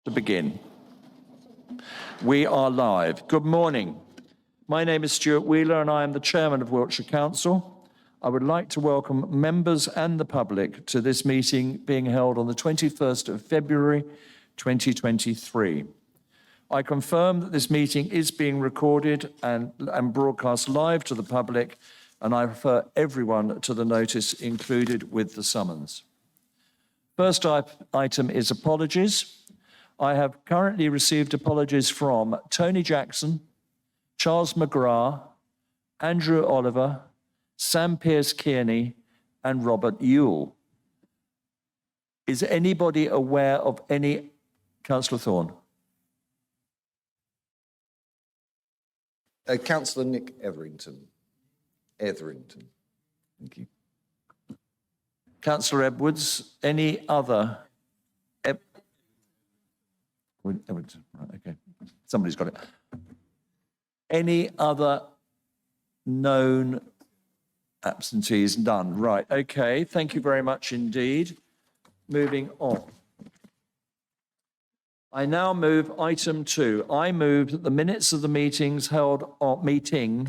To begin. We are live. Good morning. My name is Stuart Wheeler and I am the Chairman of Wiltshire Council. I would like to welcome members and the public to this meeting being held on the 21st of February 2023. I confirm that this meeting is being recorded and broadcast live to the public, and I refer everyone to the notice included with the summons. First item is apologies. I have currently received apologies from Tony Jackson, Charles McGrath, Andrew Oliver, Sam Pearce-Kearney, and Robert Ewell. Is anybody aware of any? Councillor Thorne. Councillor Nick Etherington. Thank you. Councillor Edwards, any other? Edwards, right, okay. Somebody's got it. Any other known absentees? None. Right, okay. Thank you very much indeed. Moving on. I now move item 2. I move that the minutes of the meetings held on 18th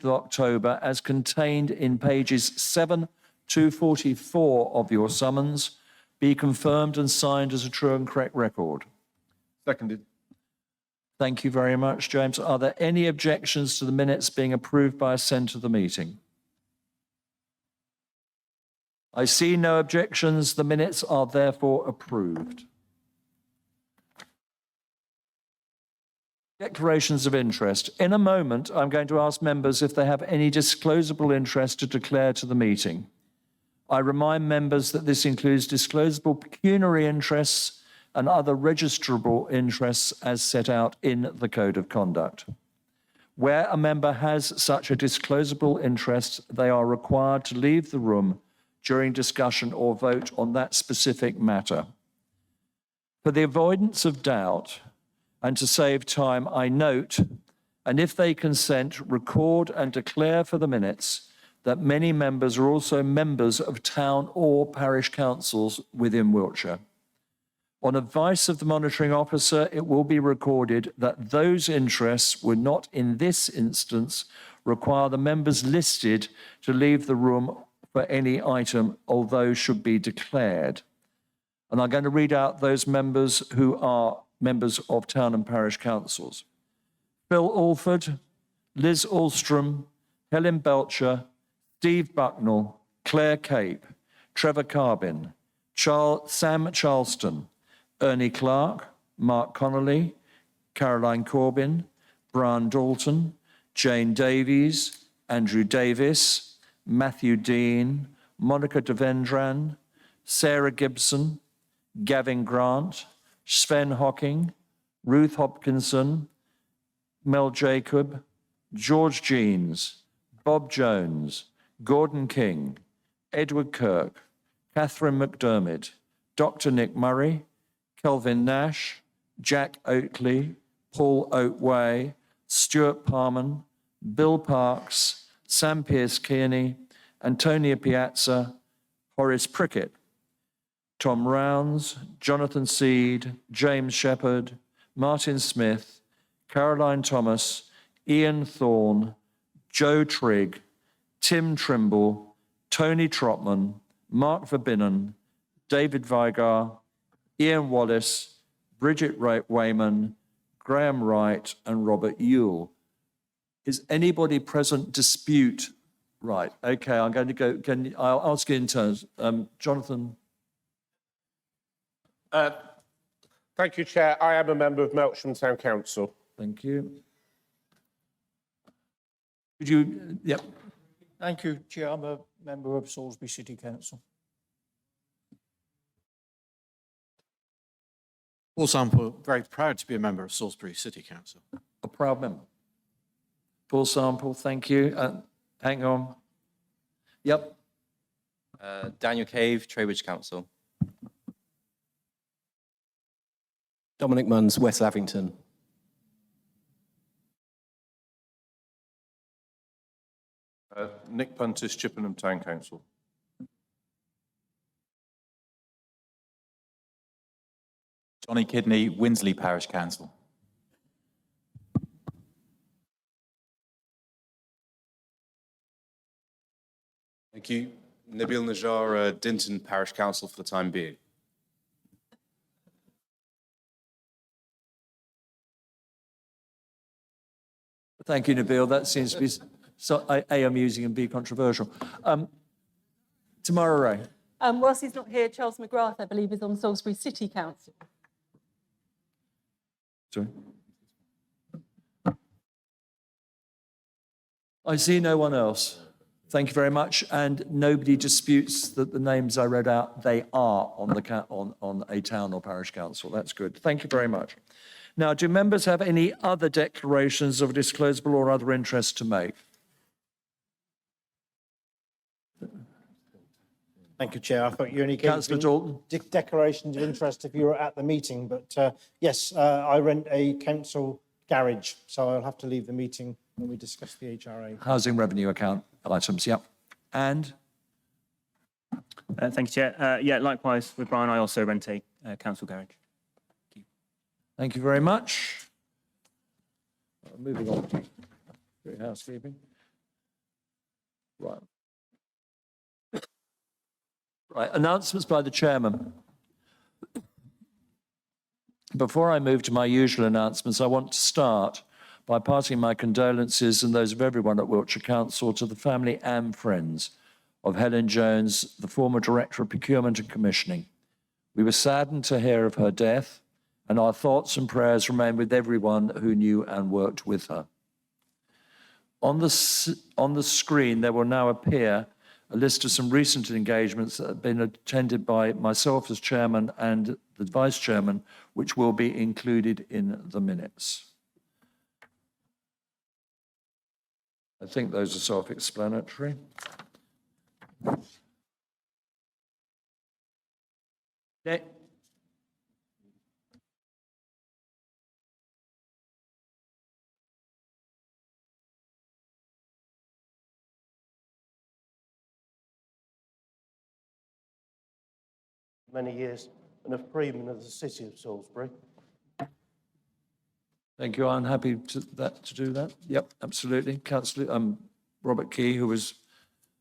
of October as contained in pages 7 to 44 of your summons be confirmed and signed as a true and correct record. Seconded. Thank you very much, James. Are there any objections to the minutes being approved by assent of the meeting? I see no objections. The minutes are therefore approved. Declarations of interest. In a moment, I'm going to ask members if they have any disclosable interest to declare to the meeting. I remind members that this includes disclosable pecuniary interests and other registrable interests as set out in the Code of Conduct. Where a member has such a disclosable interest, they are required to leave the room during discussion or vote on that specific matter. For the avoidance of doubt and to save time, I note, and if they consent, record and declare for the minutes that many members are also members of town or parish councils within Wiltshire. On advice of the monitoring officer, it will be recorded that those interests would not in this instance require the members listed to leave the room for any item, although should be declared. And I'm going to read out those members who are members of town and parish councils. Phil Alford, Liz Alstrom, Helen Belcher, Steve Bucknell, Claire Cape, Trevor Carbin, Sam Charleston, Ernie Clark, Mark Connolly, Caroline Corbyn, Brian Dalton, Jane Davies, Andrew Davis, Matthew Dean, Monica Devendran, Sarah Gibson, Gavin Grant, Sven Hocking, Ruth Hopkinson, Mel Jacob, George Jeans, Bob Jones, Gordon King, Edward Kirk, Catherine McDermott, Dr. Nick Murray, Kelvin Nash, Jack Oakley, Paul Oatway, Stuart Parman, Bill Parks, Sam Pearce-Kearney, Antonia Piazza, Horace Prickett, Tom Rounds, Jonathan Seed, James Shepherd, Martin Smith, Caroline Thomas, Ian Thorne, Joe Trigg, Tim Trimble, Tony Trotman, Mark Verbinnen, David Vigar, Ian Wallace, Bridget Wayman, Graham Wright, and Robert Ewell. Is anybody present dispute? Right, okay, I'm going to go, I'll ask you in turns. Jonathan. Thank you, Chair. I am a member of Melksham Town Council. Thank you. Could you, yep. Thank you, Chair. I'm a member of Salisbury City Council. Paul Sample, very proud to be a member of Salisbury City Council. A proud member. Paul Sample, thank you. Hang on. Yep. Daniel Cave, Trowbridge Council. Dominic Munns, West Lavington. Nick Puntis, Chippenham Town Council. Johnny Kidney, Winsley Parish Council. Thank you. Nabil Najjar, Dinton Parish Council for the time being. Thank you, Nabil. That seems to be A, amusing and B, controversial. Tamara Ray. Whilst he's not here, Charles McGrath, I believe, is on Salisbury City Council. Sorry. I see no one else. Thank you very much. And nobody disputes that the names I read out, they are on a town or parish council. That's good. Thank you very much. Now, do members have any other declarations of disclosable or other interest to make? Thank you, Chair. I thought you only gave Councillor Dalton. declarations of interest if you were at the meeting, but yes, I rent a council garage, so I'll have to leave the meeting when we discuss the HRA. Housing revenue account items, yep. And? Thank you, Chair. Yeah, likewise with Brian, I also rent a council garage. Thank you very much. Moving on to housekeeping. Right. Right, announcements by the chairman. Before I move to my usual announcements, I want to start by passing my condolences and those of everyone at Wiltshire Council to the family and friends of Helen Jones, the former Director of Procurement and Commissioning. We were saddened to hear of her death, and our thoughts and prayers remain with everyone who knew and worked with her. On the screen, there will now appear a list of some recent engagements that have been attended by myself as chairman and the vice chairman, which will be included in the minutes. I think those are self-explanatory. Okay. Many years and of Freeman of the City of Salisbury. Thank you. I'm happy to do that. Yep, absolutely. Councillor Robert Key, who was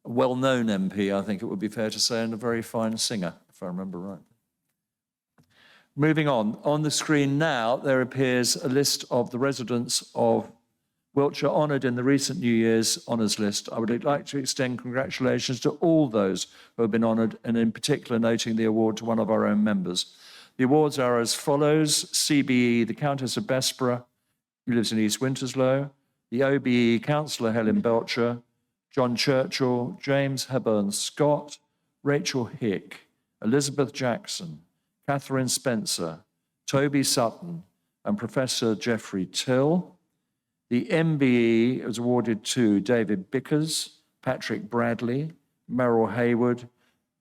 a well-known MP, I think it would be fair to say, and a very fine singer, if I remember right. Moving on the screen now, there appears a list of the residents of Wiltshire honoured in the recent New Year's honours list. I would like to extend congratulations to all those who have been honoured, and in particular noting the award to one of our own members. The awards are as follows: CBE, the Countess of Bessborough, who lives in East Winterslow; the OBE, Councillor Helen Belcher; John Churchill; James Hepburn Scott; Rachel Hick; Elizabeth Jackson; Catherine Spencer; Toby Sutton; and Professor Geoffrey Till. The MBE was awarded to David Bickers, Patrick Bradley, Merrill Hayward,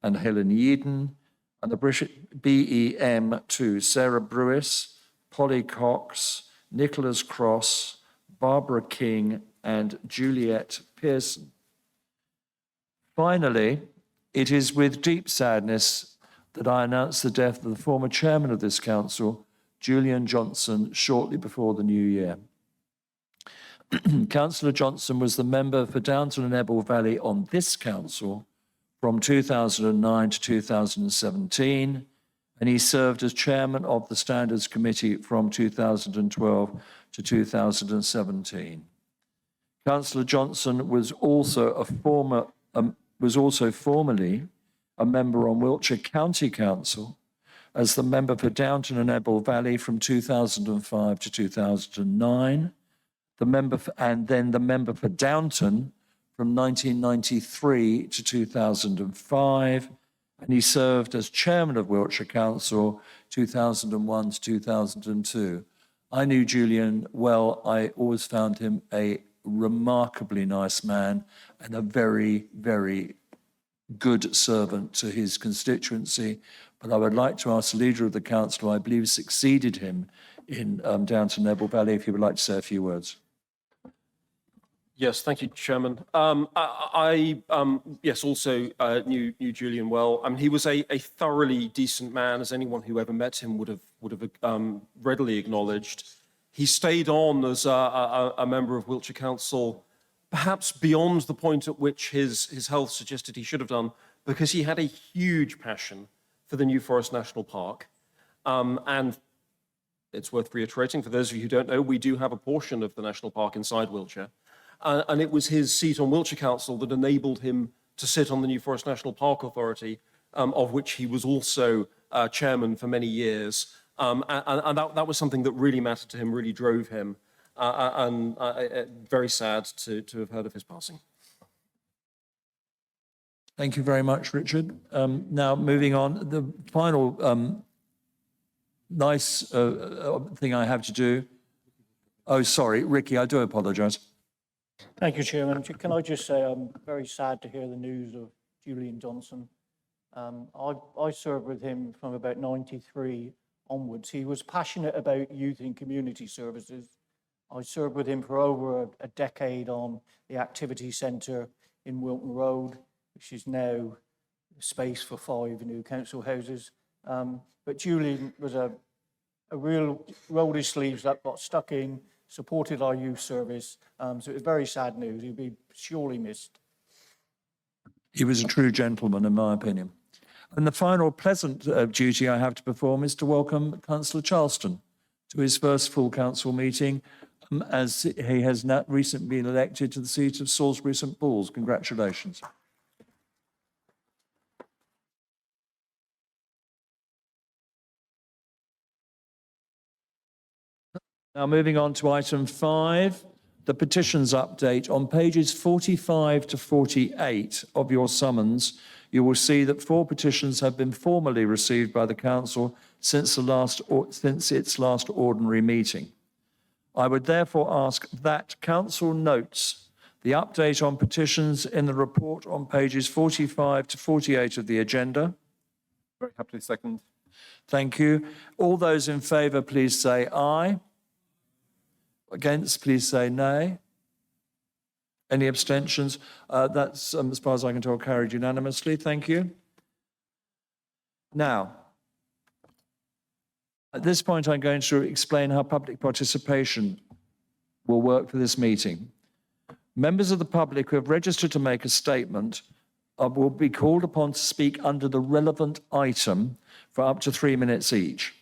and Helen Yeadon, and the BEM to Sarah Brewis, Polly Cox, Nicholas Cross, Barbara King, and Juliet Pearson. Finally, it is with deep sadness that I announce the death of the former chairman of this council, Julian Johnson, shortly before the new year. Councillor Johnson was the member for Downton and Ebble Valley on this council from 2009 to 2017, and he served as chairman of the Standards Committee from 2012 to 2017. Councillor Johnson was also formerly a member on Wiltshire County Council as the member for Downton and Ebble Valley from 2005 to 2009. And then the member for Downton from 1993 to 2005, and he served as chairman of Wiltshire Council 2001 to 2002. I knew Julian well. I always found him a remarkably nice man and a very, very good servant to his constituency. But I would like to ask the leader of the council, who I believe succeeded him in Downton and Ebble Valley, if he would like to say a few words. Yes, thank you, Chairman. Yes, also knew Julian well. I mean, he was a thoroughly decent man, as anyone who ever met him would have readily acknowledged. He stayed on as a member of Wiltshire Council, perhaps beyond the point at which his health suggested he should have done, because he had a huge passion for the New Forest National Park. And it's worth reiterating, for those of you who don't know, we do have a portion of the national park inside Wiltshire. And it was his seat on Wiltshire Council that enabled him to sit on the New Forest National Park Authority, of which he was also chairman for many years. And that was something that really mattered to him, really drove him. And very sad to have heard of his passing. Thank you very much, Richard. Now, moving on, the final nice thing I have to do. Oh, sorry, Ricky, I do apologise. Thank you, Chairman. Can I just say I'm very sad to hear the news of Julian Johnson. I served with him from about 93 onwards. He was passionate about youth and community services. I served with him for over a decade on the activity centre in Wilton Road, which is now space for 5 new council houses. But Julian was a real rolled his sleeves up, got stuck in, supported our youth service. So it was very sad news. He'll be surely missed. He was a true gentleman, in my opinion. And the final pleasant duty I have to perform is to welcome Councillor Charleston to his first full council meeting, as he has recently been elected to the seat of Salisbury St Paul's. Congratulations. Now moving on to item 5, the petitions update. On pages 45 to 48 of your summons, you will see that 4 petitions have been formally received by the council since its last ordinary meeting. I would therefore ask that council notes the update on petitions in the report on pages 45 to 48 of the agenda. Very happily second. Thank you. All those in favour, please say aye. Against, please say nay. Any abstentions? That's, as far as I can tell, carried unanimously. Thank you. Now, at this point, I'm going to explain how public participation will work for this meeting. Members of the public who have registered to make a statement will be called upon to speak under the relevant item for up to 3 minutes each.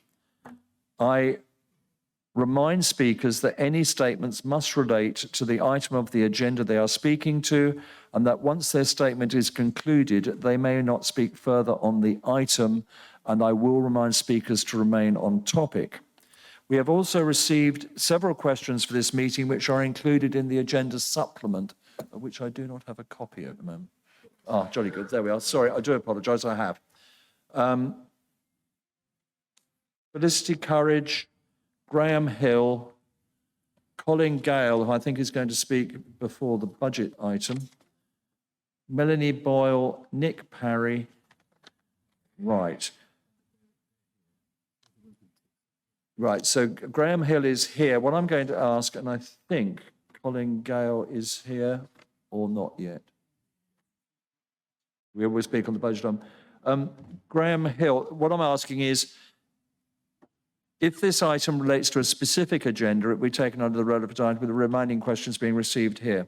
I remind speakers that any statements must relate to the item of the agenda they are speaking to, and that once their statement is concluded, they may not speak further on the item, and I will remind speakers to remain on topic. We have also received several questions for this meeting, which are included in the agenda supplement, of which I do not have a copy at the moment. Ah, jolly good, there we are. Sorry, I do apologise, I have. Felicity Courage, Graham Hill, Colin Gale, who I think is going to speak before the budget item, Melanie Boyle, Nick Parry. Right. Right, so Graham Hill is here. What I'm going to ask, and I think Colin Gale is here or not yet. We always speak on the budget item. Graham Hill, what I'm asking is, if this item relates to a specific agenda, it will be taken under the relevant item with the remaining questions being received here.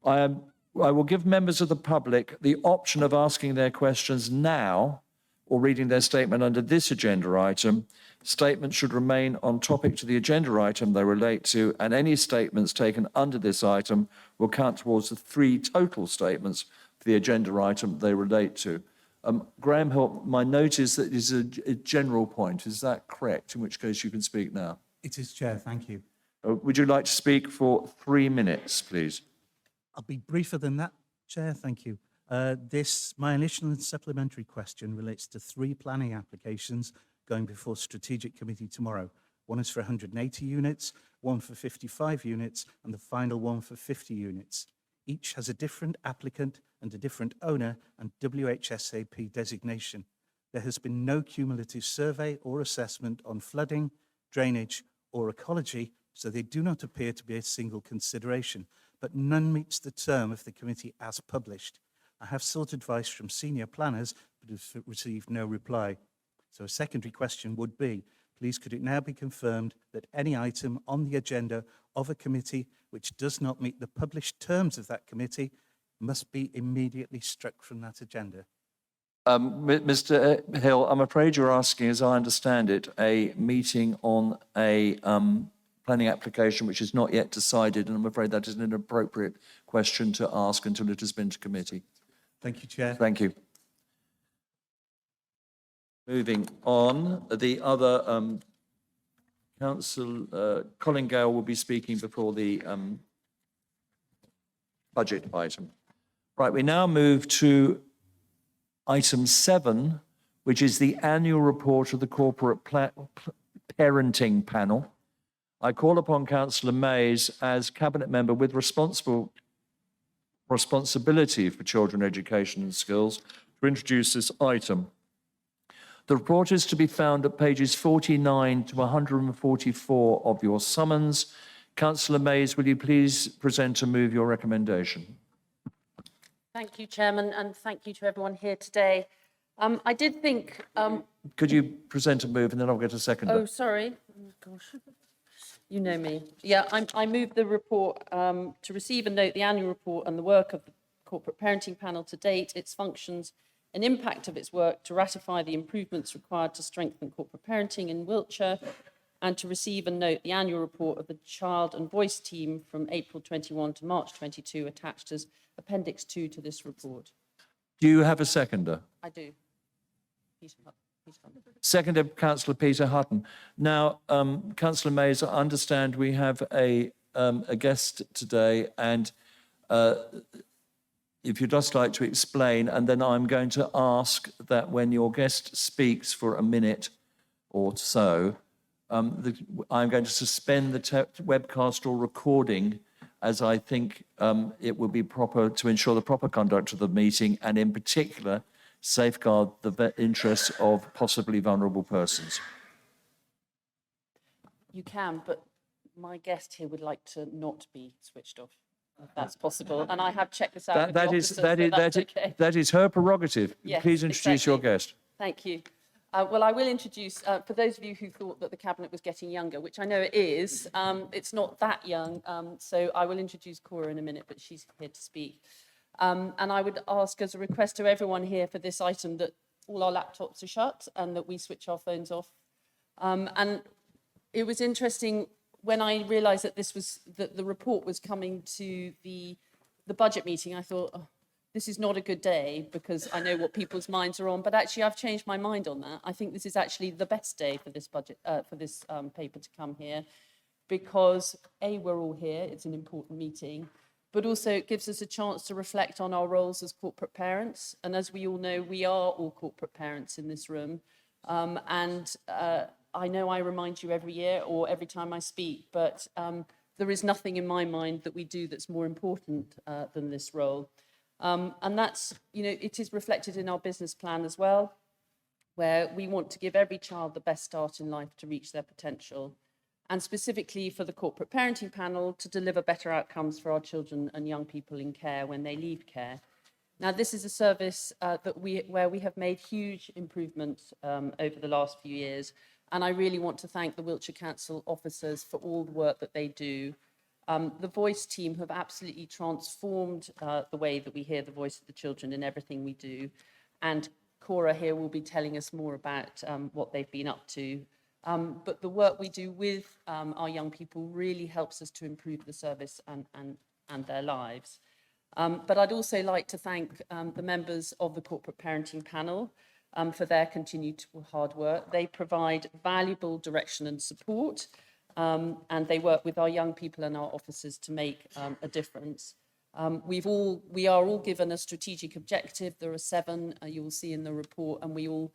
I will give members of the public the option of asking their questions now or reading their statement under this agenda item. Statements should remain on topic to the agenda item they relate to, and any statements taken under this item will count towards the 3 total statements for the agenda item they relate to. Graham Hill, my note is that it is a general point. Is that correct? In which case you can speak now. It is, Chair. Thank you. Would you like to speak for 3 minutes, please? I'll be briefer than that, Chair. Thank you. My initial and supplementary question relates to 3 planning applications going before Strategic Committee tomorrow. One is for 180 units, one for 55 units, and the final one for 50 units. Each has a different applicant and a different owner and WHSAP designation. There has been no cumulative survey or assessment on flooding, drainage, or ecology, so they do not appear to be a single consideration. but none meets the term of the committee as published. I have sought advice from senior planners, but have received no reply. So a secondary question would be, please could it now be confirmed that any item on the agenda of a committee which does not meet the published terms of that committee must be immediately struck from that agenda? Mr. Hill, I'm afraid you're asking, as I understand it, a meeting on a planning application which is not yet decided, and I'm afraid that is an inappropriate question to ask until it has been to committee. Thank you, Chair. Thank you. Moving on, the other Council, Colin Gale will be speaking before the budget item. Right, we now move to item 7, which is the annual report of the Corporate Parenting Panel. I call upon Councillor Mays as Cabinet Member with responsibility for children education and skills to introduce this item. The report is to be found at pages 49 to 144 of your summons. Councillor Mays, will you please present and move your recommendation? Thank you, Chairman, and thank you to everyone here today. I did think... Could you present and move, and then I'll get a seconder? Oh, sorry. Oh, gosh. You know me. Yeah, I move the report to receive and note the annual report and the work of the Corporate Parenting Panel to date, its functions and impact of its work, to ratify the improvements required to strengthen corporate parenting in Wiltshire, and to receive and note the annual report of the Child and Voice team from April 21 to March 22, attached as Appendix 2 to this report. Do you have a seconder? I do. Peter Hutton. Seconded, Councillor Peter Hutton. Now, Councillor Mays, I understand we have a guest today, and if you'd just like to explain, and then I'm going to ask that when your guest speaks for a minute or so, I'm going to suspend the webcast or recording, as I think it would be proper to ensure the proper conduct of the meeting, and in particular, safeguard the interests of possibly vulnerable persons. You can, but my guest here would like to not be switched off, if that's possible. And I have checked this out with the officers, that is her prerogative. Yes, please introduce your guest. Thank you. Well, I will introduce, for those of you who thought that the Cabinet was getting younger, which I know it is, it's not that young, so I will introduce Cora in a minute, but she's here to speak. And I would ask, as a request to everyone here for this item, that all our laptops are shut and that we switch our phones off. And it was interesting when I realised that the report was coming to the budget meeting. I thought, oh, this is not a good day, because I know what people's minds are on. But actually, I've changed my mind on that. I think this is actually the best day for this budget, for this paper to come here, because A, we're all here. It's an important meeting. But also it gives us a chance to reflect on our roles as corporate parents. And as we all know, we are all corporate parents in this room. I know I remind you every year or every time I speak, but there is nothing in my mind that we do that's more important than this role. And that's, it is reflected in our business plan as well, where we want to give every child the best start in life to reach their potential. And specifically for the Corporate Parenting Panel, to deliver better outcomes for our children and young people in care when they leave care. Now, this is a service where we have made huge improvements over the last few years, and I really want to thank the Wiltshire Council officers for all the work that they do. The Voice team have absolutely transformed the way that we hear the voice of the children in everything we do, and Cora here will be telling us more about what they've been up to. But the work we do with our young people really helps us to improve the service and their lives. But I'd also like to thank the members of the Corporate Parenting Panel for their continued hard work. They provide valuable direction and support, and they work with our young people and our officers to make a difference. We are all given a strategic objective. There are 7 you will see in the report, and we all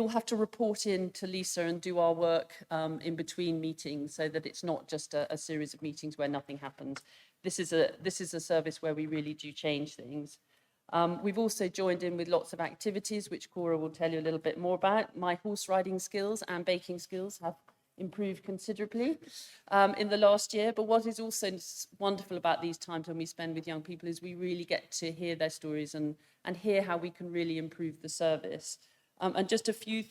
have to report in to Lisa and do our work in between meetings, so that it's not just a series of meetings where nothing happens. This is a service where we really do change things. We've also joined in with lots of activities, which Cora will tell you a little bit more about. My horse riding skills and baking skills have improved considerably in the last year. But what is also wonderful about these times when we spend with young people is we really get to hear their stories and hear how we can really improve the service. And just a few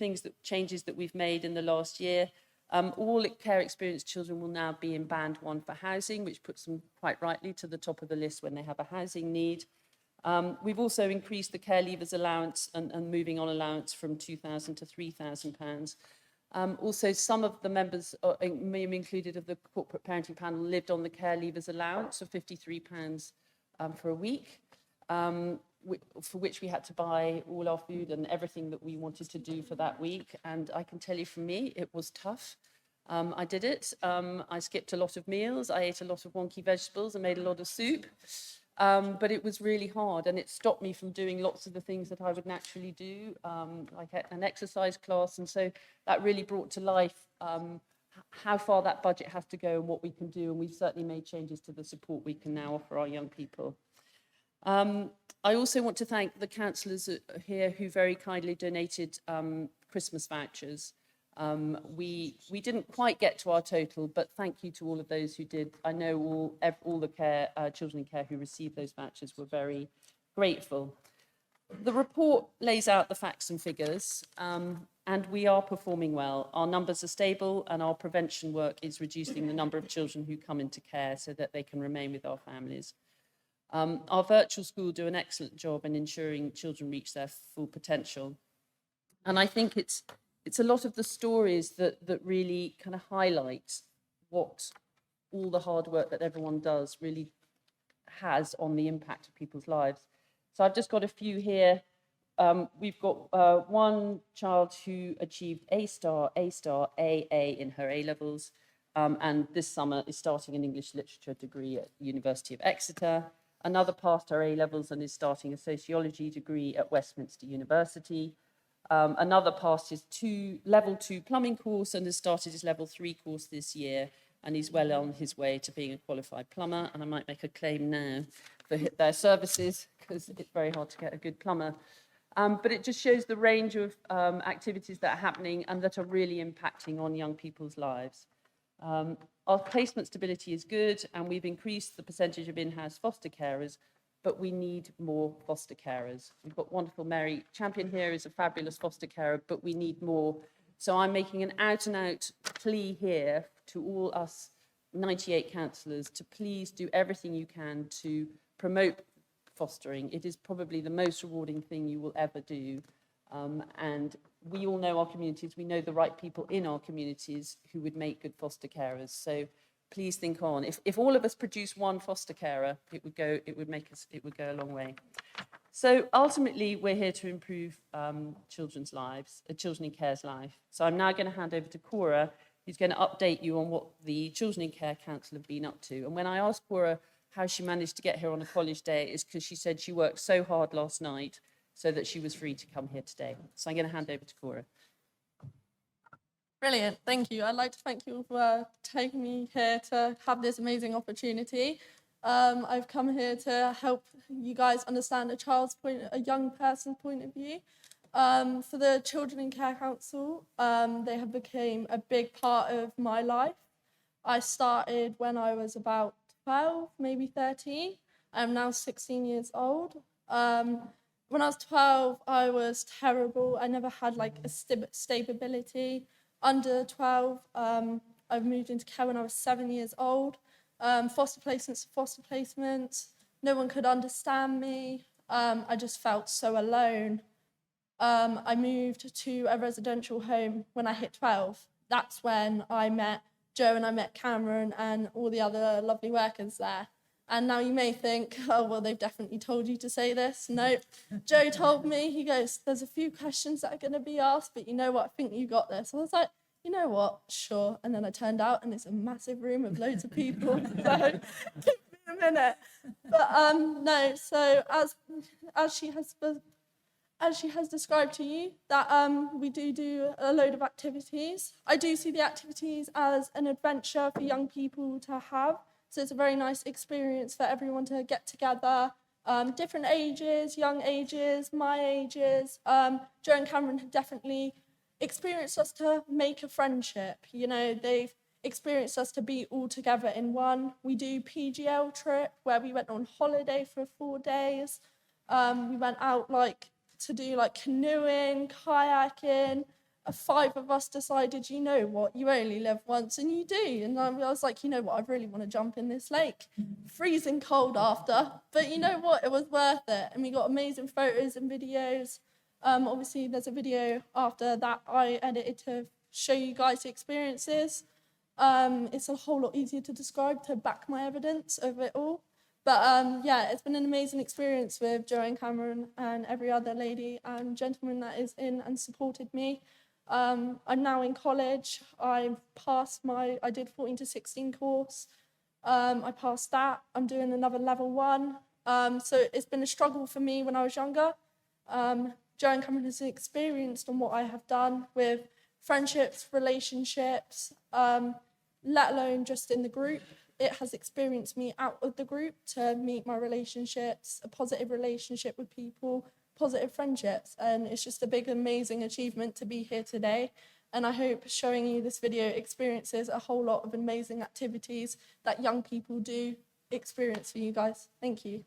changes that we've made in the last year. All care experienced children will now be in band 1 for housing, which puts them quite rightly to the top of the list when they have a housing need. We've also increased the care leavers allowance and moving on allowance from £2,000 to £3,000. Also, some of the members, me included, of the corporate parenting panel lived on the care leavers allowance of £53 for a week, for which we had to buy all our food and everything that we wanted to do for that week. And I can tell you, for me, it was tough. I did it. I skipped a lot of meals. I ate a lot of wonky vegetables and made a lot of soup. But it was really hard, and it stopped me from doing lots of the things that I would naturally do, like an exercise class. And so that really brought to life how far that budget has to go and what we can do. And we've certainly made changes to the support we can now offer our young people. I also want to thank the councillors here who very kindly donated Christmas vouchers. We didn't quite get to our total, but thank you to all of those who did. I know all the children in care who received those vouchers were very grateful. The report lays out the facts and figures, and we are performing well. Our numbers are stable, and our prevention work is reducing the number of children who come into care so that they can remain with our families. Our virtual school do an excellent job in ensuring children reach their full potential. And I think it's a lot of the stories that really kind of highlight what all the hard work that everyone does really has on the impact of people's lives. So I've just got a few here. We've got one child who achieved A star, AA in her A-levels, and this summer is starting an English literature degree at the University of Exeter. Another passed her A-levels and is starting a sociology degree at Westminster University. Another passed his level 2 plumbing course and has started his level 3 course this year, and he's well on his way to being a qualified plumber. And I might make a claim now for their services, because it's very hard to get a good plumber. But it just shows the range of activities that are happening and that are really impacting on young people's lives. Our placement stability is good, and we've increased the percentage of in-house foster carers, but we need more foster carers. We've got wonderful Mary Champion here, is a fabulous foster carer, but we need more. So I'm making an out-and-out plea here to all us 98 councillors to please do everything you can to promote fostering. It is probably the most rewarding thing you will ever do. And we all know our communities. We know the right people in our communities who would make good foster carers. So please think on. If all of us produce one foster carer, it would go a long way. So ultimately, we're here to improve children's lives, children in care's life. So I'm now going to hand over to Cora, who's going to update you on what the Children in Care Council have been up to. And when I asked Cora how she managed to get here on a college day, it's because she said she worked so hard last night so that she was free to come here today. So I'm going to hand over to Cora. Brilliant, thank you. I'd like to thank you for taking me here to have this amazing opportunity. I've come here to help you guys understand a young person's point of view. For the Children in Care Council, they have become a big part of my life. I started when I was about 12, maybe 13. I'm now 16 years old. When I was 12, I was terrible. I never had like a stability. Under 12, I moved into care when I was 7 years old. Foster placements. No one could understand me. I just felt so alone. I moved to a residential home when I hit 12. That's when I met Joe and I met Cameron and all the other lovely workers there. And now you may think, oh, well, they've definitely told you to say this. No, Joe told me, he goes, there's a few questions that are going to be asked, but you know what, I think you got this. I was like, you know what, sure. And then I turned out and it's a massive room of loads of people. So give me a minute. But no, so as she has described to you, that we do a load of activities. I do see the activities as an adventure for young people to have. So it's a very nice experience for everyone to get together. Different ages, young ages, my ages. Joe and Cameron have definitely experienced us to make a friendship. You know, they've experienced us to be all together in one. We do PGL trip where we went on holiday for 4 days. We went out to do canoeing, kayaking. 5 of us decided, you know what, you only live once and you do. And I was like, you know what, I really want to jump in this lake. Freezing cold after, but you know what, it was worth it. And we got amazing photos and videos. Obviously, there's a video after that I edited to show you guys the experiences. It's a whole lot easier to describe to back my evidence of it all. But yeah, it's been an amazing experience with Joe and Cameron and every other lady and gentleman that is in and supported me. I'm now in college. I did 14 to 16 course. I passed that. I'm doing another level 1. So it's been a struggle for me when I was younger. Joe and Cameron has experienced on what I have done with friendships, relationships, let alone just in the group. It has experienced me out of the group to meet my relationships, a positive relationship with people, positive friendships. And it's just a big, amazing achievement to be here today. And I hope showing you this video experiences a whole lot of amazing activities that young people do experience for you guys. Thank you.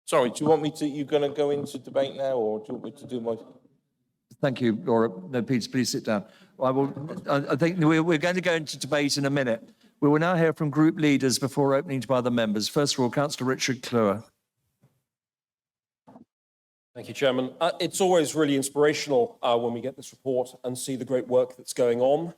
Sorry, do you want me to, you going to go into debate now, or do you want me to do my... Thank you, Laura. No, Peter, please sit down. I think we're going to go into debate in a minute. We will now hear from group leaders before opening to other members. First of all, Councillor Richard Clewer. Thank you, Chairman. It's always really inspirational when we get this report and see the great work that's going on.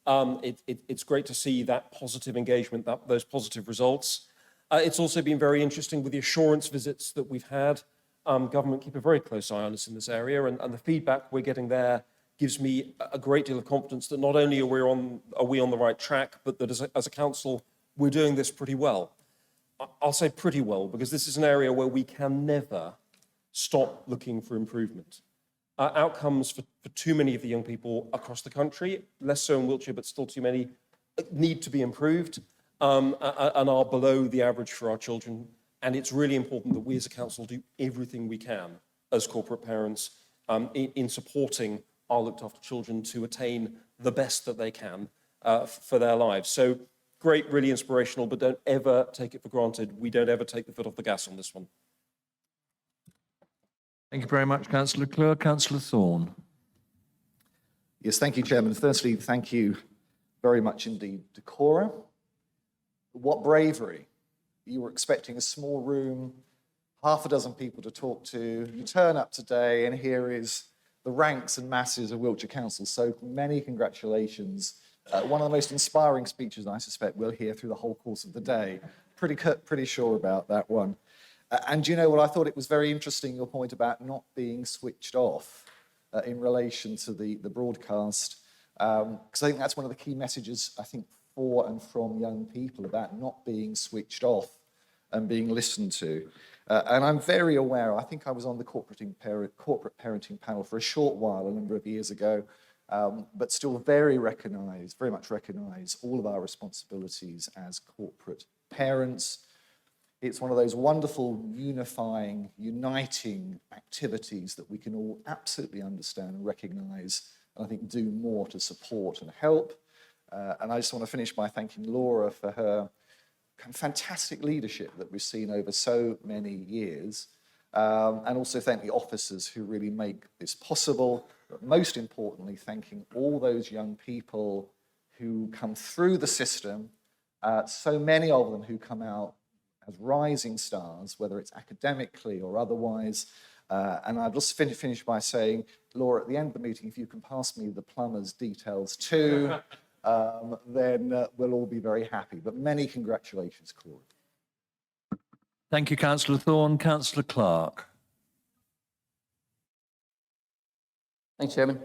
It's great to see that positive engagement, those positive results. It's also been very interesting with the assurance visits that we've had. Government keep a very close eye on us in this area, and the feedback we're getting there gives me a great deal of confidence that not only are we on the right track, but that as a council, we're doing this pretty well. I'll say pretty well, because this is an area where we can never stop looking for improvement. Outcomes for too many of the young people across the country, less so in Wiltshire, but still too many, need to be improved and are below the average for our children. And it's really important that we as a council do everything we can as corporate parents in supporting our looked after children to attain the best that they can for their lives. So great, really inspirational, but don't ever take it for granted. We don't ever take the foot off the gas on this one. Thank you very much, Councillor Clewer. Councillor Thorne. Yes, thank you, Chairman. Firstly, thank you very much indeed to Cora. What bravery. You were expecting a small room, half a dozen people to talk to. You turn up today and here is the ranks and masses of Wiltshire Council. So many congratulations. One of the most inspiring speeches I suspect we'll hear through the whole course of the day. Pretty sure about that one. And you know what, I thought it was very interesting, your point about not being switched off in relation to the broadcast. Because I think that's one of the key messages, I think, for and from young people about not being switched off and being listened to. And I'm very aware, I think I was on the corporate parenting panel for a short while, a number of years ago, but still very much recognize all of our responsibilities as corporate parents. It's one of those wonderful, unifying, uniting activities that we can all absolutely understand and recognize, and I think do more to support and help. And I just want to finish by thanking Laura for her fantastic leadership that we've seen over so many years, and also thank the officers who really make this possible, but most importantly, thanking all those young people who come through the system, so many of them who come out as rising stars, whether it's academically or otherwise. And I'll just finish by saying, Laura, at the end of the meeting, if you can pass me the plumber's details too, then we'll all be very happy. But many congratulations, Cora. Thank you, Councillor Thorne. Councillor Clark. Thanks, Chairman.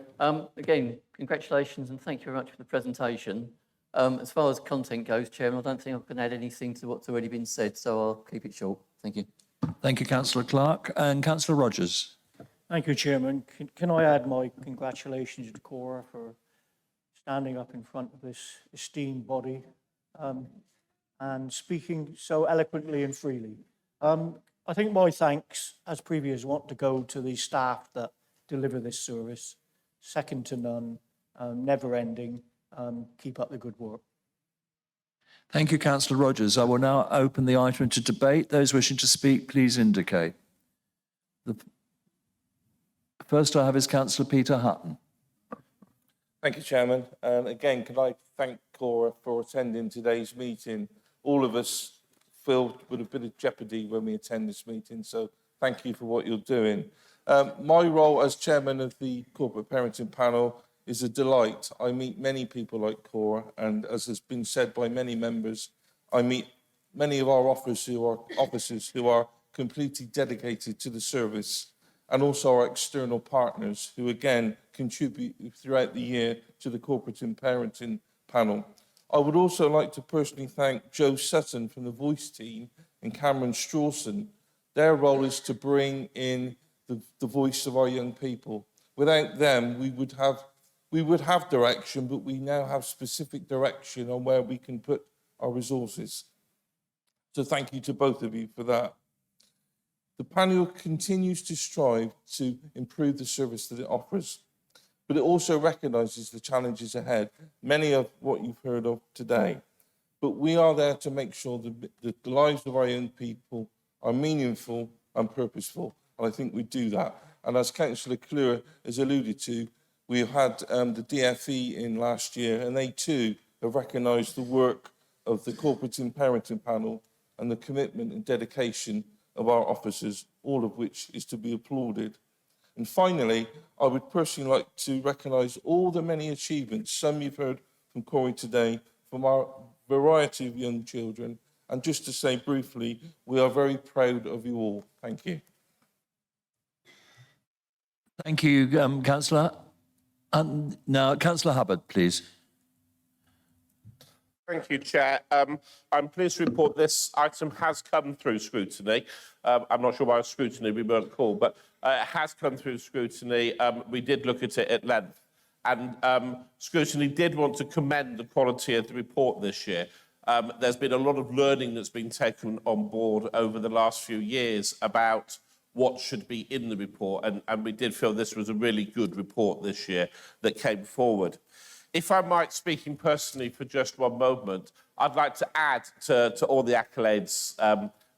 Again, congratulations and thank you very much for the presentation. As far as content goes, Chairman, I don't think I can add anything to what's already been said, so I'll keep it short. Thank you. Thank you, Councillor Clark. And Councillor Rogers. Thank you, Chairman. Can I add my congratulations to Cora for standing up in front of this esteemed body and speaking so eloquently and freely. I think my thanks, as previous, want to go to the staff that deliver this service. Second to none, never ending. Keep up the good work. Thank you, Councillor Rogers. I will now open the item to debate. Those wishing to speak, please indicate. The first I have is Councillor Peter Hutton. Thank you, Chairman. And again, can I thank Cora for attending today's meeting? All of us feel with a bit of jeopardy when we attend this meeting, so thank you for what you're doing. My role as chairman of the corporate parenting panel is a delight. I meet many people like Cora, and as has been said by many members, I meet many of our officers who are completely dedicated to the service, and also our external partners who again contribute throughout the year to the corporate parenting panel. I would also like to personally thank Joe Sutton from the Voice team and Cameron Strawson. Their role is to bring in the voice of our young people. Without them, we would have direction, but we now have specific direction on where we can put our resources. So thank you to both of you for that. The panel continues to strive to improve the service that it offers, but it also recognises the challenges ahead, many of what you've heard of today. But we are there to make sure that the lives of our young people are meaningful and purposeful, and I think we do that. And as Councillor Clure has alluded to, we had the DFE in last year, and they too have recognised the work of the corporate parenting panel and the commitment and dedication of our officers, all of which is to be applauded. And finally, I would personally like to recognise all the many achievements, some you've heard from Corey today, from our variety of young children. And just to say briefly, we are very proud of you all. Thank you. Thank you, Councillor. Now, Councillor Hubbard, please. Thank you, Chair. I'm pleased to report this item has come through scrutiny. I'm not sure why scrutiny we weren't called, but it has come through scrutiny. We did look at it at length, and scrutiny did want to commend the quality of the report this year. There's been a lot of learning that's been taken on board over the last few years about what should be in the report, and we did feel this was a really good report this year that came forward. If I might, speaking personally for just one moment, I'd like to add to all the accolades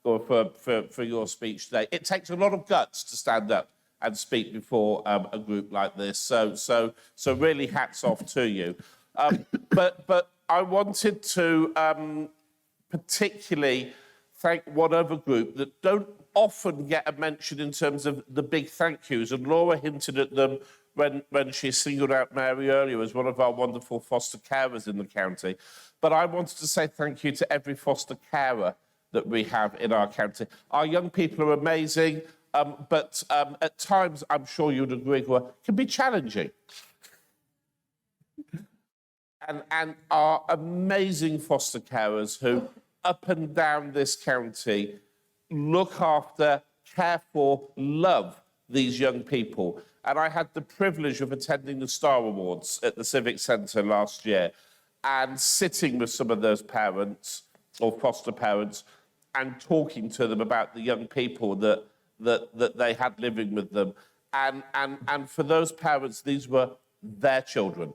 for your speech today. It takes a lot of guts to stand up and speak before a group like this. So really hats off to you. But I wanted to particularly thank one other group that don't often get a mention in terms of the big thank yous, and Laura hinted at them when she singled out Mary earlier as one of our wonderful foster carers in the county. But I wanted to say thank you to every foster carer that we have in our county. Our young people are amazing, but at times, I'm sure you'd agree, can be challenging. and our amazing foster carers who, up and down this county, look after, care for, love these young people. And I had the privilege of attending the Star Awards at the Civic Centre last year and sitting with some of those parents or foster parents and talking to them about the young people that they had living with them. And for those parents, these were their children.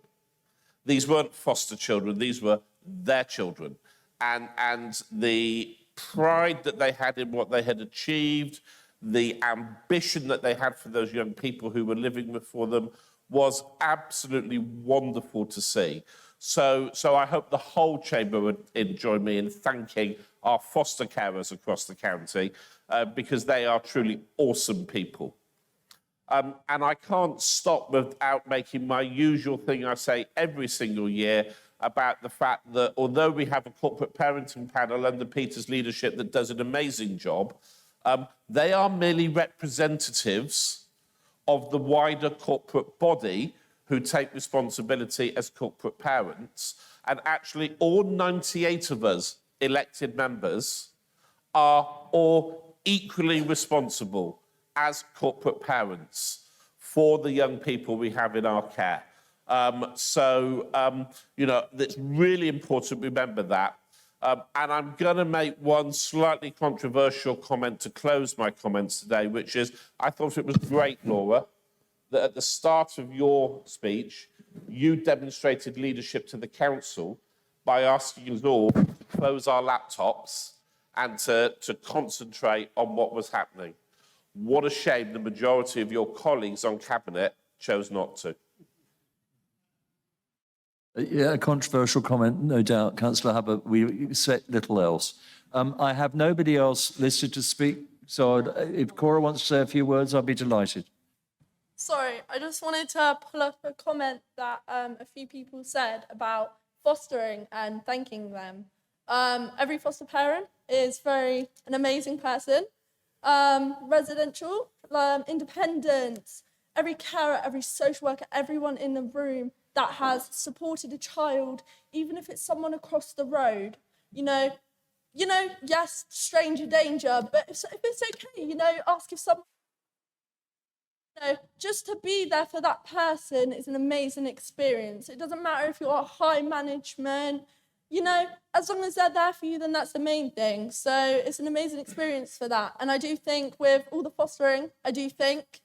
These weren't foster children, these were their children. And the pride that they had in what they had achieved, the ambition that they had for those young people who were living before them was absolutely wonderful to see. So I hope the whole chamber would join me in thanking our foster carers across the county because they are truly awesome people. And I can't stop without making my usual thing I say every single year about the fact that although we have a corporate parenting panel under Peter's leadership that does an amazing job, they are merely representatives of the wider corporate body who take responsibility as corporate parents. And actually all 98 of us elected members are all equally responsible as corporate parents for the young people we have in our care. You know, it's really important to remember that. And I'm going to make one slightly controversial comment to close my comments today, which is I thought it was great, Laura, that at the start of your speech, you demonstrated leadership to the council by asking us all to close our laptops and to concentrate on what was happening. What a shame the majority of your colleagues on Cabinet chose not to. Yeah, a controversial comment, no doubt, Councillor Hubbard. We expect little else. I have nobody else listed to speak, so if Cora wants to say a few words, I'd be delighted. Sorry, I just wanted to pull up a comment that a few people said about fostering and thanking them. Every foster parent is an amazing person. Residential, independent, every carer, every social worker, everyone in the room that has supported a child, even if it's someone across the road, you know, yes, stranger danger, but if it's okay, ask if someone, just to be there for that person is an amazing experience. It doesn't matter if you're high management, as long as they're there for you, then that's the main thing. So it's an amazing experience for that. And I do think with all the fostering, I do think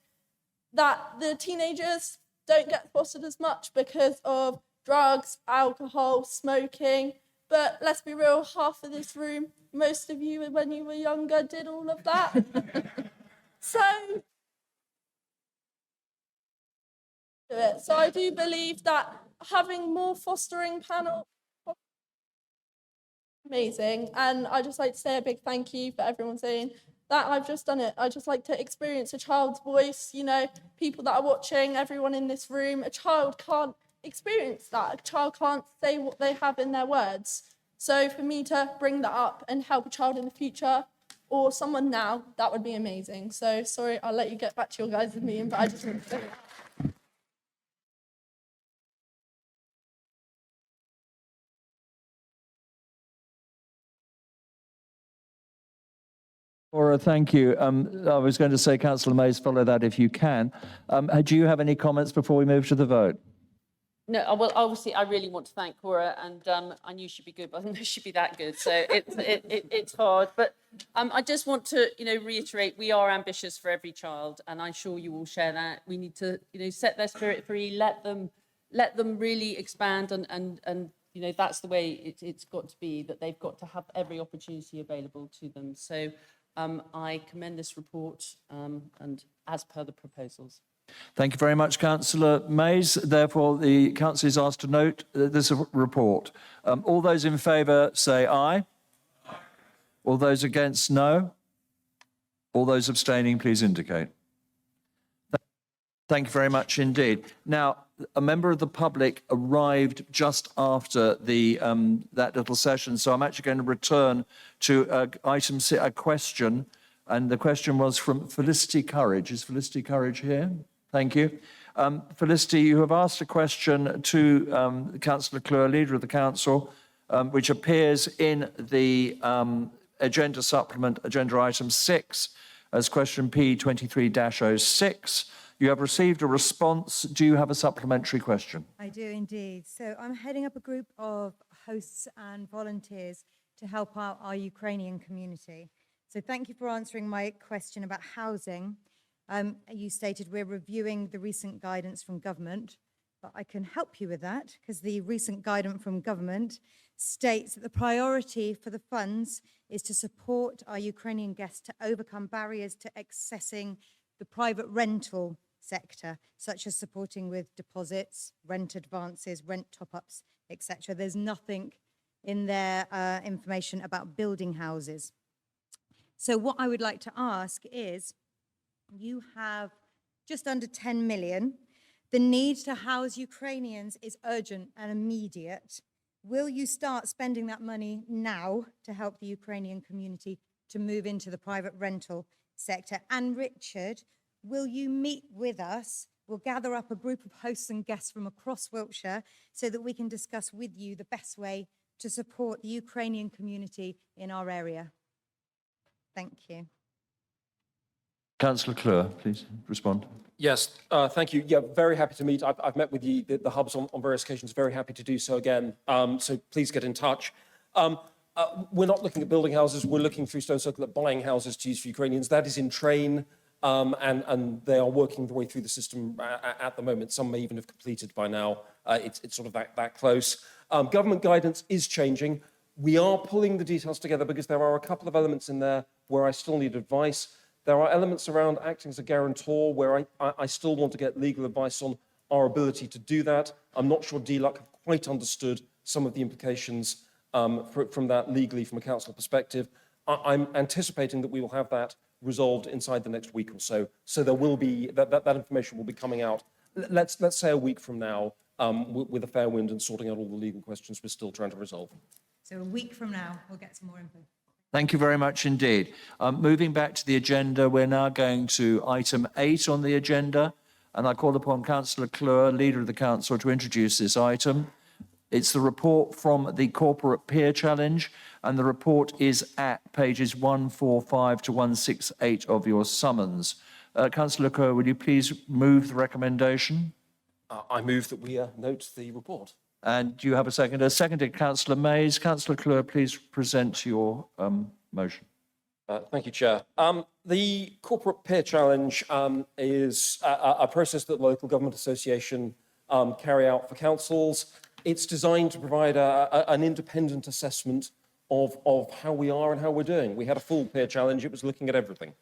that the teenagers don't get fostered as much because of drugs, alcohol, smoking. But let's be real, half of this room, most of you when you were younger did all of that. So I do believe that having more fostering panel amazing, and I just like to say a big thank you for everyone saying that I've just done it. I just like to experience a child's voice, people that are watching, everyone in this room. A child can't experience that. A child can't say what they have in their words. So for me to bring that up and help a child in the future or someone now, that would be amazing. So sorry, I'll let you get back to your guys' meeting, but I just want to say that. Cora, thank you. I was going to say, Councillor Mays, follow that if you can. Do you have any comments before we move to the vote? No, well, obviously, I really want to thank Cora, and I knew she'd be good, but I didn't know she'd be that good. So it's hard. But I just want to, reiterate, we are ambitious for every child, and I'm sure you all share that. We need to, set their spirit free, let them really expand, and that's the way it's got to be. That they've got to have every opportunity available to them. So I commend this report, and as per the proposals. Thank you very much, Councillor Mays. Therefore, the council is asked to note this report. All those in favour say aye. Aye. All those against, no. All those abstaining, please indicate. Thank you very much indeed. Now, a member of the public arrived just after the that little session, so I'm actually going to return to item C, a question, and the question was from Felicity Courage. Is Felicity Courage here? Thank you. Felicity, you have asked a question to Councillor Clure, Leader of the Council, which appears in the agenda supplement, agenda item 6, as question P23-06. You have received a response. Do you have a supplementary question? I do indeed. So I'm heading up a group of hosts and volunteers to help out our Ukrainian community. So thank you for answering my question about housing. You stated we're reviewing the recent guidance from government, but I can help you with that because the recent guidance from government states that the priority for the funds is to support our Ukrainian guests to overcome barriers to accessing the private rental sector, such as supporting with deposits, rent advances, rent top-ups, etc. There's nothing in their information about building houses. So what I would like to ask is, you have just under 10 million. The need to house Ukrainians is urgent and immediate. Will you start spending that money now to help the Ukrainian community to move into the private rental sector? And Richard, will you meet with us? We'll gather up a group of hosts and guests from across Wiltshire so that we can discuss with you the best way to support the Ukrainian community in our area. Thank you. Councillor Clure, please respond. Yes, thank you. Yeah, very happy to meet. I've met with the hubs on various occasions, very happy to do so again. So please get in touch. We're not looking at building houses, we're looking through Stone Circle at buying houses to use for Ukrainians. That is in train, and they are working their way through the system at the moment. Some may even have completed by now. It's sort of that close. Government guidance is changing. We are pulling the details together because there are a couple of elements in there where I still need advice. There are elements around acting as a guarantor where I still want to get legal advice on our ability to do that. I'm not sure DLUC have quite understood some of the implications from that legally from a council perspective. I'm anticipating that we will have that resolved inside the next week or so. So there will be, that information will be coming out, let's say a week from now, with a fair wind and sorting out all the legal questions we're still trying to resolve. So a week from now, we'll get some more info. Thank you very much indeed. Moving back to the agenda, we're now going to item 8 on the agenda, and I call upon Councillor Clure, Leader of the Council, to introduce this item. It's the report from the Corporate Peer Challenge, and the report is at pages 145 to 168 of your summons. Councillor Clure, will you please move the recommendation? I move that we note the report. And do you have a seconder? Seconded, Councillor Mays. Councillor Clure, please present your motion. Thank you, Chair. The Corporate Peer Challenge is a process that the Local Government Association carry out for councils. It's designed to provide an independent assessment of how we are and how we're doing. We had a full peer challenge. It was looking at everything.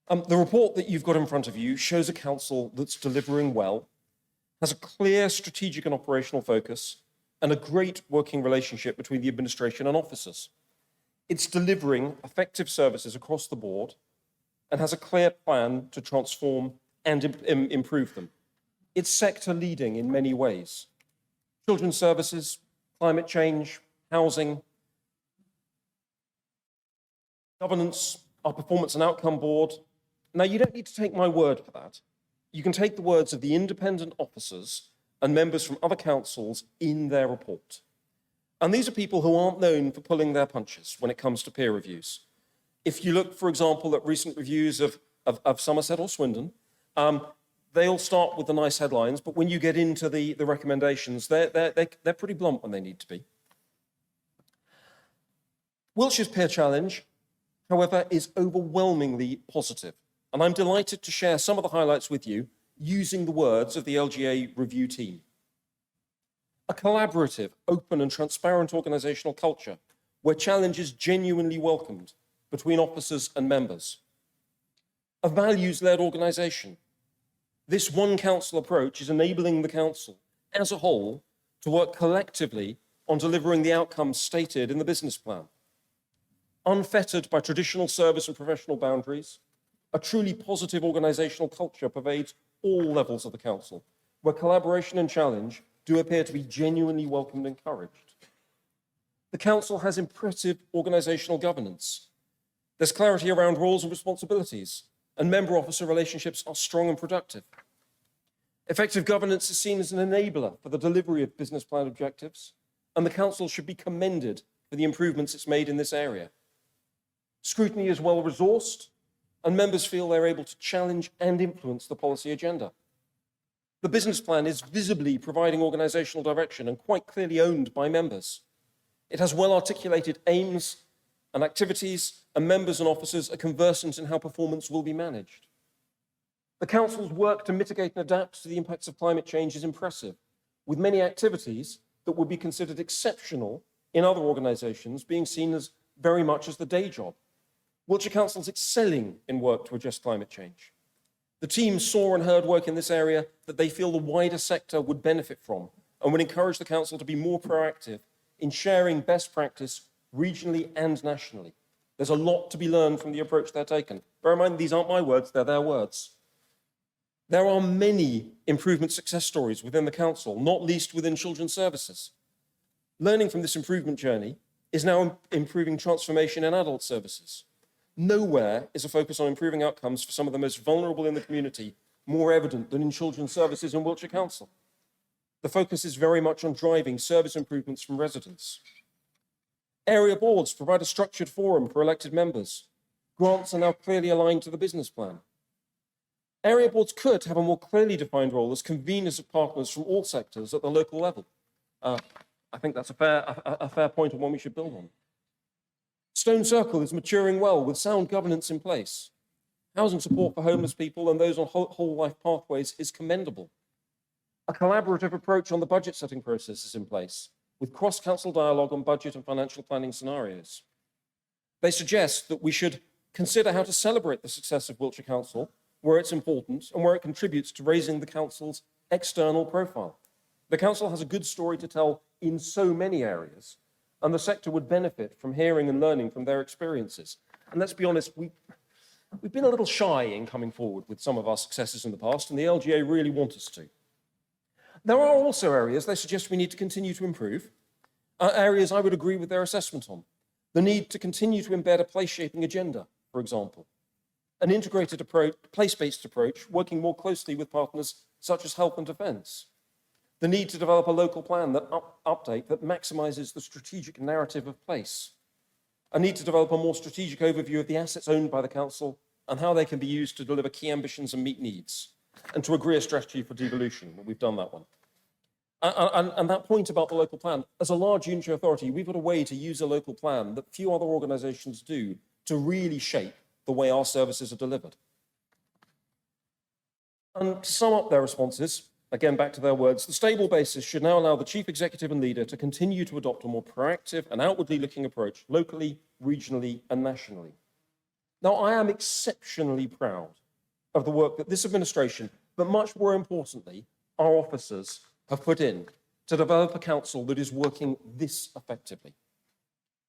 The report that you've got in front of you shows a council that's delivering well, has a clear strategic and operational focus, and a great working relationship between the administration and officers. It's delivering effective services across the board and has a clear plan to transform and improve them. It's sector leading in many ways. Children's services, climate change, housing, governance, our performance and outcome board. Now, you don't need to take my word for that. You can take the words of the independent officers and members from other councils in their report. And these are people who aren't known for pulling their punches when it comes to peer reviews. If you look, for example, at recent reviews of Somerset or Swindon, they all start with the nice headlines, but when you get into the recommendations, they're pretty blunt when they need to be. Wiltshire's Peer Challenge, however, is overwhelmingly positive. And I'm delighted to share some of the highlights with you using the words of the LGA review team. A collaborative, open and transparent organisational culture where challenge is genuinely welcomed between officers and members. A values-led organisation. This one council approach is enabling the council as a whole to work collectively on delivering the outcomes stated in the business plan. Unfettered by traditional service and professional boundaries, a truly positive organisational culture pervades all levels of the council, where collaboration and challenge do appear to be genuinely welcomed and encouraged. The council has impressive organisational governance. There's clarity around roles and responsibilities, and member-officer relationships are strong and productive. Effective governance is seen as an enabler for the delivery of business plan objectives, and the Council should be commended for the improvements it's made in this area. Scrutiny is well resourced, and members feel they're able to challenge and influence the policy agenda. The business plan is visibly providing organisational direction and quite clearly owned by members. It has well-articulated aims and activities, and members and officers are conversant in how performance will be managed. The Council's work to mitigate and adapt to the impacts of climate change is impressive, with many activities that would be considered exceptional in other organisations being seen as very much as the day job. Wiltshire Council is excelling in work to address climate change. The team saw and heard work in this area that they feel the wider sector would benefit from and would encourage the Council to be more proactive in sharing best practice regionally and nationally. There's a lot to be learned from the approach they're taken. Bear in mind, these aren't my words, they're their words. There are many improvement success stories within the Council, not least within children's services. Learning from this improvement journey is now improving transformation in adult services. Nowhere is a focus on improving outcomes for some of the most vulnerable in the community more evident than in children's services in Wiltshire Council. The focus is very much on driving service improvements from residents. Area boards provide a structured forum for elected members. Grants are now clearly aligned to the business plan. Area boards could have a more clearly defined role as conveners of partners from all sectors at the local level. I think that's a fair point and one we should build on. Stone Circle is maturing well with sound governance in place. Housing support for homeless people and those on whole life pathways is commendable. A collaborative approach on the budget setting process is in place, with cross-council dialogue on budget and financial planning scenarios. They suggest that we should consider how to celebrate the success of Wiltshire Council, where it's important and where it contributes to raising the Council's external profile. The Council has a good story to tell in so many areas, and the sector would benefit from hearing and learning from their experiences. And let's be honest, we've been a little shy in coming forward with some of our successes in the past, and the LGA really want us to. There are also areas they suggest we need to continue to improve, areas I would agree with their assessment on. The need to continue to embed a place-shaping agenda, for example. An integrated approach, place-based approach, working more closely with partners such as health and defence. The need to develop a local plan that update that maximises the strategic narrative of place. A need to develop a more strategic overview of the assets owned by the Council and how they can be used to deliver key ambitions and meet needs. And to agree a strategy for devolution. We've done that one. And that point about the local plan, as a large unitary authority, we've got a way to use a local plan that few other organisations do to really shape the way our services are delivered. And to sum up their responses, again, back to their words, the stable basis should now allow the Chief Executive and Leader to continue to adopt a more proactive and outwardly looking approach, locally, regionally, and nationally. Now, I am exceptionally proud of the work that this administration, but much more importantly, our officers have put in to develop a council that is working this effectively.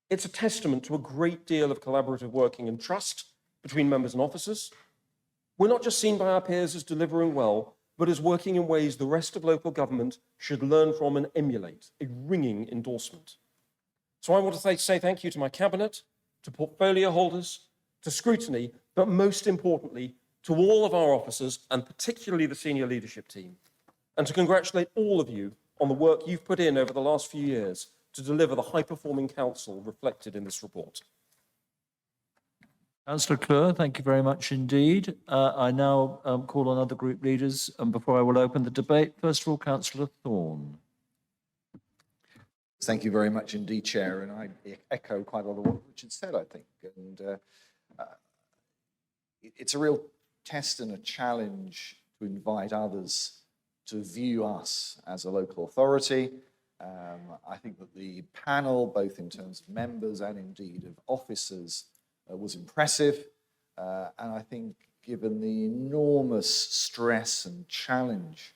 It's a testament to a great deal of collaborative working and trust between members and officers. We're not just seen by our peers as delivering well, but as working in ways the rest of local government should learn from and emulate, a ringing endorsement. So I want to say thank you to my cabinet, to portfolio holders, to scrutiny, but most importantly, to all of our officers and particularly the senior leadership team, and to congratulate all of you on the work you've put in over the last few years to deliver the high-performing council reflected in this report. Councillor Clure, thank you very much indeed. I now call on other group leaders, and before I will open the debate, first of all, Councillor Thorne. Thank you very much indeed, Chair, and I echo quite a lot of what Richard said, I think. And it's a real test and a challenge to invite others to view us as a local authority. I think that the panel, both in terms of members and indeed of officers, was impressive. And I think given the enormous stress and challenge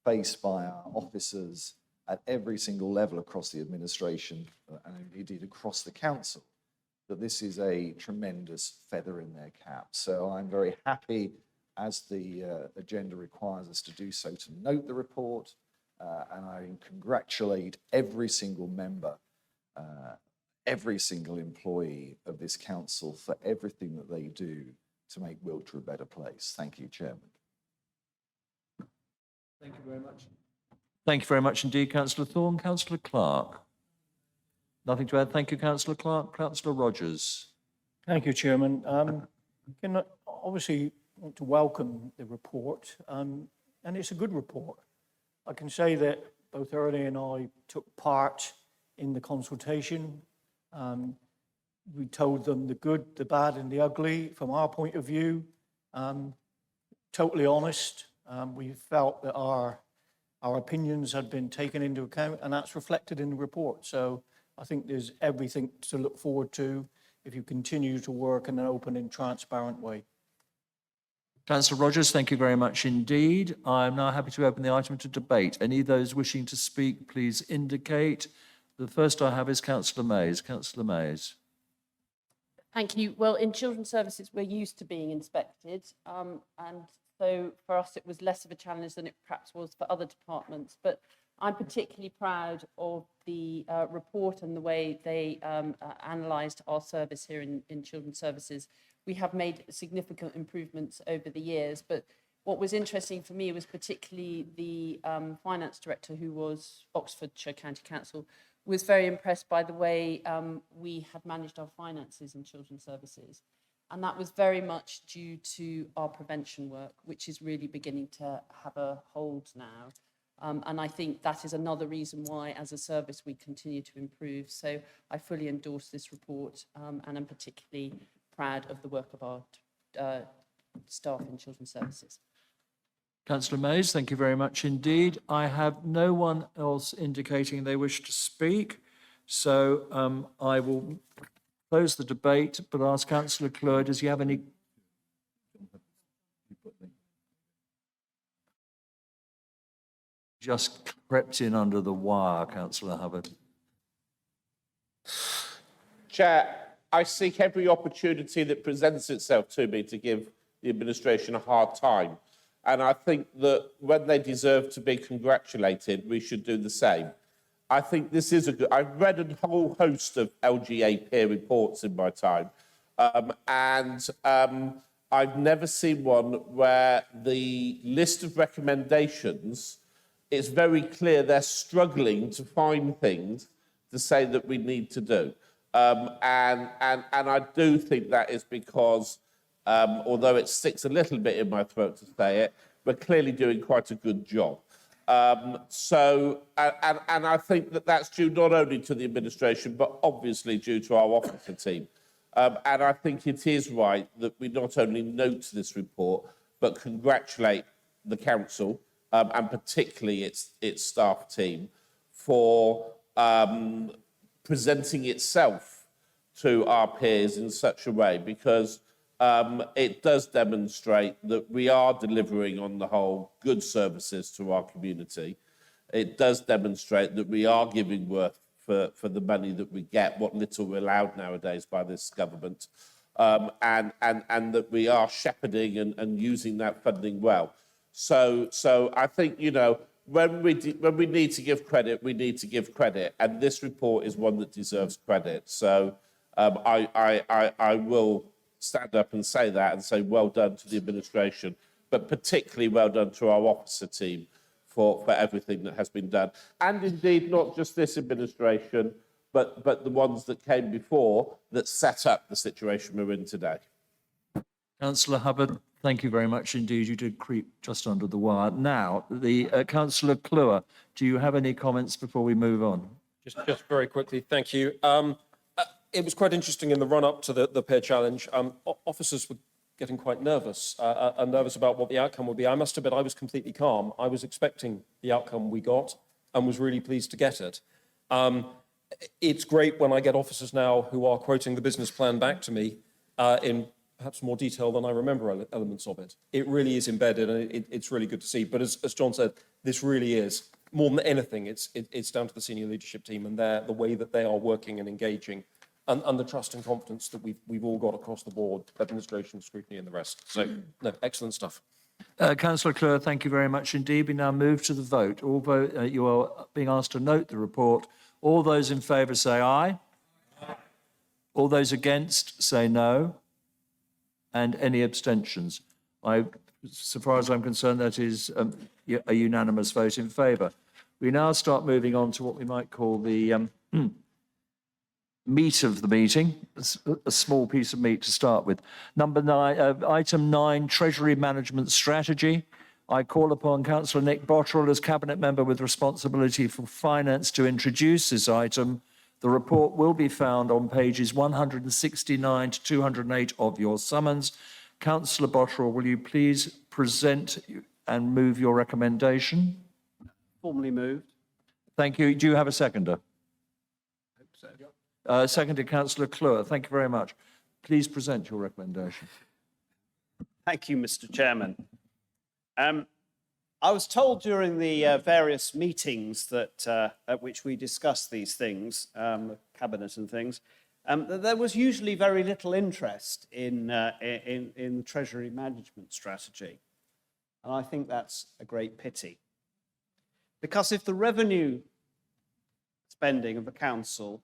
faced by our officers at every single level across the administration and indeed across the council, that this is a tremendous feather in their cap. So I'm very happy, as the agenda requires us to do so, to note the report, and I congratulate every single member, every single employee of this council for everything that they do to make Wiltshire a better place. Thank you, Chairman. Thank you very much. Thank you very much indeed, Councillor Thorne. Councillor Clark. Nothing to add. Thank you, Councillor Clark. Councillor Rogers. Thank you, Chairman. Obviously want to welcome the report, and it's a good report. I can say that both Ernie and I took part in the consultation. We told them the good, the bad and the ugly from our point of view. Totally honest. We felt that our opinions had been taken into account, and that's reflected in the report. So I think there's everything to look forward to if you continue to work in an open and transparent way. Councillor Rogers, thank you very much indeed. I'm now happy to open the item to debate. Any of those wishing to speak, please indicate. The first I have is Councillor Mays. Councillor Mays. Thank you. Well, in children's services, we're used to being inspected, and so for us, it was less of a challenge than it perhaps was for other departments. But I'm particularly proud of the report and the way they analysed our service here in children's services. We have made significant improvements over the years, but what was interesting for me was particularly the finance director, who was Oxfordshire County Council, was very impressed by the way we had managed our finances in children's services. And that was very much due to our prevention work, which is really beginning to have a hold now. And I think that is another reason why, as a service, we continue to improve. So I fully endorse this report, and I'm particularly proud of the work of our staff in children's services. Councillor Mays, thank you very much indeed. I have no one else indicating they wish to speak, so I will close the debate, but ask Councillor Clure, does he have any? Just crept in under the wire, Councillor Hubbard. Chair, I seek every opportunity that presents itself to me to give the administration a hard time. And I think that when they deserve to be congratulated, we should do the same. I think this is a good... I've read a whole host of LGA peer reports in my time, and I've never seen one where the list of recommendations, it's very clear they're struggling to find things to say that we need to do. And I do think that is because, although it sticks a little bit in my throat to say it, we're clearly doing quite a good job. And I think that that's due not only to the administration, but obviously due to our officer team. And I think it is right that we not only note this report, but congratulate the council, and particularly its staff team, for presenting itself to our peers in such a way, because it does demonstrate that we are delivering on the whole good services to our community. It does demonstrate that we are giving worth for the money that we get, what little we're allowed nowadays by this government, and that we are shepherding and using that funding well. So I think, you know, when we need to give credit, we need to give credit, and this report is one that deserves credit. So I will stand up and say that, and say well done to the administration, but particularly well done to our officer team for everything that has been done. And indeed, not just this administration, but the ones that came before that set up the situation we're in today. Councillor Hubbard, thank you very much indeed. You did creep just under the wire. Now, Councillor Clure, do you have any comments before we move on? Just very quickly, thank you. It was quite interesting in the run-up to the peer challenge. Officers were getting quite nervous and nervous about what the outcome would be. I must admit, I was completely calm. I was expecting the outcome we got and was really pleased to get it. It's great when I get officers now who are quoting the business plan back to me in perhaps more detail than I remember elements of it. It really is embedded, and it's really good to see. But as John said, this really is, more than anything, it's down to the senior leadership team and the way that they are working and engaging, and the trust and confidence that we've all got across the board, administration, scrutiny, and the rest. So, no, excellent stuff. Councillor Clure, thank you very much indeed. We now move to the vote. You are being asked to note the report. All those in favour say aye. Aye. All those against say no. And any abstentions? I So far as I'm concerned, that is a unanimous vote in favour. We now start moving on to what we might call the meat of the meeting, a small piece of meat to start with. Item 9, Treasury Management Strategy. I call upon Councillor Nick Botterill as Cabinet Member with responsibility for finance to introduce this item. The report will be found on pages 169 to 208 of your summons. Councillor Botterill, will you please present and move your recommendation? Formally moved. Thank you. Do you have a seconder? Seconded, Councillor Clure. Thank you very much. Please present your recommendation. Thank you, Mr. Chairman. I was told during the various meetings that at which we discussed these things, cabinet and things, that there was usually very little interest in the Treasury management strategy, and I think that's a great pity. Because if the revenue spending of the council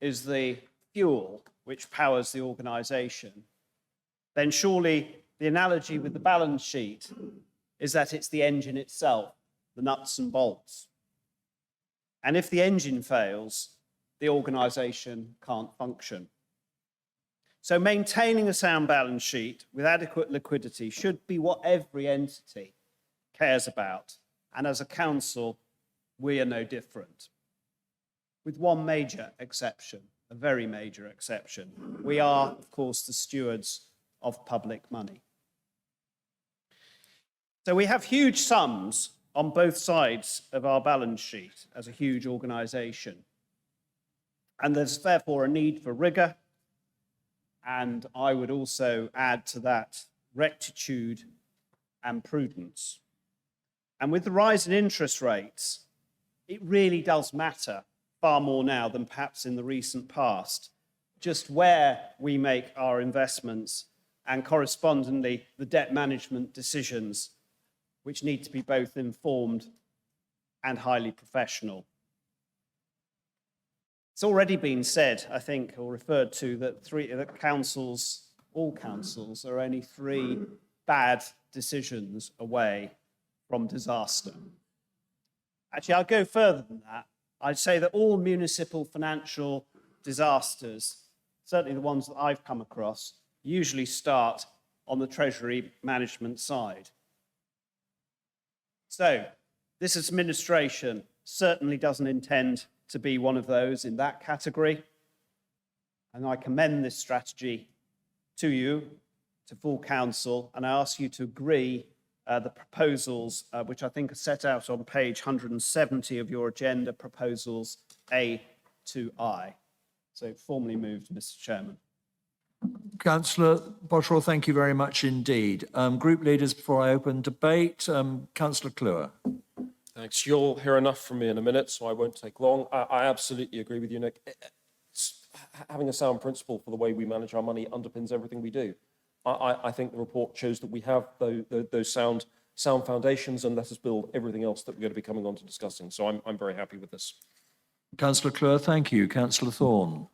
is the fuel which powers the organisation, then surely the analogy with the balance sheet is that it's the engine itself, the nuts and bolts. And if the engine fails, the organisation can't function. So maintaining a sound balance sheet with adequate liquidity should be what every entity cares about. And as a council, we are no different. With one major exception, a very major exception. We are, of course, the stewards of public money. So we have huge sums on both sides of our balance sheet as a huge organisation. And there's therefore a need for rigour. And I would also add to that rectitude and prudence. And with the rise in interest rates, it really does matter far more now than perhaps in the recent past, just where we make our investments and correspondingly the debt management decisions, which need to be both informed and highly professional. It's already been said, I think, or referred to, that all councils are only 3 bad decisions away from disaster. Actually, I'll go further than that. I'd say that all municipal financial disasters, certainly the ones that I've come across, usually start on the Treasury management side. So, this administration certainly doesn't intend to be one of those in that category. And I commend this strategy to you, to full council, and I ask you to agree the proposals, which I think are set out on page 170 of your agenda, proposals A to I. So formally moved, Mr. Chairman. Councillor Botterill, thank you very much indeed. Group leaders, before I open debate, Councillor Clure. Thanks. You'll hear enough from me in a minute, so I won't take long. I absolutely agree with you, Nick. Having a sound principle for the way we manage our money underpins everything we do. I think the report shows that we have those sound foundations, and let us build everything else that we're going to be coming on to discussing. So I'm very happy with this. Councillor Clure, thank you. Councillor Thorne.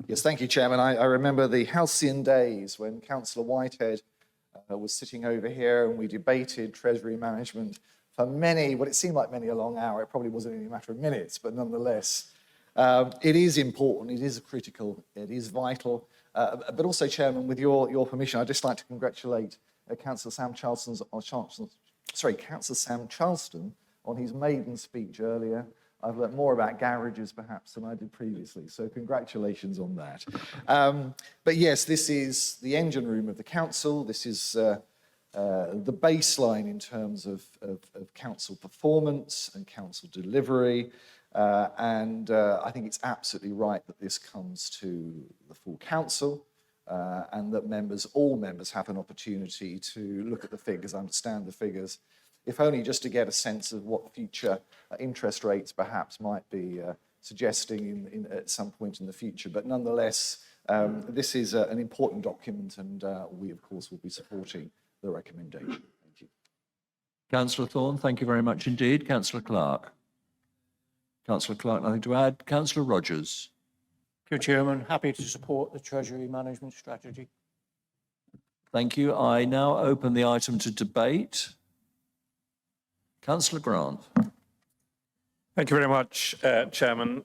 Yes, thank you, Chairman. I remember the halcyon days when Councillor Whitehead was sitting over here and we debated Treasury management for what it seemed like many a long hour. It probably wasn't any matter of minutes, but nonetheless, it is important, it is critical, it is vital. But also, Chairman, with your permission, I'd just like to congratulate Councillor Sam Charleston on his maiden speech earlier. I've learnt more about garages, perhaps, than I did previously, so congratulations on that. But yes, this is the engine room of the council. This is the baseline in terms of council performance and council delivery. And I think it's absolutely right that this comes to the full council and that all members have an opportunity to look at the figures, understand the figures, if only just to get a sense of what future interest rates perhaps might be suggesting at some point in the future. But nonetheless, this is an important document, and we, of course, will be supporting the recommendation. Thank you. Councillor Thorne, thank you very much indeed. Councillor Clark. Councillor Clark, nothing to add. Councillor Rogers. Thank you, Chairman. Happy to support the Treasury management strategy. Thank you. I now open the item to debate. Councillor Grant. Thank you very much, Chairman.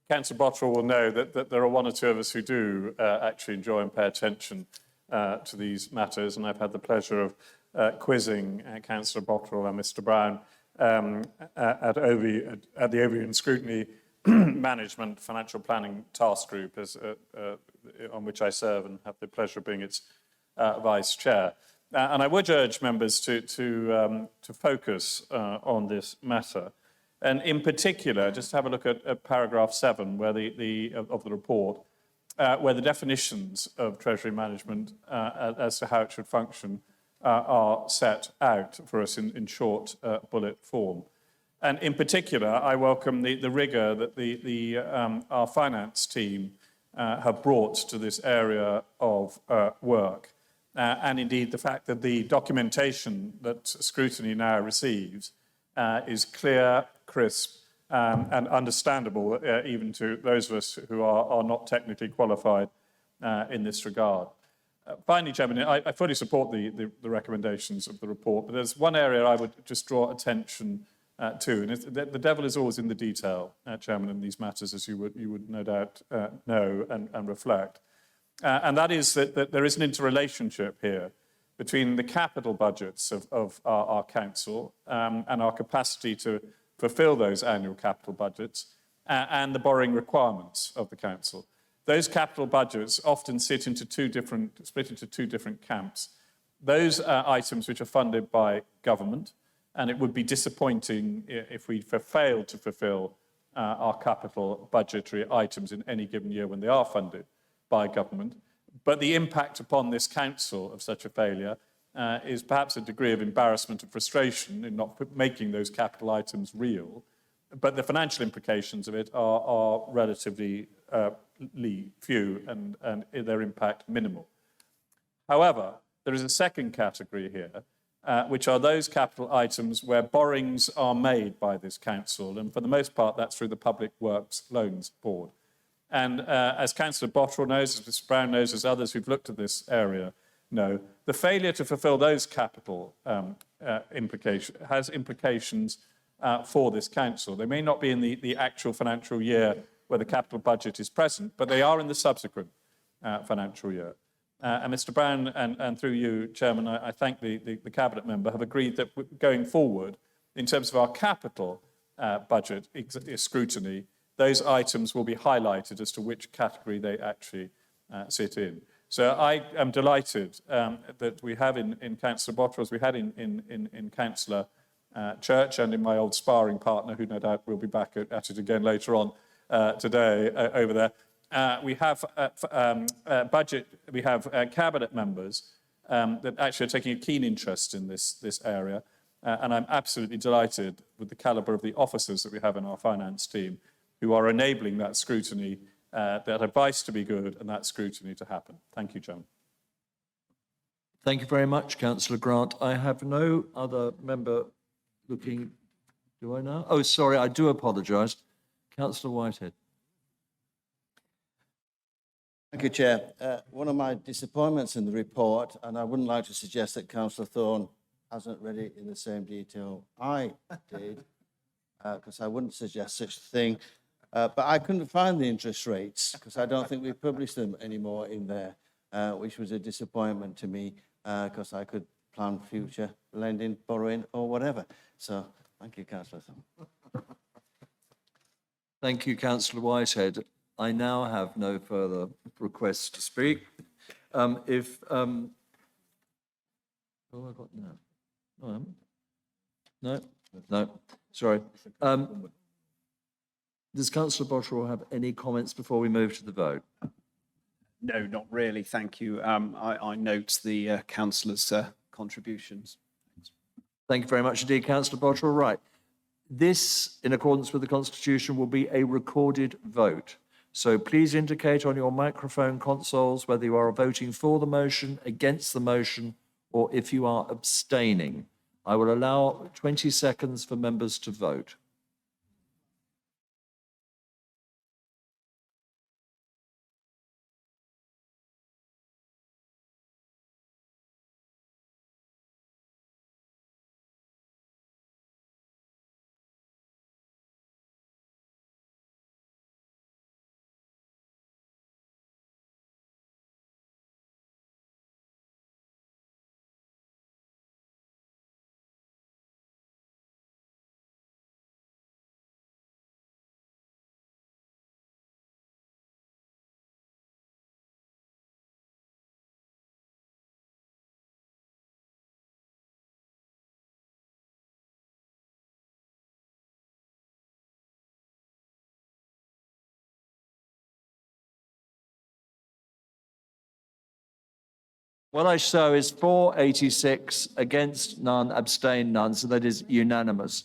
Councillor Bottrell will know that there are one or two of us who do actually enjoy and pay attention to these matters, and I've had the pleasure of quizzing Councillor Bottrell and Mr Brown at the Overview and Scrutiny Management Financial Planning Task Group, on which I serve and have the pleasure of being its Vice Chair. And I would urge members to focus on this matter. And in particular, just have a look at paragraph 7 where of the report, where the definitions of Treasury management as to how it should function are set out for us in short bullet form. And in particular, I welcome the rigour that our finance team have brought to this area of work. And indeed, the fact that the documentation that scrutiny now receives is clear, crisp, and understandable even to those of us who are not technically qualified in this regard. Finally, Chairman, I fully support the recommendations of the report, but there's one area I would just draw attention to, and the devil is always in the detail, Chairman, in these matters, as you would no doubt know and reflect. And that is that there is an interrelationship here between the capital budgets of our council and our capacity to fulfil those annual capital budgets and the borrowing requirements of the council. Those capital budgets often split into two different camps. Those items which are funded by government, and it would be disappointing if we failed to fulfil our capital budgetary items in any given year when they are funded by government. But the impact upon this council of such a failure is perhaps a degree of embarrassment and frustration in not making those capital items real. But the financial implications of it are relatively few and their impact minimal. However, there is a second category here, which are those capital items where borrowings are made by this council, and for the most part that's through the Public Works Loans Board. And as Councillor Bottrell knows, as Mr Brown knows, as others who've looked at this area know, the failure to fulfil those capital has implications for this council. They may not be in the actual financial year where the capital budget is present, but they are in the subsequent financial year. And Mr Brown, and through you, Chairman, I thank the Cabinet member, have agreed that going forward, in terms of our capital budget scrutiny, those items will be highlighted as to which category they actually sit in. So I am delighted that we have in Councillor Bottrell, as we had in Councillor Church and in my old sparring partner, who no doubt will be back at it again later on today over there. We have cabinet members that actually are taking a keen interest in this area, and I'm absolutely delighted with the calibre of the officers that we have in our finance team, who are enabling that scrutiny, that advice to be good and that scrutiny to happen. Thank you, Chairman. Thank you very much, Councillor Grant. I have no other member looking. Do I now? Oh, sorry, I do apologise. Councillor Whitehead. Thank you, Chair. One of my disappointments in the report, and I wouldn't like to suggest that Councillor Thorne hasn't read it in the same detail I did, because I wouldn't suggest such a thing. But I couldn't find the interest rates because I don't think we publish them anymore in there, which was a disappointment to me because I could plan future lending, borrowing or whatever. So thank you, Councillor. Thank you, Councillor Whitehead. I now have no further requests to speak. Oh, I got no. No, I haven't. No, no, sorry. Does Councillor Bottrell have any comments before we move to the vote? No, not really, thank you. I note the councillors' contributions. Thank you very much indeed, Councillor Bottrell. Right. This, in accordance with the Constitution, will be a recorded vote. So please indicate on your microphone consoles whether you are voting for the motion, against the motion, or if you are abstaining. I will allow 20 seconds for members to vote. What I show is 486, against none, abstain none, so that is unanimous.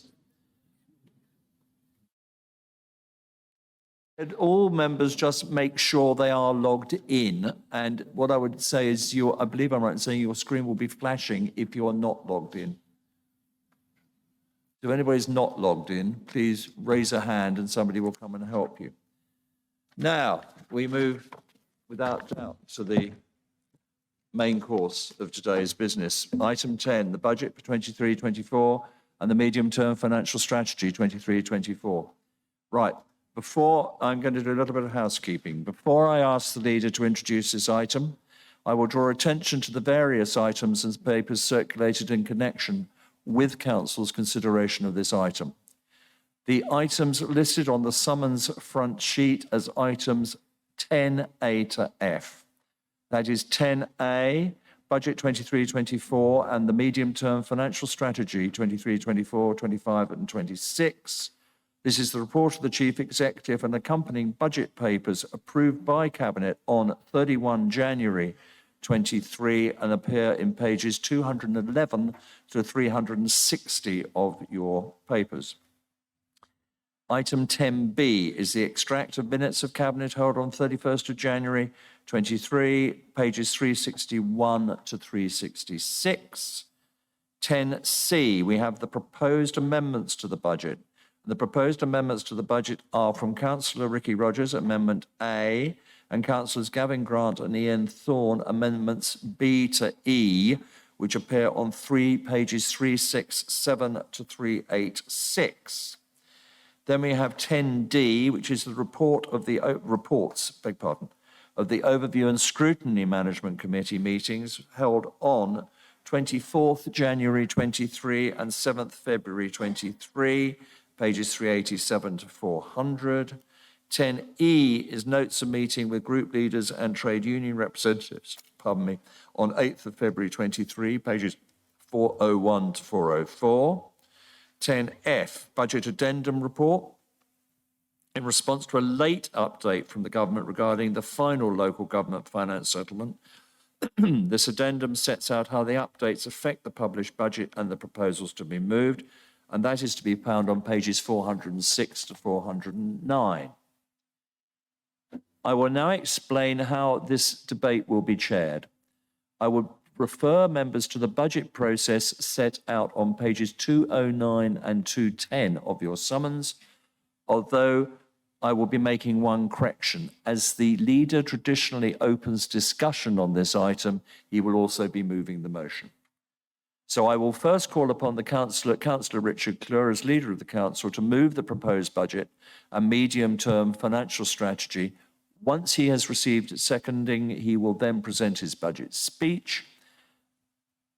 And all members just make sure they are logged in. And what I would say is I believe I'm right in saying your screen will be flashing if you are not logged in. If anybody's not logged in, please raise a hand and somebody will come and help you. Now, we move without doubt to the main course of today's business. Item 10, the budget for 23-24 and the medium-term financial strategy 23-24. Right, before I'm going to do a little bit of housekeeping. Before I ask the leader to introduce this item, I will draw attention to the various items and papers circulated in connection with Council's consideration of this item. The items listed on the summons front sheet as items 10A to F. That is 10A, Budget 23-24 and the Medium-Term Financial Strategy 23-24, 25 and 26. This is the report of the Chief Executive and accompanying budget papers approved by Cabinet on 31 January 23 and appear in pages 211 to 360 of your papers. Item 10B is the extract of minutes of Cabinet held on 31st of January 23, pages 361 to 366. 10C, we have the proposed amendments to the budget. The proposed amendments to the budget are from Councillor Ricky Rogers, Amendment A, and Councillors Gavin Grant and Ian Thorne, Amendments B to E, which appear on pages 367 to 386. Then we have 10D, which is the report of the of the Overview and Scrutiny Management Committee meetings held on 24th January 23 and 7th February 23, pages 387 to 400. 10E is notes of meeting with group leaders and trade union representatives, on 8th of February 23, pages 401 to 404. 10F, budget addendum report. In response to a late update from the government regarding the final local government finance settlement, this addendum sets out how the updates affect the published budget and the proposals to be moved, and that is to be found on pages 406 to 409. I will now explain how this debate will be chaired. I would refer members to the budget process set out on pages 209 and 210 of your summons, although I will be making one correction. As the leader traditionally opens discussion on this item, he will also be moving the motion. So I will first call upon the Councillor Richard Clure, as leader of the council, to move the proposed budget and medium-term financial strategy. Once he has received seconding, he will then present his budget speech.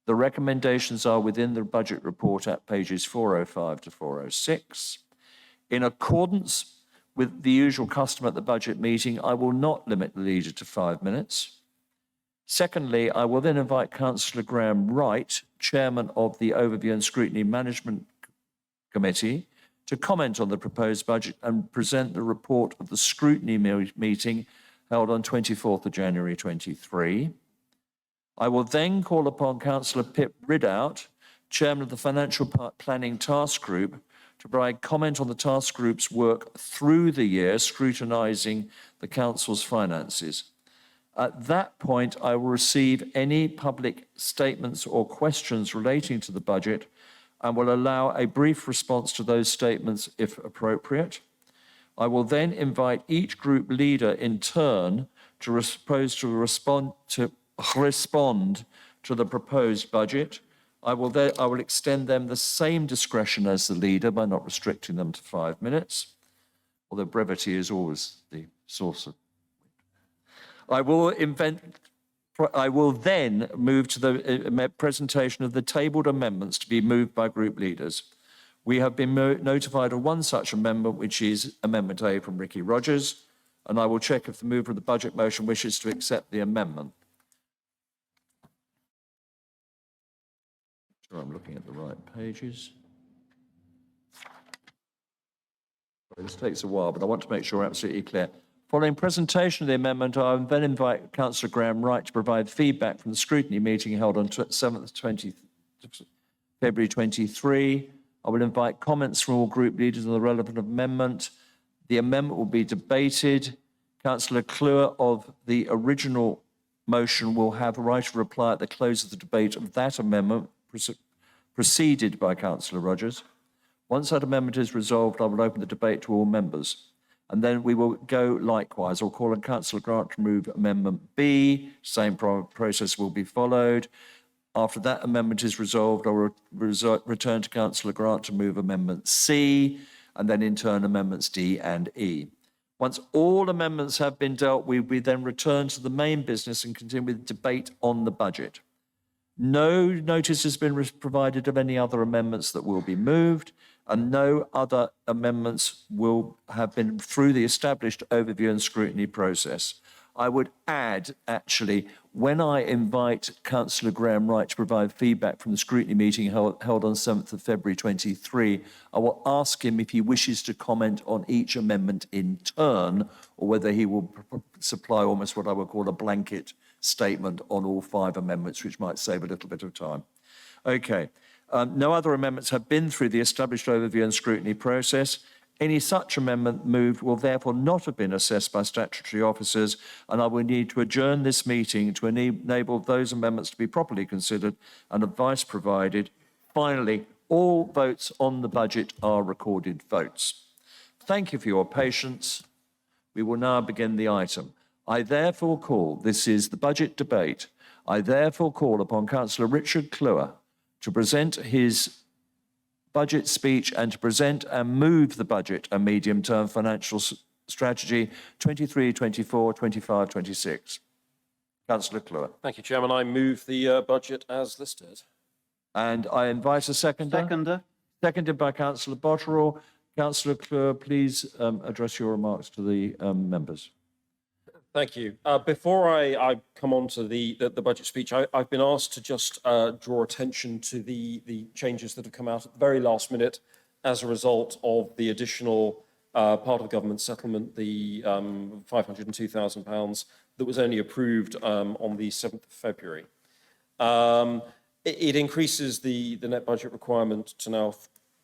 The recommendations are within the budget report at pages 405 to 406. In accordance with the usual custom at the budget meeting, I will not limit the leader to 5 minutes. Secondly, I will then invite Councillor Graham Wright, Chairman of the Overview and Scrutiny Management Committee, to comment on the proposed budget and present the report of the scrutiny meeting held on 24th of January 23. I will then call upon Councillor Pip Ridout, Chairman of the Financial Planning Task Group, to provide comment on the task group's work through the year, scrutinising the Council's finances. At that point, I will receive any public statements or questions relating to the budget and will allow a brief response to those statements if appropriate. I will then invite each group leader in turn to respond to the proposed budget. I will extend them the same discretion as the leader by not restricting them to 5 minutes, although brevity is always the source of. I will then move to the presentation of the tabled amendments to be moved by group leaders. We have been notified of one such amendment, which is Amendment A from Ricky Rogers, and I will check if the mover of the budget motion wishes to accept the amendment. Sure, I'm looking at the right pages. This takes a while, but I want to make sure we're absolutely clear. Following presentation of the amendment, I will then invite Councillor Graham Wright to provide feedback from the scrutiny meeting held on 7th February 23. I will invite comments from all group leaders on the relevant amendment. The amendment will be debated. Councillor Kluwer of the original motion will have a right of reply at the close of the debate of that amendment, preceded by Councillor Rogers. Once that amendment is resolved, I will open the debate to all members. And then we will go likewise. I'll call on Councillor Grant to move Amendment B. Same process will be followed. After that amendment is resolved, I will return to Councillor Grant to move Amendment C, and then in turn Amendments D and E. Once all amendments have been dealt with, we then return to the main business and continue with debate on the budget. No notice has been provided of any other amendments that will be moved, and no other amendments will have been through the established overview and scrutiny process. I would add, actually, when I invite Councillor Graham Wright to provide feedback from the scrutiny meeting held on 7th of February 23, I will ask him if he wishes to comment on each amendment in turn, or whether he will supply almost what I would call a blanket statement on all 5 amendments, which might save a little bit of time. Okay. No other amendments have been through the established overview and scrutiny process. Any such amendment moved will therefore not have been assessed by statutory officers, and I will need to adjourn this meeting to enable those amendments to be properly considered and advice provided. Finally, all votes on the budget are recorded votes. Thank you for your patience. We will now begin the item. I therefore call, this is the budget debate, I therefore call upon Councillor Richard Kluwer to present his budget speech and to present and move the budget and medium-term financial strategy 23, 24, 25, 26. Councillor Kluwer. Thank you, Chairman. I move the budget as listed. And I invite a seconder. Seconder. Seconded by Councillor Botterill. Councillor Kluwer, please address your remarks to the members. Thank you. Before I come on to the budget speech, I've been asked to just draw attention to the changes that have come out at the very last minute as a result of the additional part of the government settlement, the £502,000 that was only approved on the 7th of February. It increases the net budget requirement to now,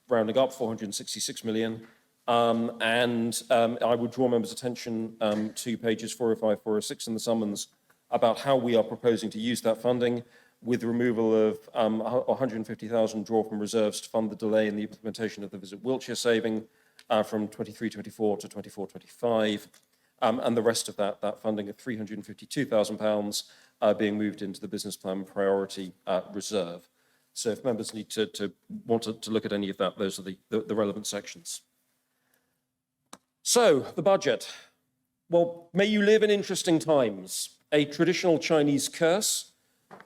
rounding up, 466 million. I would draw members' attention to pages 405, 406 in the summons about how we are proposing to use that funding, with the removal of 150,000 draw from reserves to fund the delay in the implementation of the Visit Wiltshire saving from 23-24 to 24-25, and the rest of that funding of £352,000 being moved into the business plan priority reserve. So if members need to want to look at any of that, those are the relevant sections. So, the budget. Well, may you live in interesting times. A traditional Chinese curse,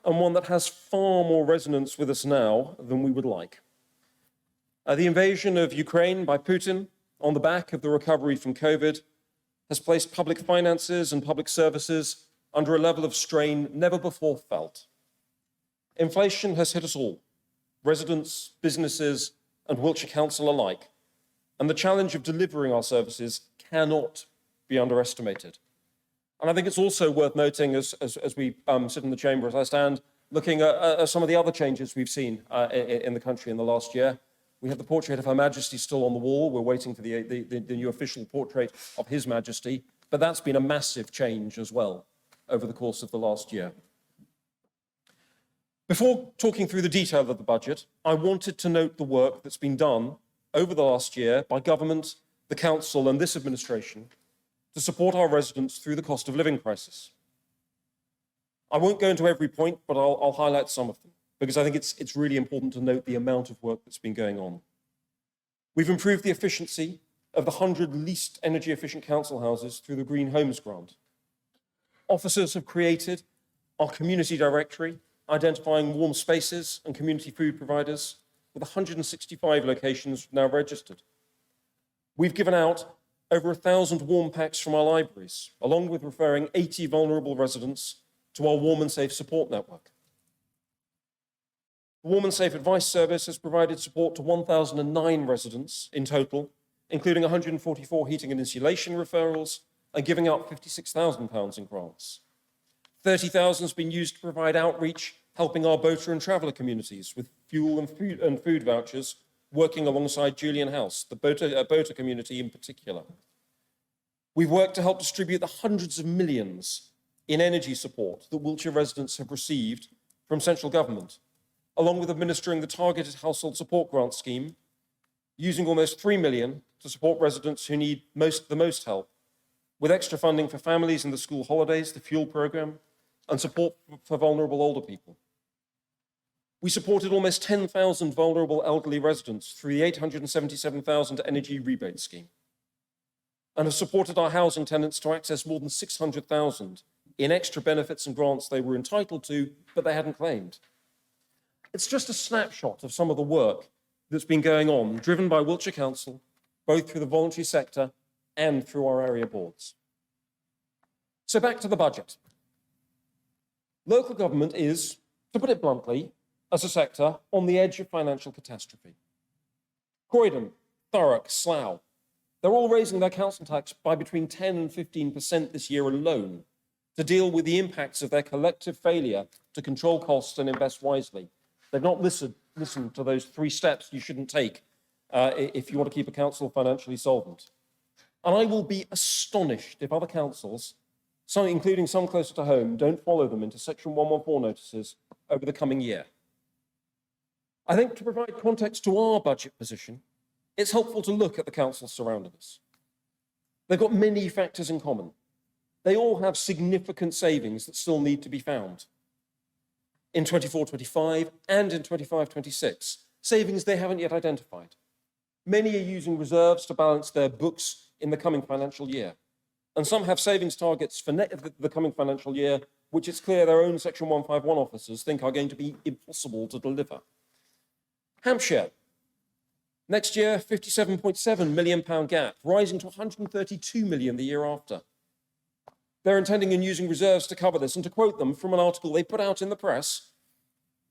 and one that has far more resonance with us now than we would like. The invasion of Ukraine by Putin, on the back of the recovery from COVID, has placed public finances and public services under a level of strain never before felt. Inflation has hit us all, residents, businesses, and Wiltshire Council alike. And the challenge of delivering our services cannot be underestimated. And I think it's also worth noting, as we sit in the chamber, as I stand, looking at some of the other changes we've seen in the country in the last year. We have the portrait of Her Majesty still on the wall. We're waiting for the new official portrait of His Majesty. But that's been a massive change as well over the course of the last year. Before talking through the detail of the budget, I wanted to note the work that's been done over the last year by government, the council and this administration to support our residents through the cost of living crisis. I won't go into every point, but I'll highlight some of them, because I think it's really important to note the amount of work that's been going on. We've improved the efficiency of the 100 least energy efficient council houses through the Green Homes Grant. Officers have created our community directory, identifying warm spaces and community food providers, with 165 locations now registered. We've given out over 1,000 warm packs from our libraries, along with referring 80 vulnerable residents to our Warm and Safe support network. The Warm and Safe Advice Service has provided support to 1,009 residents in total, including 144 heating and insulation referrals and giving out £56,000 in grants. 30,000 has been used to provide outreach, helping our boater and traveller communities with fuel and food vouchers, working alongside Julian House, the boater community in particular. We've worked to help distribute the hundreds of millions in energy support that Wiltshire residents have received from central government, along with administering the targeted household support grant scheme, using almost 3 million to support residents who need the most help, with extra funding for families in the school holidays, the fuel programme, and support for vulnerable older people. We supported almost 10,000 vulnerable elderly residents through the 877,000 energy rebate scheme, and have supported our housing tenants to access more than 600,000 in extra benefits and grants they were entitled to, but they hadn't claimed. It's just a snapshot of some of the work that's been going on, driven by Wiltshire Council, both through the voluntary sector and through our area boards. So back to the budget. Local government is, to put it bluntly, as a sector, on the edge of financial catastrophe. Croydon, Thurrock, Slough, they're all raising their council tax by between 10 and 15% this year alone to deal with the impacts of their collective failure to control costs and invest wisely. They've not listened to those 3 steps you shouldn't take if you want to keep a council financially solvent. And I will be astonished if other councils, some, including some closer to home, don't follow them into Section 114 notices over the coming year. I think to provide context to our budget position, it's helpful to look at the councils surrounding us. They've got many factors in common. They all have significant savings that still need to be found. In 24-25 and in 25-26, savings they haven't yet identified. Many are using reserves to balance their books in the coming financial year. And some have savings targets for the coming financial year, which it's clear their own Section 151 officers think are going to be impossible to deliver. Hampshire, next year, £57.7 million gap, rising to £132 million the year after. They're intending on using reserves to cover this, and to quote them from an article they put out in the press,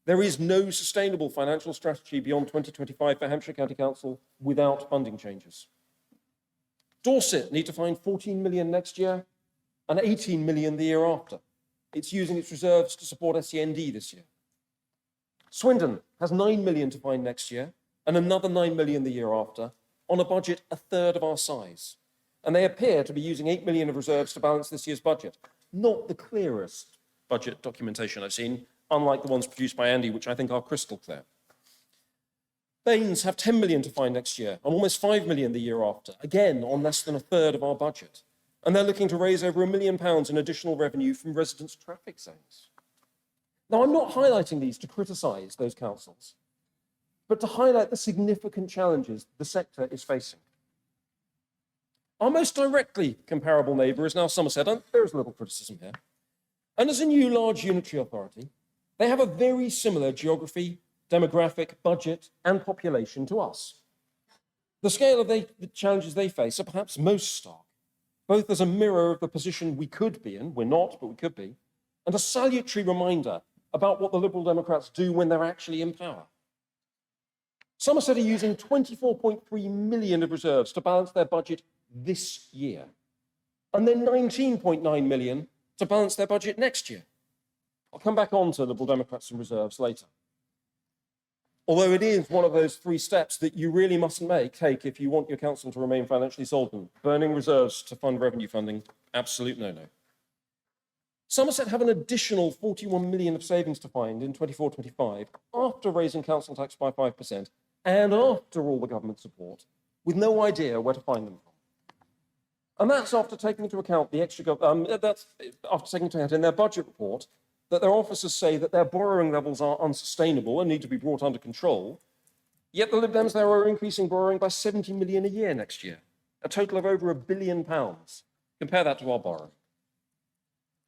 there is no sustainable financial strategy beyond 2025 for Hampshire County Council without funding changes. Dorset need to find 14 million next year and 18 million the year after. It's using its reserves to support SEND this year. Swindon has 9 million to find next year and another 9 million the year after on a budget a third of our size. And they appear to be using 8 million of reserves to balance this year's budget. Not the clearest budget documentation I've seen, unlike the ones produced by Andy, which I think are crystal clear. Baines have 10 million to find next year and almost 5 million the year after, again on less than a third of our budget. And they're looking to raise over £1 million in additional revenue from residents' traffic zones. Now, I'm not highlighting these to criticise those councils, but to highlight the significant challenges the sector is facing. Our most directly comparable neighbour is now Somerset, and there is a little criticism here. And as a new large unitary authority, they have a very similar geography, demographic, budget, and population to us. The scale of the challenges they face are perhaps most stark, both as a mirror of the position we could be in, we're not, but we could be, and a salutary reminder about what the Liberal Democrats do when they're actually in power. Somerset are using 24.3 million of reserves to balance their budget this year, and then 19.9 million to balance their budget next year. I'll come back on to Liberal Democrats and reserves later. Although it is one of those 3 steps that you really mustn't take if you want your council to remain financially solvent. Burning reserves to fund revenue funding, absolute no-no. Somerset have an additional 41 million of savings to find in 24-25 after raising council tax by 5% and after all the government support, with no idea where to find them from. And that's after taking into account the extra, that's after taking into account in their budget report that their officers say that their borrowing levels are unsustainable and need to be brought under control, yet the Lib Dems there are increasing borrowing by 70 million a year next year, a total of over £1 billion. Compare that to our borrowing.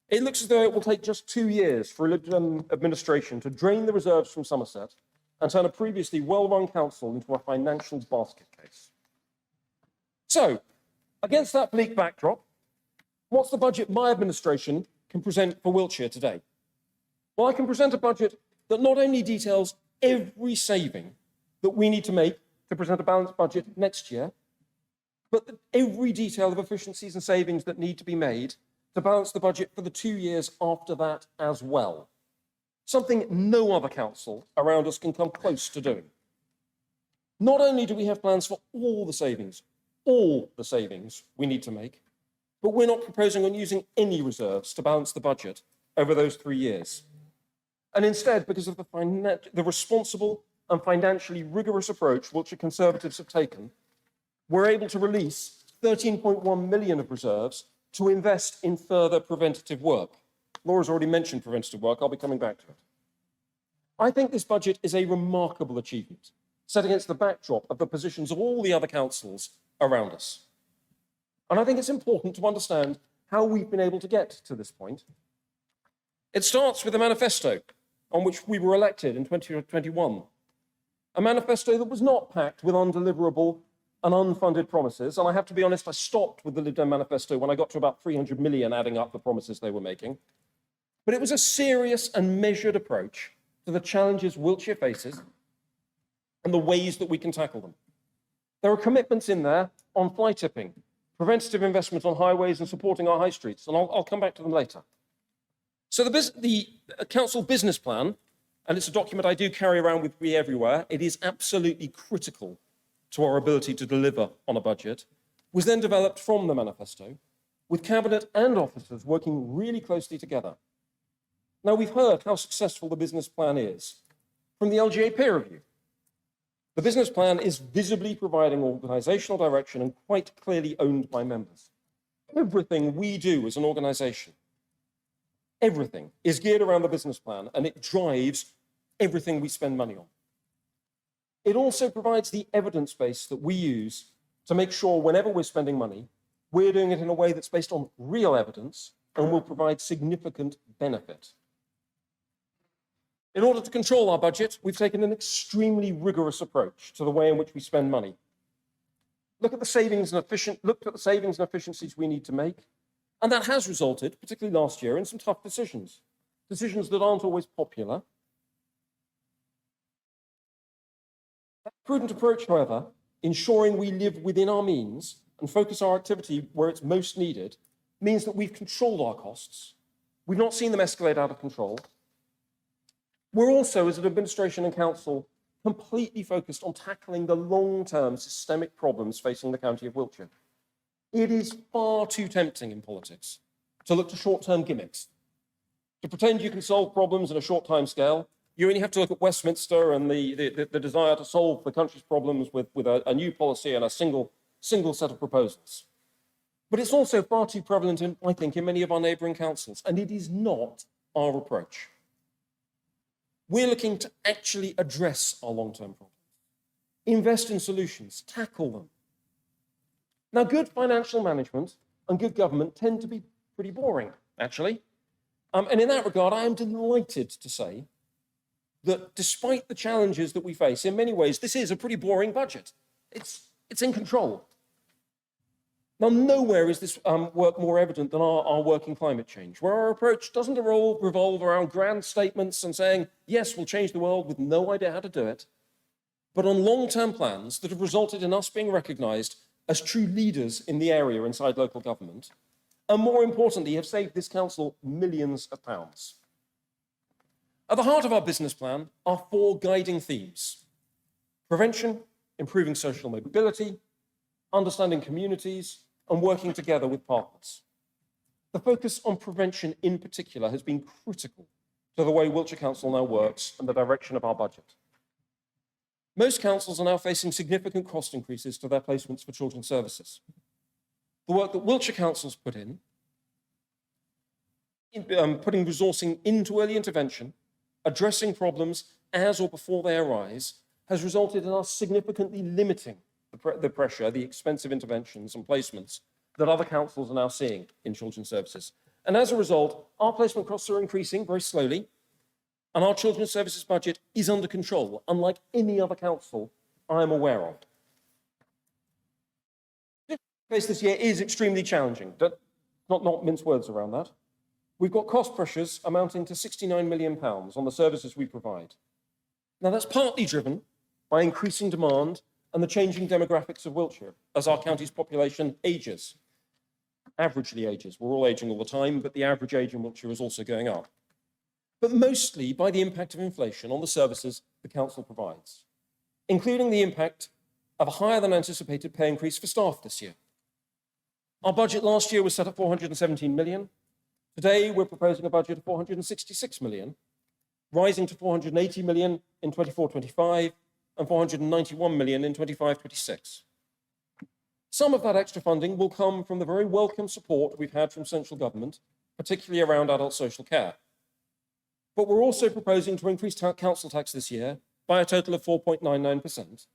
It looks as though it will take just 2 years for a Lib Dem administration to drain the reserves from Somerset and turn a previously well-run council into a financial basket case. So, against that bleak backdrop, what's the budget my administration can present for Wiltshire today? Well, I can present a budget that not only details every saving that we need to make to present a balanced budget next year, but every detail of efficiencies and savings that need to be made to balance the budget for the 2 years after that as well. Something no other council around us can come close to doing. Not only do we have plans for all the savings we need to make, but we're not proposing on using any reserves to balance the budget over those 3 years. And instead, because of the responsible and financially rigorous approach Wiltshire Conservatives have taken, we're able to release 13.1 million of reserves to invest in further preventative work. Laura's already mentioned preventative work. I'll be coming back to it. I think this budget is a remarkable achievement, set against the backdrop of the positions of all the other councils around us. And I think it's important to understand how we've been able to get to this point. It starts with a manifesto on which we were elected in 2021, a manifesto that was not packed with undeliverable and unfunded promises. And I have to be honest, I stopped with the Lib Dem manifesto when I got to about 300 million, adding up the promises they were making. But it was a serious and measured approach to the challenges Wiltshire faces and the ways that we can tackle them. There are commitments in there on fly tipping, preventative investment on highways and supporting our high streets, and I'll come back to them later. So the council business plan, and it's a document I do carry around with me everywhere, it is absolutely critical to our ability to deliver on a budget, was then developed from the manifesto, with Cabinet and officers working really closely together. Now, we've heard how successful the business plan is from the LGA peer review. The business plan is visibly providing organisational direction and quite clearly owned by members. Everything we do as an organisation, everything is geared around the business plan, and it drives everything we spend money on. It also provides the evidence base that we use to make sure whenever we're spending money, we're doing it in a way that's based on real evidence and will provide significant benefit. In order to control our budget, we've taken an extremely rigorous approach to the way in which we spend money. Looked at the savings and efficiencies we need to make, and that has resulted, particularly last year, in some tough decisions that aren't always popular. That prudent approach, however, ensuring we live within our means and focus our activity where it's most needed, means that we've controlled our costs. We've not seen them escalate out of control. We're also, as an administration and council, completely focused on tackling the long-term systemic problems facing the county of Wiltshire. It is far too tempting in politics to look to short-term gimmicks, to pretend you can solve problems in a short time scale. You only have to look at Westminster and the desire to solve the country's problems with a new policy and a single set of proposals. But it's also far too prevalent, I think, in many of our neighbouring councils, and it is not our approach. We're looking to actually address our long-term problems, invest in solutions, tackle them. Now, good financial management and good government tend to be pretty boring, actually. And in that regard, I am delighted to say that despite the challenges that we face, in many ways, this is a pretty boring budget. It's in control. Now, nowhere is this work more evident than our work in climate change, where our approach doesn't revolve around grand statements and saying, yes, we'll change the world with no idea how to do it, but on long-term plans that have resulted in us being recognised as true leaders in the area inside local government, and more importantly, have saved this council millions of pounds. At the heart of our business plan are 4 guiding themes: prevention, improving social mobility, understanding communities, and working together with partners. The focus on prevention in particular has been critical to the way Wiltshire Council now works and the direction of our budget. Most councils are now facing significant cost increases to their placements for children's services. The work that Wiltshire Council's put in putting resourcing into early intervention, addressing problems as or before they arise, has resulted in us significantly limiting the pressure, the expensive interventions and placements that other councils are now seeing in children's services. And as a result, our placement costs are increasing very slowly, and our children's services budget is under control, unlike any other council I am aware of. The face this year is extremely challenging. Not mince words around that. We've got cost pressures amounting to £69 million on the services we provide. Now, that's partly driven by increasing demand and the changing demographics of Wiltshire as our county's population ages, averagely ages. We're all aging all the time, but the average age in Wiltshire is also going up. But mostly by the impact of inflation on the services the council provides, including the impact of a higher than anticipated pay increase for staff this year. Our budget last year was set at 417 million. Today, we're proposing a budget of 466 million, rising to 480 million in 24-25 and 491 million in 25-26. Some of that extra funding will come from the very welcome support we've had from central government, particularly around adult social care. But we're also proposing to increase council tax this year by a total of 4.99%,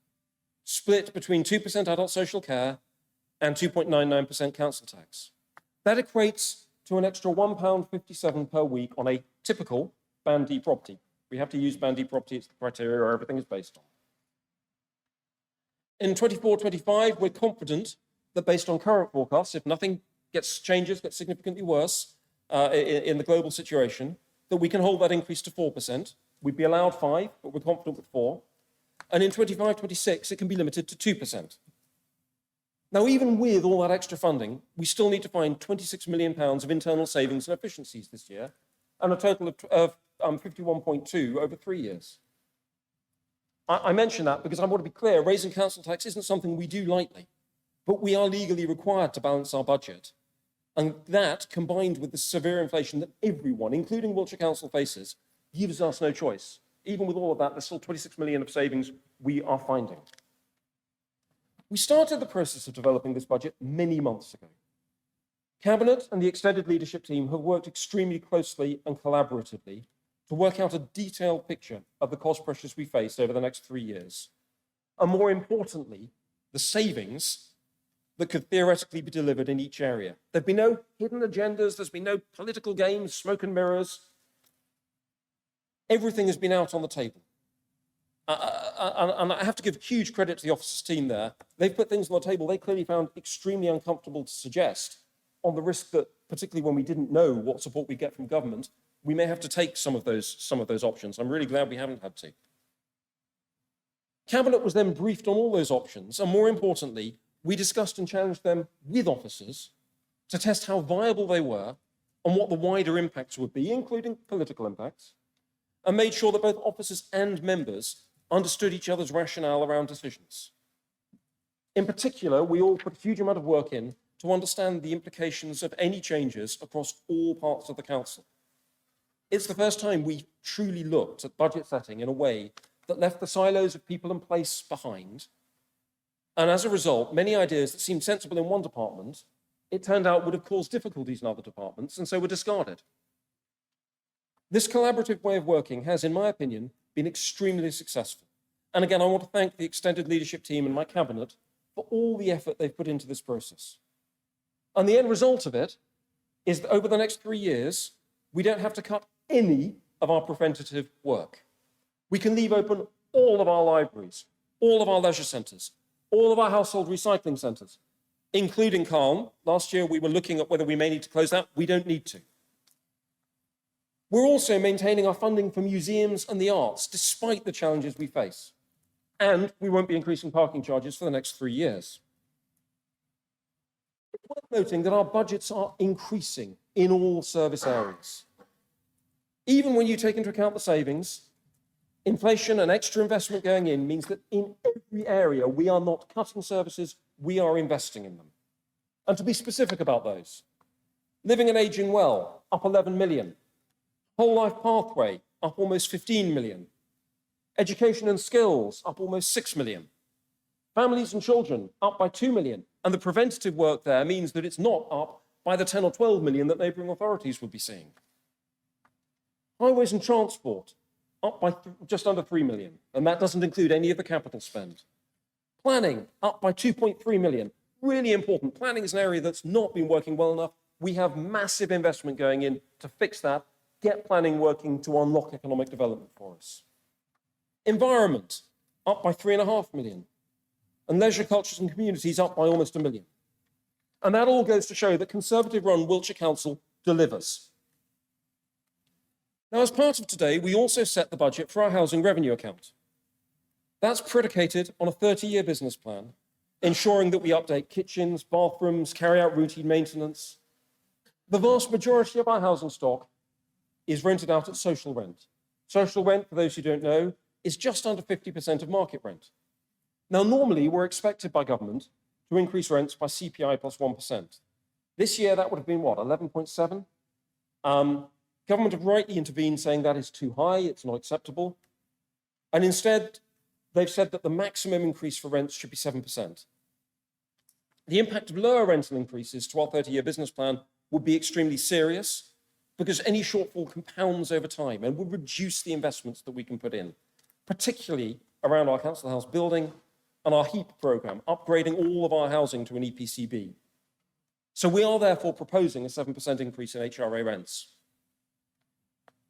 split between 2% adult social care and 2.99% council tax. That equates to an extra £1.57 per week on a typical Band D property. We have to use Band D property, it's the criteria where everything is based on. In 24-25, we're confident that based on current forecasts, if nothing gets significantly worse in the global situation, that we can hold that increase to 4%. We'd be allowed 5%, but we're confident with 4%. And in 25-26, it can be limited to 2%. Now, even with all that extra funding, we still need to find £26 million of internal savings and efficiencies this year, and a total of 51.2 over 3 years. I mention that because I want to be clear, raising council tax isn't something we do lightly, but we are legally required to balance our budget. And that, combined with the severe inflation that everyone, including Wiltshire Council, faces, gives us no choice. Even with all of that, there's still 26 million of savings we are finding. We started the process of developing this budget many months ago. Cabinet and the extended leadership team have worked extremely closely and collaboratively to work out a detailed picture of the cost pressures we face over the next 3 years. And more importantly, the savings that could theoretically be delivered in each area. There've been no hidden agendas, there's been no political games, smoke and mirrors. Everything has been out on the table. And I have to give huge credit to the officers team there. They've put things on the table they clearly found extremely uncomfortable to suggest, on the risk that, particularly when we didn't know what support we get from government, we may have to take some of those options. I'm really glad we haven't had to. Cabinet was then briefed on all those options, and more importantly, we discussed and challenged them with officers to test how viable they were and what the wider impacts would be, including political impacts, and made sure that both officers and members understood each other's rationale around decisions. In particular, we all put a huge amount of work in to understand the implications of any changes across all parts of the council. It's the first time we truly looked at budget setting in a way that left the silos of people and place behind. And as a result, many ideas that seemed sensible in one department, it turned out would have caused difficulties in other departments, and so were discarded. This collaborative way of working has, in my opinion, been extremely successful. And again, I want to thank the extended leadership team and my cabinet for all the effort they've put into this process. And the end result of it is that over the next 3 years, we don't have to cut any of our preventative work. We can leave open all of our libraries, all of our leisure centres, all of our household recycling centres, including Calm. Last year, we were looking at whether we may need to close that. We don't need to. We're also maintaining our funding for museums and the arts, despite the challenges we face. And we won't be increasing parking charges for the next 3 years. It's worth noting that our budgets are increasing in all service areas. Even when you take into account the savings, inflation and extra investment going in means that in every area we are not cutting services, we are investing in them. And to be specific about those, living and aging well, up 11 million. Whole life pathway, up almost 15 million. Education and skills, up almost 6 million. Families and children, up by 2 million. And the preventative work there means that it's not up by the 10 or 12 million that neighbouring authorities would be seeing. Highways and transport, up by just under 3 million. And that doesn't include any of the capital spend. Planning, up by 2.3 million. Really important. Planning is an area that's not been working well enough. We have massive investment going in to fix that, get planning working to unlock economic development for us. Environment, up by 3.5 million. And leisure, cultures and communities up by almost 1 million. And that all goes to show that Conservative-run Wiltshire Council delivers. Now, as part of today, we also set the budget for our housing revenue account. That's predicated on a 30-year business plan, ensuring that we update kitchens, bathrooms, carry out routine maintenance. The vast majority of our housing stock is rented out at social rent. Social rent, for those who don't know, is just under 50% of market rent. Now, normally, we're expected by government to increase rents by CPI plus 1%. This year, that would have been, what, 11.7? Government have rightly intervened, saying that is too high, it's not acceptable. And instead, they've said that the maximum increase for rents should be 7%. The impact of lower rental increases to our 30-year business plan would be extremely serious, because any shortfall compounds over time and will reduce the investments that we can put in, particularly around our council house building and our HEAP programme, upgrading all of our housing to an EPCB. So we are therefore proposing a 7% increase in HRA rents.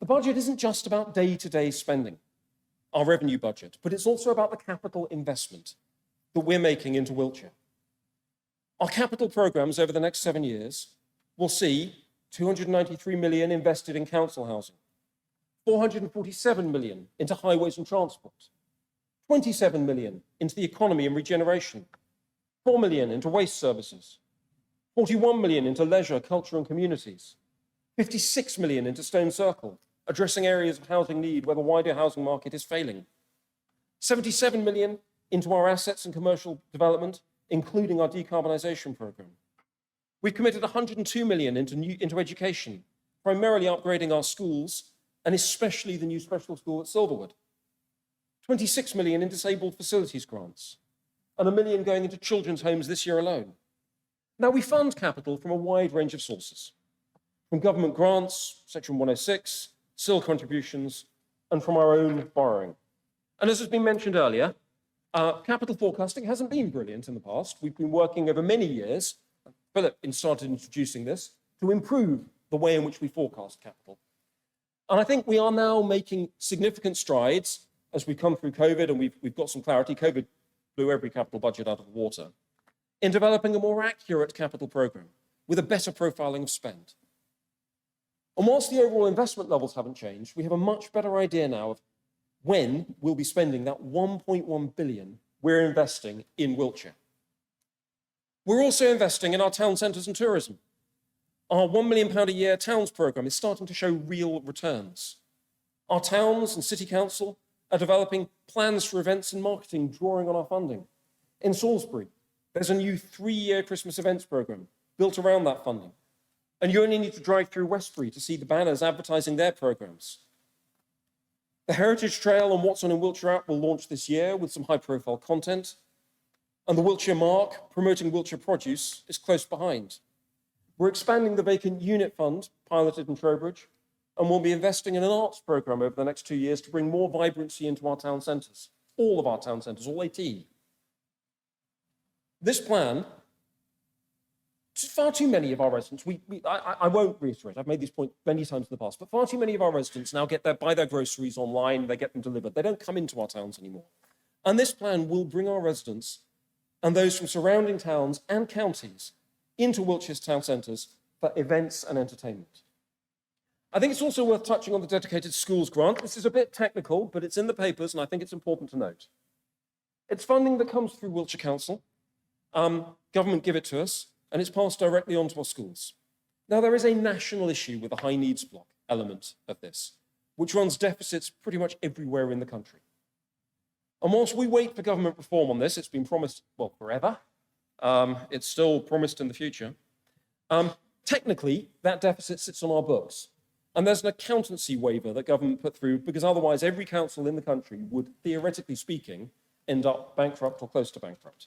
The budget isn't just about day-to-day spending, our revenue budget, but it's also about the capital investment that we're making into Wiltshire. Our capital programmes over the next 7 years will see 293 million invested in council housing, 447 million into highways and transport, 27 million into the economy and regeneration, 4 million into waste services, 41 million into leisure, culture and communities, 56 million into Stone Circle, addressing areas of housing need where the wider housing market is failing, 77 million into our assets and commercial development, including our decarbonisation programme. We've committed 102 million into education, primarily upgrading our schools, and especially the new special school at Silverwood. 26 million in disabled facilities grants, and £1 million going into children's homes this year alone. Now, we fund capital from a wide range of sources, from government grants, Section 106, SIL contributions, and from our own borrowing. And as has been mentioned earlier, capital forecasting hasn't been brilliant in the past. We've been working over many years, Philip started introducing this, to improve the way in which we forecast capital. And I think we are now making significant strides as we come through COVID, and we've got some clarity. COVID blew every capital budget out of the water, in developing a more accurate capital programme with a better profiling of spend. And whilst the overall investment levels haven't changed, we have a much better idea now of when we'll be spending that 1.1 billion we're investing in Wiltshire. We're also investing in our town centres and tourism. Our £1 million a year towns programme is starting to show real returns. Our towns and city council are developing plans for events and marketing, drawing on our funding. In Salisbury, there's a new 3-year Christmas events programme built around that funding. And you only need to drive through Westbury to see the banners advertising their programmes. The Heritage Trail and What's On in Wiltshire app will launch this year with some high-profile content. And the Wiltshire Mark, promoting Wiltshire produce, is close behind. We're expanding the vacant unit fund, piloted in Trowbridge, and we'll be investing in an arts programme over the next 2 years to bring more vibrancy into our town centres, all of our town centres, all 18. This plan, far too many of our residents, I won't reiterate, I've made this point many times in the past, but far too many of our residents now buy their groceries online, they get them delivered. They don't come into our towns anymore. And this plan will bring our residents and those from surrounding towns and counties into Wiltshire's town centres for events and entertainment. I think it's also worth touching on the dedicated schools grant. This is a bit technical, but it's in the papers, and I think it's important to note. It's funding that comes through Wiltshire Council. Government give it to us, and it's passed directly onto our schools. Now, there is a national issue with the high needs block element of this, which runs deficits pretty much everywhere in the country. And whilst we wait for government reform on this, it's been promised, well, forever. It's still promised in the future. Technically, that deficit sits on our books. And there's an accountancy waiver that government put through, because otherwise every council in the country would, theoretically speaking, end up bankrupt or close to bankrupt.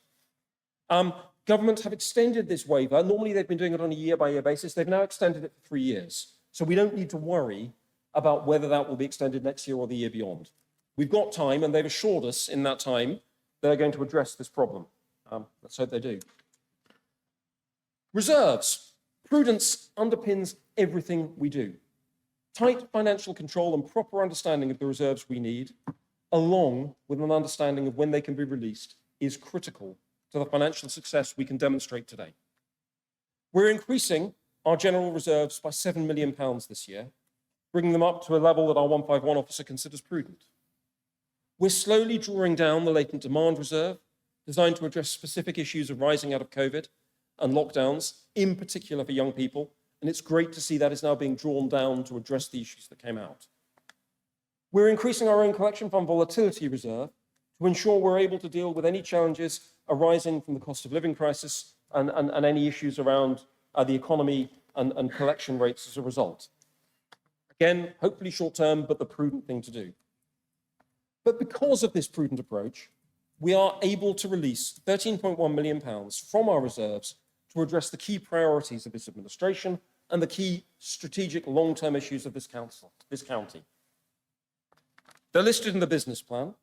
Government have extended this waiver. Normally, they've been doing it on a year-by-year basis. They've now extended it for 3 years. So we don't need to worry about whether that will be extended next year or the year beyond. We've got time, and they've assured us in that time they're going to address this problem. Let's hope they do. Reserves. Prudence underpins everything we do. Tight financial control and proper understanding of the reserves we need, along with an understanding of when they can be released, is critical to the financial success we can demonstrate today. We're increasing our general reserves by £7 million this year, bringing them up to a level that our 151 officer considers prudent. We're slowly drawing down the latent demand reserve, designed to address specific issues arising out of COVID and lockdowns, in particular for young people. And it's great to see that is now being drawn down to address the issues that came out. We're increasing our own collection fund volatility reserve to ensure we're able to deal with any challenges arising from the cost of living crisis and any issues around the economy and collection rates as a result. Again, hopefully short term, but the prudent thing to do. But because of this prudent approach, we are able to release £13.1 million from our reserves to address the key priorities of this administration and the key strategic long-term issues of this county. They're listed in the business plan,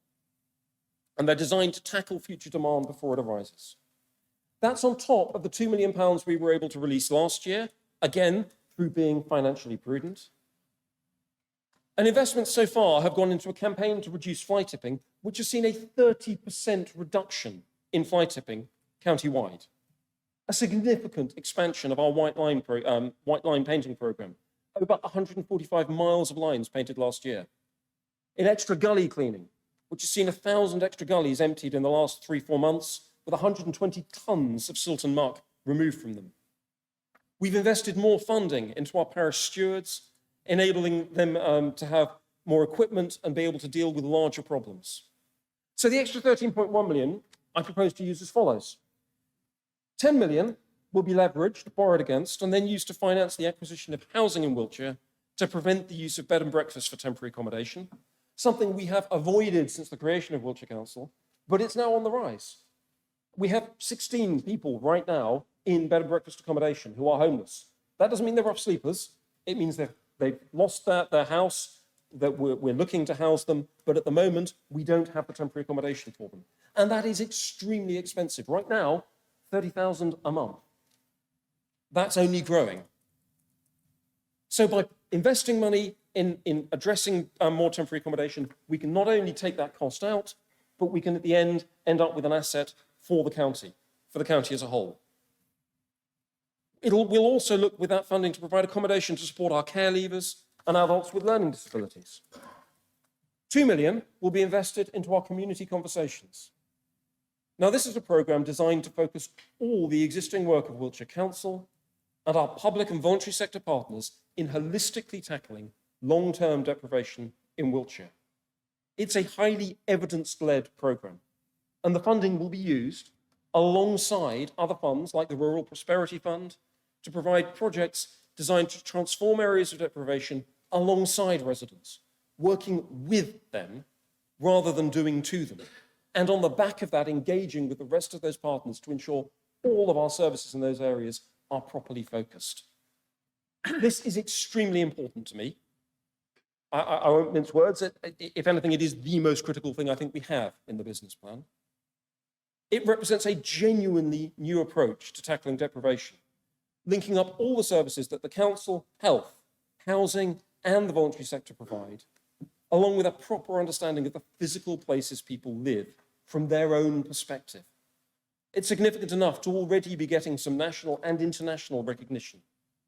and they're designed to tackle future demand before it arises. That's on top of the £2 million we were able to release last year, again, through being financially prudent. And investments so far have gone into a campaign to reduce fly tipping, which has seen a 30% reduction in fly tipping county-wide. A significant expansion of our white line painting program, over 145 miles of lines painted last year. In extra gully cleaning, which has seen 1,000 extra gullies emptied in the last 3-4 months, with 120 tons of silt and muck removed from them. We've invested more funding into our parish stewards, enabling them to have more equipment and be able to deal with larger problems. So the extra 13.1 million I propose to use as follows. 10 million will be leveraged, borrowed against, and then used to finance the acquisition of housing in Wiltshire to prevent the use of bed and breakfast for temporary accommodation, something we have avoided since the creation of Wiltshire Council, but it's now on the rise. We have 16 people right now in bed and breakfast accommodation who are homeless. That doesn't mean they're rough sleepers. It means they've lost their house, that we're looking to house them, but at the moment, we don't have the temporary accommodation for them. And that is extremely expensive. Right now, 30,000 a month. That's only growing. So by investing money in addressing more temporary accommodation, we can not only take that cost out, but we can at the end up with an asset for the county as a whole. We'll also look with that funding to provide accommodation to support our care leavers and adults with learning disabilities. 2 million will be invested into our community conversations. Now, this is a programme designed to focus all the existing work of Wiltshire Council and our public and voluntary sector partners in holistically tackling long-term deprivation in Wiltshire. It's a highly evidence-led programme, and the funding will be used alongside other funds like the Rural Prosperity Fund to provide projects designed to transform areas of deprivation alongside residents, working with them rather than doing to them. And on the back of that, engaging with the rest of those partners to ensure all of our services in those areas are properly focused. This is extremely important to me. I won't mince words. If anything, it is the most critical thing I think we have in the business plan. It represents a genuinely new approach to tackling deprivation, linking up all the services that the council, health, housing, and the voluntary sector provide, along with a proper understanding of the physical places people live from their own perspective. It's significant enough to already be getting some national and international recognition,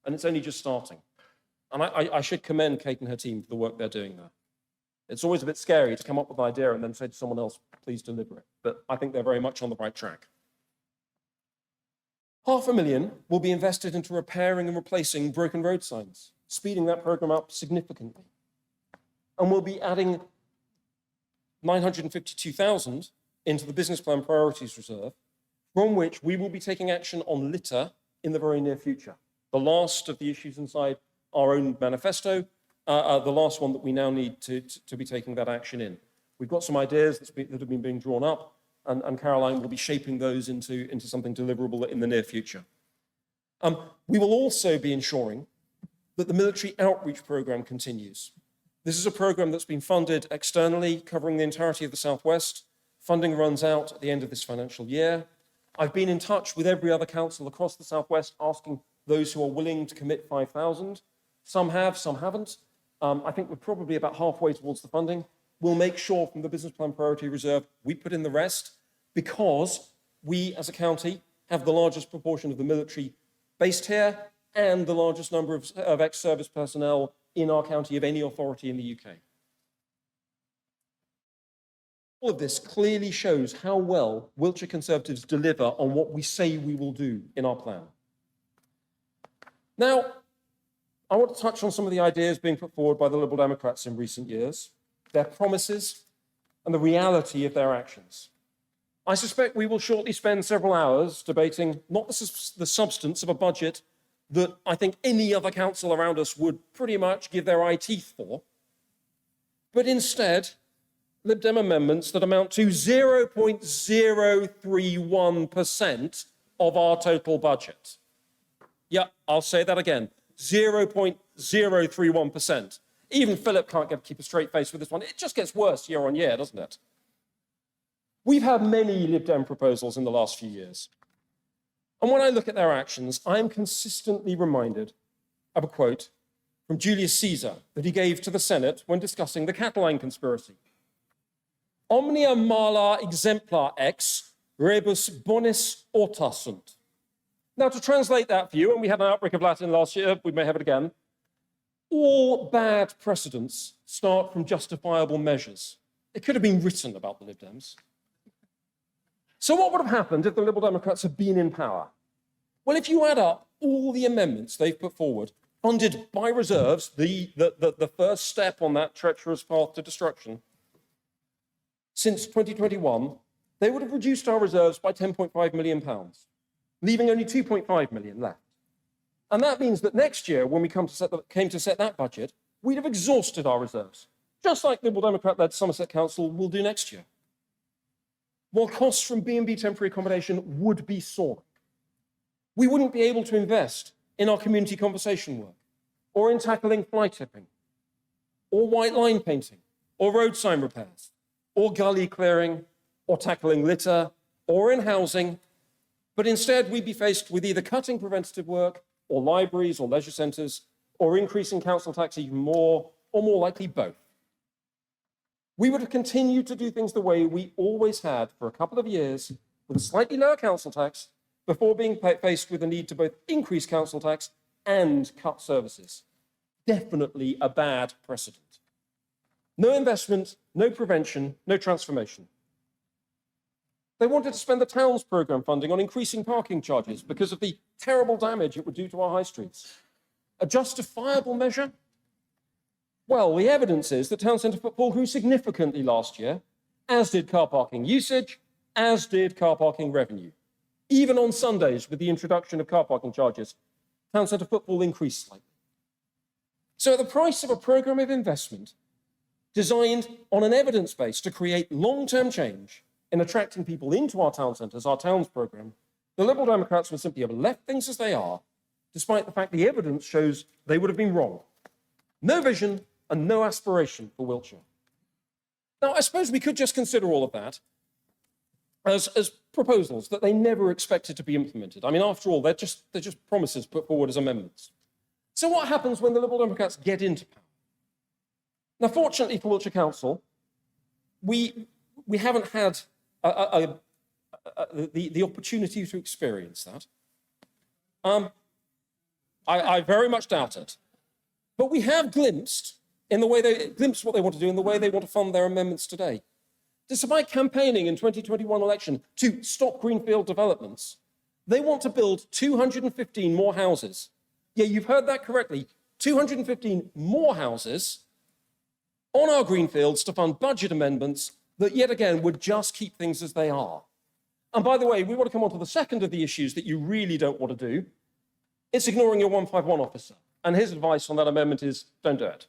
and it's only just starting. And I should commend Kate and her team for the work they're doing there. It's always a bit scary to come up with an idea and then say to someone else, please deliver it. But I think they're very much on the right track. £500,000 will be invested into repairing and replacing broken road signs, speeding that programme up significantly. And we'll be adding 952,000 into the business plan priorities reserve, from which we will be taking action on litter in the very near future. The last of the issues inside our own manifesto, the last one that we now need to be taking that action in. We've got some ideas that have been being drawn up, and Caroline will be shaping those into something deliverable in the near future. We will also be ensuring that the military outreach programme continues. This is a programme that's been funded externally, covering the entirety of the Southwest. Funding runs out at the end of this financial year. I've been in touch with every other council across the Southwest, asking those who are willing to commit 5,000. Some have, some haven't. I think we're probably about halfway towards the funding. We'll make sure from the business plan priority reserve, we put in the rest, because we as a county have the largest proportion of the military based here and the largest number of ex-service personnel in our county of any authority in the UK. All of this clearly shows how well Wiltshire Conservatives deliver on what we say we will do in our plan. Now, I want to touch on some of the ideas being put forward by the Liberal Democrats in recent years, their promises and the reality of their actions. I suspect we will shortly spend several hours debating not the substance of a budget that I think any other council around us would pretty much give their eye teeth for, but instead Lib Dem amendments that amount to 0.031% of our total budget. Yeah, I'll say that again, 0.031%. Even Philip can't keep a straight face with this one. It just gets worse year on year, doesn't it? We've had many Lib Dem proposals in the last few years. And when I look at their actions, I am consistently reminded of a quote from Julius Caesar that he gave to the Senate when discussing the Catiline conspiracy. Omnia mala exemplar ex rebus bonis orta sunt. Now, to translate that for you, and we had an outbreak of Latin last year, we may have it again, all bad precedents start from justifiable measures. It could have been written about the Lib Dems. So what would have happened if the Liberal Democrats had been in power? Well, if you add up all the amendments they've put forward, funded by reserves, the first step on that treacherous path to destruction, since 2021, they would have reduced our reserves by £10.5 million, leaving only 2.5 million left. And that means that next year, when we came to set that budget, we'd have exhausted our reserves, just like Liberal Democrat-led Somerset Council will do next year. While costs from B&B temporary accommodation would be soaring, we wouldn't be able to invest in our community conversation work, or in tackling fly tipping, or white line painting, or road sign repairs, or gully clearing, or tackling litter, or in housing, but instead we'd be faced with either cutting preventative work, or libraries, or leisure centres, or increasing council tax even more, or more likely both. We would have continued to do things the way we always had for a couple of years, with a slightly lower council tax, before being faced with the need to both increase council tax and cut services. Definitely a bad precedent. No investment, no prevention, no transformation. They wanted to spend the town's programme funding on increasing parking charges because of the terrible damage it would do to our high streets. A justifiable measure? Well, the evidence is that town centre footfall grew significantly last year, as did car parking usage, as did car parking revenue. Even on Sundays, with the introduction of car parking charges, town centre footfall increased slightly. So at the price of a programme of investment designed on an evidence base to create long-term change in attracting people into our town centres, our towns programme, the Liberal Democrats would simply have left things as they are, despite the fact the evidence shows they would have been wrong. No vision and no aspiration for Wiltshire. Now, I suppose we could just consider all of that as proposals that they never expected to be implemented. I mean, after all, they're just promises put forward as amendments. So what happens when the Liberal Democrats get into power? Now, fortunately for Wiltshire Council, we haven't had the opportunity to experience that. I very much doubt it. But we have glimpsed what they want to do in the way they want to fund their amendments today. Despite campaigning in 2021 election to stop greenfield developments, they want to build 215 more houses. Yeah, you've heard that correctly. 215 more houses on our greenfields to fund budget amendments that yet again would just keep things as they are. And by the way, we want to come on to the second of the issues that you really don't want to do. It's ignoring your 151 officer. And his advice on that amendment is, don't do it.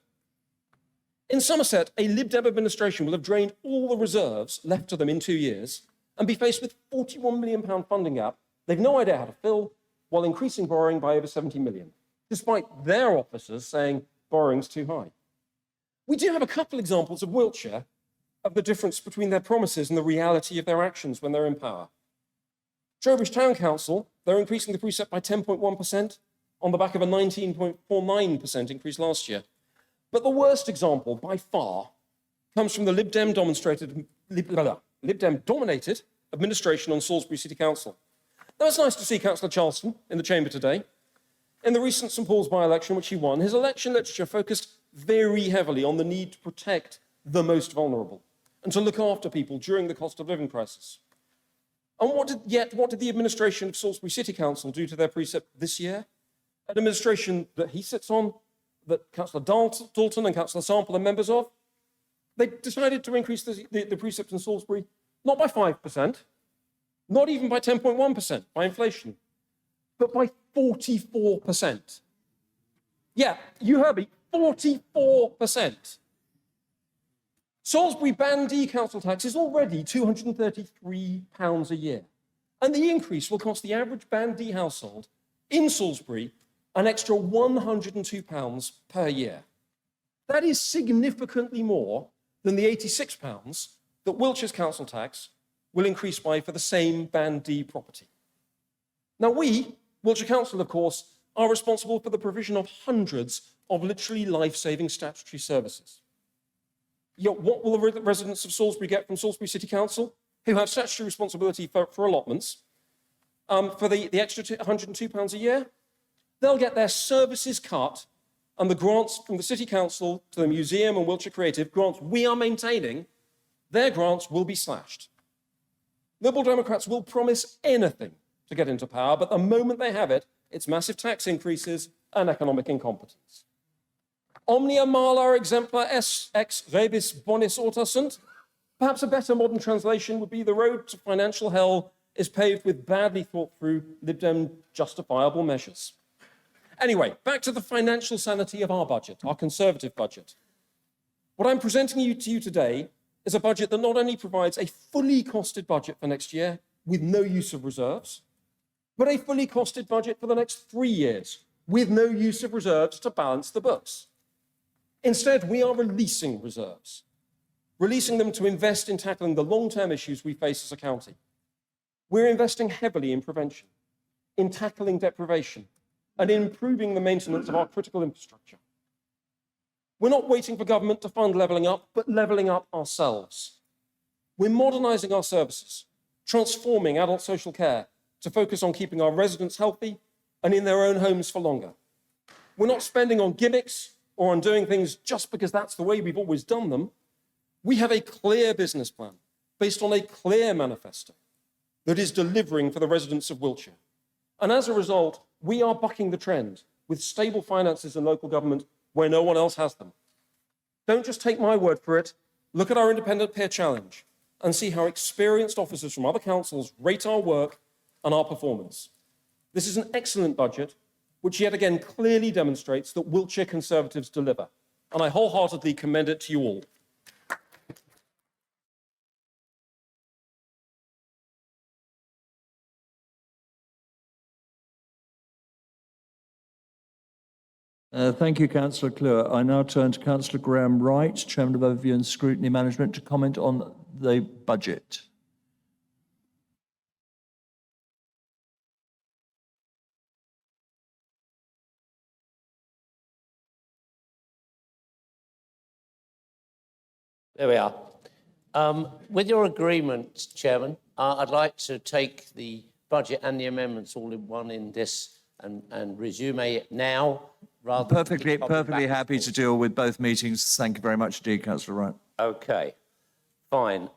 In Somerset, a Lib Dem administration will have drained all the reserves left to them in 2 years and be faced with £41 million funding gap they've no idea how to fill, while increasing borrowing by over 70 million, despite their officers saying borrowing's too high. We do have a couple examples of Wiltshire of the difference between their promises and the reality of their actions when they're in power. Trowbridge Town Council, they're increasing the precept by 10.1% on the back of a 19.49% increase last year. But the worst example, by far, comes from the Lib Dem dominated administration on Salisbury City Council. Now, it's nice to see Councillor Charleston in the chamber today. In the recent St Paul's by-election, which he won, his election literature focused very heavily on the need to protect the most vulnerable, and to look after people during the cost of living crisis. And what did the administration of Salisbury City Council do to their precept this year? An administration that he sits on, that Councillor Dalton and Councillor Sample are members of, they decided to increase the precept in Salisbury not by 5%, not even by 10.1% by inflation, but by 44%. Yeah, you heard me, 44%. Salisbury Band D council tax is already £233 a year, and the increase will cost the average Band D household in Salisbury an extra £102 per year. That is significantly more than the £86 that Wiltshire's council tax will increase by for the same Band D property. Now we, Wiltshire Council, of course, are responsible for the provision of hundreds of literally life-saving statutory services. Yet what will the residents of Salisbury get from Salisbury City Council, who have statutory responsibility for allotments, for the extra £102 a year? They'll get their services cut, and the grants from the City Council to the Museum and Wiltshire Creative, grants we are maintaining, their grants will be slashed. Liberal Democrats will promise anything to get into power, but the moment they have it, it's massive tax increases and economic incompetence. Omnia mala exemplar ex rebus bonis orta sunt. Perhaps a better modern translation would be the road to financial hell is paved with badly thought through Lib Dem justifiable measures. Anyway, back to the financial sanity of our budget, our Conservative budget. What I'm presenting to you today is a budget that not only provides a fully costed budget for next year with no use of reserves, but a fully costed budget for the next 3 years with no use of reserves to balance the books. Instead, we are releasing reserves, releasing them to invest in tackling the long-term issues we face as a county. We're investing heavily in prevention, in tackling deprivation, and in improving the maintenance of our critical infrastructure. We're not waiting for government to fund levelling up, but levelling up ourselves. We're modernising our services, transforming adult social care to focus on keeping our residents healthy and in their own homes for longer. We're not spending on gimmicks or on doing things just because that's the way we've always done them. We have a clear business plan based on a clear manifesto that is delivering for the residents of Wiltshire. And as a result, we are bucking the trend with stable finances in local government where no one else has them. Don't just take my word for it. Look at our independent peer challenge and see how experienced officers from other councils rate our work and our performance. This is an excellent budget, which yet again clearly demonstrates that Wiltshire Conservatives deliver. And I wholeheartedly commend it to you all. Thank you, Councillor Clure. I now turn to Councillor Graham Wright, Chairman of Overview and Scrutiny Management, to comment on the budget. There we are. With your agreement, Chairman, I'd like to take the budget and the amendments all in one in this and resume it now rather Perfectly happy to deal with both meetings. Thank you very much indeed, Councillor Wright. Okay, fine.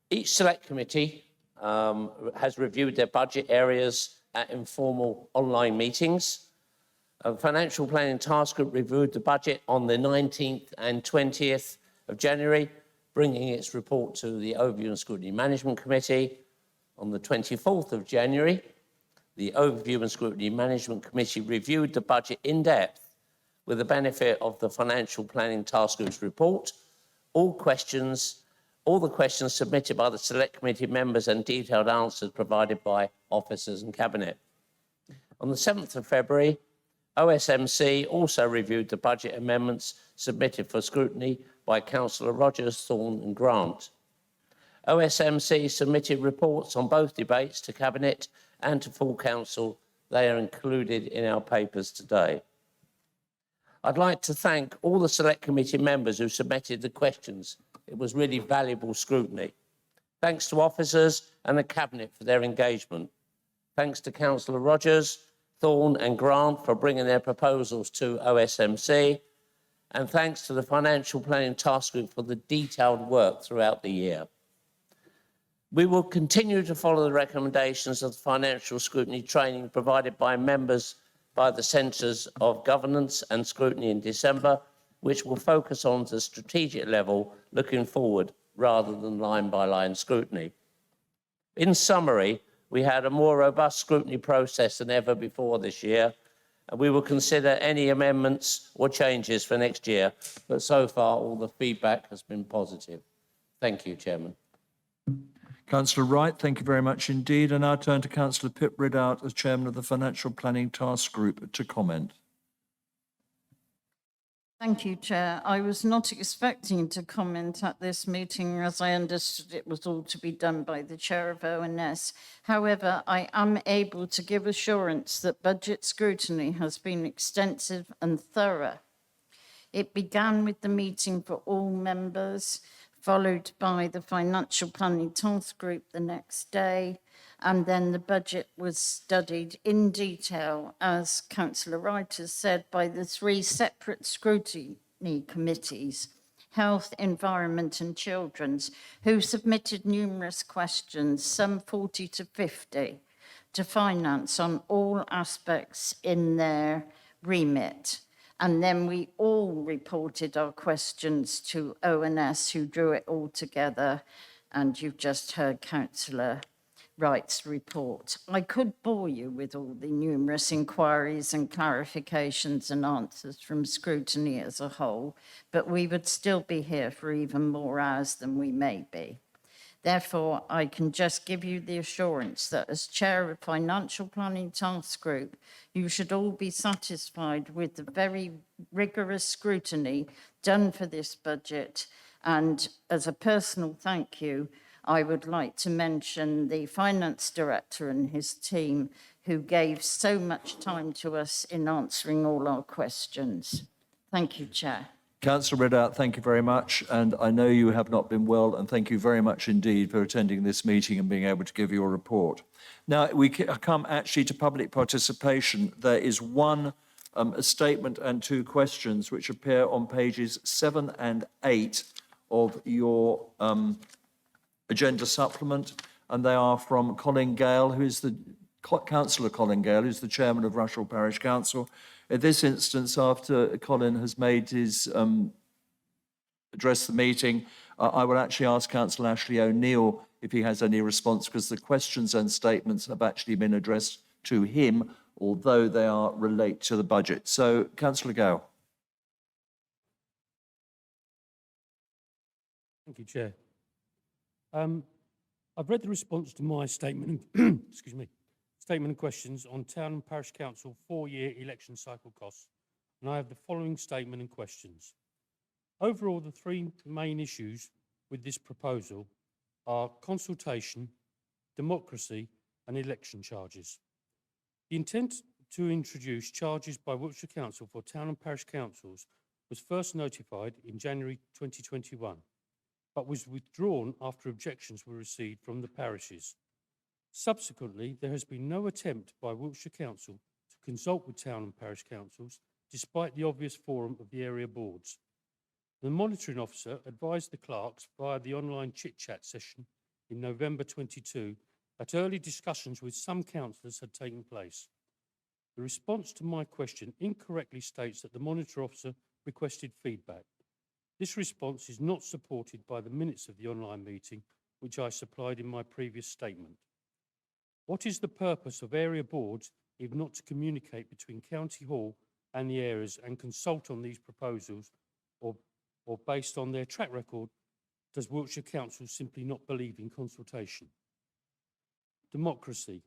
Each select committee has reviewed their budget areas at informal online meetings. A financial planning task group reviewed the budget on the 19th and 20th of January, bringing its report to the Overview and Scrutiny Management Committee. On the 24th of January, the Overview and Scrutiny Management Committee reviewed the budget in depth with the benefit of the Financial Planning Task Group's report, all the questions submitted by the Select Committee members and detailed answers provided by officers and Cabinet. On the 7th of February, OSMC also reviewed the budget amendments submitted for scrutiny by Councillor Rogers, Thorne and Grant. OSMC submitted reports on both debates to Cabinet and to full Council. They are included in our papers today. I'd like to thank all the Select Committee members who submitted the questions. It was really valuable scrutiny. Thanks to officers and the Cabinet for their engagement. Thanks to Councillor Rogers, Thorne and Grant for bringing their proposals to OSMC, and thanks to the Financial Planning Task Group for the detailed work throughout the year. We will continue to follow the recommendations of the financial scrutiny training provided by members by the Centres of Governance and Scrutiny in December, which will focus on the strategic level looking forward rather than line-by-line scrutiny. In summary, we had a more robust scrutiny process than ever before this year, and we will consider any amendments or changes for next year, but so far all the feedback has been positive. Thank you, Chairman. Councillor Wright, thank you very much indeed. And I turn to Councillor Pip Ridout as Chairman of the Financial Planning Task Group to comment. Thank you, Chair. I was not expecting to comment at this meeting as I understood it was all to be done by the Chair of ONS. However, I am able to give assurance that budget scrutiny has been extensive and thorough. It began with the meeting for all members, followed by the Financial Planning Task Group the next day, and then the budget was studied in detail, as Councillor Wright has said, by the 3 separate scrutiny committees, Health, Environment and Children's, who submitted numerous questions, some 40 to 50, to Finance on all aspects in their remit. And then we all reported our questions to ONS, who drew it all together. And you've just heard Councillor Wright's report. I could bore you with all the numerous inquiries and clarifications and answers from scrutiny as a whole, but we would still be here for even more hours than we may be. Therefore, I can just give you the assurance that as Chair of Financial Planning Task Group, you should all be satisfied with the very rigorous scrutiny done for this budget. And as a personal thank you, I would like to mention the Finance Director and his team who gave so much time to us in answering all our questions. Thank you, Chair. Councillor Ridout, thank you very much. And I know you have not been well, and thank you very much indeed for attending this meeting and being able to give your report. Now, we come actually to public participation. There is one a statement and 2 questions which appear on pages 7 and 8 of your agenda supplement, and they are from Colin Gale, who is the Councillor Colin Gale, who's the Chairman of Rushall Parish Council. In this instance, after Colin has made his address the meeting, I will actually ask Councillor Ashley O'Neill if he has any response, because the questions and statements have actually been addressed to him, although they are relate to the budget. So, Councillor Gale. Thank you, Chair. I've read the response to my statement, excuse me, statement and questions on Town and Parish Council 4-year election cycle costs, and I have the following statement and questions. Overall, the 3 main issues with this proposal are consultation, democracy, and election charges. The intent to introduce charges by Wiltshire Council for Town and Parish Councils was first notified in January 2021, but was withdrawn after objections were received from the parishes. Subsequently, there has been no attempt by Wiltshire Council to consult with Town and Parish Councils, despite the obvious forum of the area boards. The monitoring officer advised the clerks via the online chit-chat session in November 22 that early discussions with some councillors had taken place. The response to my question incorrectly states that the monitor officer requested feedback. This response is not supported by the minutes of the online meeting, which I supplied in my previous statement. What is the purpose of area boards if not to communicate between County Hall and the areas and consult on these proposals, or based on their track record, does Wiltshire Council simply not believe in consultation? Democracy.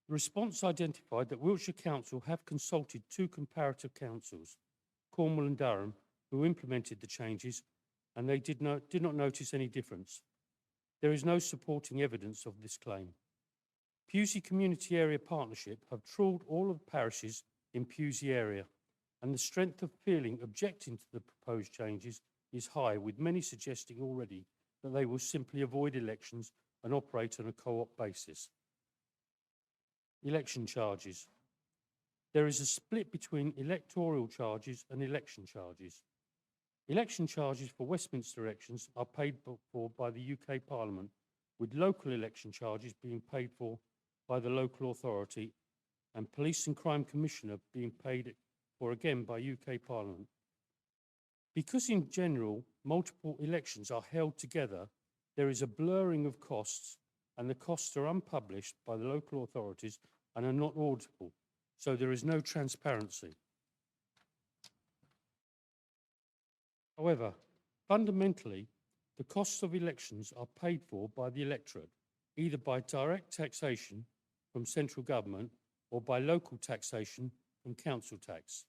The response identified that Wiltshire Council have consulted 2 comparative councils, Cornwall and Durham, who implemented the changes, and they did not notice any difference. There is no supporting evidence of this claim. Pewsey Community Area Partnership have trawled all of the parishes in Pewsey area, and the strength of feeling objecting to the proposed changes is high, with many suggesting already that they will simply avoid elections and operate on a co-op basis. Election charges. There is a split between electoral charges and election charges. Election charges for Westminster elections are paid for by the UK Parliament, with local election charges being paid for by the local authority and Police and Crime Commissioner being paid for again by UK Parliament. Because in general, multiple elections are held together, there is a blurring of costs, and the costs are unpublished by the local authorities and are not audible, so there is no transparency. However, fundamentally, the costs of elections are paid for by the electorate, either by direct taxation from central government or by local taxation from council tax.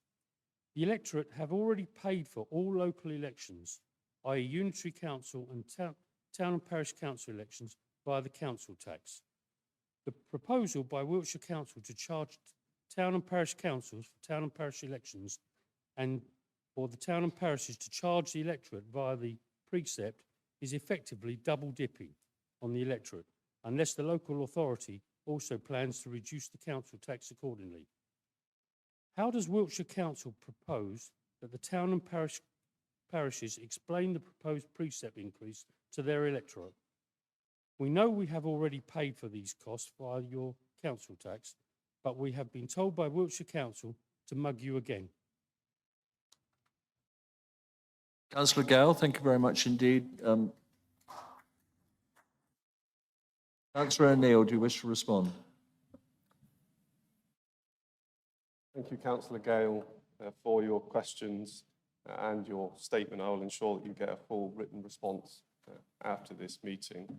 The electorate have already paid for all local elections, i.e. unitary council and town and parish council elections via the council tax. The proposal by Wiltshire Council to charge town and parish councils for town and parish elections and for the town and parishes to charge the electorate via the precept is effectively double dipping on the electorate, unless the local authority also plans to reduce the council tax accordingly. How does Wiltshire Council propose that the town and parishes explain the proposed precept increase to their electorate? We know we have already paid for these costs via your council tax, but we have been told by Wiltshire Council to mug you again. Councillor Gale, thank you very much indeed. Councillor O'Neill, do you wish to respond? Thank you, Councillor Gale, for your questions and your statement. I will ensure that you get a full written response after this meeting.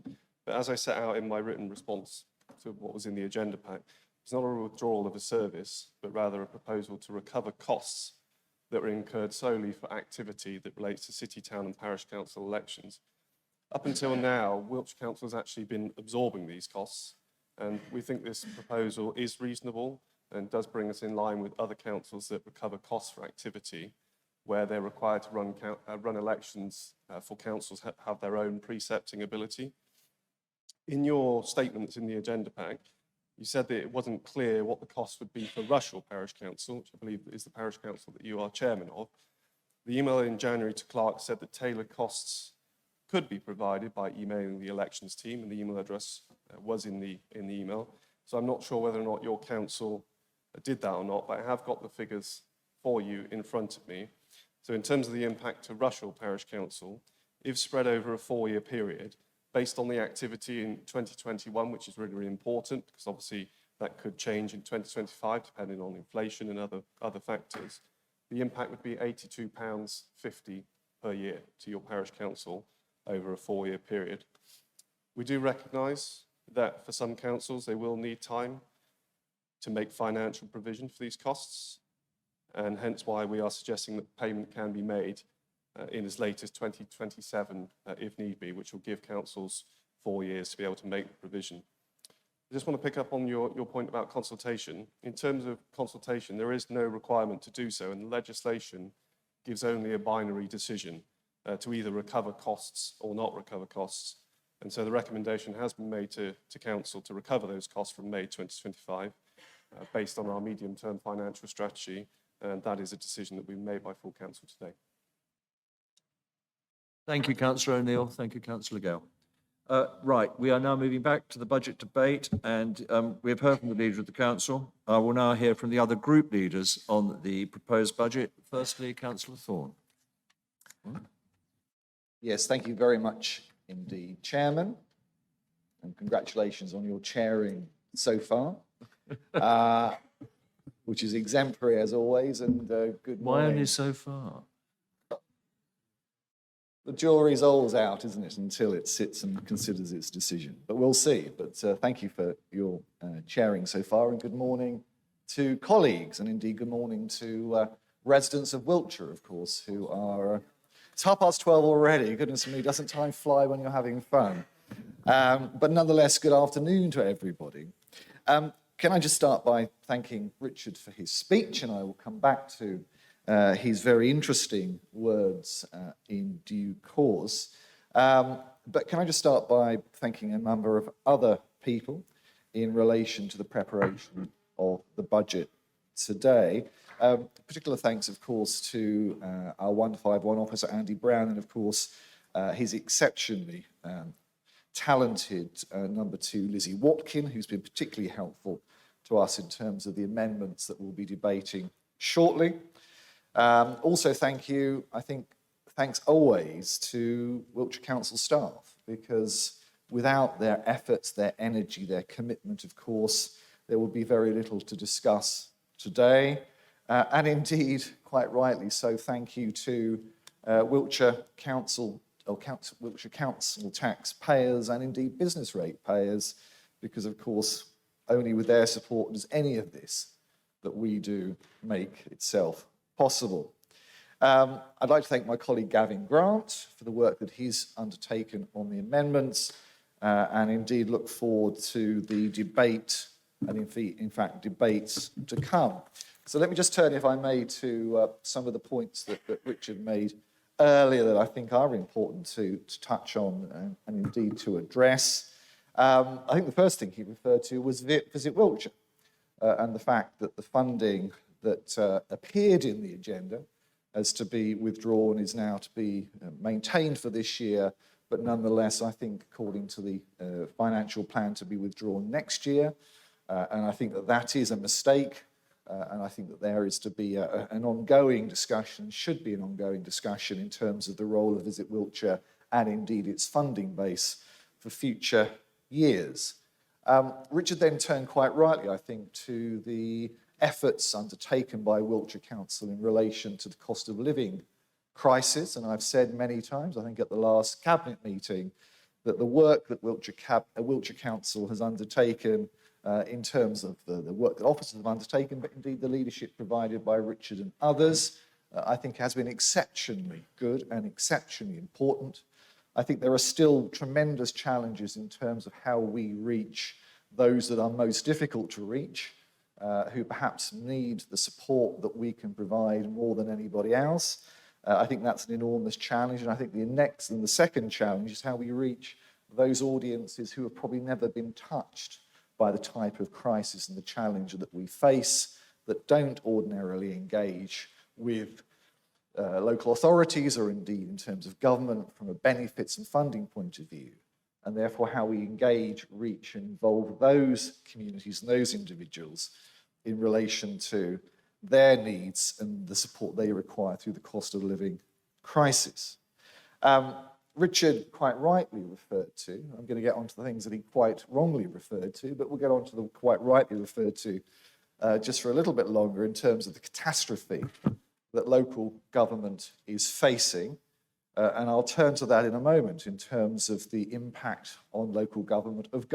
But as I set out in my written response to what was in the agenda pack, it's not a withdrawal of a service, but rather a proposal to recover costs that were incurred solely for activity that relates to city, town and parish council elections. Up until now, Wiltshire Council has actually been absorbing these costs, and we think this proposal is reasonable and does bring us in line with other councils that recover costs for activity, where they're required to run elections for councils have their own precepting ability. In your statements in the agenda pack, you said that it wasn't clear what the cost would be for Rushall Parish Council, which I believe is the parish council that you are chairman of. The email in January to Clark said that tailored costs could be provided by emailing the elections team, and the email address was in the email. So I'm not sure whether or not your council did that or not, but I have got the figures for you in front of me. So in terms of the impact to Rushall Parish Council, if spread over a 4-year period, based on the activity in 2021, which is really, really important, because obviously that could change in 2025, depending on inflation and other factors, the impact would be £82.50 per year to your parish council over a 4-year period. We do recognise that for some councils, they will need time to make financial provision for these costs, and hence why we are suggesting that payment can be made in as late as 2027, if need be, which will give councils 4 years to be able to make the provision. I just want to pick up on your point about consultation. In terms of consultation, there is no requirement to do so, and the legislation gives only a binary decision to either recover costs or not recover costs. And so the recommendation has been made to council to recover those costs from May 2025 based on our medium-term financial strategy, and that is a decision that we've made by full council today. Thank you, Councillor O'Neill. Thank you, Councillor Gale. Right, we are now moving back to the budget debate, and we have heard from the Leader of the Council. I will now hear from the other group leaders on the proposed budget. Firstly, Councillor Thorne. Yes, thank you very much indeed, Chairman, and congratulations on your chairing so far, which is exemplary as always, and good morning. Why only so far? The jury's always out, isn't it, until it sits and considers its decision. But we'll see. But thank you for your chairing so far, and good morning to colleagues, and indeed good morning to residents of Wiltshire, of course, who are... it's 12:30 already. Goodness me, doesn't time fly when you're having fun? But nonetheless, good afternoon to everybody. Can I just start by thanking Richard for his speech, and I will come back to his very interesting words in due course. But can I just start by thanking a number of other people in relation to the preparation of the budget today. Particular thanks, of course, to our 151 officer, Andy Brown, and of course, his exceptionally talented number 2, Lizzie Watkin, who's been particularly helpful to us in terms of the amendments that we'll be debating shortly. Also, thanks always to Wiltshire Council staff, because without their efforts, their energy, their commitment, of course, there will be very little to discuss today. And indeed, quite rightly so, thank you to Wiltshire Council taxpayers and indeed business rate payers, because of course, only with their support does any of this that we do make itself possible. I'd like to thank my colleague Gavin Grant for the work that he's undertaken on the amendments, and indeed look forward to the debate and in fact debates to come. So let me just turn, if I may, to some of the points that Richard made earlier that I think are important to touch on and indeed to address. I think the first thing he referred to was Visit Wiltshire, and the fact that the funding that appeared in the agenda as to be withdrawn is now to be maintained for this year, but nonetheless, I think, according to the financial plan, to be withdrawn next year. And I think that that is a mistake. And I think that there is to be an ongoing discussion, should be an ongoing discussion in terms of the role of Visit Wiltshire and indeed its funding base for future years. Richard then turned quite rightly, I think, to the efforts undertaken by Wiltshire Council in relation to the cost of living crisis. And I've said many times, I think at the last Cabinet meeting, that the work that Wiltshire Council has undertaken in terms of the work that officers have undertaken, but indeed the leadership provided by Richard and others, I think has been exceptionally good and exceptionally important. I think there are still tremendous challenges in terms of how we reach those that are most difficult to reach, who perhaps need the support that we can provide more than anybody else. I think that's an enormous challenge, and I think the second challenge is how we reach those audiences who have probably never been touched by the type of crisis and the challenge that we face, that don't ordinarily engage with local authorities or indeed in terms of government from a benefits and funding point of view, and therefore how we engage, reach and involve those communities and those individuals in relation to their needs and the support they require through the cost of living crisis. Richard quite rightly referred to, I'm going to get onto the things that he quite wrongly referred to, but we'll get on to the quite rightly referred to just for a little bit longer in terms of the catastrophe that local government is facing. And I'll turn to that in a moment in terms of the impact on local government, of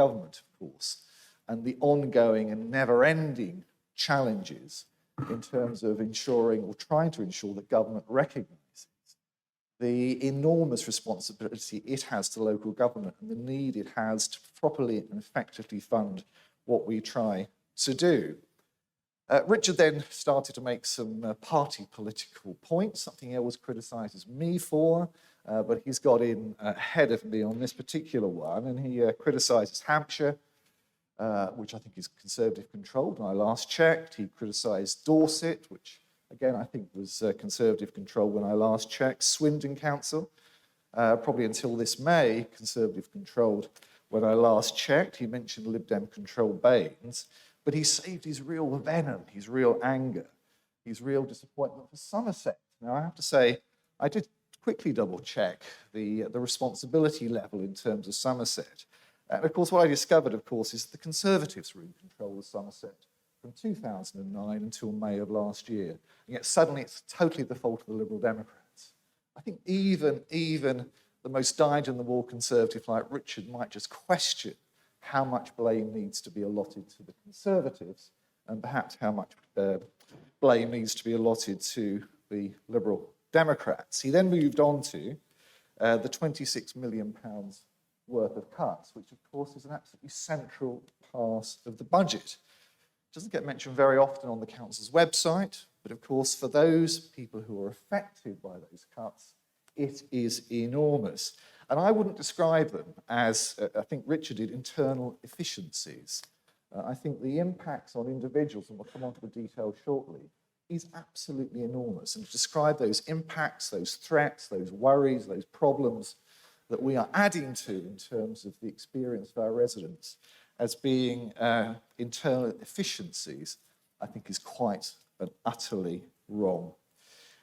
course, and the ongoing and never-ending challenges in terms of ensuring or trying to ensure that government recognises the enormous responsibility it has to local government and the need it has to properly and effectively fund what we try to do. Richard then started to make some party political points, something he always criticises me for, but he's got in ahead of me on this particular one, and he criticises Hampshire, which I think is Conservative controlled when I last checked. He criticised Dorset, which again I think was Conservative controlled when I last checked. Swindon Council, probably until this May, Conservative controlled when I last checked. He mentioned Lib Dem controlled Baines, but he saved his real venom, his real anger, his real disappointment for Somerset. Now I have to say, I did quickly double check the responsibility level in terms of Somerset. And of course, what I discovered, of course, is the Conservatives were in control of Somerset from 2009 until May of last year. And yet suddenly it's totally the fault of the Liberal Democrats. I think even the most dyed-in-the-wool Conservative like Richard might just question how much blame needs to be allotted to the Conservatives and perhaps how much blame needs to be allotted to the Liberal Democrats. He then moved on to the £26 million worth of cuts, which of course is an absolutely central part of the budget. It doesn't get mentioned very often on the council's website, but of course for those people who are affected by those cuts, it is enormous. And I wouldn't describe them as, I think Richard did, internal efficiencies. I think the impacts on individuals, and we'll come on to the detail shortly, is absolutely enormous. And to describe those impacts, those threats, those worries, those problems that we are adding to in terms of the experience of our residents as being internal efficiencies, I think is quite and utterly wrong.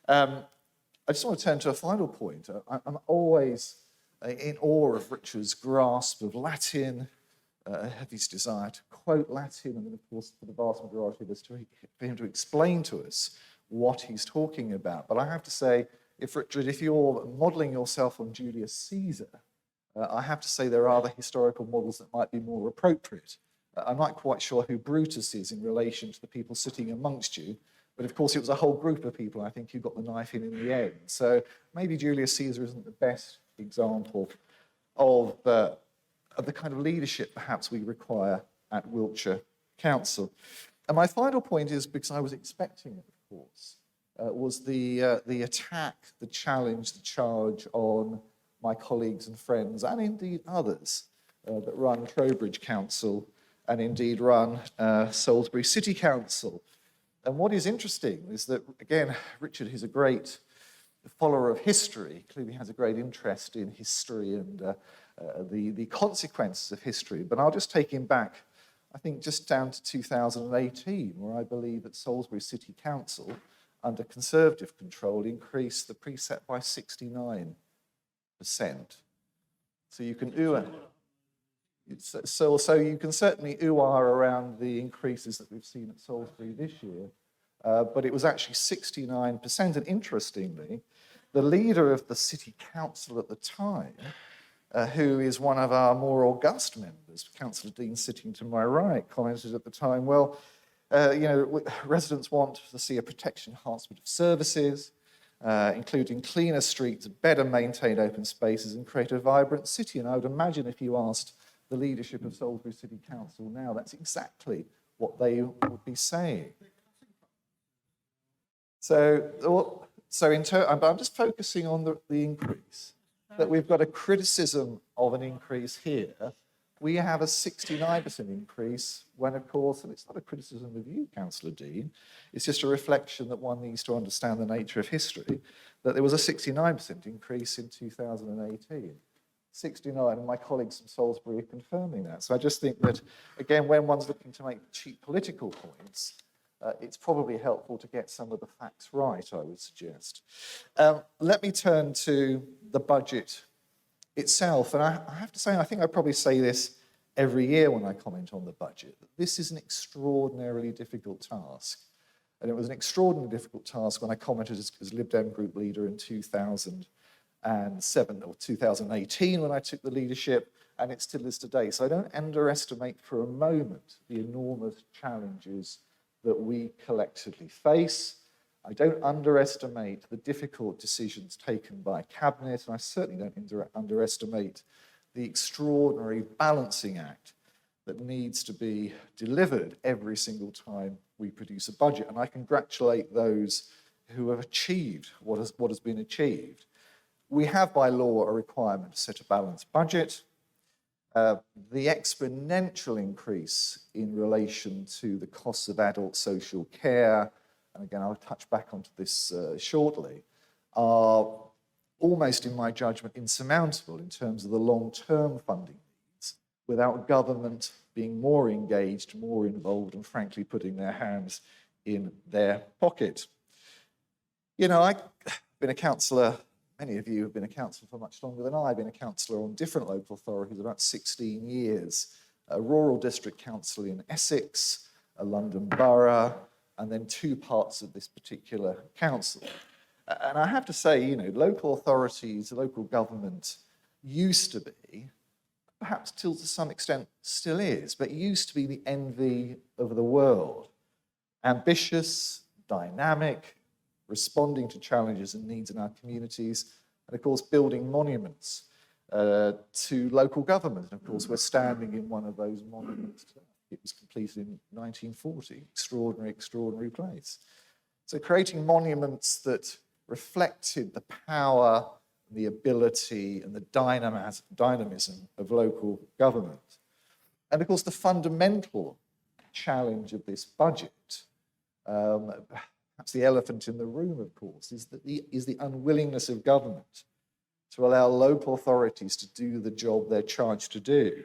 I just want to turn to a final point. I'm always in awe of Richard's grasp of Latin, his desire to quote Latin, and then, of course, for the vast majority of us, for him to explain to us what he's talking about. But I have to say, Richard, if you're modelling yourself on Julius Caesar, I have to say there are other historical models that might be more appropriate. I'm not quite sure who Brutus is in relation to the people sitting amongst you, but of course it was a whole group of people, I think, who got the knife in the end. So maybe Julius Caesar isn't the best example of the kind of leadership perhaps we require at Wiltshire Council. And my final point is, because I was expecting it, of course, was the attack, the challenge, the charge on my colleagues and friends, and indeed others that run Trowbridge Council and indeed run Salisbury City Council. And what is interesting is that, again, Richard is a great follower of history, clearly has a great interest in history and the consequences of history. But I'll just take him back, I think, just down to 2018, where I believe that Salisbury City Council, under Conservative control, increased the precept by 69%. So you can so you can certainly ooh-ah around the increases that we've seen at Salisbury this year, but it was actually 69%. And interestingly, the leader of the city council at the time, who is one of our more august members, Councillor Dean sitting to my right, commented at the time, well, residents want to see a protection enhancement of services, including cleaner streets, better maintained open spaces, and create a vibrant city. And I would imagine if you asked the leadership of Salisbury City Council now, that's exactly what they would be saying. So I'm just focusing on the increase, that we've got a criticism of an increase here. We have a 69% increase when, of course, and it's not a criticism of you, Councillor Dean, it's just a reflection that one needs to understand the nature of history, that there was a 69% increase in 2018. 69, and my colleagues from Salisbury are confirming that. So I just think that, again, when one's looking to make cheap political points, it's probably helpful to get some of the facts right, I would suggest. Let me turn to the budget itself. And I have to say, I think I probably say this every year when I comment on the budget, that this is an extraordinarily difficult task. And it was an extraordinarily difficult task when I commented as Lib Dem group leader in 2007 or 2018 when I took the leadership, and it still is today. So I don't underestimate for a moment the enormous challenges that we collectively face. I don't underestimate the difficult decisions taken by Cabinet, and I certainly don't underestimate the extraordinary balancing act that needs to be delivered every single time we produce a budget. And I congratulate those who have achieved what has been achieved. We have by law a requirement to set a balanced budget. The exponential increase in relation to the costs of adult social care, and again, I'll touch back onto this shortly, are almost, in my judgment, insurmountable in terms of the long-term funding needs, without government being more engaged, more involved, and frankly, putting their hands in their pocket. You know, I've been a councillor. Many of you have been a councillor for much longer than I've been a councillor on different local authorities, about 16 years. A rural district council in Essex, a London borough, and then 2 parts of this particular council. And I have to say, you know, local authorities, local government used to be, perhaps still to some extent still is, but used to be the envy of the world. Ambitious, dynamic, responding to challenges and needs in our communities, and of course building monuments to local government. And of course we're standing in one of those monuments. It was completed in 1940, extraordinary place. So creating monuments that reflected the power, the ability and the dynamism of local government. And of course the fundamental challenge of this budget, perhaps the elephant in the room, of course, is the unwillingness of government to allow local authorities to do the job they're charged to do,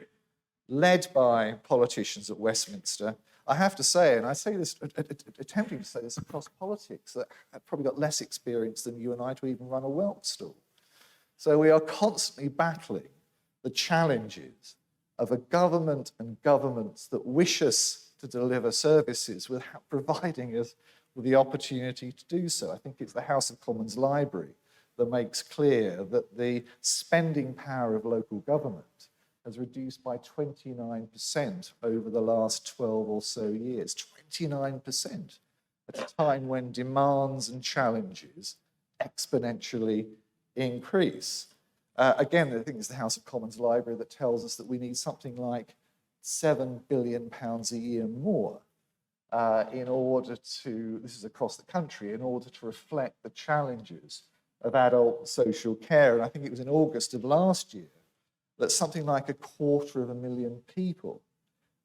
led by politicians at Westminster. I have to say, and I say this, attempting to say this across politics, that have probably got less experience than you and I to even run a whelk stall. So we are constantly battling the challenges of a government and governments that wish us to deliver services without providing us with the opportunity to do so. I think it's the House of Commons Library that makes clear that the spending power of local government has reduced by 29% over the last 12 or so years. 29% at a time when demands and challenges exponentially increase. Again, I think it's the House of Commons Library that tells us that we need something like £7 billion a year more in order to, this is across the country, in order to reflect the challenges of adult social care. And I think it was in August of last year that something like 250,000 people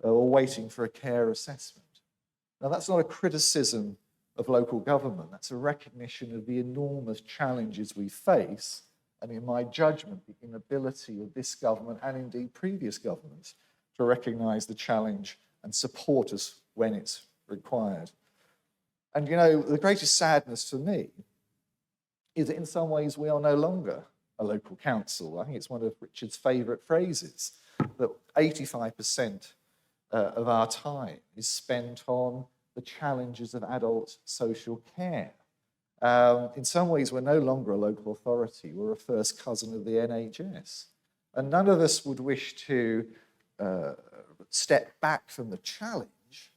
were waiting for a care assessment. Now, that's not a criticism of local government. That's a recognition of the enormous challenges we face, and in my judgment, the inability of this government, and indeed previous governments, to recognise the challenge and support us when it's required. And, you know, the greatest sadness for me is that in some ways we are no longer a local council. I think it's one of Richard's favourite phrases, that 85% of our time is spent on the challenges of adult social care. In some ways, we're no longer a local authority. We're a first cousin of the NHS. And none of us would wish to step back from the challenge,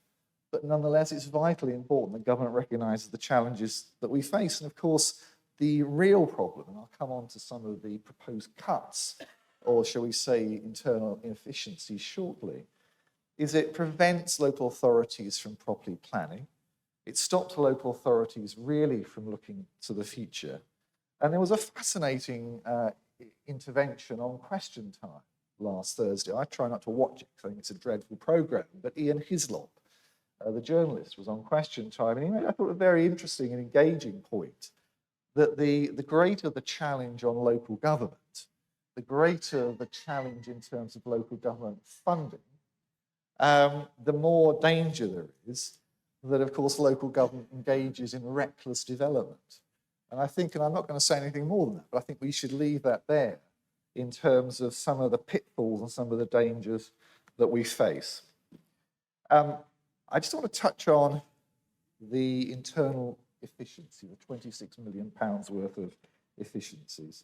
but nonetheless, it's vitally important that government recognises the challenges that we face. And of course, the real problem, and I'll come on to some of the proposed cuts, or shall we say internal inefficiencies shortly, is it prevents local authorities from properly planning. It stops local authorities really from looking to the future. And there was a fascinating intervention on Question Time last Thursday. I try not to watch it because I think it's a dreadful programme, but Ian Hislop, the journalist, was on Question Time, and he made, I thought, a very interesting and engaging point, that the greater the challenge on local government, the greater the challenge in terms of local government funding, the more danger there is that, of course, local government engages in reckless development. And I think, and I'm not going to say anything more than that, but I think we should leave that there in terms of some of the pitfalls and some of the dangers that we face. I just want to touch on the internal efficiency, the £26 million worth of efficiencies.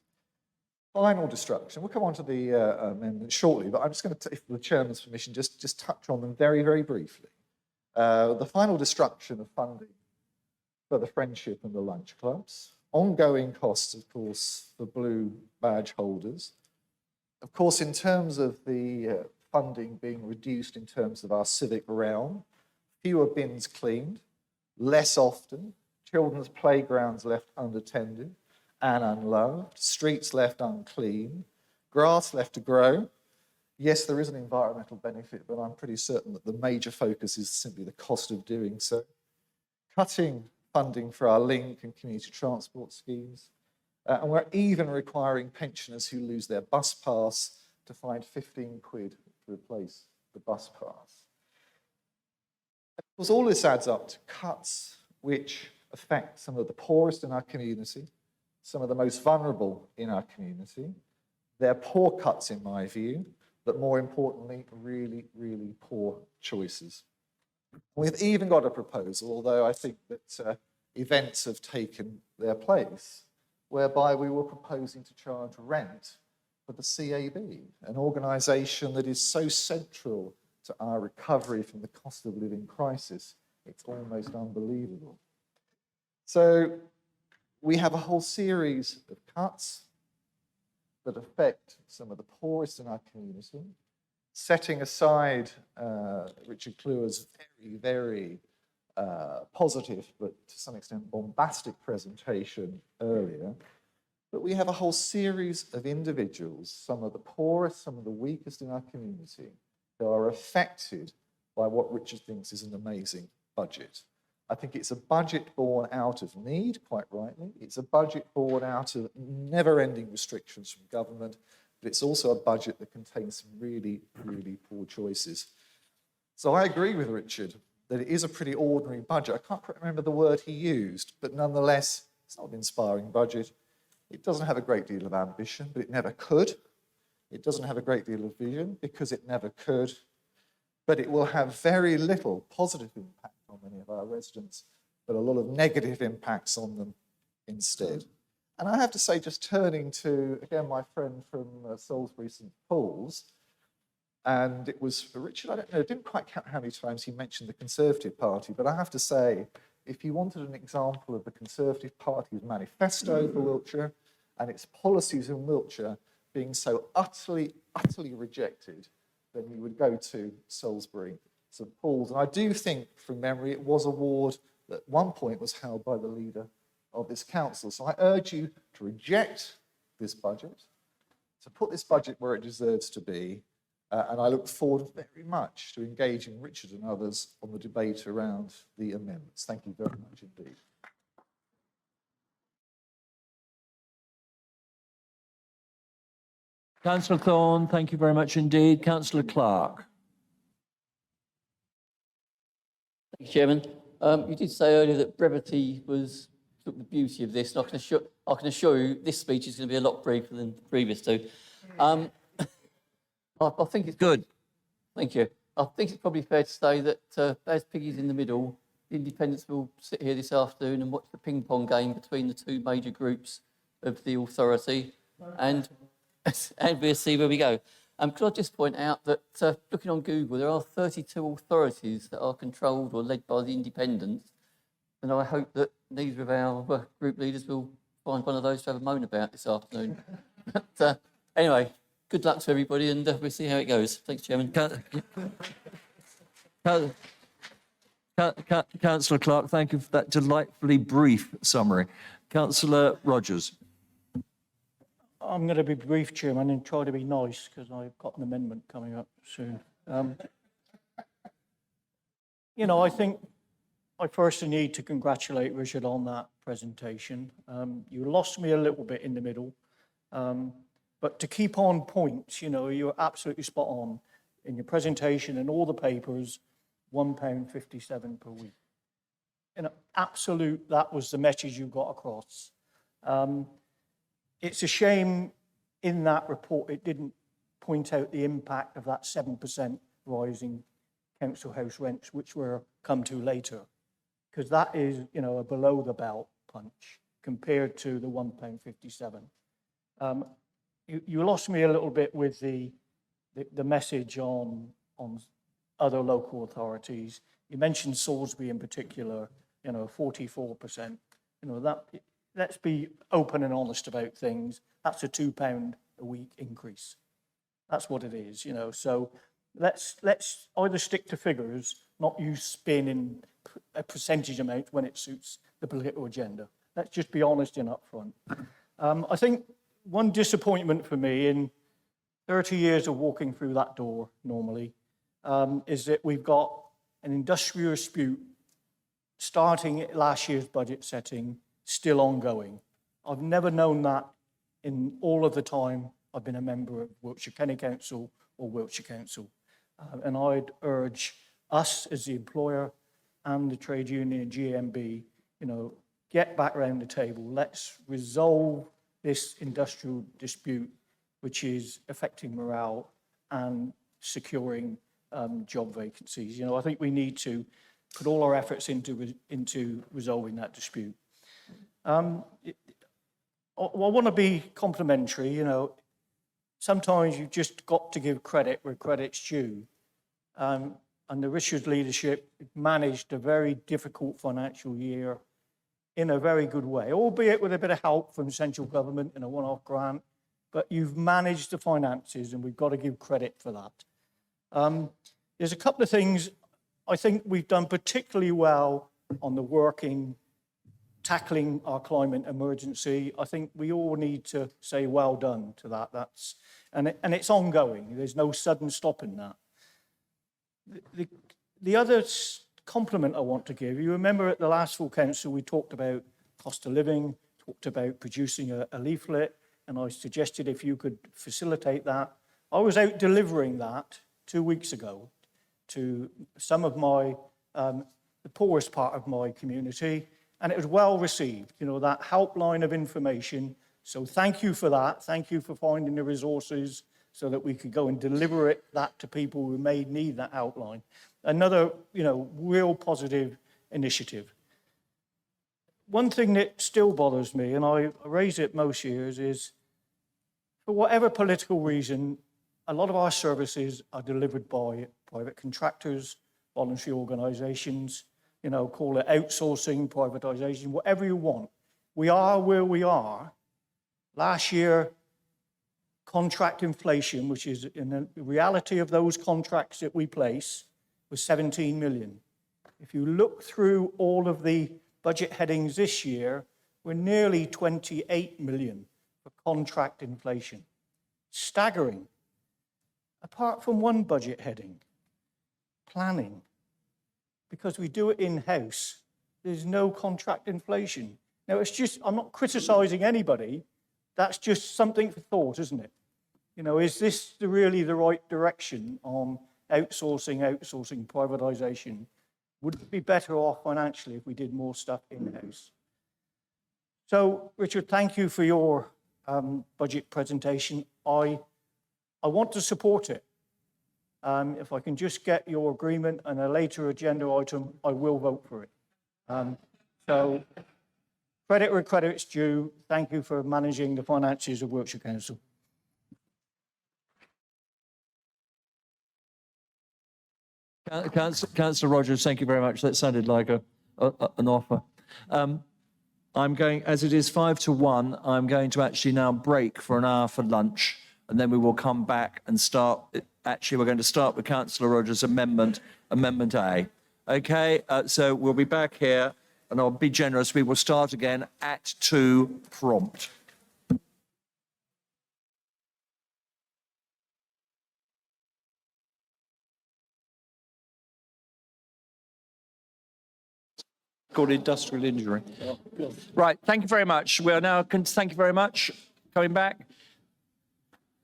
Final destruction. We'll come on to the amendment shortly, but I'm just going to, if with the chairman's permission, just touch on them very, very briefly. The final destruction of funding for the Friendship and the Lunch Clubs. Ongoing costs, of course, for blue badge holders. Of course, in terms of the funding being reduced in terms of our civic realm, fewer bins cleaned, less often, children's playgrounds left unattended and unloved, streets left unclean, grass left to grow. Yes, there is an environmental benefit, but I'm pretty certain that the major focus is simply the cost of doing so. Cutting funding for our link and community transport schemes. And we're even requiring pensioners who lose their bus pass to find 15 quid to replace the bus pass. Of course, all this adds up to cuts which affect some of the poorest in our community, some of the most vulnerable in our community. They're poor cuts, in my view, but more importantly, really, really poor choices. We've even got a proposal, although I think that events have taken their place, whereby we were proposing to charge rent for the CAB, an organisation that is so central to our recovery from the cost of living crisis, it's almost unbelievable. So we have a whole series of cuts that affect some of the poorest in our community, setting aside Richard Kluwer's very, very positive, but to some extent bombastic presentation earlier. But we have a whole series of individuals, some of the poorest, some of the weakest in our community, who are affected by what Richard thinks is an amazing budget. I think it's a budget born out of need, quite rightly. It's a budget born out of never-ending restrictions from government, but it's also a budget that contains some really, really poor choices. So I agree with Richard that it is a pretty ordinary budget. I can't quite remember the word he used, but nonetheless, it's not an inspiring budget. It doesn't have a great deal of ambition, but it never could. It doesn't have a great deal of vision because it never could. But it will have very little positive impact on many of our residents, but a lot of negative impacts on them instead. And I have to say, just turning to, again, my friend from Salisbury St Paul's, and it was for Richard, I don't know, I didn't quite count how many times he mentioned the Conservative Party, but I have to say, if you wanted an example of the Conservative Party's manifesto for Wiltshire and its policies in Wiltshire being so utterly, utterly rejected, then you would go to Salisbury St Paul's. And I do think, from memory, it was a ward that at one point was held by the leader of this council. So I urge you to reject this budget, to put this budget where it deserves to be, and I look forward very much to engaging Richard and others on the debate around the amendments. Thank you very much indeed. Councillor Thorne, thank you very much indeed. Councillor Clark. Thank you, Chairman. You did say earlier that brevity was sort of the beauty of this, and I can assure you this speech is going to be a lot briefer than the previous two. I think it's good. Thank you. I think it's probably fair to say that as Piggy's in the middle, the Independents will sit here this afternoon and watch the ping-pong game between the two major groups of the authority, and we'll see where we go. Could I just point out that looking on Google, there are 32 authorities that are controlled or led by the Independents, and I hope that neither of our group leaders will find one of those to have a moan about this afternoon. But anyway, good luck to everybody, and we'll see how it goes. Thanks, Chairman. Councillor Clark, thank you for that delightfully brief summary. Councillor Rogers. I'm going to be brief, Chairman, and try to be nice because I've got an amendment coming up soon. You know, I think I firstly need to congratulate Richard on that presentation. You lost me a little bit in the middle, but to keep on points, you know, you're absolutely spot on in your presentation and all the papers, £1.57 per week. You know, absolute, that was the message you got across. It's a shame in that report it didn't point out the impact of that 7% rising council house rents, which we'll come to later, because that is, you know, a below the belt punch compared to the £1.57. You lost me a little bit with the message on other local authorities. You mentioned Salisbury in particular, you know, 44%. You know, that. Let's be open and honest about things. That's a £2 a week increase. That's what it is, you know. So let's either stick to figures, not use spin in a percentage amount when it suits the political agenda. Let's just be honest and upfront. I think one disappointment for me in 30 years of walking through that door normally is that we've got an industrial dispute starting at last year's budget setting, still ongoing. I've never known that in all of the time I've been a member of Wiltshire County Council or Wiltshire Council. And I'd urge us as the employer and the trade union, GMB, you know, get back around the table. Let's resolve this industrial dispute, which is affecting morale and securing job vacancies. You know, I think we need to put all our efforts into resolving that dispute. I want to be complimentary, you know. Sometimes you've just got to give credit where credit's due. Under Richard's leadership, managed a very difficult financial year in a very good way, albeit with a bit of help from central government and a one-off grant, but you've managed the finances and we've got to give credit for that. There's a couple of things I think we've done particularly well on the tackling our climate emergency. I think we all need to say well done to that. And it's ongoing. There's no sudden stop in that. The other compliment I want to give. You remember at the last full council, we talked about cost of living, talked about producing a leaflet, and I suggested if you could facilitate that. I was out delivering that 2 weeks ago to some of my, the poorest part of my community, and it was well received, you know, that helpline of information. So thank you for that. Thank you for finding the resources so that we could go and deliver that to people who may need that outline. Another, you know, real positive initiative. One thing that still bothers me, and I raise it most years, is for whatever political reason, a lot of our services are delivered by private contractors, voluntary organisations, you know, call it outsourcing, privatisation, whatever you want. We are where we are. Last year, contract inflation, which is in the reality of those contracts that we place, was 17 million. If you look through all of the budget headings this year, we're nearly 28 million for contract inflation. Staggering. Apart from one budget heading, planning. Because we do it in-house, there's no contract inflation. Now, it's just, I'm not criticising anybody. That's just something for thought, isn't it? You know, is this really the right direction on outsourcing, privatisation? Would it be better off financially if we did more stuff in-house? So, Richard, thank you for your budget presentation. I want to support it. If I can just get your agreement and a later agenda item, I will vote for it. So, credit where credit's due. Thank you for managing the finances of Wiltshire Council. Councillor Rogers, thank you very much. That sounded like an offer. I'm going, as it is 5 to 1, I'm going to actually now break for an hour for lunch, and then we will come back and start. Actually, we're going to start with Councillor Rogers' amendment A. Okay, so we'll be back here, and I'll be generous. We will start again at 2 prompt. Called industrial injury. Right, thank you very much. We are now, thank you very much. Coming back.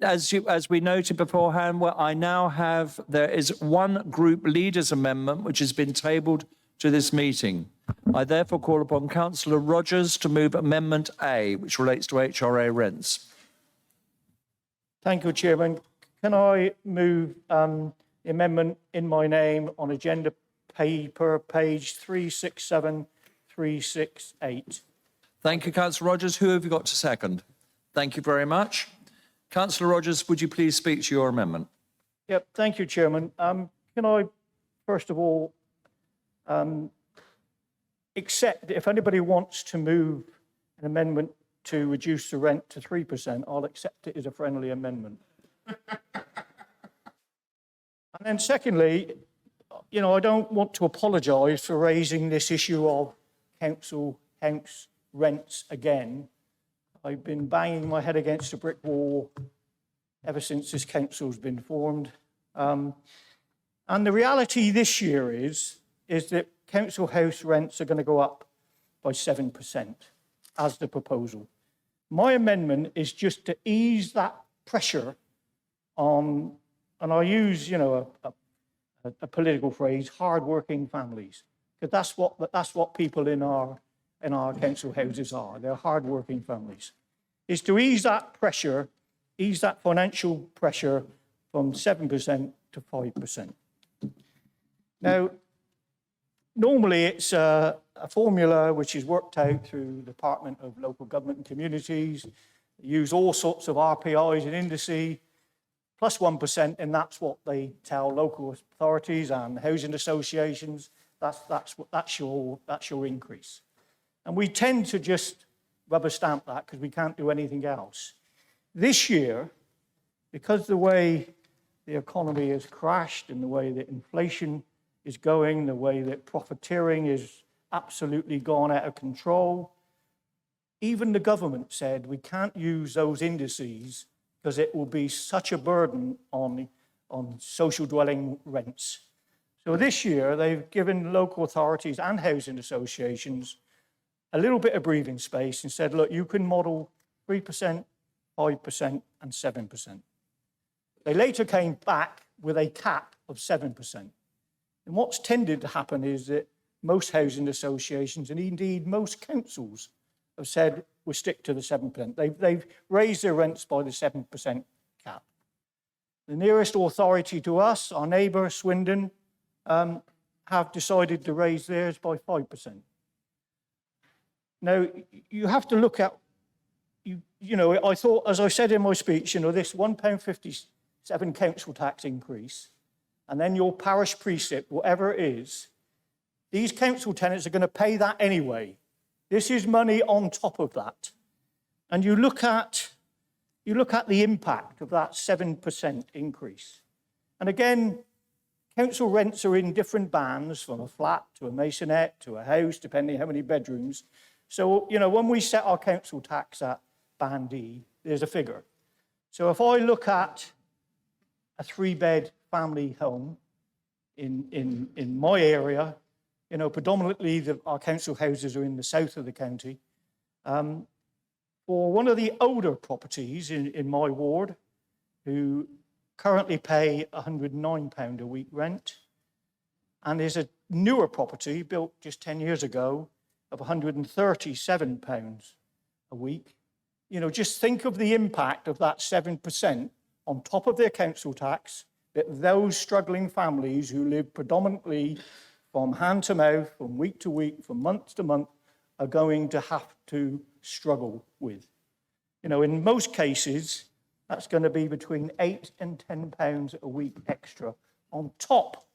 As we noted beforehand, I now have, there is one group leaders amendment which has been tabled to this meeting. I therefore call upon Councillor Rogers to move Amendment A, which relates to HRA rents. Thank you, Chairman. Can I move the amendment in my name on agenda paper, page 367, 368? Thank you, Councillor Rogers. Who have you got to second? Thank you very much. Councillor Rogers, would you please speak to your amendment? Yep, thank you, Chairman. Can I, first of all, accept, if anybody wants to move an amendment to reduce the rent to 3%, I'll accept it as a friendly amendment. And then secondly, you know, I don't want to apologise for raising this issue of council house rents again. I've been banging my head against a brick wall ever since this council's been formed. And the reality this year is that council house rents are going to go up by 7% as the proposal. My amendment is just to ease that pressure on, and I use, you know, a political phrase, hard-working families, because that's what people in our council houses are. They're hard-working families. Is to ease that pressure, ease that financial pressure from 7% to 5%. Now, normally it's a formula which is worked out through the Department of Local Government and Communities, use all sorts of RPIs and indices, plus 1%, and that's what they tell local authorities and housing associations. That's your increase. And we tend to just rubber stamp that because we can't do anything else. This year, because the way the economy has crashed and the way that inflation is going, the way that profiteering is absolutely gone out of control, even the government said we can't use those indices because it will be such a burden on social dwelling rents. So this year, they've given local authorities and housing associations a little bit of breathing space and said, look, you can model 3%, 5% and 7%. They later came back with a cap of 7%. And what's tended to happen is that most housing associations and indeed most councils have said, we'll stick to the 7%. They've raised their rents by the 7% cap. The nearest authority to us, our neighbour, Swindon, have decided to raise theirs by 5%. Now, you have to look at, you know, I thought, as I said in my speech, you know, this £1.57 council tax increase, and then your parish precept, whatever it is, these council tenants are going to pay that anyway. This is money on top of that. And you look at the impact of that 7% increase. And again, council rents are in different bands, from a flat to a masonette to a house, depending how many bedrooms. So, you know, when we set our council tax at Band E, there's a figure. So if I look at a 3-bed family home in my area, you know, predominantly our council houses are in the south of the county. For one of the older properties in my ward, who currently pay £109 a week rent, and there's a newer property built just 10 years ago of £137 a week. You know, just think of the impact of that 7% on top of their council tax that those struggling families who live predominantly from hand to mouth, from week to week, from month to month, are going to have to struggle with. You know, in most cases, that's going to be between £8 and £10 a week extra on top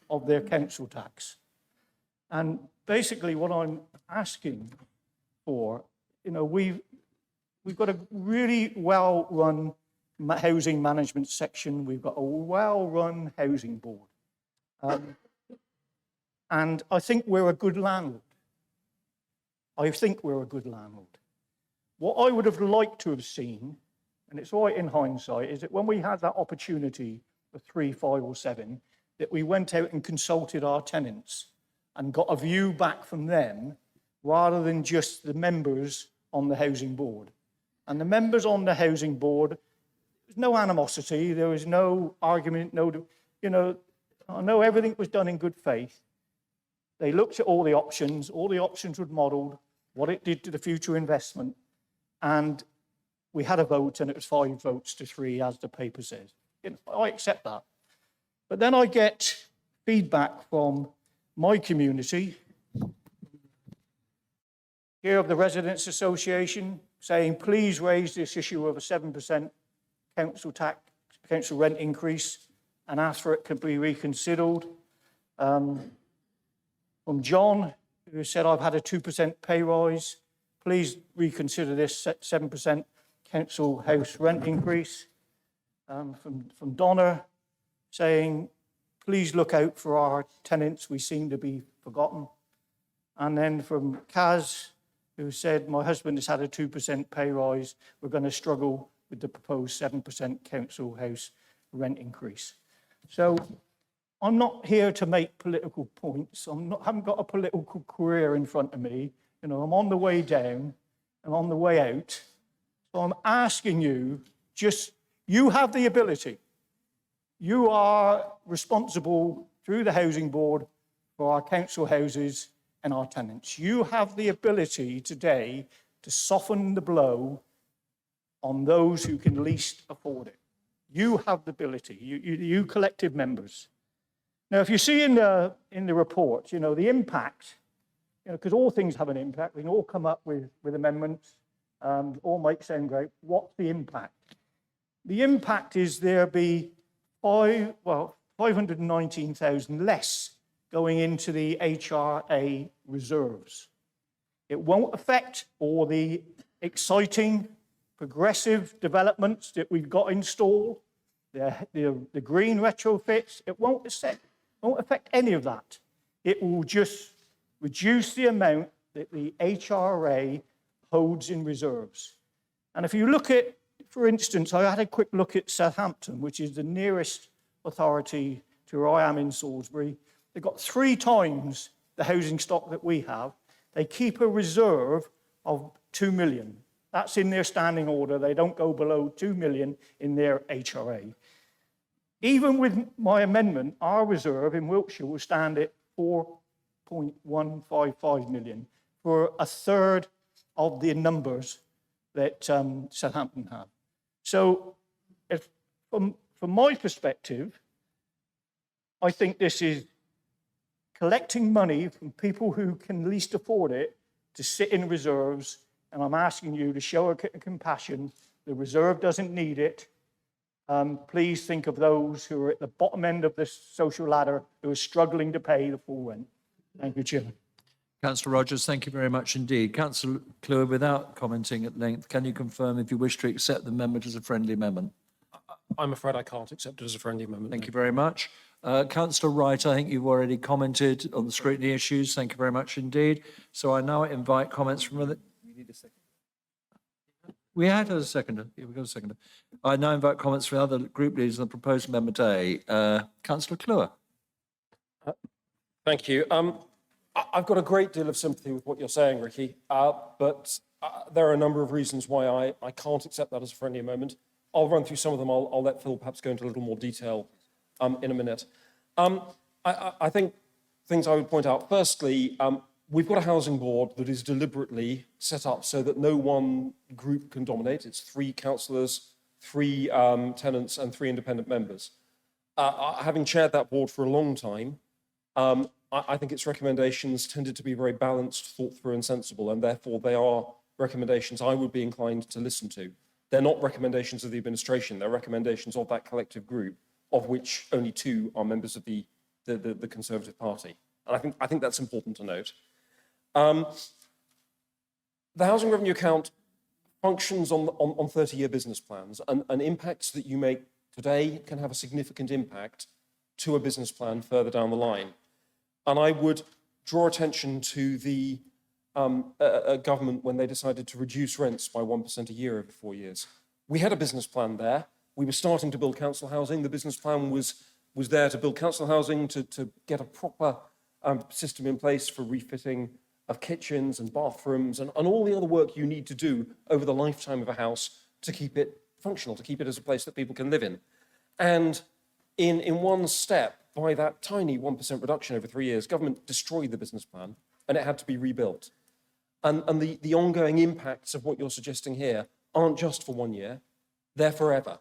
of their council tax. And basically what I'm asking for, you know, we've got a really well-run housing management section. We've got a well-run housing board. And I think we're a good landlord. I think we're a good landlord. What I would have liked to have seen, and it's right in hindsight, is that when we had that opportunity for 3, 5 or 7, that we went out and consulted our tenants and got a view back from them rather than just the members on the housing board. And the members on the housing board, there was no animosity, there was no argument, you know, I know everything was done in good faith. They looked at all the options were modelled, what it did to the future investment, and we had a vote and it was 5 votes to 3, as the paper says. You know, I accept that. But then I get feedback from my community, here of the Residents Association, saying, please raise this issue of a 7% council rent increase and ask for it to be reconsidered. From John, who said, I've had a 2% pay rise. Please reconsider this 7% council house rent increase. From Donna, saying, please look out for our tenants. We seem to be forgotten. And then from Kaz, who said, my husband has had a 2% pay rise. We're going to struggle with the proposed 7% council house rent increase. So I'm not here to make political points. Haven't got a political career in front of me. You know, I'm on the way down and on the way out. So I'm asking you, you have the ability. You are responsible through the housing board for our council houses and our tenants. You have the ability today to soften the blow on those who can least afford it. You have the ability, you collective members. Now, if you see in the report, you know, the impact, you know, because all things have an impact, we can all come up with amendments, all might sound great. What's the impact? The impact is there be 519,000 less going into the HRA reserves. It won't affect all the exciting, progressive developments that we've got installed, the green retrofits. It won't affect any of that. It will just reduce the amount that the HRA holds in reserves. And if you look at, for instance, I had a quick look at Southampton, which is the nearest authority to where I am in Salisbury. They've got 3 times the housing stock that we have. They keep a reserve of 2 million. That's in their standing order. They don't go below 2 million in their HRA. Even with my amendment, our reserve in Wiltshire will stand at 4.155 million for a third of the numbers that Southampton have. So from my perspective, I think this is collecting money from people who can least afford it to sit in reserves, and I'm asking you to show compassion. The reserve doesn't need it. Please think of those who are at the bottom end of the social ladder who are struggling to pay the full rent. Thank you, Chairman. Councillor Rogers, thank you very much indeed. Councillor Clue, without commenting at length, can you confirm if you wish to accept the amendment as a friendly amendment? I'm afraid I can't accept it as a friendly amendment. Thank you very much. Councillor Wright, I think you've already commented on the scrutiny issues. Thank you very much indeed. So I now invite comments from other... We had a seconder. Yeah, we got a seconder. I now invite comments from other group leaders on the proposed Amendment A. Councillor Clue. Thank you. I've got a great deal of sympathy with what you're saying, Ricky, but there are a number of reasons why I can't accept that as a friendly amendment. I'll run through some of them. I'll let Phil perhaps go into a little more detail in a minute. I think things I would point out. Firstly, we've got a housing board that is deliberately set up so that no one group can dominate. It's 3 councillors, 3 tenants and 3 independent members. Having chaired that board for a long time, I think its recommendations tended to be very balanced, thought through and sensible, and therefore they are recommendations I would be inclined to listen to. They're not recommendations of the administration, they're recommendations of that collective group, of which only 2 are members of the Conservative Party. And I think that's important to note. The housing revenue account functions on 30-year business plans, and impacts that you make today can have a significant impact to a business plan further down the line. And I would draw attention to the government when they decided to reduce rents by 1% a year over 4 years. We had a business plan there. We were starting to build council housing. The business plan was there to build council housing, to get a proper system in place for refitting of kitchens and bathrooms and all the other work you need to do over the lifetime of a house to keep it functional, to keep it as a place that people can live in. And in one step, by that tiny 1% reduction over 3 years, government destroyed the business plan and it had to be rebuilt. And the ongoing impacts of what you're suggesting here aren't just for 1 year, they're forever.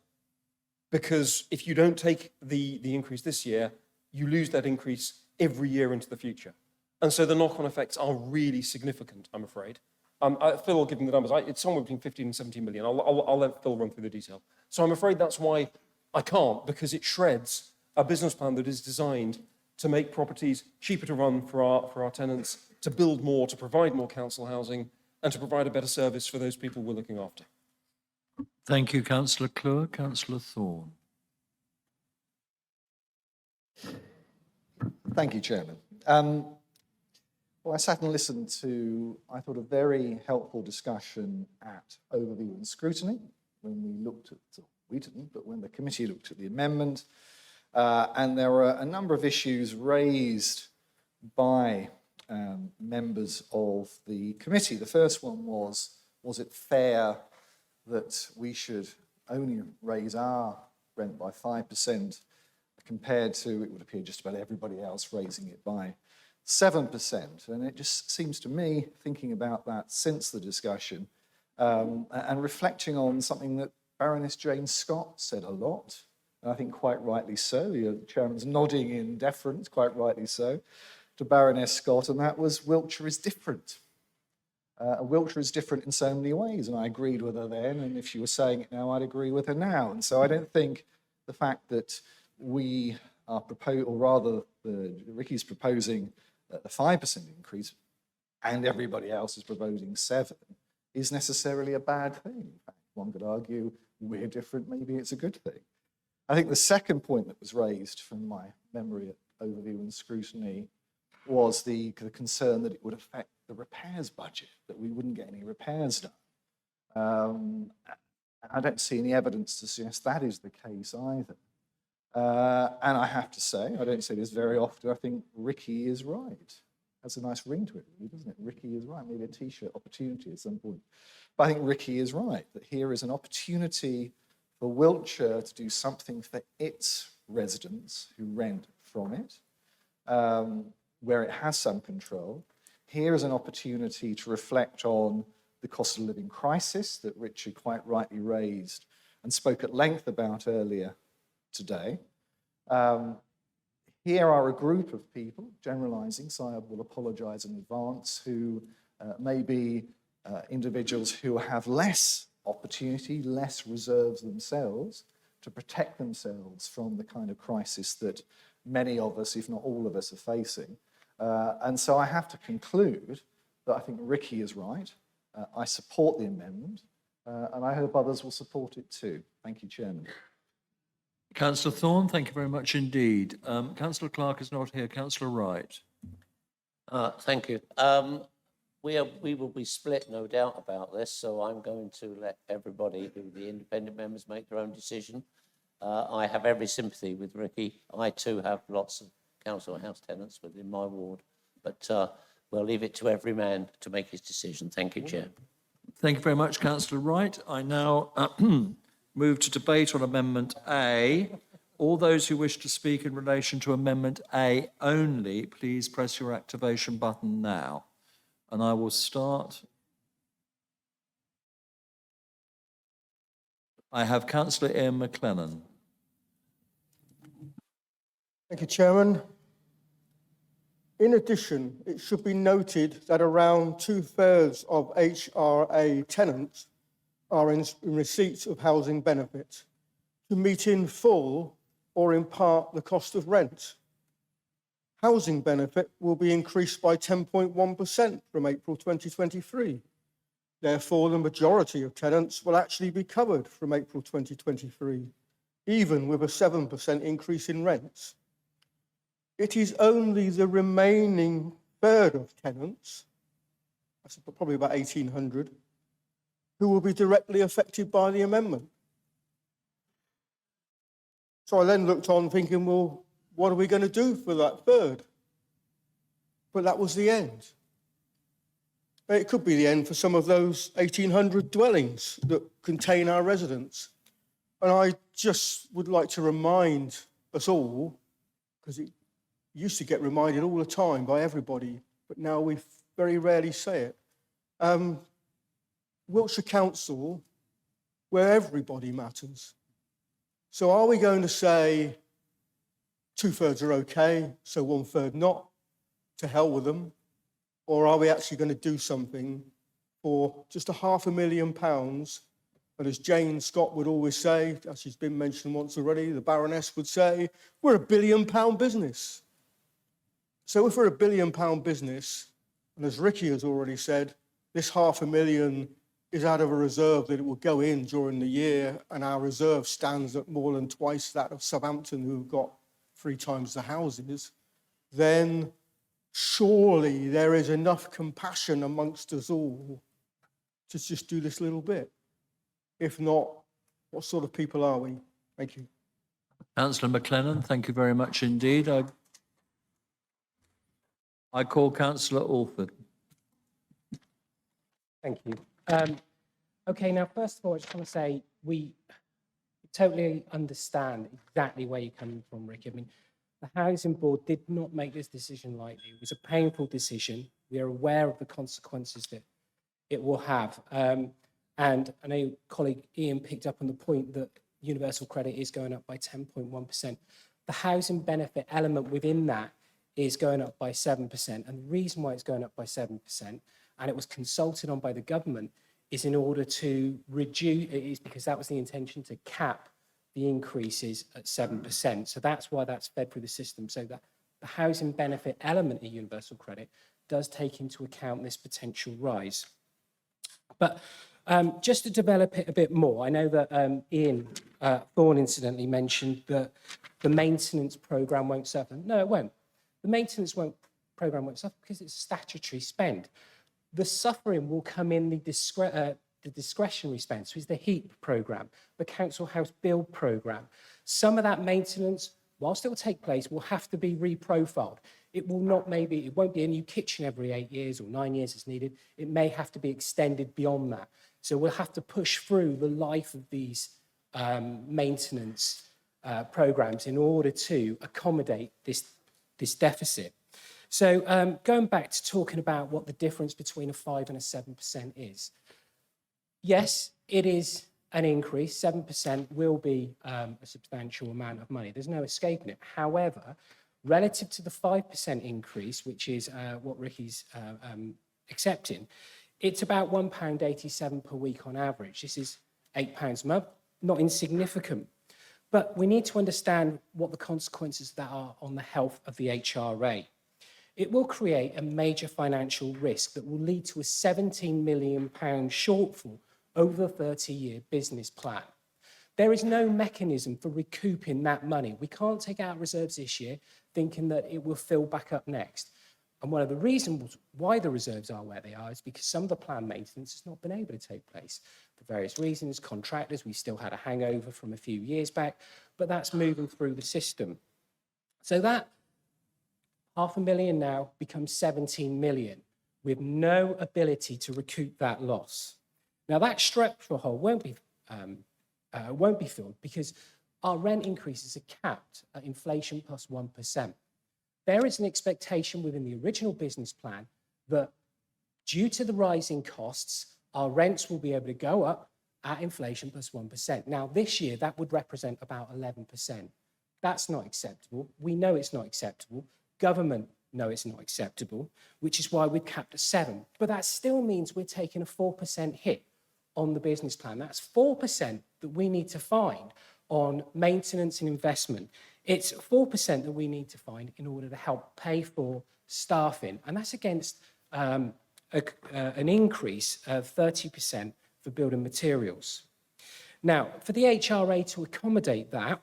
Because if you don't take the increase this year, you lose that increase every year into the future. And so the knock-on effects are really significant, I'm afraid. Phil will give me the numbers. It's somewhere between 15 and 17 million. I'll let Phil run through the detail. So I'm afraid that's why I can't, because it shreds a business plan that is designed to make properties cheaper to run for our tenants, to build more, to provide more council housing, and to provide a better service for those people we're looking after. Thank you, Councillor Clue. Councillor Thorne. Thank you, Chairman. Well, I sat and listened to, I thought, a very helpful discussion at overview and scrutiny when we looked at, we didn't, but when the committee looked at the amendment. And there were a number of issues raised by members of the committee. The first one was it fair that we should only raise our rent by 5% compared to, it would appear, just about everybody else raising it by 7%. And it just seems to me, thinking about that since the discussion, and reflecting on something that Baroness Jane Scott said a lot, and I think quite rightly so, the Chairman's nodding in deference, quite rightly so, to Baroness Scott, and that was Wiltshire is different. Wiltshire is different in so many ways, and I agreed with her then, and if she was saying it now, I'd agree with her now. And so I don't think the fact that we are proposing, or rather Ricky's proposing the 5% increase and everybody else is proposing 7%, is necessarily a bad thing. In fact, one could argue we're different, maybe it's a good thing. I think the second point that was raised from my memory at overview and scrutiny was the concern that it would affect the repairs budget, that we wouldn't get any repairs done. I don't see any evidence to suggest that is the case either. And I have to say, I don't say this very often, I think Ricky is right. Has a nice ring to it, really, doesn't it? Ricky is right. Maybe a T-shirt opportunity at some point. But I think Ricky is right, that here is an opportunity for Wiltshire to do something for its residents who rent from it, where it has some control. Here is an opportunity to reflect on the cost of living crisis that Richard quite rightly raised and spoke at length about earlier today. Here are a group of people, generalizing, so I will apologize in advance, who may be individuals who have less opportunity, less reserves themselves to protect themselves from the kind of crisis that many of us, if not all of us, are facing. And so I have to conclude that I think Ricky is right. I support the amendment, and I hope others will support it too. Thank you, Chairman. Councillor Thorne, thank you very much indeed. Councillor Clark is not here. Councillor Wright. Thank you. We will be split, no doubt, about this, so I'm going to let everybody, the independent members, make their own decision. I have every sympathy with Ricky. I too have lots of council house tenants within my ward, but we'll leave it to every man to make his decision. Thank you, Chair. Thank you very much, Councillor Wright. I now move to debate on Amendment A. All those who wish to speak in relation to Amendment A only, please press your activation button now. And I will start. I have Councillor Ian McLennan. Thank you, Chairman. In addition, it should be noted that around 2/3 of HRA tenants are in receipt of housing benefit to meet in full or in part the cost of rent. Housing benefit will be increased by 10.1% from April 2023. Therefore, the majority of tenants will actually be covered from April 2023, even with a 7% increase in rents. It is only the remaining third of tenants, that's probably about 1,800, who will be directly affected by the amendment. So I then looked on thinking, well, what are we going to do for that third? But that was the end. It could be the end for some of those 1,800 dwellings that contain our residents. And I just would like to remind us all, because it used to get reminded all the time by everybody, but now we very rarely say it. Wiltshire Council, where everybody matters. So are we going to say 2/3 are okay, so 1/3 not, to hell with them? Or are we actually going to do something for just £500,000? And as Jane Scott would always say, as she's been mentioned once already, the Baroness would say, we're £1 billion business. So if we're £1 billion business, and as Ricky has already said, this £500,000 is out of a reserve that it will go in during the year, and our reserve stands at more than twice that of Southampton, who've got 3 times the houses, then surely there is enough compassion amongst us all to just do this little bit. If not, what sort of people are we? Thank you. Councillor McLennan, thank you very much indeed. I call Councillor Alford. Thank you. Okay, now, first of all, I just want to say we totally understand exactly where you're coming from, Rick. I mean, the Housing Board did not make this decision lightly. It was a painful decision. We are aware of the consequences that it will have. And I know colleague Ian picked up on the point that universal credit is going up by 10.1%. The housing benefit element within that is going up by 7%. And the reason why it's going up by 7%, and it was consulted on by the government, is in order to reduce, it is because that was the intention, to cap the increases at 7%. So that's why that's fed through the system. So that the housing benefit element of universal credit does take into account this potential rise. But just to develop it a bit more, I know that Ian Thorne incidentally mentioned that the maintenance programme won't suffer. No, it won't. The maintenance programme won't suffer because it's statutory spend. The suffering will come in the the discretionary spend. So it's the HEAP programme, the Council House Build programme. Some of that maintenance, whilst it will take place, will have to be reprofiled. It won't be a new kitchen every 8 years or 9 years as needed. It may have to be extended beyond that. So we'll have to push through the life of these maintenance programmes in order to accommodate this deficit. So going back to talking about what the difference between a 5% and a 7% is. Yes, it is an increase. 7% will be a substantial amount of money. There's no escaping it. However, relative to the 5% increase, which is what Ricky's accepting, it's about £1.87 per week on average. This is £8 a month, not insignificant. But we need to understand what the consequences of that are on the health of the HRA. It will create a major financial risk that will lead to a £17 million shortfall over the 30-year business plan. There is no mechanism for recouping that money. We can't take out reserves this year thinking that it will fill back up next. And one of the reasons why the reserves are where they are is because some of the planned maintenance has not been able to take place for various reasons. Contractors, we still had a hangover from a few years back, but that's moving through the system. So that £500,000 now becomes 17 million with no ability to recoup that loss. Now that structural hole won't be filled because our rent increases are capped at inflation plus 1%. There is an expectation within the original business plan that due to the rising costs, our rents will be able to go up at inflation plus 1%. Now this year, that would represent about 11%. That's not acceptable. We know it's not acceptable. Government know it's not acceptable, which is why we've capped at 7. But that still means we're taking a 4% hit on the business plan. That's 4% that we need to find on maintenance and investment. It's 4% that we need to find in order to help pay for staffing. And that's against an increase of 30% for building materials. Now, for the HRA to accommodate that,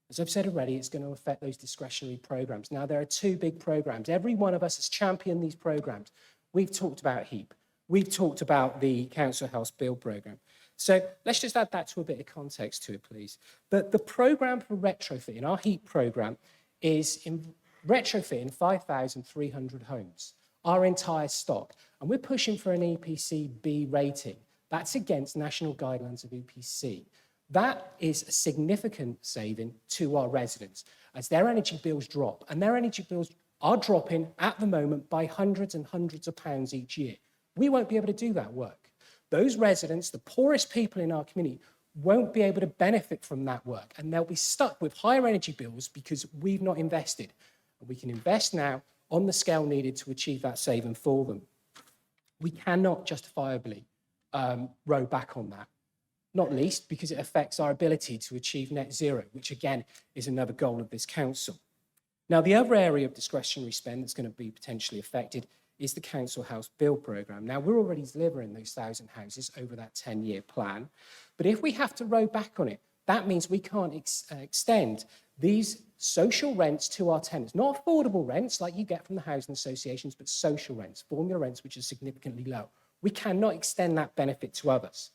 as I've said already, it's going to affect those discretionary programs. Now, there are 2 big programs. Every one of us has championed these programs. We've talked about HEAP. We've talked about the Council House Build programme. So let's just add that to a bit of context to it, please. But the programme for retrofitting, our HEAP programme, is in retrofitting 5,300 homes, our entire stock. And we're pushing for an EPC B rating. That's against national guidelines of EPC. That is a significant saving to our residents as their energy bills drop. And their energy bills are dropping at the moment by hundreds and hundreds of pounds each year. We won't be able to do that work. Those residents, the poorest people in our community, won't be able to benefit from that work. And they'll be stuck with higher energy bills because we've not invested. And we can invest now on the scale needed to achieve that saving for them. We cannot justifiably row back on that. Not least because it affects our ability to achieve net zero, which again is another goal of this council. Now, the other area of discretionary spend that's going to be potentially affected is the Council House Build programme. Now, we're already delivering those 1,000 houses over that 10-year plan. But if we have to row back on it, that means we can't extend these social rents to our tenants. Not affordable rents like you get from the housing associations, but social rents, formula rents, which are significantly low. We cannot extend that benefit to others.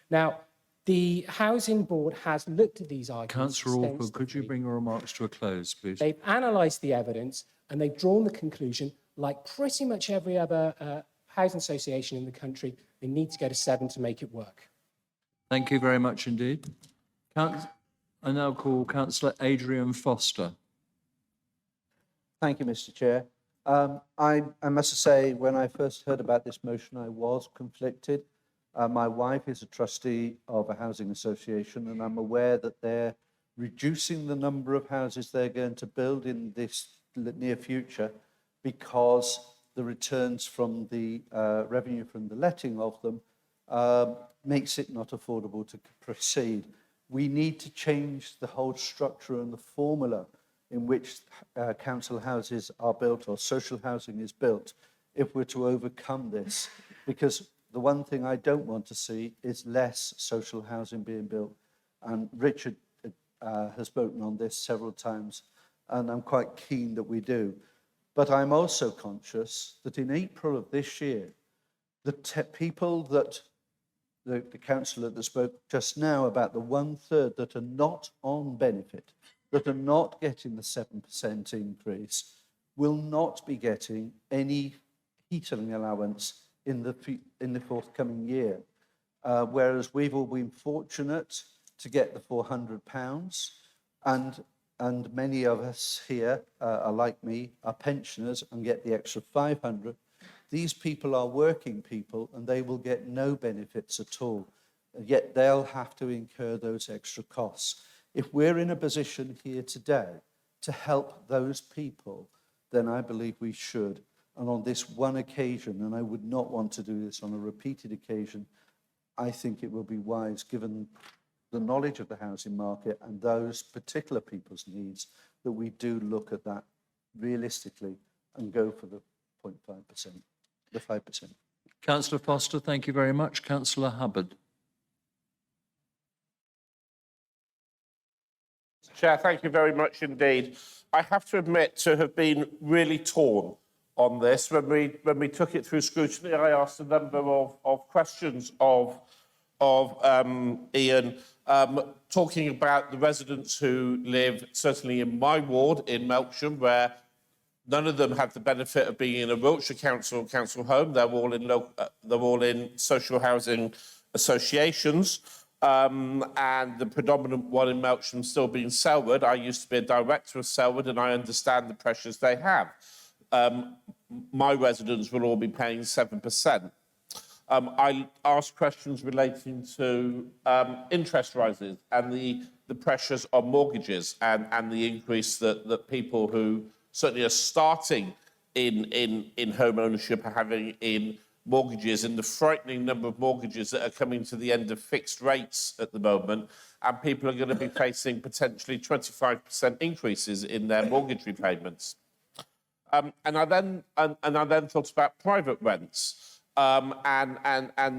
Now, the Housing Board has looked at these arguments. Councillor Orford, could you bring your remarks to a close, please? They've analysed the evidence and they've drawn the conclusion, like pretty much every other housing association in the country, they need to go to 7 to make it work. Thank you very much indeed. I now call Councillor Adrian Foster. Thank you, Mr. Chair. I must say, when I first heard about this motion, I was conflicted. My wife is a trustee of a housing association, and I'm aware that they're reducing the number of houses they're going to build in this near future because the returns from the revenue from the letting of them makes it not affordable to proceed. We need to change the whole structure and the formula in which council houses are built or social housing is built if we're to overcome this, because the one thing I don't want to see is less social housing being built. And Richard has spoken on this several times, and I'm quite keen that we do. But I'm also conscious that in April of this year, the people that the councillor that spoke just now about the 1/3 that are not on benefit, that are not getting the 7% increase, will not be getting any heating allowance in the forthcoming year. Whereas we've all been fortunate to get the £400, and many of us here are like me, are pensioners and get the extra 500. These people are working people and they will get no benefits at all. Yet they'll have to incur those extra costs. If we're in a position here today to help those people, then I believe we should. And on this one occasion, and I would not want to do this on a repeated occasion, I think it will be wise, given the knowledge of the housing market and those particular people's needs, that we do look at that realistically and go for the 0.5%, the 5%. Councillor Foster, thank you very much. Councillor Hubbard. Chair, thank you very much indeed. I have to admit to have been really torn on this. When we took it through scrutiny, I asked a number of questions of Ian, talking about the residents who live, certainly in my ward in Melksham, where none of them have the benefit of being in a Wiltshire council home. They're all in social housing associations. And the predominant one in Melksham still being Selwood. I used to be a director of Selwood and I understand the pressures they have. My residents will all be paying 7%. I asked questions relating to interest rises and the pressures on mortgages and the increase that people who certainly are starting in home ownership are having in mortgages, and the frightening number of mortgages that are coming to the end of fixed rates at the moment, and people are going to be facing potentially 25% increases in their mortgage repayments. And I then thought about private rents and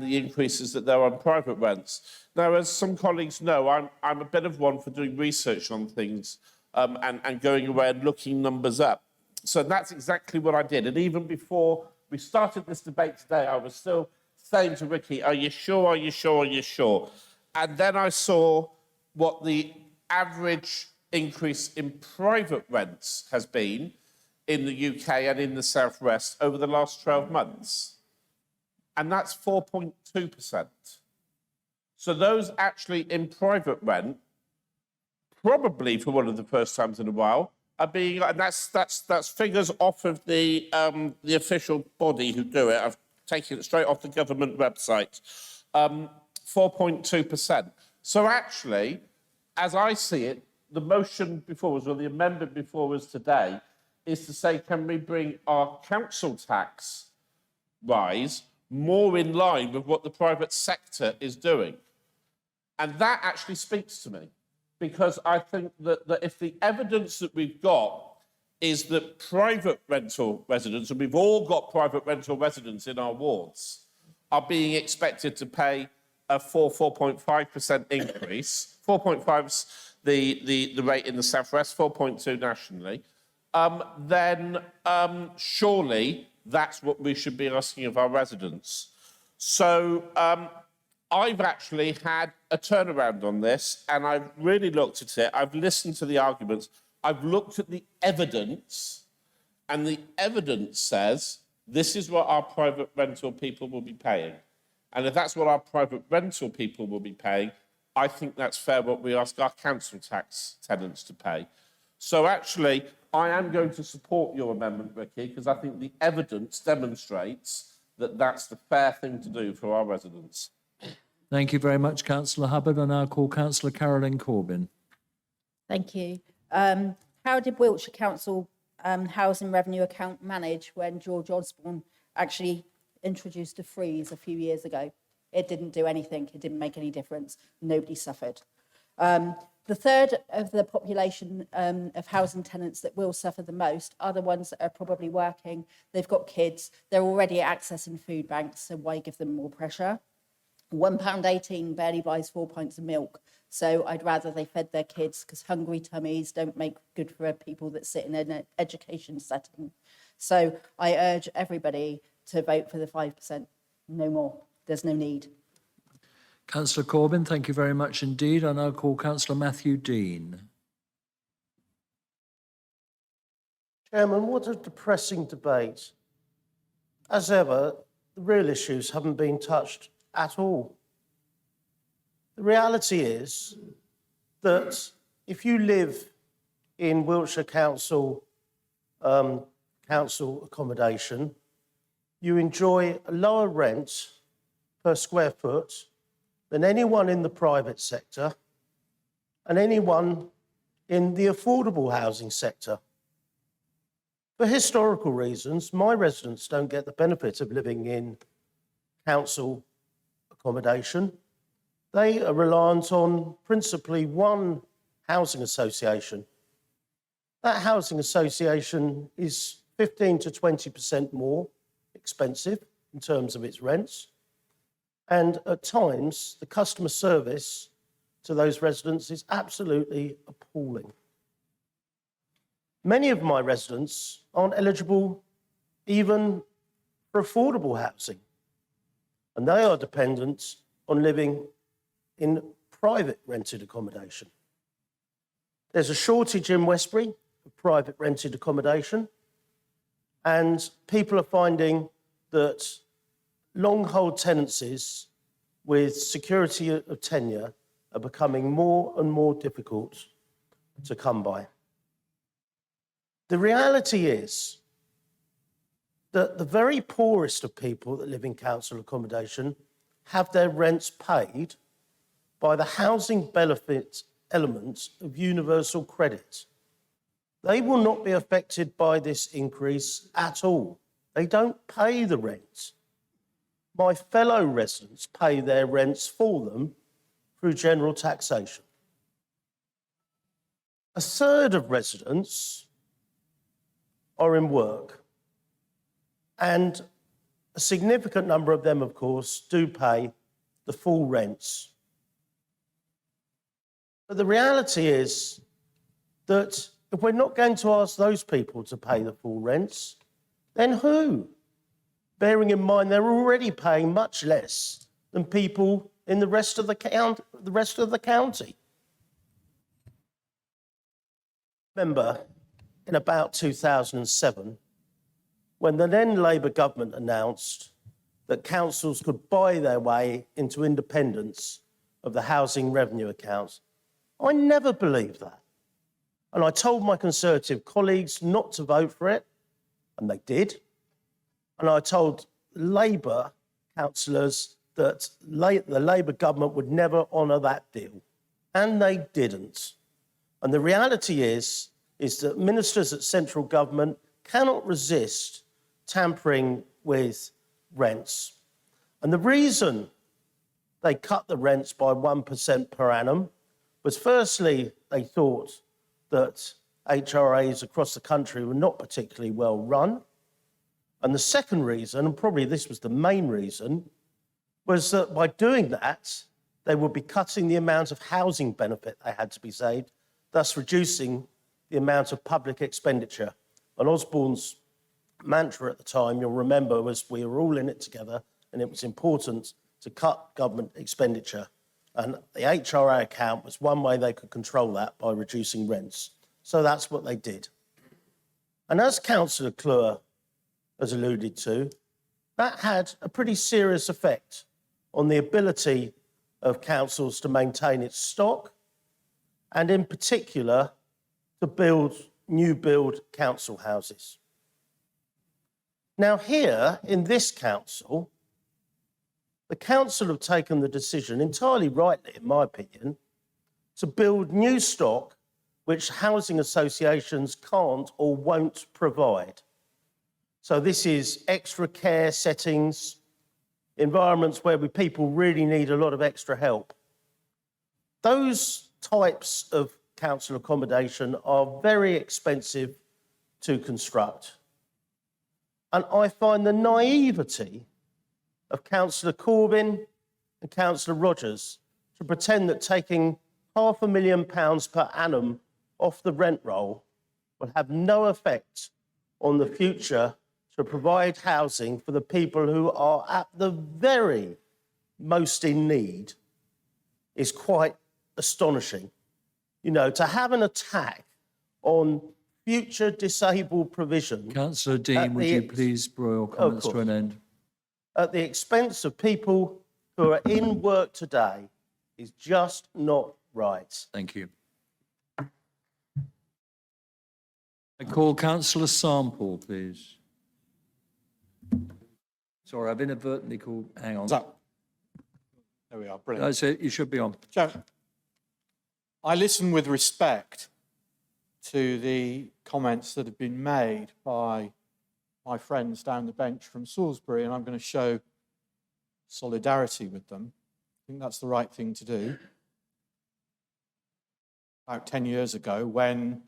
the increases that there are on private rents. Now, as some colleagues know, I'm a bit of one for doing research on things and going away and looking numbers up. So that's exactly what I did. And even before we started this debate today, I was still saying to Ricky, are you sure, are you sure, are you sure? And then I saw what the average increase in private rents has been in the UK and in the Southwest over the last 12 months. And that's 4.2%. So those actually in private rent, probably for one of the first times in a while, are being, and that's figures off of the official body who do it. I've taken it straight off the government website. 4.2%. So actually, as I see it, the motion before us, or the amendment before us today, is to say, can we bring our council tax rise more in line with what the private sector is doing? And that actually speaks to me. Because I think that if the evidence that we've got is that private rental residents, and we've all got private rental residents in our wards, are being expected to pay a 4.5% increase, 4.5 is the rate in the Southwest, 4.2 nationally, then surely that's what we should be asking of our residents. So I've actually had a turnaround on this, and I've really looked at it. I've listened to the arguments. I've looked at the evidence, and the evidence says this is what our private rental people will be paying. And if that's what our private rental people will be paying, I think that's fair what we ask our council tax tenants to pay. So actually, I am going to support your amendment, Ricky, because I think the evidence demonstrates that that's the fair thing to do for our residents. Thank you very much, Councillor Hubbard. I now call Councillor Carolyn Corbyn. Thank you. How did Wiltshire Council housing revenue account manage when George Osborne actually introduced a freeze a few years ago? It didn't do anything. It didn't make any difference. Nobody suffered. The third of the population of housing tenants that will suffer the most are the ones that are probably working. They've got kids. They're already accessing food banks, so why give them more pressure? £1.18 barely buys 4 pints of milk. So I'd rather they fed their kids, because hungry tummies don't make good for people that sit in an education setting. So I urge everybody to vote for the 5%. No more. There's no need. Councillor Corbyn, thank you very much indeed. I now call Councillor Matthew Dean. Chairman, what a depressing debate. As ever, the real issues haven't been touched at all. The reality is that if you live in Wiltshire Council council accommodation, you enjoy a lower rent per square foot than anyone in the private sector and anyone in the affordable housing sector. For historical reasons, my residents don't get the benefit of living in council accommodation. They are reliant on principally one housing association. That housing association is 15 to 20% more expensive in terms of its rents. And at times, the customer service to those residents is absolutely appalling. Many of my residents aren't eligible even for affordable housing, and they are dependent on living in private rented accommodation. There's a shortage in Westbury of private rented accommodation, and people are finding that long hold tenancies with security of tenure are becoming more and more difficult to come by. The reality is that the very poorest of people that live in council accommodation have their rents paid by the housing benefit element of universal credit. They will not be affected by this increase at all. They don't pay the rent. My fellow residents pay their rents for them through general taxation. A third of residents are in work, and a significant number of them, of course, do pay the full rents. But the reality is that if we're not going to ask those people to pay the full rents, then who? Bearing in mind they're already paying much less than people in the rest of the county. Remember, in about 2007, when the then Labour government announced that councils could buy their way into independence of the housing revenue accounts, I never believed that. And I told my Conservative colleagues not to vote for it, and they did. And I told Labour councillors that the Labour government would never honour that deal, and they didn't. And the reality is that ministers at central government cannot resist tampering with rents. And the reason they cut the rents by 1% per annum was, firstly, they thought that HRAs across the country were not particularly well run. And the second reason, and probably this was the main reason, was that by doing that, they would be cutting the amount of housing benefit they had to be saved, thus reducing the amount of public expenditure. And Osborne's mantra at the time, you'll remember, was we were all in it together and it was important to cut government expenditure. And the HRA account was one way they could control that, by reducing rents. So that's what they did. And as Councillor Clure has alluded to, that had a pretty serious effect on the ability of councils to maintain its stock, and in particular, to build new build council houses. Now here, in this council, the council have taken the decision, entirely rightly in my opinion, to build new stock which housing associations can't or won't provide. So this is extra care settings, environments where people really need a lot of extra help. Those types of council accommodation are very expensive to construct. And I find the naivety of Councillor Corbyn and Councillor Rogers to pretend that taking £500,000 per annum off the rent roll will have no effect on the future to provide housing for the people who are at the very most in need is quite astonishing. You know, to have an attack on future disabled provision. Councillor Dean, would you please draw your comments to an end? At the expense of people who are in work today is just not right. Thank you. I call Councillor Sample, please. Sorry, I've inadvertently called. Hang on. There we are, brilliant. That's it, you should be on. Chair, I listen with respect to the comments that have been made by my friends down the bench from Salisbury, and I'm going to show solidarity with them. I think that's the right thing to do. About 10 years ago, when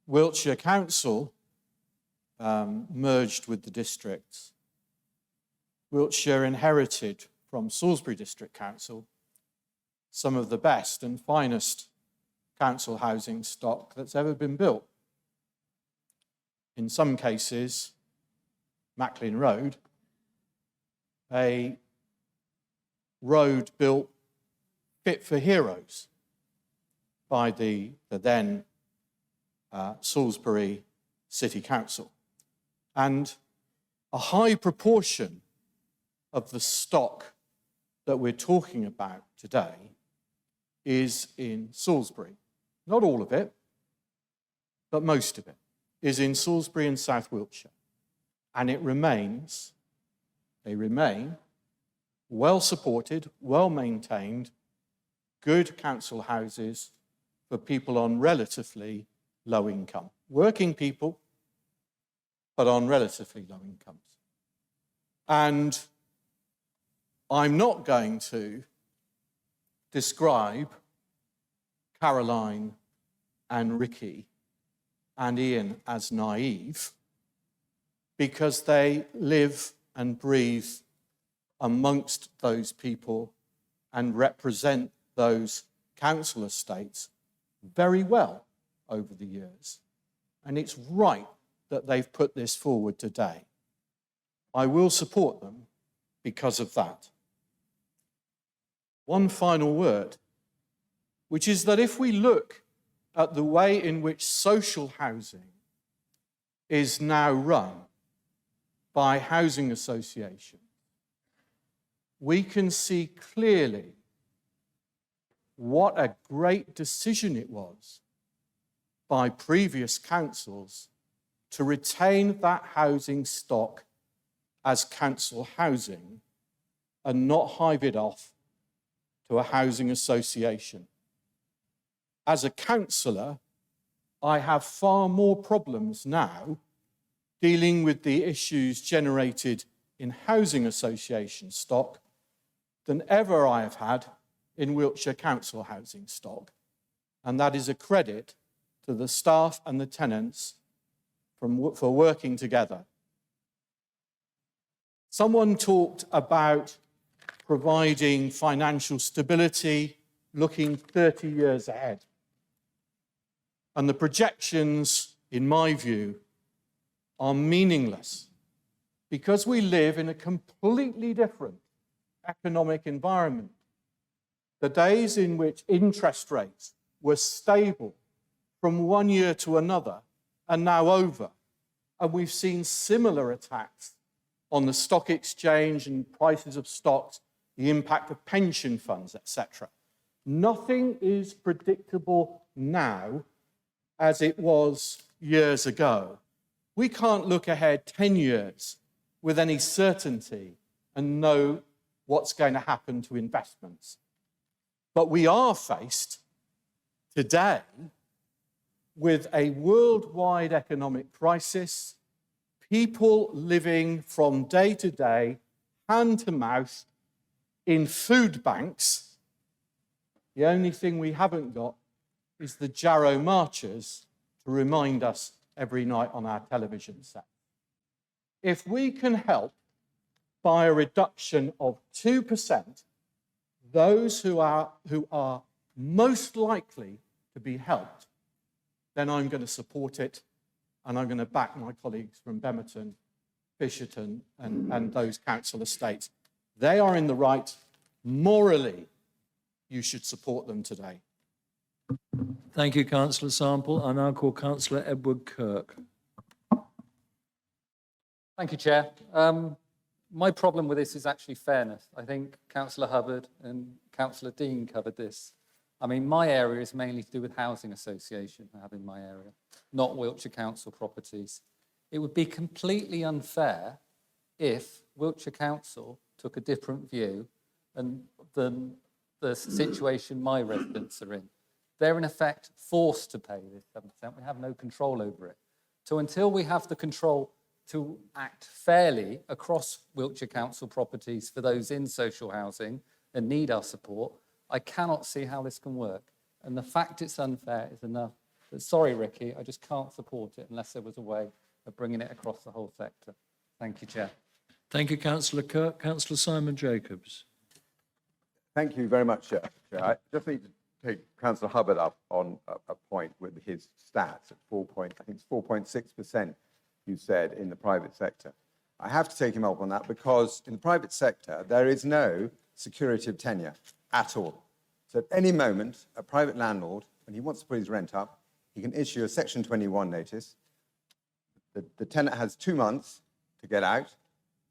Wiltshire Council merged with the districts, Wiltshire inherited from Salisbury District Council some of the best and finest council housing stock that's ever been built. In some cases, Macklin Road, a road built fit for heroes by the then Salisbury City Council. And a high proportion of the stock that we're talking about today is in Salisbury. Not all of it, but most of it is in Salisbury and South Wiltshire. And they remain well supported, well maintained, good council houses for people on relatively low income. Working people, but on relatively low incomes. And I'm not going to describe Caroline and Ricky and Ian as naive, because they live and breathe amongst those people and represent those council estates very well over the years. And it's right that they've put this forward today. I will support them because of that. One final word, which is that if we look at the way in which social housing is now run by housing associations, we can see clearly what a great decision it was by previous councils to retain that housing stock as council housing and not hive it off to a housing association. As a councillor, I have far more problems now dealing with the issues generated in housing association stock than ever I have had in Wiltshire Council housing stock. And that is a credit to the staff and the tenants for working together. Someone talked about providing financial stability, looking 30 years ahead. And the projections, in my view, are meaningless because we live in a completely different economic environment. The days in which interest rates were stable from one year to another are now over. And we've seen similar attacks on the stock exchange and prices of stocks, the impact of pension funds, etc. Nothing is predictable now as it was years ago. We can't look ahead 10 years with any certainty and know what's going to happen to investments. But we are faced today with a worldwide economic crisis, people living from day to day, hand to mouth, in food banks. The only thing we haven't got is the Jarrow marchers to remind us every night on our television set. If we can help by a reduction of 2%, those who are most likely to be helped, then I'm going to support it, and I'm going to back my colleagues from Bemerton, Fisherton, and those council estates. They are in the right morally you should support them today. Thank you, Councillor Sample. I now call Councillor Edward Kirk. Thank you, Chair. My problem with this is actually fairness. I think Councillor Hubbard and Councillor Dean covered this. I mean, my area is mainly to do with housing association I have in my area, not Wiltshire Council properties. It would be completely unfair if Wiltshire Council took a different view than the situation my residents are in. They're in effect forced to pay this 7%. We have no control over it. So until we have the control to act fairly across Wiltshire Council properties for those in social housing and need our support, I cannot see how this can work. And the fact it's unfair is enough. But sorry, Ricky, I just can't support it unless there was a way of bringing it across the whole sector. Thank you, Chair. Thank you, Councillor Kirk. Councillor Simon Jacobs. Thank you very much, Chair. I just need to take Councillor Hubbard up on a point with his stats at 4.6%, you said, in the private sector. I have to take him up on that because in the private sector, there is no security of tenure at all. So at any moment, a private landlord, when he wants to put his rent up, he can issue a Section 21 notice. The tenant has 2 months to get out.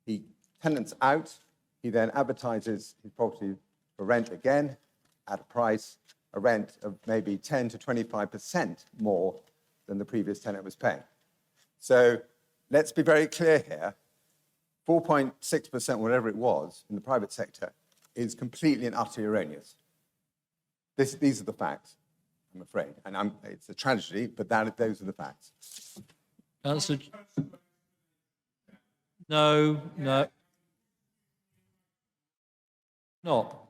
He tenants out. He then advertises his property for rent again at a price, a rent of maybe 10 to 25% more than the previous tenant was paying. So let's be very clear here. 4.6%, whatever it was, in the private sector is completely and utterly erroneous. These are the facts, I'm afraid. And it's a tragedy, but those are the facts. Councillor... No. Not.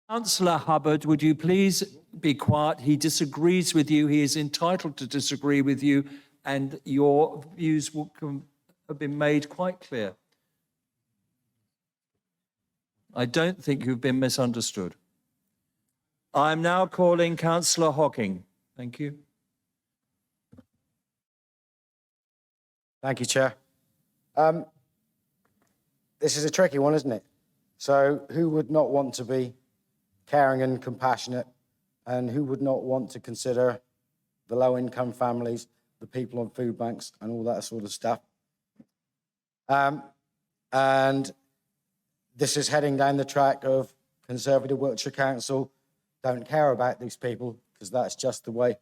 Councillor Hubbard, would you please be quiet? He disagrees with you. He is entitled to disagree with you, and your views have been made quite clear. I don't think you've been misunderstood. I'm now calling Councillor Hocking. Thank you. Thank you, Chair. This is a tricky one, isn't it? So who would not want to be caring and compassionate, and who would not want to consider the low-income families, the people on food banks and all that sort of stuff? And this is heading down the track of Conservative Wiltshire Council don't care about these people, because that's just the way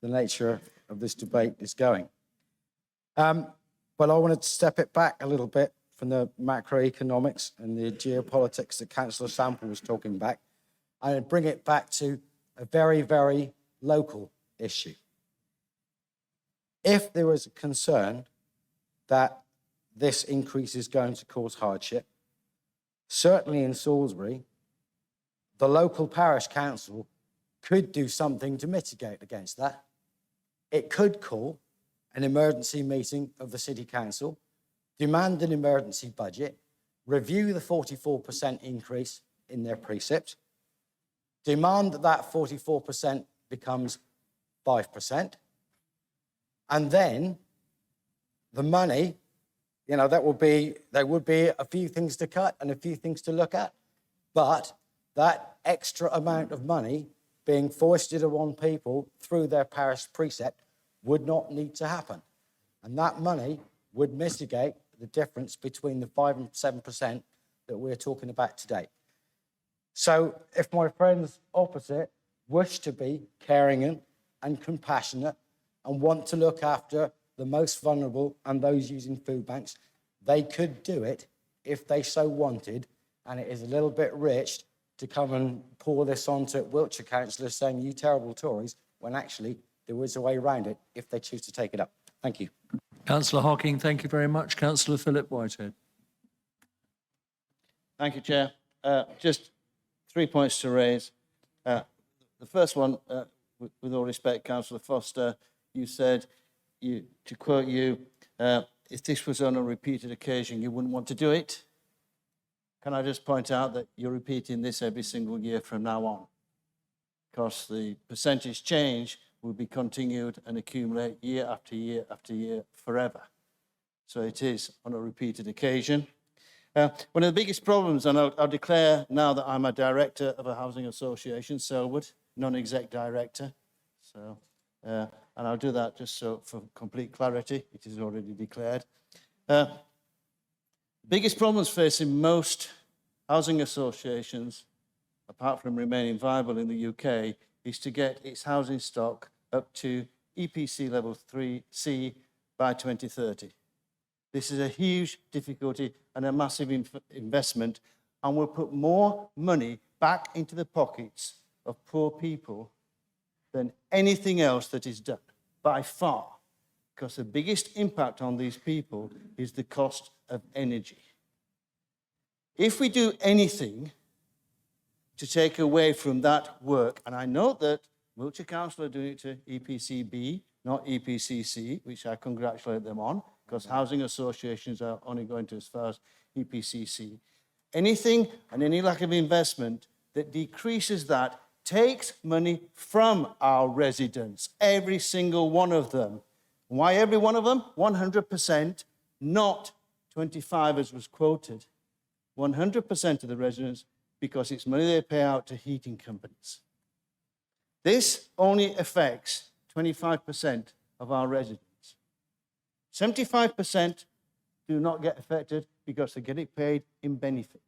the nature of this debate is going. But I wanted to step it back a little bit from the macroeconomics and the geopolitics that Councillor Sample was talking about, and bring it back to a very, very local issue. If there is a concern that this increase is going to cause hardship, certainly in Salisbury, the local parish council could do something to mitigate against that. It could call an emergency meeting of the city council, demand an emergency budget, review the 44% increase in their precept, demand that that 44% becomes 5%, and then the money, there would be a few things to cut and a few things to look at, but that extra amount of money being foisted upon people through their parish precept would not need to happen. And that money would mitigate the difference between the 5 and 7% that we're talking about today. So if my friends opposite wish to be caring and compassionate and want to look after the most vulnerable and those using food banks, they could do it if they so wanted. And it is a little bit rich to come and pour this onto Wiltshire councillors saying, you terrible Tories, when actually there is a way around it if they choose to take it up. Thank you. Councillor Hocking, thank you very much. Councillor Philip Whitehead. Thank you, Chair. Just 3 points to raise. The first one, with all respect, Councillor Foster, you said, to quote you, if this was on a repeated occasion, you wouldn't want to do it. Can I just point out that you're repeating this every single year from now on? Because the percentage change will be continued and accumulate year after year after year forever. so it is on a repeated occasion. One of the biggest problems, and I'll declare now that I'm a director of a housing association, Selwood, non-exec director. So, and I'll do that just so for complete clarity, it is already declared. Biggest problems facing most housing associations, apart from remaining viable in the UK, is to get its housing stock up to EPC level 3C by 2030. This is a huge difficulty and a massive investment, and will put more money back into the pockets of poor people than anything else that is done, by far, because the biggest impact on these people is the cost of energy. If we do anything to take away from that work, and I know that Wiltshire Council are doing it to EPCB, not EPCC, which I congratulate them on, because housing associations are only going to as far as EPCC. Anything and any lack of investment that decreases that takes money from our residents, every single one of them. Why every one of them? 100%, not 25 as was quoted. 100% of the residents, because it's money they pay out to heating companies. This only affects 25% of our residents. 75% do not get affected because they get it paid in benefit.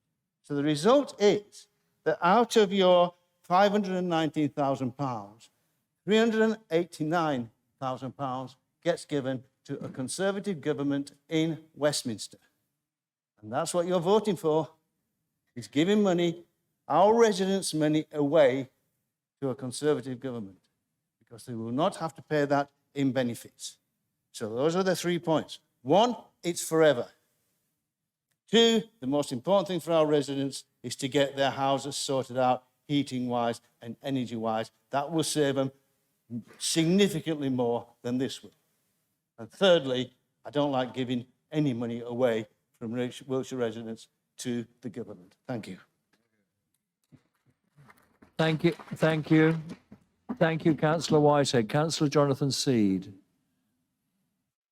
So the result is that out of your £519,000, £389,000 gets given to a Conservative government in Westminster. And that's what you're voting for, is giving money, our residents' money, away to a Conservative government, because they will not have to pay that in benefits. So those are the 3 points. 1, it's forever. 2, the most important thing for our residents is to get their houses sorted out heating-wise and energy-wise. That will save them significantly more than this will. And thirdly, I don't like giving any money away from Wiltshire residents to the government. Thank you. Thank you. Thank you. Thank you, Councillor Whitehead. Councillor Jonathan Seed.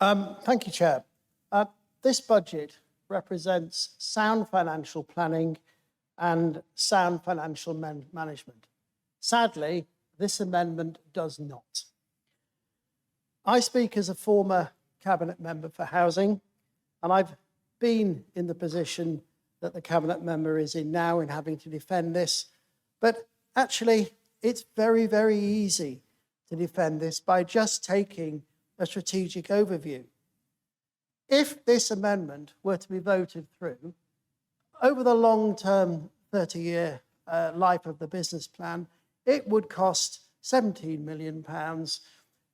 Thank you, Chair. This budget represents sound financial planning and sound financial management. Sadly, this amendment does not. I speak as a former Cabinet Member for Housing, and I've been in the position that the Cabinet Member is in now in having to defend this. But actually, it's very, very easy to defend this by just taking a strategic overview. If this amendment were to be voted through, over the long-term 30-year life of the business plan, it would cost £17 million,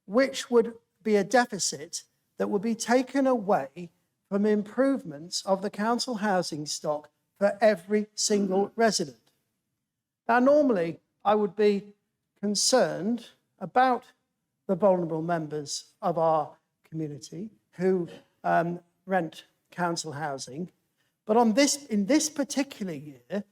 which would be a deficit that would be taken away from improvements of the council housing stock for every single resident. Now, normally, I would be concerned about the vulnerable members of our community who rent council housing, but in this particular year,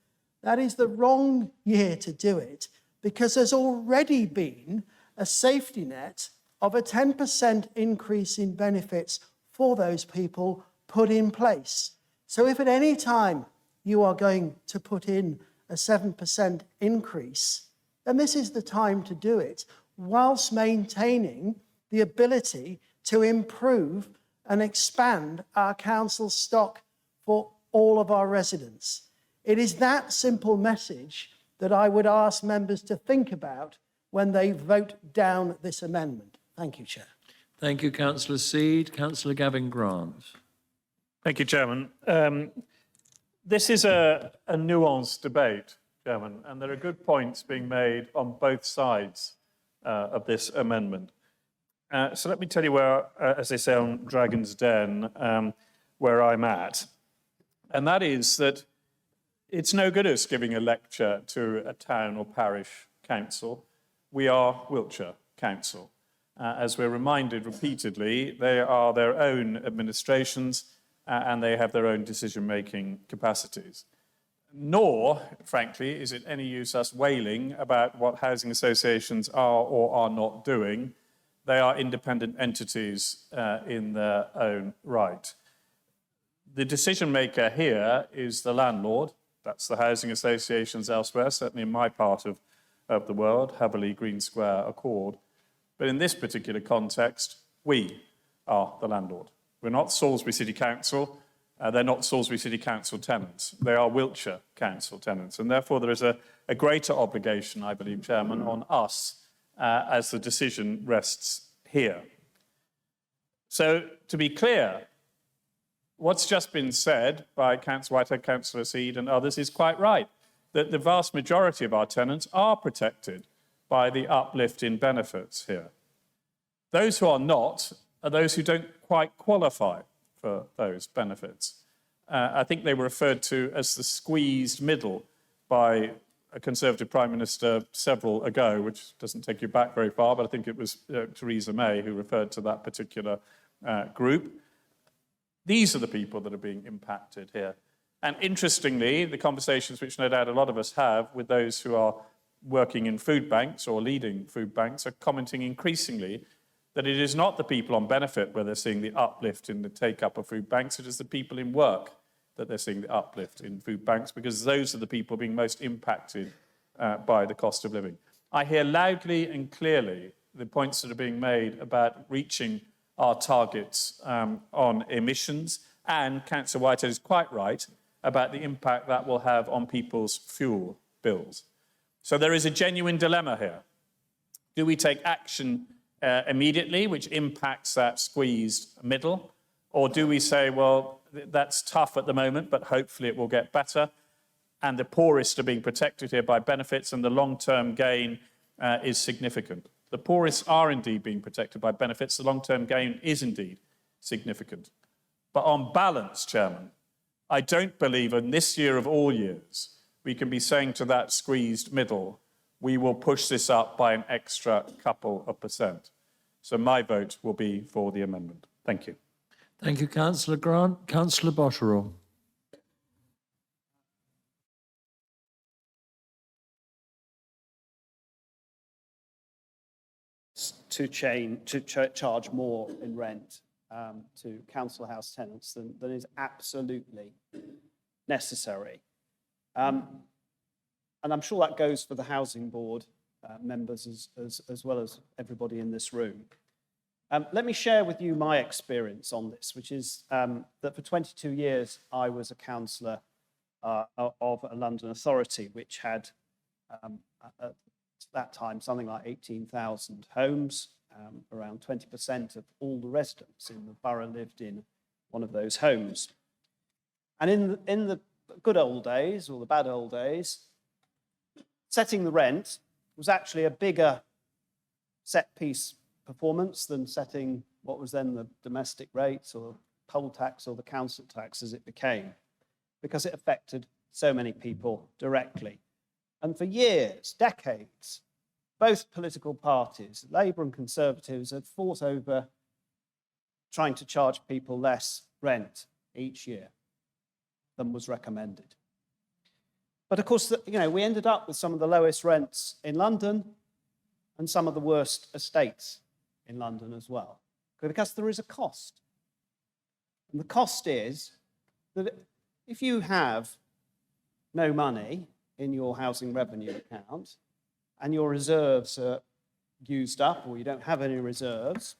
that is the wrong year to do it, because there's already been a safety net of a 10% increase in benefits for those people put in place. So if at any time you are going to put in a 7% increase, then this is the time to do it, whilst maintaining the ability to improve and expand our council stock for all of our residents. It is that simple message that I would ask members to think about when they vote down this amendment. Thank you, Chair. Thank you, Councillor Seed. Councillor Gavin Grant. Thank you, Chairman. This is a nuanced debate, Chairman, and there are good points being made on both sides of this amendment. So let me tell you where, as they say on Dragon's Den, where I'm at. And that is that it's no good us giving a lecture to a town or parish council. We are Wiltshire Council. As we're reminded repeatedly, they are their own administrations and they have their own decision-making capacities. Nor, frankly, is it any use us wailing about what housing associations are or are not doing. They are independent entities in their own right. The decision maker here is the landlord. That's the housing associations elsewhere, certainly in my part of the world, Heverley, Green Square, Accord. But in this particular context, we are the landlord. We're not Salisbury City Council. They're not Salisbury City Council tenants. They are Wiltshire Council tenants. And therefore, there is a greater obligation, I believe, Chairman, on us as the decision rests here. So, to be clear, what's just been said by Councillor Whitehead, Councillor Seed and others is quite right, that the vast majority of our tenants are protected by the uplift in benefits here. Those who are not are those who don't quite qualify for those benefits. I think they were referred to as the squeezed middle by a Conservative Prime Minister several ago, which doesn't take you back very far, but I think it was Theresa May who referred to that particular group. These are the people that are being impacted here. And interestingly, the conversations which no doubt a lot of us have with those who are working in food banks or leading food banks are commenting increasingly that it is not the people on benefit where they're seeing the uplift in the take-up of food banks, it is the people in work that they're seeing the uplift in food banks, because those are the people being most impacted by the cost of living. I hear loudly and clearly the points that are being made about reaching our targets on emissions, and Councillor Whitehead is quite right about the impact that will have on people's fuel bills. So there is a genuine dilemma here. Do we take action immediately, which impacts that squeezed middle? Or do we say, well, that's tough at the moment, but hopefully it will get better, and the poorest are being protected here by benefits, and the long-term gain is significant? The poorest are indeed being protected by benefits. The long-term gain is indeed significant. But on balance, Chairman, I don't believe in this year of all years we can be saying to that squeezed middle, we will push this up by an extra couple of percent. So my vote will be for the amendment. Thank you. Thank you, Councillor Grant. Councillor Botterill. To charge more in rent to council house tenants than is absolutely necessary. And I'm sure that goes for the Housing Board members as well as everybody in this room. Let me share with you my experience on this, which is that for 22 years I was a councillor of a London authority which had at that time something like 18,000 homes. Around 20% of all the residents in the borough lived in one of those homes. And in the good old days, or the bad old days, setting the rent was actually a bigger set-piece performance than setting what was then the domestic rates or poll tax or the council tax as it became, because it affected so many people directly. And for years, decades, both political parties, Labour and Conservatives, had fought over trying to charge people less rent each year than was recommended. But of course, we ended up with some of the lowest rents in London and some of the worst estates in London as well, because there is a cost. And the cost is that if you have no money in your housing revenue account and your reserves are used up, or you don't have any reserves,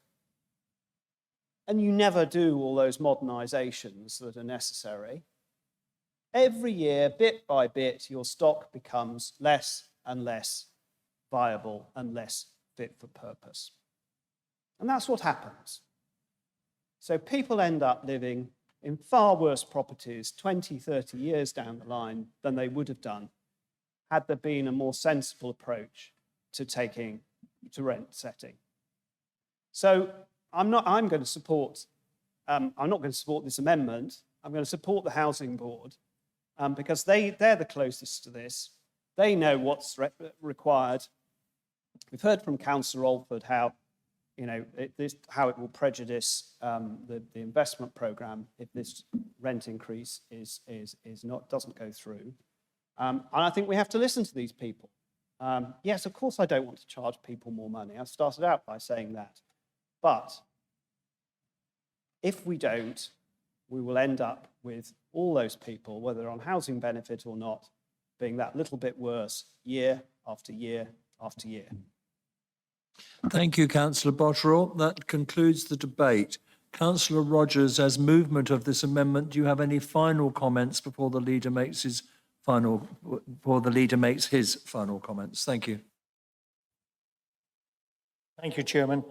and you never do all those modernisations that are necessary, every year, bit by bit, your stock becomes less and less viable and less fit for purpose. And that's what happens. So people end up living in far worse properties 20, 30 years down the line than they would have done had there been a more sensible approach to rent setting. So I'm not going to support this amendment. I'm going to support the Housing Board because they're the closest to this. They know what's required. We've heard from Councillor Alford how it will prejudice the investment programme if this rent increase doesn't go through. And I think we have to listen to these people. Yes, of course I don't want to charge people more money. I started out by saying that. But if we don't, we will end up with all those people, whether on housing benefit or not, being that little bit worse year after year after year. Thank you, Councillor Botterill. That concludes the debate. Councillor Rogers, as movement of this amendment, do you have any final comments before the leader makes his final comments? Thank you. Thank you, Chairman.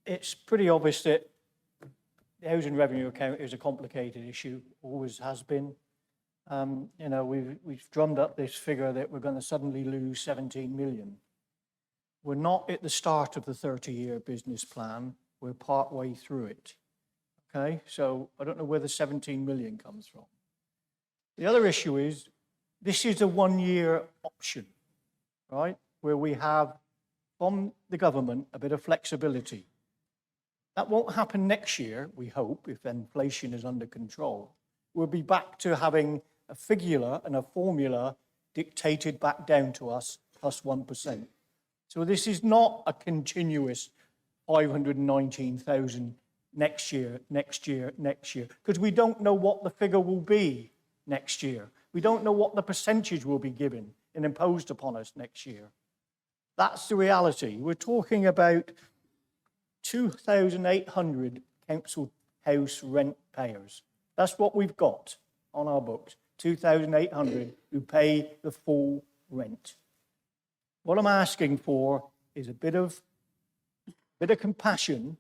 It's pretty obvious that the housing revenue account is a complicated issue, always has been. You know, we've drummed up this figure that we're going to suddenly lose 17 million. We're not at the start of the 30-year business plan. We're part way through it. Okay, so I don't know where the 17 million comes from. The other issue is this is a one-year option, right? Where we have from the government a bit of flexibility. That won't happen next year, we hope, if inflation is under control. We'll be back to having a figure and a formula dictated back down to us plus 1%. So this is not a continuous 519,000 next year, because we don't know what the figure will be next year. We don't know what the percentage will be given and imposed upon us next year. That's the reality. We're talking about 2,800 council house rent payers. That's what we've got on our books, 2,800 who pay the full rent. What I'm asking for is a bit of compassion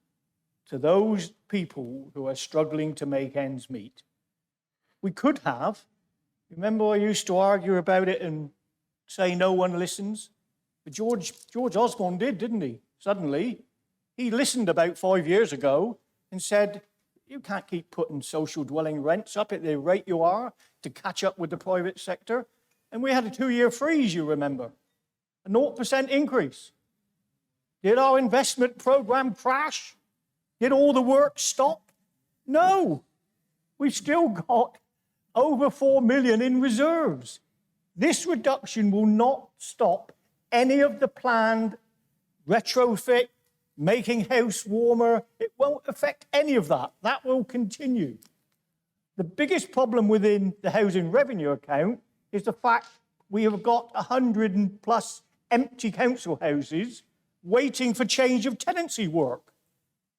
to those people who are struggling to make ends meet. We could have, remember I used to argue about it and say no one listens? But George Osborne did, didn't he? Suddenly, he listened about 5 years ago and said, you can't keep putting social dwelling rents up at the rate you are to catch up with the private sector. And we had a 2-year freeze, you remember, a 0% increase. Did our investment program crash? Did all the work stop? No, we've still got over 4 million in reserves. This reduction will not stop any of the planned retrofit, making house warmer. It won't affect any of that. That will continue. The biggest problem within the housing revenue account is the fact we have got 100+ empty council houses waiting for change of tenancy work.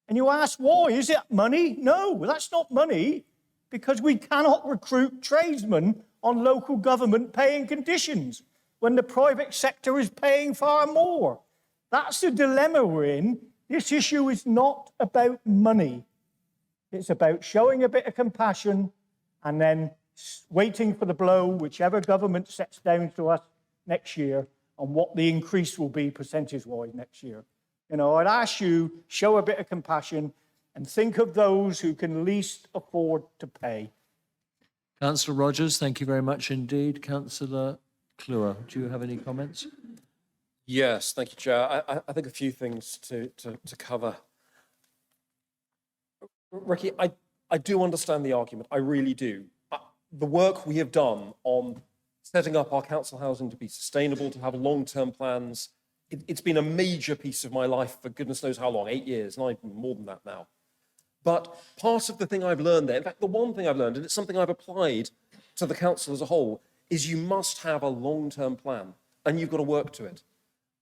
And you ask, why? Is it money? No, that's not money, because we cannot recruit tradesmen on local government paying conditions when the private sector is paying far more. That's the dilemma we're in. This issue is not about money. It's about showing a bit of compassion and then waiting for the blow, whichever government sets down to us next year, on what the increase will be percentage-wise next year. You know, I'd ask you, show a bit of compassion and think of those who can least afford to pay. Councillor Rogers, thank you very much indeed. Councillor Cluer, do you have any comments? Yes, thank you, Chair. I think a few things to cover. Ricky, I do understand the argument. I really do. The work we have done on setting up our council housing to be sustainable, to have long-term plans, it's been a major piece of my life for goodness knows how long, 8 years, and even more than that now. But part of the thing I've learned there, in fact, the one thing I've learned, and it's something I've applied to the council as a whole, is you must have a long-term plan, and you've got to work to it.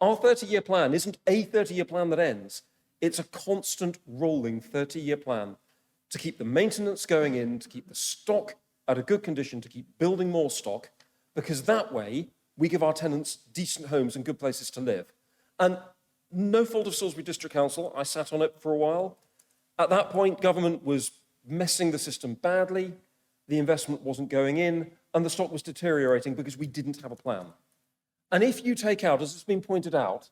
Our 30-year plan isn't a 30-year plan that ends. It's a constant rolling 30-year plan to keep the maintenance going in, to keep the stock at a good condition, to keep building more stock, because that way we give our tenants decent homes and good places to live. And no fault of Salisbury District Council, I sat on it for a while. At that point, government was messing the system badly, the investment wasn't going in, and the stock was deteriorating because we didn't have a plan. And if you take out, as it's been pointed out,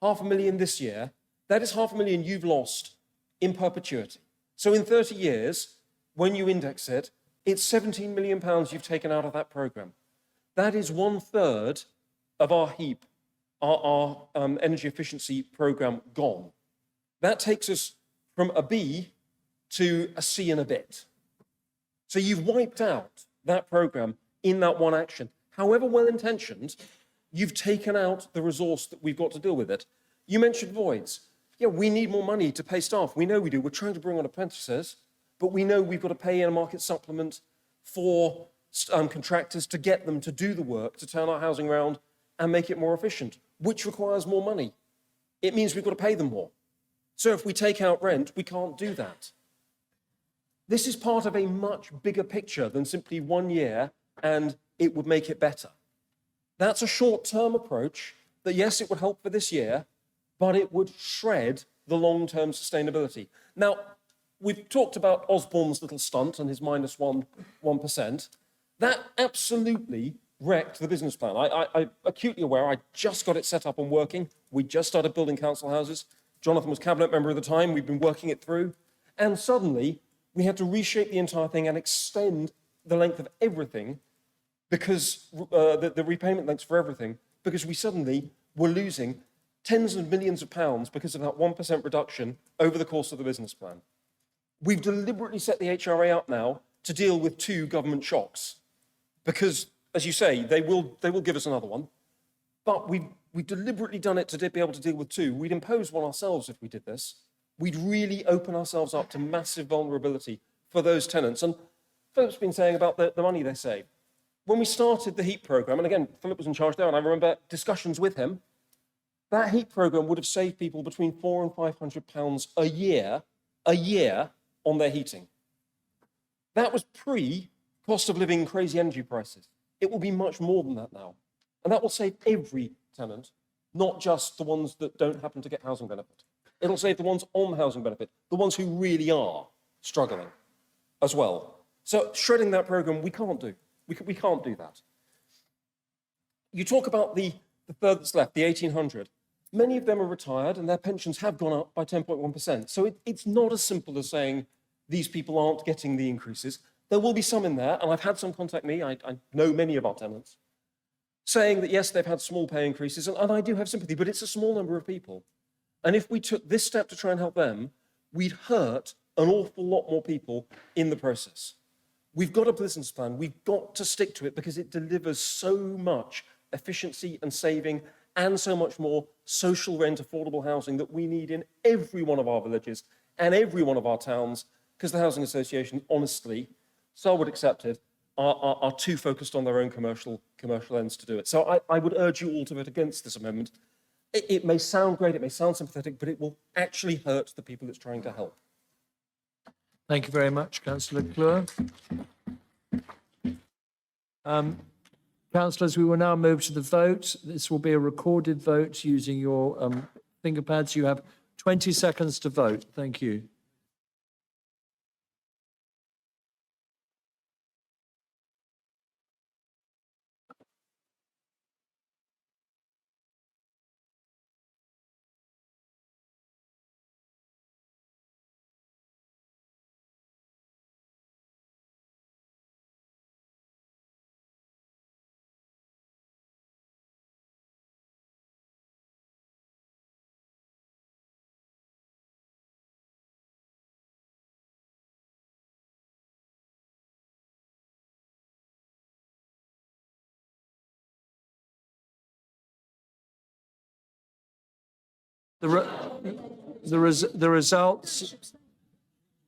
500,000 this year, that is 500,000 you've lost in perpetuity. So in 30 years, when you index it, it's £17 million you've taken out of that programme. That is 1/3 of our HEAP, our energy efficiency programme, gone. That takes us from a B to a C and a bit. So you've wiped out that programme in that one action. However well-intentioned, you've taken out the resource that we've got to deal with it. You mentioned voids. Yeah, we need more money to pay staff. We know we do. We're trying to bring on apprentices. but we know we've got to pay in a market supplement for contractors to get them to do the work, to turn our housing around and make it more efficient, which requires more money. It means we've got to pay them more. So if we take out rent, we can't do that. This is part of a much bigger picture than simply 1 year and it would make it better. That's a short-term approach that, yes, it would help for this year, but it would shred the long-term sustainability. Now, we've talked about Osborne's little stunt and his minus 1%. That absolutely wrecked the business plan. I'm acutely aware. I just got it set up and working. We just started building council houses. Jonathan was cabinet member at the time. We've been working it through. And suddenly, we had to reshape the entire thing and extend the length of everything because the repayment lengths for everything, because we suddenly were losing tens of millions of pounds because of that 1% reduction over the course of the business plan. We've deliberately set the HRA up now to deal with 2 government shocks because, as you say, they will give us another one. But we've deliberately done it to be able to deal with 2. We'd impose one ourselves if we did this. We'd really open ourselves up to massive vulnerability for those tenants. And Philip's been saying about the money they save. When we started the HEAP programme, and again, Philip was in charge there, and I remember discussions with him, that HEAP programme would have saved people between £400 and £500 a year on their heating. That was pre-cost of living crazy energy prices. It will be much more than that now. And that will save every tenant, not just the ones that don't happen to get housing benefit. It'll save the ones on housing benefit, the ones who really are struggling as well. So shredding that programme, we can't do. We can't do that. You talk about the third that's left, the 1,800. Many of them are retired and their pensions have gone up by 10.1%. So it's not as simple as saying these people aren't getting the increases. There will be some in there, and I've had some contact me, I know many of our tenants, saying that yes, they've had small pay increases, and I do have sympathy, but it's a small number of people. And if we took this step to try and help them, we'd hurt an awful lot more people in the process. We've got a business plan. We've got to stick to it because it delivers so much efficiency and saving and so much more social rent, affordable housing that we need in every one of our villages and every one of our towns, because the housing association, honestly, so I would accept it, are too focused on their own commercial ends to do it. So I would urge you all to vote against this amendment. It may sound great, it may sound sympathetic, but it will actually hurt the people it's trying to help. Thank you very much, Councillor Clure. Councillors, we will now move to the vote. This will be a recorded vote using your finger pads. You have 20 seconds to vote. Thank you. The results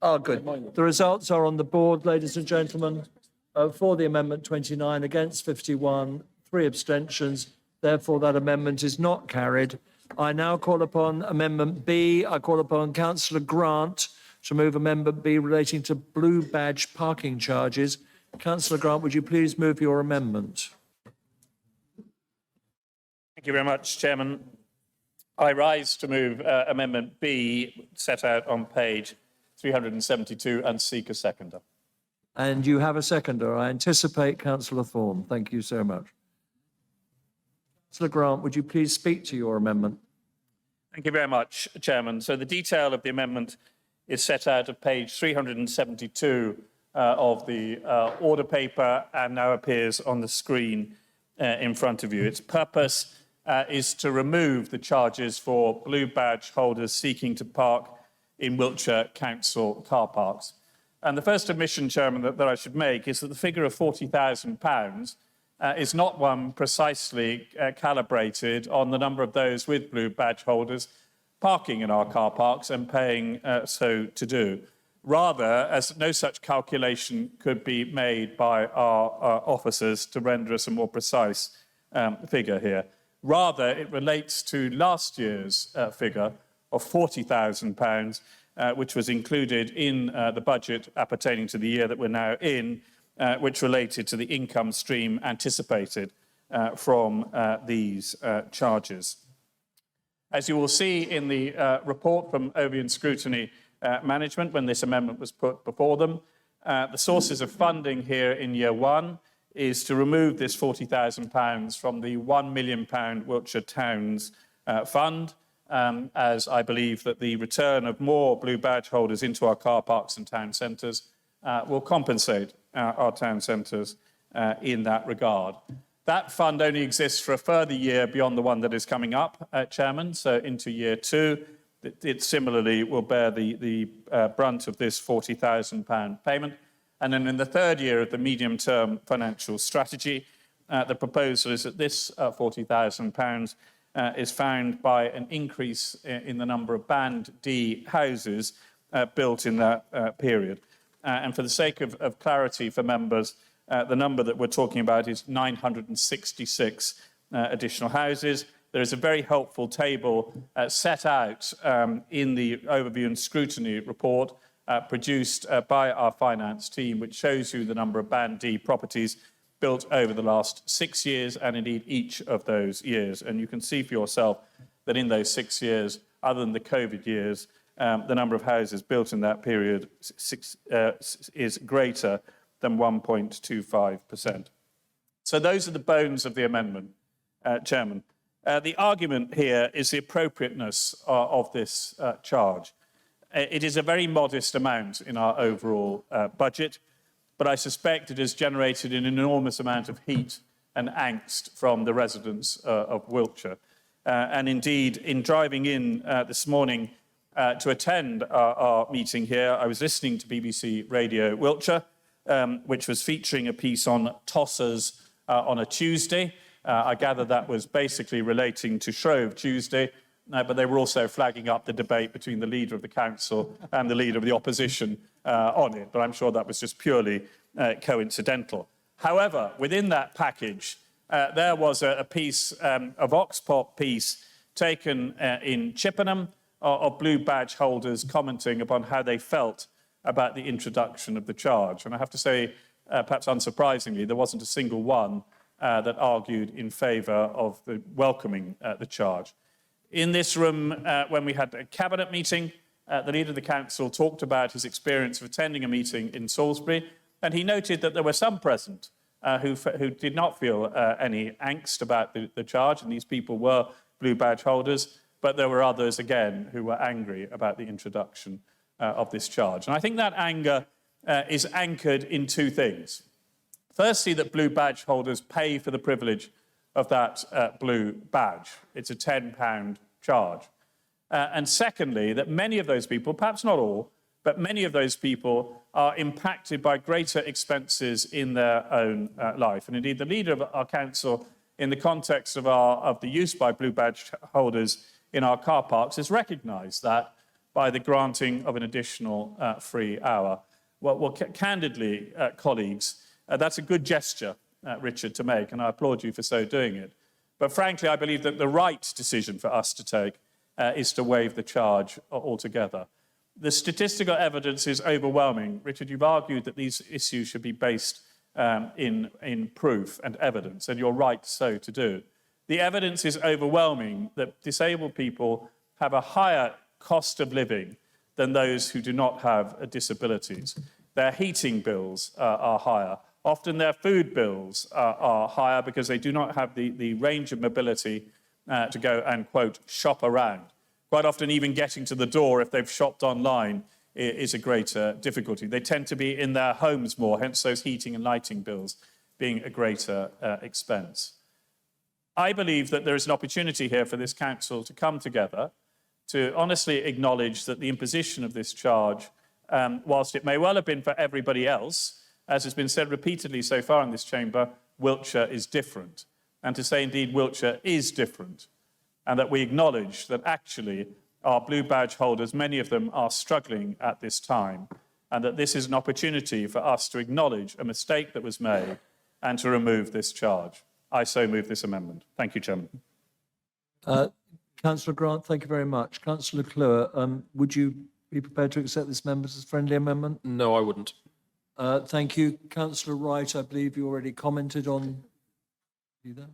are good. The results are on the board, ladies and gentlemen. For the amendment 29, against 51, 3 abstentions. Therefore, that amendment is not carried. I now call upon Amendment B. I call upon Councillor Grant to move Amendment B relating to blue badge parking charges. Councillor Grant, would you please move your amendment? Thank you very much, Chairman. I rise to move Amendment B set out on page 372 and seek a seconder. And you have a seconder. I anticipate Councillor Thorne. Thank you so much. Councillor Grant, would you please speak to your amendment? Thank you very much, Chairman. So the detail of the amendment is set out at page 372 of the order paper and now appears on the screen in front of you. Its purpose is to remove the charges for blue badge holders seeking to park in Wiltshire Council car parks. And the first admission, Chairman, that I should make is that the figure of £40,000 is not one precisely calibrated on the number of those with blue badge holders parking in our car parks and paying so to do. Rather, as no such calculation could be made by our officers to render us a more precise figure here. Rather, it relates to last year's figure of £40,000, which was included in the budget appertaining to the year that we're now in, which related to the income stream anticipated from these charges. As you will see in the report from Overview Scrutiny Management, when this amendment was put before them, the sources of funding here in year one is to remove this £40,000 from the £1 million Wiltshire Towns Fund, as I believe that the return of more blue badge holders into our car parks and town centres will compensate our town centres in that regard. That fund only exists for a further year beyond the one that is coming up, Chairman, so into year two. It similarly will bear the brunt of this £40,000 payment. And then in the third year of the medium-term financial strategy, the proposal is that this £40,000 is found by an increase in the number of Band D houses built in that period. And for the sake of clarity for members, the number that we're talking about is 966 additional houses. There is a very helpful table set out in the Overview and Scrutiny report produced by our finance team, which shows you the number of Band D properties built over the last 6 years and indeed each of those years. And you can see for yourself that in those 6 years, other than the COVID years, the number of houses built in that period is greater than 1.25%. So those are the bones of the amendment, Chairman. The argument here is the appropriateness of this charge. It is a very modest amount in our overall budget, but I suspect it has generated an enormous amount of heat and angst from the residents of Wiltshire. And indeed, in driving in this morning to attend our meeting here, I was listening to BBC Radio Wiltshire, which was featuring a piece on tossers on a Tuesday. I gather that was basically relating to Shrove Tuesday, but they were also flagging up the debate between the leader of the council and the leader of the opposition on it, but I'm sure that was just purely coincidental. However, within that package, there was a piece, a Vox Pop piece taken in Chippenham of blue badge holders commenting upon how they felt about the introduction of the charge. And I have to say, perhaps unsurprisingly, there wasn't a single one that argued in favour of welcoming the charge. In this room, when we had a cabinet meeting, the leader of the council talked about his experience of attending a meeting in Salisbury, and he noted that there were some present who did not feel any angst about the charge, and these people were blue badge holders, but there were others, again, who were angry about the introduction of this charge. And I think that anger is anchored in two things. Firstly, that blue badge holders pay for the privilege of that blue badge. It's a £10 charge. And secondly, that many of those people, perhaps not all, but many of those people are impacted by greater expenses in their own life. And indeed, the leader of our council, in the context of the use by blue badge holders in our car parks, has recognised that by the granting of an additional free hour. Well, candidly, colleagues, that's a good gesture, Richard, to make, and I applaud you for so doing it. But frankly, I believe that the right decision for us to take is to waive the charge altogether. The statistical evidence is overwhelming. Richard, you've argued that these issues should be based in proof and evidence, and you're right so to do. The evidence is overwhelming that disabled people have a higher cost of living than those who do not have disabilities. Their heating bills are higher. Often their food bills are higher because they do not have the range of mobility to go and, quote, shop around. Quite often even getting to the door if they've shopped online is a greater difficulty. They tend to be in their homes more, hence those heating and lighting bills being a greater expense. I believe that there is an opportunity here for this council to come together to honestly acknowledge that the imposition of this charge, whilst it may well have been for everybody else, as has been said repeatedly so far in this chamber, Wiltshire is different. And to say indeed Wiltshire is different, and that we acknowledge that actually our blue badge holders, many of them are struggling at this time, and that this is an opportunity for us to acknowledge a mistake that was made and to remove this charge. I so move this amendment. Thank you, Chairman. Councillor Grant, thank you very much. Councillor Clure, would you be prepared to accept this member's friendly amendment? No, I wouldn't. Thank you. Councillor Wright, I believe you already commented on... You there?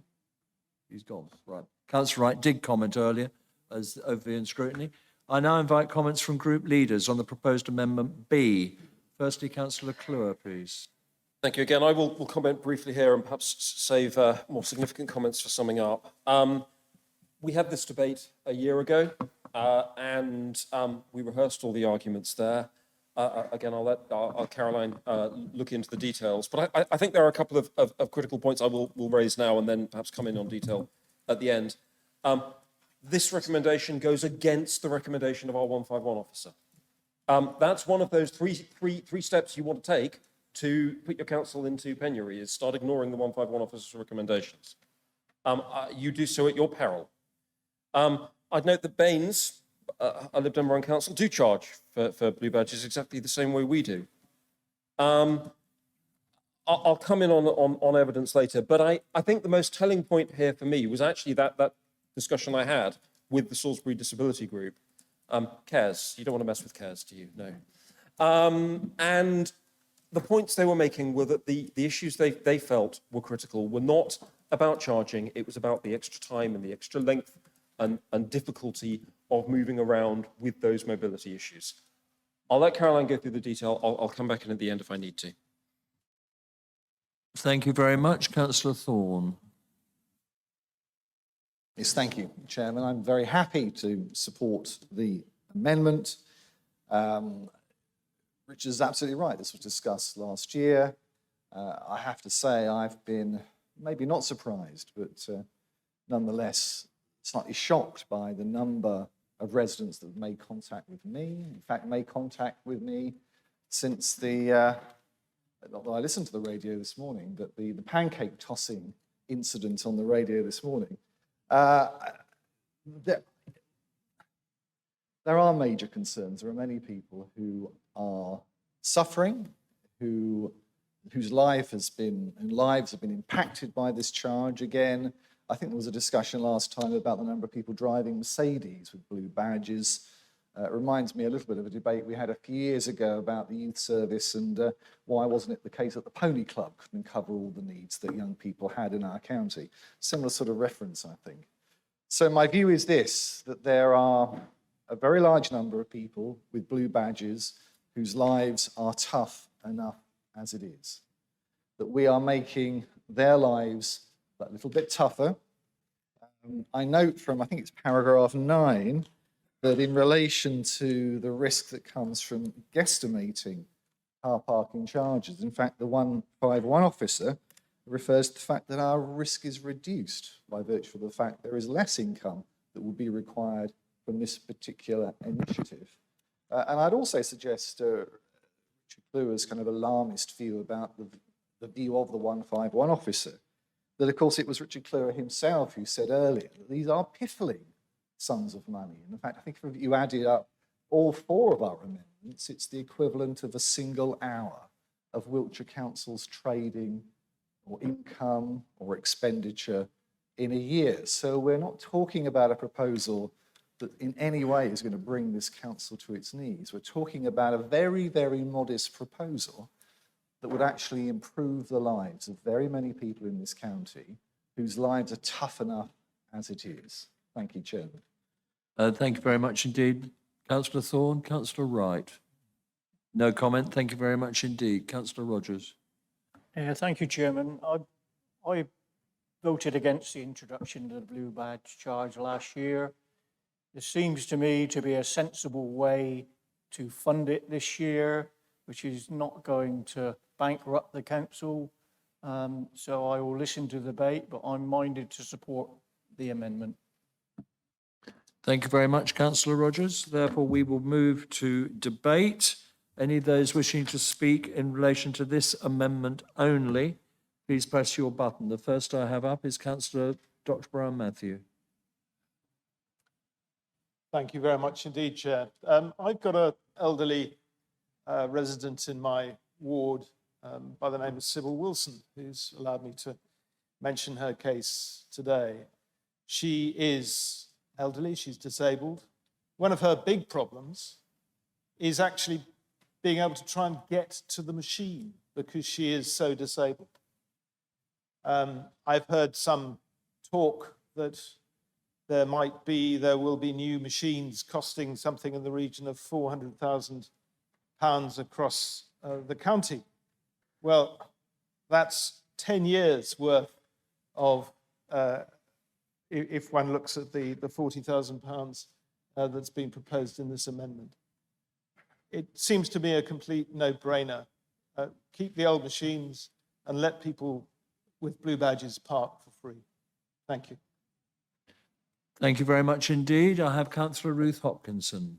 He's gone. Right. Councillor Wright did comment earlier as overviewing scrutiny. I now invite comments from group leaders on the proposed amendment B. Firstly, Councillor Clure, please. Thank you again. I will comment briefly here and perhaps save more significant comments for summing up. We had this debate a year ago, and we rehearsed all the arguments there. Again, I'll let Caroline look into the details, but I think there are a couple of critical points I will raise now and then perhaps come in on detail at the end. This recommendation goes against the recommendation of our 151 officer. That's one of those three steps you want to take to put your council into penury, is start ignoring the 151 officer's recommendations. You do so at your peril. I'd note that Baines, a Lib Dem run council, do charge for blue badges exactly the same way we do. I'll come in on evidence later, but I think the most telling point here for me was actually that discussion I had with the Salisbury Disability Group. CARES, you don't want to mess with CARES, do you? No. And the points they were making were that the issues they felt were critical were not about charging, it was about the extra time and the extra length and difficulty of moving around with those mobility issues. I'll let Caroline go through the detail. I'll come back in at the end if I need to. Thank you very much. Councillor Thorne. Yes, thank you, Chairman. I'm very happy to support the amendment. Richard is absolutely right. This was discussed last year. I have to say I've been maybe not surprised, but nonetheless slightly shocked by the number of residents that have made contact with me. In fact, made contact with me since the, not that I listened to the radio this morning, but the pancake tossing incident on the radio this morning. There are major concerns. There are many people who are suffering, whose lives have been impacted by this charge. Again, I think there was a discussion last time about the number of people driving Mercedes with blue badges. It reminds me a little bit of a debate we had a few years ago about the youth service and why wasn't it the case that the pony club couldn't cover all the needs that young people had in our county. Similar sort of reference, I think. So my view is this, that there are a very large number of people with blue badges whose lives are tough enough as it is. That we are making their lives that little bit tougher. I note from, I think it's paragraph 9, that in relation to the risk that comes from guesstimating car parking charges, in fact, the 151 officer refers to the fact that our risk is reduced by virtue of the fact there is less income that will be required from this particular initiative. And I'd also suggest Richard Clure's kind of alarmist view about the view of the 151 officer, that of course it was Richard Clure himself who said earlier that these are piffling sums of money. And in fact, I think if you added up all 4 of our amendments, it's the equivalent of a single hour of Wiltshire Council's trading or income or expenditure in a year. So we're not talking about a proposal that in any way is going to bring this council to its knees. We're talking about a very, very modest proposal that would actually improve the lives of very many people in this county whose lives are tough enough as it is. Thank you, Chairman. Thank you very much indeed. Councillor Thorne, Councillor Wright. No comment. Thank you very much indeed. Councillor Rogers. Yeah, thank you, Chairman. I voted against the introduction of the blue badge charge last year. This seems to me to be a sensible way to fund it this year, which is not going to bankrupt the council. So I will listen to the debate, but I'm minded to support the amendment. Thank you very much, Councillor Rogers. Therefore, we will move to debate. Any of those wishing to speak in relation to this amendment only, please press your button. The first I have up is Councillor Dr. Brown-Matthew. Thank you very much indeed, Chair. I've got an elderly resident in my ward by the name of Sybil Wilson, who's allowed me to mention her case today. She is elderly, she's disabled. One of her big problems is actually being able to try and get to the machine because she is so disabled. I've heard some talk that there will be new machines costing something in the region of £400,000 across the county. Well, that's 10 years worth of, if one looks at the £40,000 that's been proposed in this amendment. It seems to me a complete no-brainer. Keep the old machines and let people with blue badges park for free. Thank you. Thank you very much indeed. I have Councillor Ruth Hopkinson.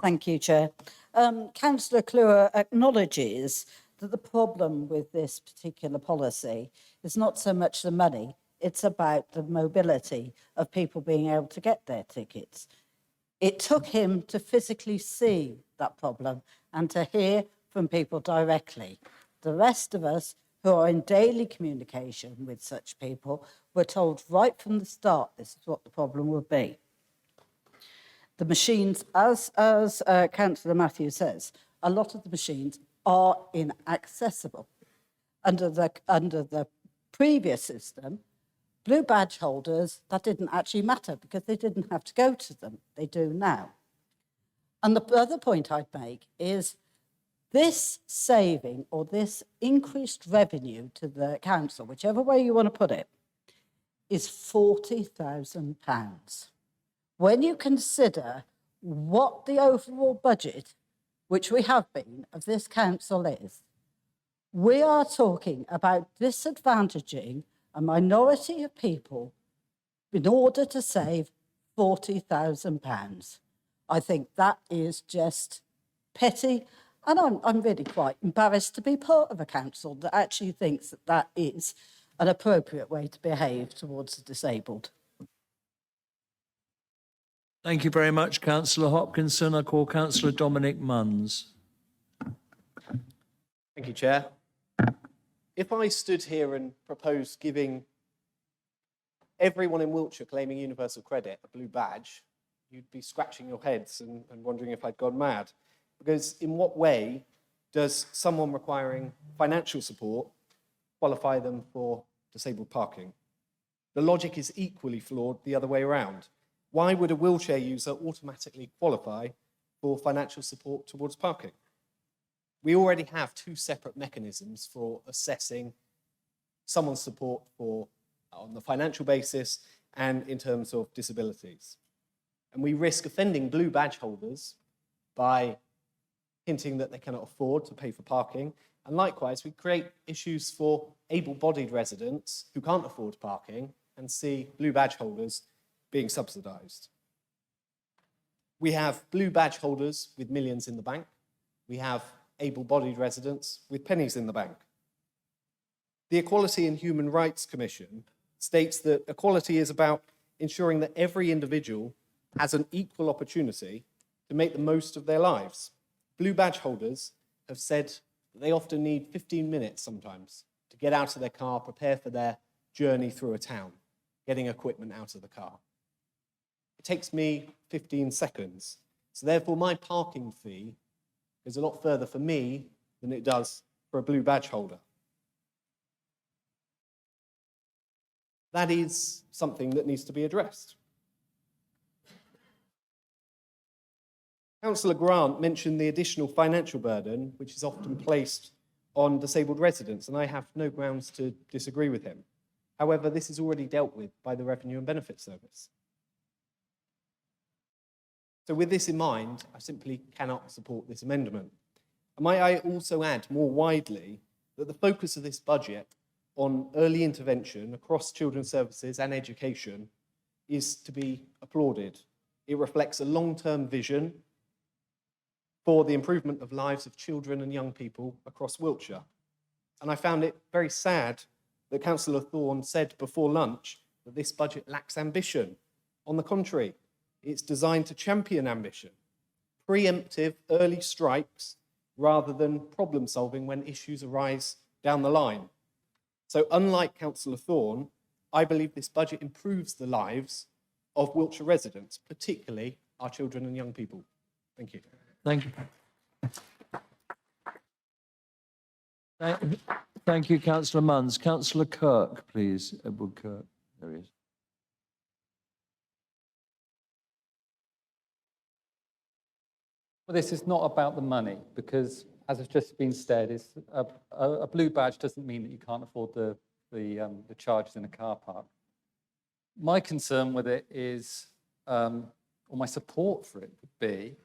Thank you, Chair. Councillor Kluwer acknowledges that the problem with this particular policy is not so much the money, it's about the mobility of people being able to get their tickets. It took him to physically see that problem and to hear from people directly. The rest of us who are in daily communication with such people were told right from the start this is what the problem would be. The machines, as Councillor Matthews says, a lot of the machines are inaccessible. Under the previous system, blue badge holders, that didn't actually matter because they didn't have to go to them. They do now. And the other point I'd make is this saving or this increased revenue to the council, whichever way you want to put it, is £40,000. When you consider what the overall budget, which we have been, of this council is, we are talking about disadvantaging a minority of people in order to save £40,000. I think that is just petty, and I'm really quite embarrassed to be part of a council that actually thinks that that is an appropriate way to behave towards the disabled. Thank you very much, Councillor Hopkinson. I call Councillor Dominic Munns. Thank you, Chair. If I stood here and proposed giving everyone in Wiltshire claiming universal credit a blue badge, you'd be scratching your heads and wondering if I'd gone mad. Because in what way does someone requiring financial support qualify them for disabled parking? The logic is equally flawed the other way around. Why would a wheelchair user automatically qualify for financial support towards parking? We already have two separate mechanisms for assessing someone's support on the financial basis and in terms of disabilities. And we risk offending blue badge holders by hinting that they cannot afford to pay for parking. And likewise, we create issues for able-bodied residents who can't afford parking and see blue badge holders being subsidised. We have blue badge holders with millions in the bank. We have able-bodied residents with pennies in the bank. The Equality and Human Rights Commission states that equality is about ensuring that every individual has an equal opportunity to make the most of their lives. Blue badge holders have said that they often need 15 minutes sometimes to get out of their car, prepare for their journey through a town, getting equipment out of the car. It takes me 15 seconds. So therefore, my parking fee is a lot further for me than it does for a blue badge holder. That is something that needs to be addressed. Councillor Grant mentioned the additional financial burden which is often placed on disabled residents, and I have no grounds to disagree with him. However, this is already dealt with by the Revenue and Benefits Service. So with this in mind, I simply cannot support this amendment. And might I also add more widely that the focus of this budget on early intervention across children's services and education is to be applauded. It reflects a long-term vision for the improvement of lives of children and young people across Wiltshire. And I found it very sad that Councillor Thorne said before lunch that this budget lacks ambition. On the contrary, it's designed to champion ambition, preemptive early strikes rather than problem solving when issues arise down the line. So unlike Councillor Thorne, I believe this budget improves the lives of Wiltshire residents, particularly our children and young people. Thank you. Thank you. Thank you, Councillor Munns. Councillor Kirk, please. Edward Kirk. There he is. Well, this is not about the money because, as has just been said, a blue badge doesn't mean that you can't afford the charges in a car park. My concern with it is, or my support for it would be,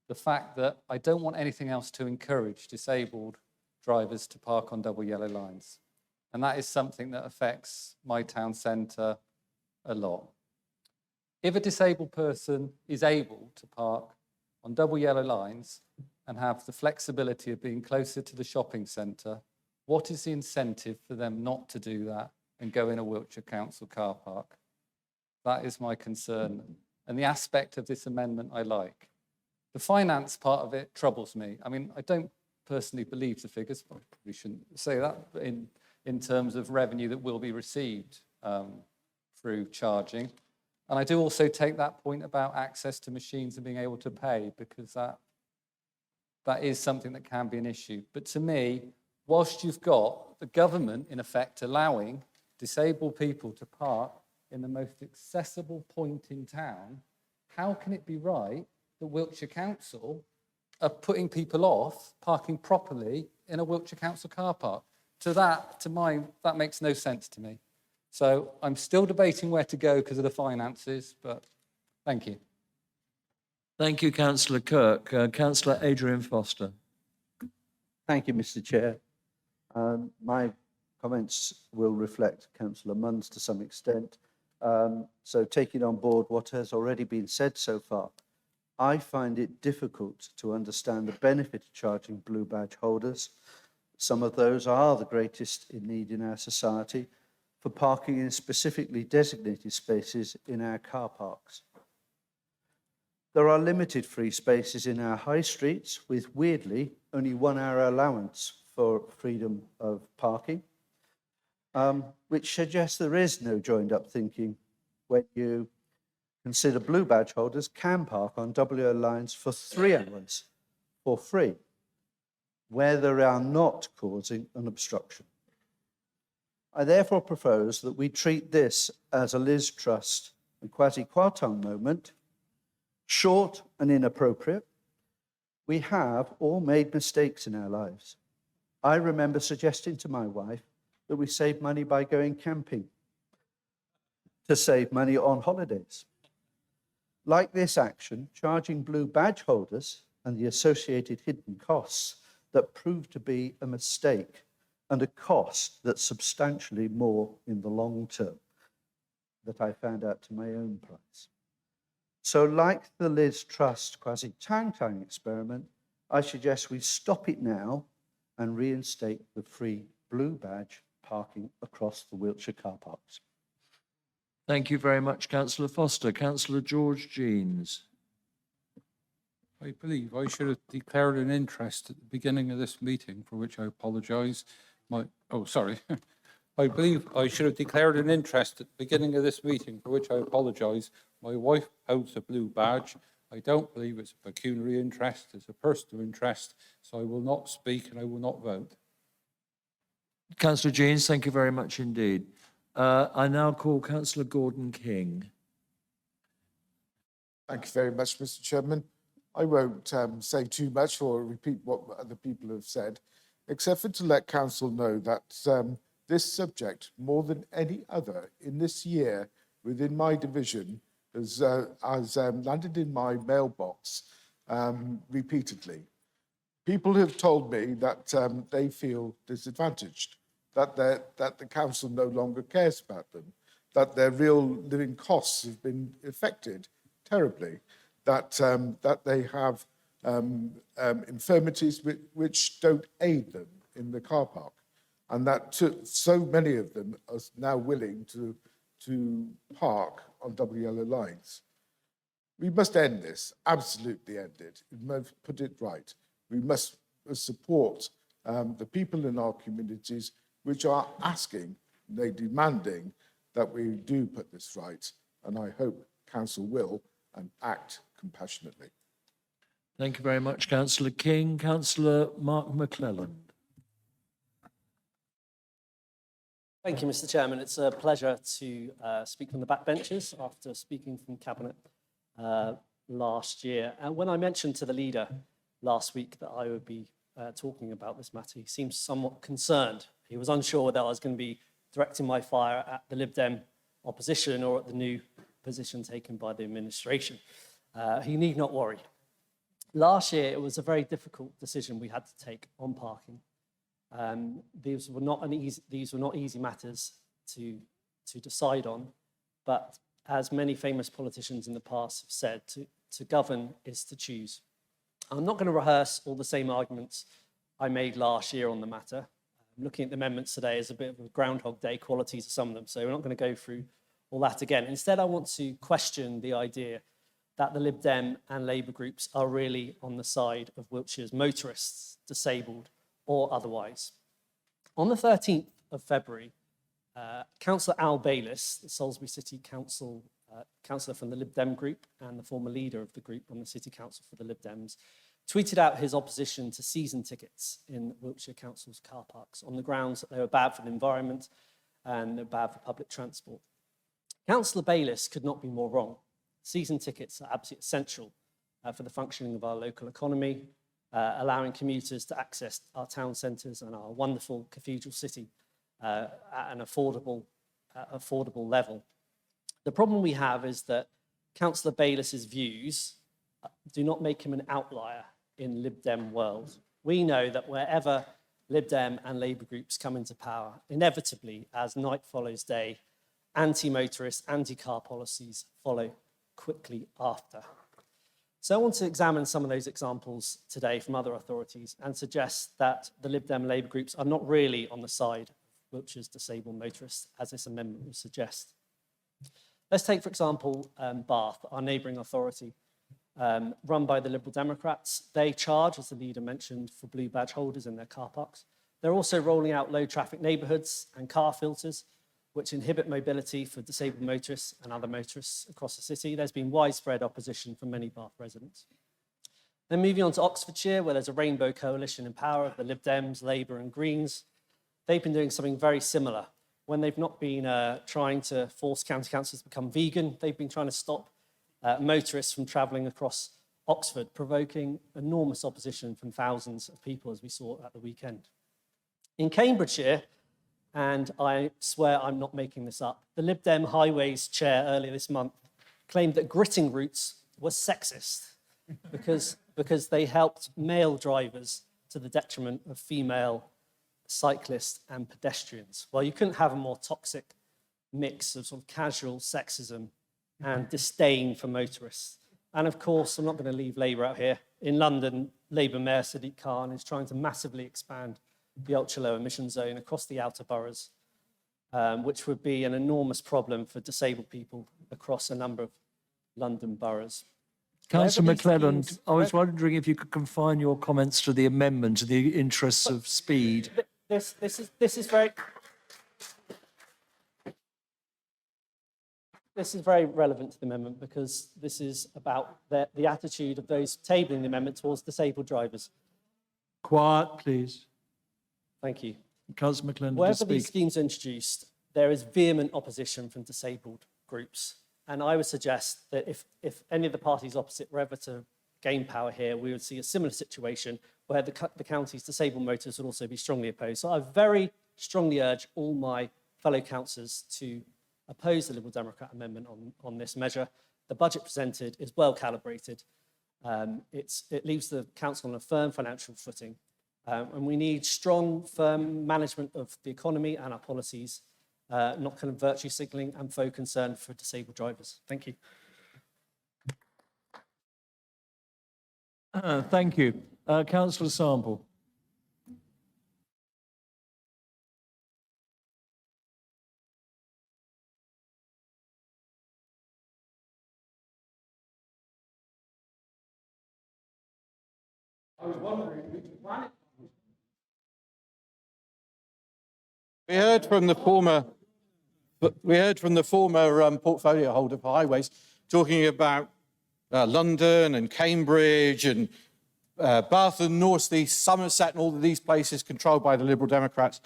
the fact that I don't want anything else to encourage disabled drivers to park on double yellow lines. And that is something that affects my town centre a lot. If a disabled person is able to park on double yellow lines and have the flexibility of being closer to the shopping centre, what is the incentive for them not to do that and go in a Wiltshire Council car park? That is my concern. And the aspect of this amendment I like. The finance part of it troubles me. I mean, I don't personally believe the figures, I probably shouldn't say that, but in terms of revenue that will be received through charging. And I do also take that point about access to machines and being able to pay, because that is something that can be an issue. But to me, whilst you've got the government, in effect, allowing disabled people to park in the most accessible point in town, how can it be right that Wiltshire Council are putting people off parking properly in a Wiltshire Council car park? That makes no sense to me. So I'm still debating where to go because of the finances, but thank you. Thank you, Councillor Kirk. Councillor Adrian Foster. Thank you, Mr. Chair. My comments will reflect Councillor Munns to some extent. So taking on board what has already been said so far, I find it difficult to understand the benefit of charging blue badge holders. Some of those are the greatest in need in our society for parking in specifically designated spaces in our car parks. There are limited free spaces in our high streets with, weirdly, only 1 hour allowance for freedom of parking, which suggests there is no joined-up thinking when you consider blue badge holders can park on WO lines for 3 hours for free, where they are not causing an obstruction. I therefore propose that we treat this as a Liz Truss and Kwasi Kwarteng moment, short and inappropriate. We have all made mistakes in our lives. I remember suggesting to my wife that we save money by going camping to save money on holidays. Like this action, charging blue badge holders and the associated hidden costs that proved to be a mistake and a cost that's substantially more in the long term that I found out to my own price. So like the Liz Truss Kwasi Kwarteng experiment, I suggest we stop it now and reinstate the free blue badge parking across the Wiltshire car parks. Thank you very much, Councillor Foster. Councillor George Jeans. I believe I should have declared an interest at the beginning of this meeting, for which I apologise. I believe I should have declared an interest at the beginning of this meeting, for which I apologise. My wife holds a blue badge. I don't believe it's a pecuniary interest, it's a personal interest, so I will not speak and I will not vote. Councillor Jeans, thank you very much indeed. I now call Councillor Gordon King. Thank you very much, Mr. Chairman. I won't say too much or repeat what other people have said, except for to let Council know that this subject, more than any other in this year within my division, has landed in my mailbox repeatedly. People have told me that they feel disadvantaged, that the council no longer cares about them, that their real living costs have been affected terribly, that they have infirmities which don't aid them in the car park, and that so many of them are now willing to park on double yellow lines. We must end this, absolutely end it. We must put it right. We must support the people in our communities which are asking, they're demanding that we do put this right. And I hope Council will and act compassionately. Thank you very much, Councillor King. Councillor Mark McClelland. Thank you, Mr. Chairman. It's a pleasure to speak from the backbenches after speaking from Cabinet last year. And when I mentioned to the leader last week that I would be talking about this matter, he seemed somewhat concerned. He was unsure whether I was going to be directing my fire at the Lib Dem opposition or at the new position taken by the administration. He need not worry. Last year, it was a very difficult decision we had to take on parking. These were not easy matters to decide on, but as many famous politicians in the past have said, to govern is to choose. I'm not going to rehearse all the same arguments I made last year on the matter. Looking at the amendments today is a bit of a Groundhog Day quality to some of them, so we're not going to go through all that again. Instead, I want to question the idea that the Lib Dem and Labour groups are really on the side of Wiltshire's motorists, disabled or otherwise. On the 13th of February, Councillor Al Bayliss, the Salisbury City Council councillor from the Lib Dem group and the former leader of the group on the City Council for the Lib Dems, tweeted out his opposition to season tickets in Wiltshire Council's car parks on the grounds that they were bad for the environment and they're bad for public transport. Councillor Bayliss could not be more wrong. Season tickets are absolutely essential for the functioning of our local economy, allowing commuters to access our town centres and our wonderful cathedral city at an affordable level. The problem we have is that Councillor Bayliss's views do not make him an outlier in Lib Dem world. We know that wherever Lib Dem and Labour groups come into power, inevitably, as night follows day, anti-motorist, anti-car policies follow quickly after. So I want to examine some of those examples today from other authorities and suggest that the Lib Dem and Labour groups are not really on the side of Wiltshire's disabled motorists, as this amendment would suggest. Let's take, for example, Bath, our neighbouring authority, run by the Liberal Democrats. They charge, as the leader mentioned, for blue badge holders in their car parks. They're also rolling out low traffic neighbourhoods and car filters, which inhibit mobility for disabled motorists and other motorists across the city. There's been widespread opposition from many Bath residents. Then moving on to Oxfordshire, where there's a rainbow coalition in power of the Lib Dems, Labour and Greens. They've been doing something very similar. When they've not been trying to force county councillors to become vegan, they've been trying to stop motorists from travelling across Oxford, provoking enormous opposition from thousands of people, as we saw at the weekend. In Cambridgeshire, and I swear I'm not making this up, the Lib Dem Highways chair earlier this month claimed that gritting routes were sexist because they helped male drivers to the detriment of female cyclists and pedestrians. Well, you couldn't have a more toxic mix of sort of casual sexism and disdain for motorists. And of course, I'm not going to leave Labour out here. In London, Labour Mayor Sadiq Khan is trying to massively expand the ultra-low emission zone across the outer boroughs, which would be an enormous problem for disabled people across a number of London boroughs. Councillor McClelland, I was wondering if you could confine your comments to the amendment in the interests of speed. This is very relevant to the amendment because this is about the attitude of those tabling the amendment towards disabled drivers. Quiet, please. Thank you. Councillor McClelland, Wherever these schemes are introduced, there is vehement opposition from disabled groups. And I would suggest that if any of the parties opposite were ever to gain power here, we would see a similar situation where the county's disabled motorists would also be strongly opposed. So I very strongly urge all my fellow councillors to oppose the Liberal Democrat amendment on this measure. The budget presented is well calibrated. It leaves the council on a firm financial footing. And we need strong, firm management of the economy and our policies, not kind of virtue signalling and faux concern for disabled drivers. Thank you. Thank you. Councillor Sample. I was wondering which planet. We heard from the former portfolio holder for highways talking about London and Cambridge and Bath and North East, Somerset, and all of these places controlled by the Liberal Democrats.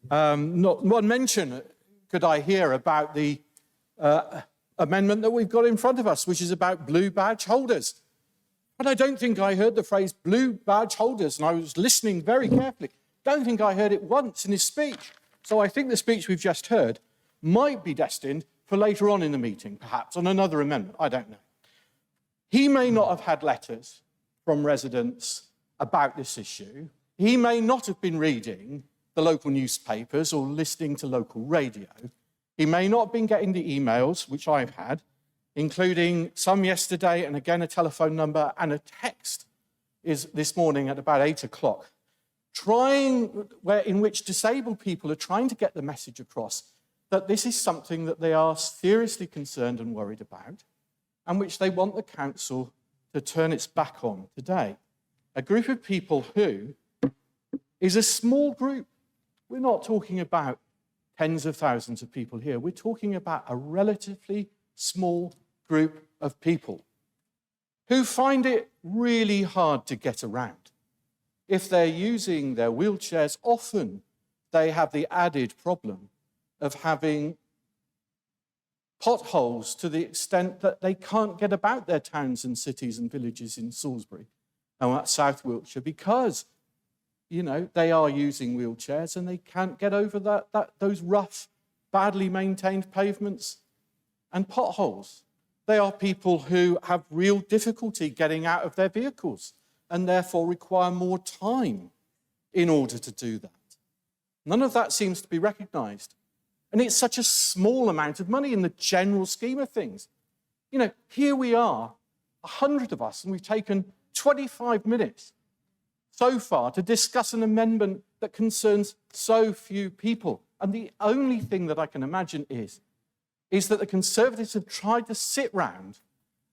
Not one mention could I hear about the amendment that we've got in front of us, which is about blue badge holders. But I don't think I heard the phrase blue badge holders, and I was listening very carefully. Don't think I heard it once in his speech. So I think the speech we've just heard might be destined for later on in the meeting, perhaps, on another amendment. I don't know. He may not have had letters from residents about this issue. He may not have been reading the local newspapers or listening to local radio. He may not have been getting the emails, which I've had, including some yesterday and again a telephone number and a text is this morning at about 8 o'clock, in which disabled people are trying to get the message across that this is something that they are seriously concerned and worried about, and which they want the council to turn its back on today. A group of people who is a small group. We're not talking about tens of thousands of people here. We're talking about a relatively small group of people who find it really hard to get around. If they're using their wheelchairs, often they have the added problem of having potholes to the extent that they can't get about their towns and cities and villages in Salisbury and South Wiltshire because, you know, they are using wheelchairs and they can't get over those rough, badly maintained pavements and potholes. They are people who have real difficulty getting out of their vehicles and therefore require more time in order to do that. None of that seems to be recognised. And it's such a small amount of money in the general scheme of things. You know, here we are, 100 of us, and we've taken 25 minutes so far to discuss an amendment that concerns so few people. And the only thing that I can imagine is that the Conservatives have tried to sit round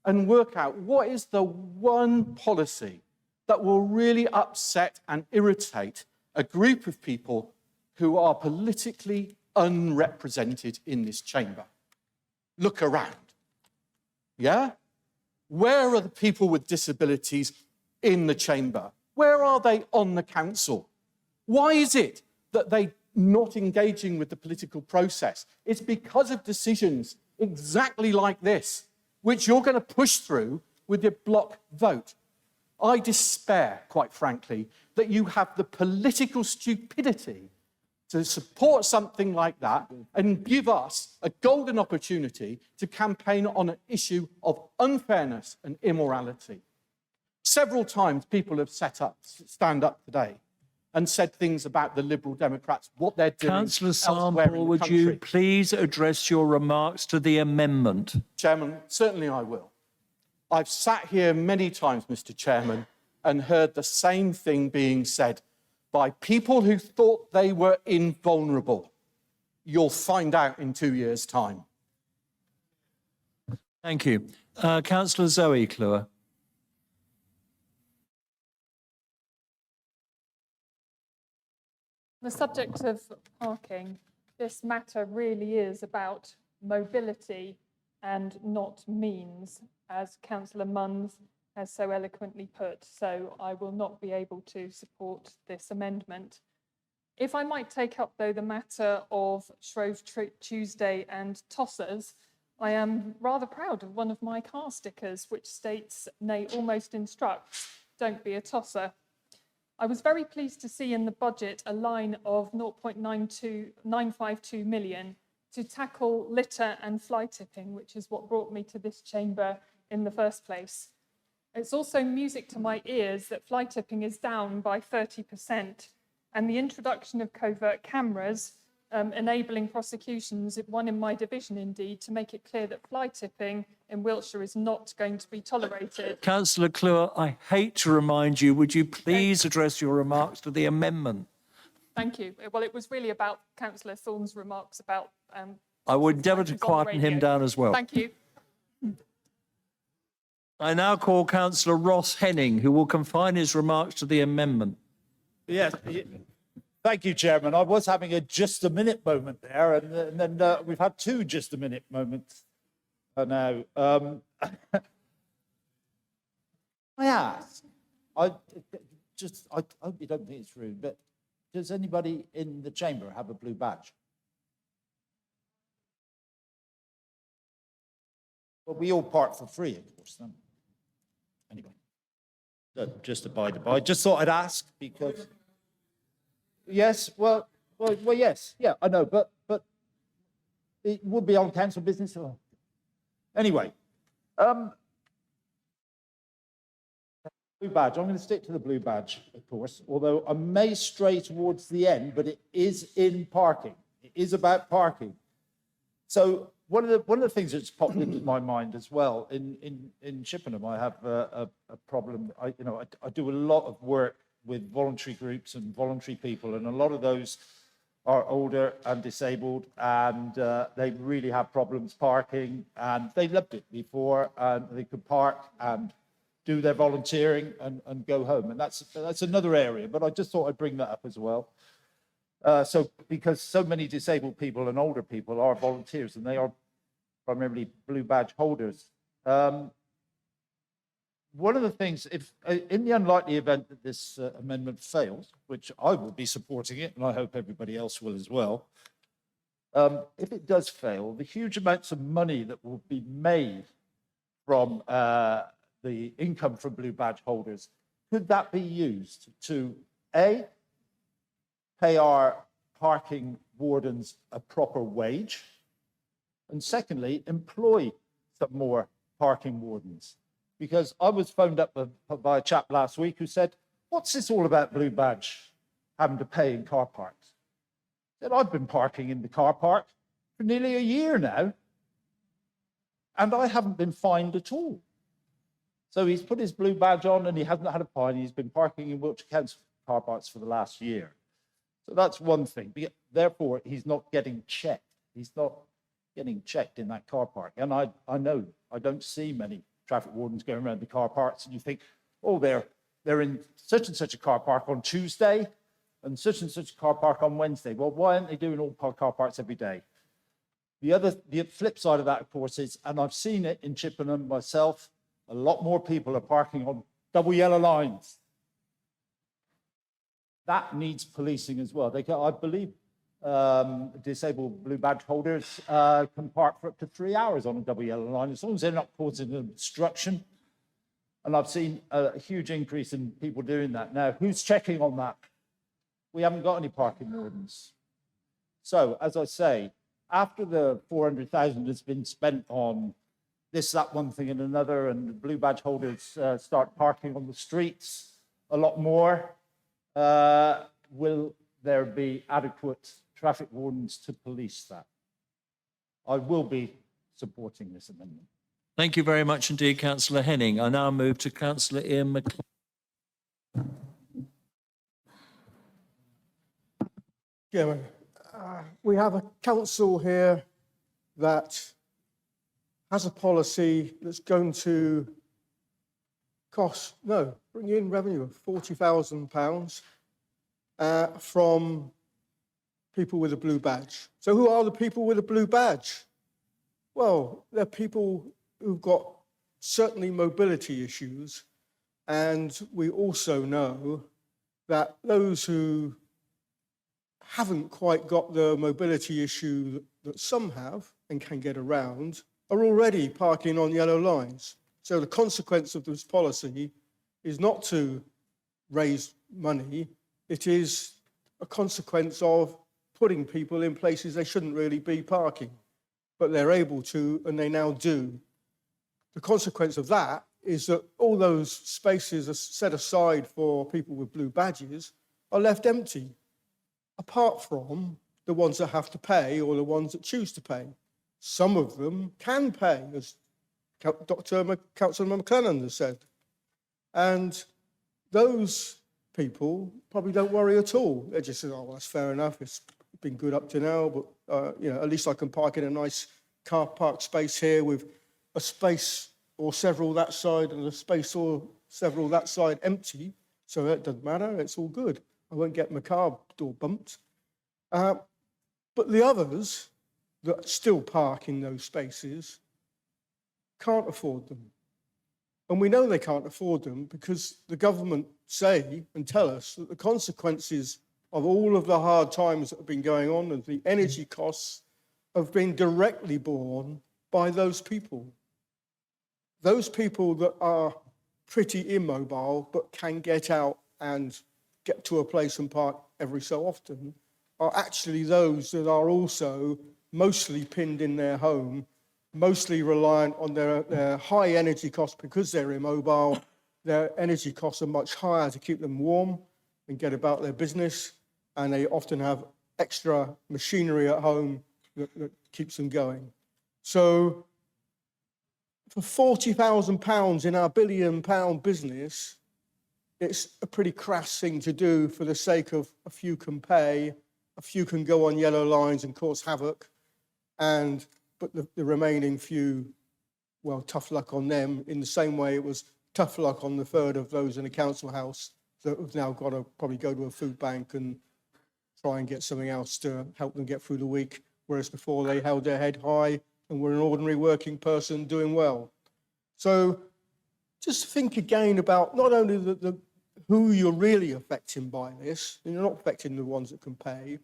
and work out what is the one policy that will really upset and irritate a group of people who are politically unrepresented in this chamber. Look around. Yeah? Where are the people with disabilities in the chamber? Where are they on the council? Why is it that they're not engaging with the political process? It's because of decisions exactly like this, which you're going to push through with your block vote. I despair, quite frankly, that you have the political stupidity to support something like that and give us a golden opportunity to campaign on an issue of unfairness and immorality. Several times people have stand up today and said things about the Liberal Democrats, what they're doing Councillor elsewhere in Sample, the would country. you please address your remarks to the amendment? Chairman, certainly I will. I've sat here many times, Mr. Chairman, and heard the same thing being said by people who thought they were invulnerable. You'll find out in 2 years' time. Thank you. Councillor Zoe Kluwer. The subject of parking, this matter really is about mobility and not means, as Councillor Munns has so eloquently put. So I will not be able to support this amendment. If I might take up, though, the matter of Shrove Tuesday and tossers, I am rather proud of one of my car stickers, which states, nay, almost instructs, don't be a tosser. I was very pleased to see in the budget a line of 0.952 million to tackle litter and fly tipping, which is what brought me to this chamber in the first place. It's also music to my ears that fly tipping is down by 30%, and the introduction of covert cameras enabling prosecutions, one in my division indeed, to make it clear that fly tipping in Wiltshire is not going to be tolerated. Councillor Kluwer, I hate to remind you, would you please address your remarks to the amendment? Thank you. Well, it was really about Councillor Thorne's remarks about... I would endeavour to quieten him down as well. Thank you. I now call Councillor Ross Henning, who will confine his remarks to the amendment. Yes, thank you, Chairman. I was having a just a minute moment there, and then we've had two just a minute moments now. I ask, I hope you don't think it's rude, but does anybody in the chamber have a blue badge? Well, we all park for free, of course. Then. Anyway, just by the by, just thought I'd ask because. Yes, well, yes, yeah, I know, but it would be on council business. Anyway, blue badge. I'm going to stick to the blue badge, of course, although I may stray towards the end, but it is in parking. It is about parking. So one of the things that's popped into my mind as well in Chippenham, I have a problem. I do a lot of work with voluntary groups and voluntary people, and a lot of those are older and disabled, and they really have problems parking, and they loved it before, and they could park and do their volunteering and go home, and that's another area, but I just thought I'd bring that up as well. So because so many disabled people and older people are volunteers, and they are primarily blue badge holders. One of the things, if in the unlikely event that this amendment fails, which I will be supporting it, and I hope everybody else will as well, if it does fail, the huge amounts of money that will be made from the income from blue badge holders, could that be used to, A, pay our parking wardens a proper wage, and secondly, employ some more parking wardens? Because I was phoned up by a chap last week who said, what's this all about blue badge having to pay in car parks? I said, I've been parking in the car park for nearly a year now, and I haven't been fined at all. So he's put his blue badge on and he hasn't had a fine. He's been parking in Wiltshire Council car parks for the last year. So that's one thing. Therefore, he's not getting checked. He's not getting checked in that car park. And I know I don't see many traffic wardens going around the car parks, and you think, oh, they're in such and such a car park on Tuesday and such a car park on Wednesday. Well, why aren't they doing all car parks every day? The flip side of that, of course, is, and I've seen it in Chippenham myself, a lot more people are parking on double yellow lines. That needs policing as well. I believe disabled blue badge holders can park for up to 3 hours on a double yellow line, as long as they're not causing an obstruction. And I've seen a huge increase in people doing that. Now, who's checking on that? We haven't got any parking wardens. So, as I say, after the 400,000 has been spent on this, that, one thing and another, and blue badge holders start parking on the streets a lot more, will there be adequate traffic wardens to police that? I will be supporting this amendment. Thank you very much indeed, Councillor Henning. I now move to Councillor Ian McLeod. Chairman, we have a council here that has a policy that's going to bring in revenue of £40,000 from people with a blue badge. So who are the people with a blue badge? Well, they're people who've got certainly mobility issues, and we also know that those who haven't quite got the mobility issue that some have and can get around are already parking on yellow lines. So the consequence of this policy is not to raise money, it is a consequence of putting people in places they shouldn't really be parking, but they're able to, and they now do. The consequence of that is that all those spaces are set aside for people with blue badges are left empty, apart from the ones that have to pay or the ones that choose to pay. Some of them can pay, as Councillor McLennan has said. And those people probably don't worry at all. They just say, oh, well, that's fair enough. It's been good up to now, but at least I can park in a nice car park space here with a space or several that side and a space or several that side empty, so it doesn't matter, it's all good. I won't get my car door bumped. But the others that still park in those spaces can't afford them. And we know they can't afford them because the government say and tell us that the consequences of all of the hard times that have been going on and the energy costs have been directly borne by those people. Those people that are pretty immobile but can get out and get to a place and park every so often are actually those that are also mostly pinned in their home, mostly reliant on their high energy costs because they're immobile. Their energy costs are much higher to keep them warm and get about their business, and they often have extra machinery at home that keeps them going. So for £40,000 in our £1 billion business, it's a pretty crass thing to do for the sake of a few can pay, a few can go on yellow lines and cause havoc, but the remaining few, well, tough luck on them, in the same way it was tough luck on the third of those in a council house that have now got to probably go to a food bank and try and get something else to help them get through the week, whereas before they held their head high and were an ordinary working person doing well. So just think again about not only who you're really affecting by this, and you're not affecting the ones that can pay,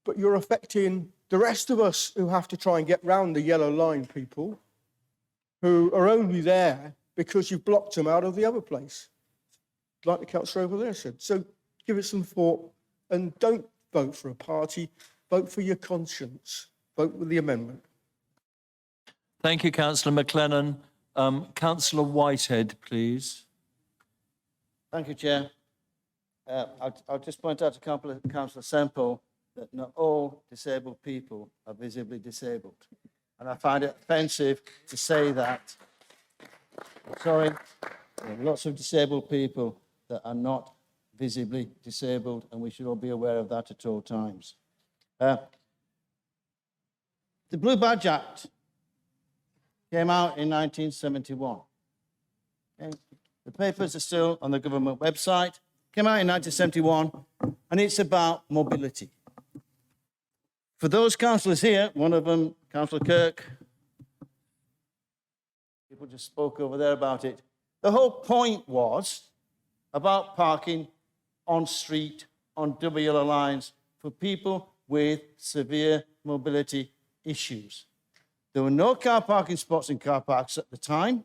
but you're affecting the rest of us who have to try and get round the yellow line people who are only there because you've blocked them out of the other place, like the councillor over there said. So give it some thought and don't vote for a party, vote for your conscience, vote with the amendment. Thank you, Councillor McLennan. Councillor Whitehead, please. Thank you, Chair. I'll just point out to Councillor Semple that not all disabled people are visibly disabled. And I find it offensive to say that. Sorry, there are lots of disabled people that are not visibly disabled, and we should all be aware of that at all times. The Blue Badge Act came out in 1971. Okay? The papers are still on the government website. Came out in 1971, and it's about mobility. For those councillors here, one of them, Councillor Kirk, people just spoke over there about it. The whole point was about parking on street, on double yellow lines for people with severe mobility issues. There were no car parking spots in car parks at the time.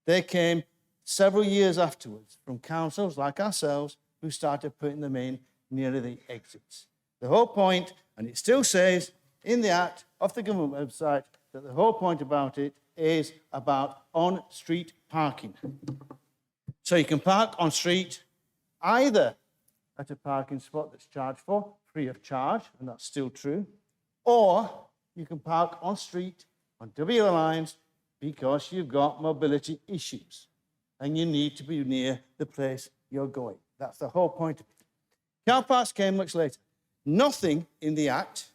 They came several years afterwards from councils like ourselves who started putting them in near the exits. The whole point, and it still says in the Act of the government website, that the whole point about it is about on-street parking. So you can park on street either at a parking spot that's charged for, free of charge, and that's still true, or you can park on street on double yellow lines because you've got mobility issues and you need to be near the place you're going. That's the whole point of it. Car parks came much later. Nothing in the Act,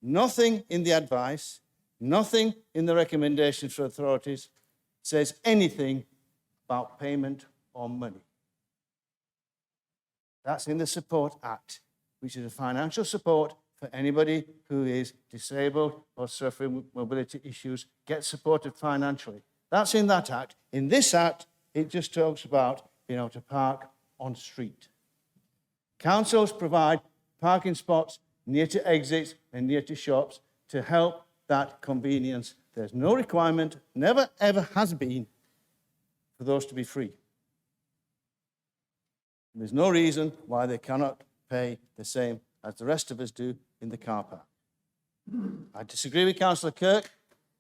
nothing in the advice, nothing in the recommendations for authorities says anything about payment or money. That's in the Support Act, which is a financial support for anybody who is disabled or suffering with mobility issues, get supported financially. That's in that Act. In this Act, it just talks about being able to park on street. Councils provide parking spots near to exits and near to shops to help that convenience. There's no requirement, never ever has been, for those to be free. There's no reason why they cannot pay the same as the rest of us do in the car park. I disagree with Councillor Kirk.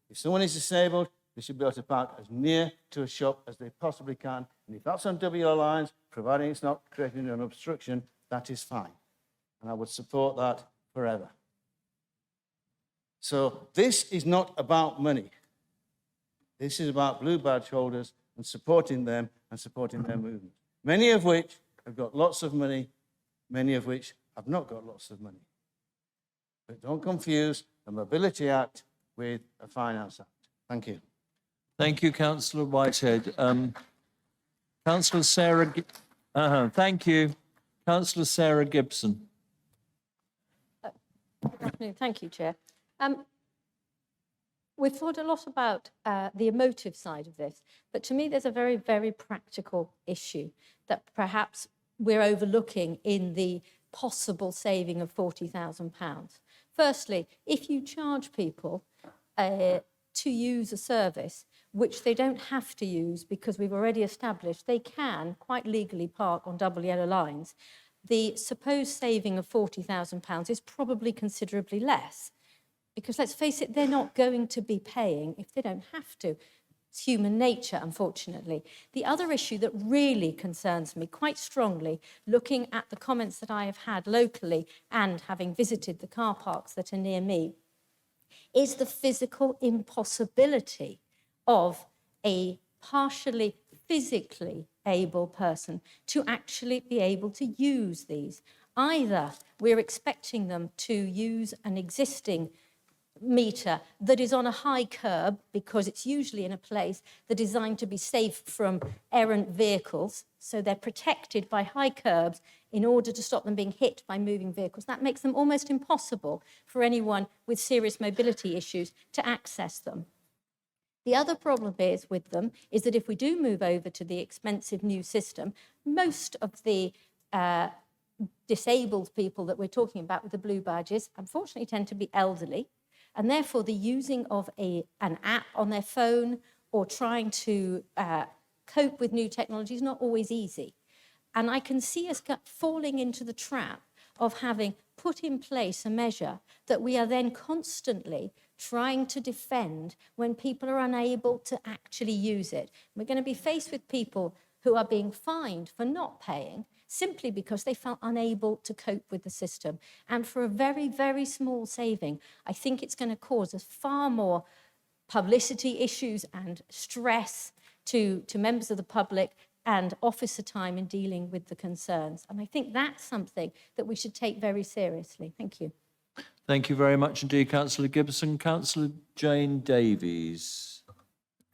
If someone is disabled, they should be able to park as near to a shop as they possibly can. And if that's on double yellow lines, providing it's not creating an obstruction, that is fine. And I would support that forever. So this is not about money. This is about blue badge holders and supporting them and supporting their movement. Many of which have got lots of money, many of which have not got lots of money. But don't confuse a Mobility Act with a Finance Act. Thank you. Thank you, Councillor Whitehead. Councillor Sarah. Thank you, Councillor Sarah Gibson. Good afternoon. Thank you, Chair. We've thought a lot about the emotive side of this, but to me there's a very, very practical issue that perhaps we're overlooking in the possible saving of £40,000. Firstly, if you charge people to use a service which they don't have to use because we've already established they can quite legally park on double yellow lines, the supposed saving of £40,000 is probably considerably less. Because let's face it, they're not going to be paying if they don't have to. It's human nature, unfortunately. The other issue that really concerns me quite strongly, looking at the comments that I have had locally and having visited the car parks that are near me, is the physical impossibility of a partially physically able person to actually be able to use these. Either we're expecting them to use an existing meter that is on a high curb because it's usually in a place that's designed to be safe from errant vehicles, so they're protected by high curbs in order to stop them being hit by moving vehicles. That makes them almost impossible for anyone with serious mobility issues to access them. The other problem with them is that if we do move over to the expensive new system, most of the disabled people that we're talking about with the blue badges unfortunately tend to be elderly, and therefore the using of an app on their phone or trying to cope with new technology is not always easy. And I can see us falling into the trap of having put in place a measure that we are then constantly trying to defend when people are unable to actually use it. We're going to be faced with people who are being fined for not paying simply because they felt unable to cope with the system. And for a very, very small saving, I think it's going to cause us far more publicity issues and stress to members of the public and officer time in dealing with the concerns. And I think that's something that we should take very seriously. Thank you. Thank you very much indeed, Councillor Gibson. Councillor Jane Davies.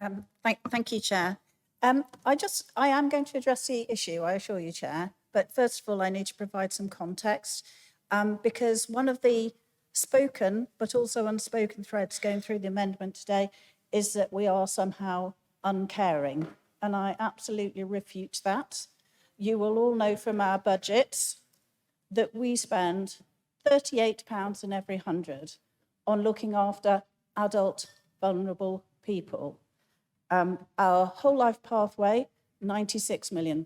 Thank you, Chair. I am going to address the issue, I assure you, Chair. But first of all, I need to provide some context because one of the spoken but also unspoken threads going through the amendment today is that we are somehow uncaring. And I absolutely refute that. You will all know from our budgets that we spend £38 in every 100 on looking after adult vulnerable people. Our whole life pathway, £96 million.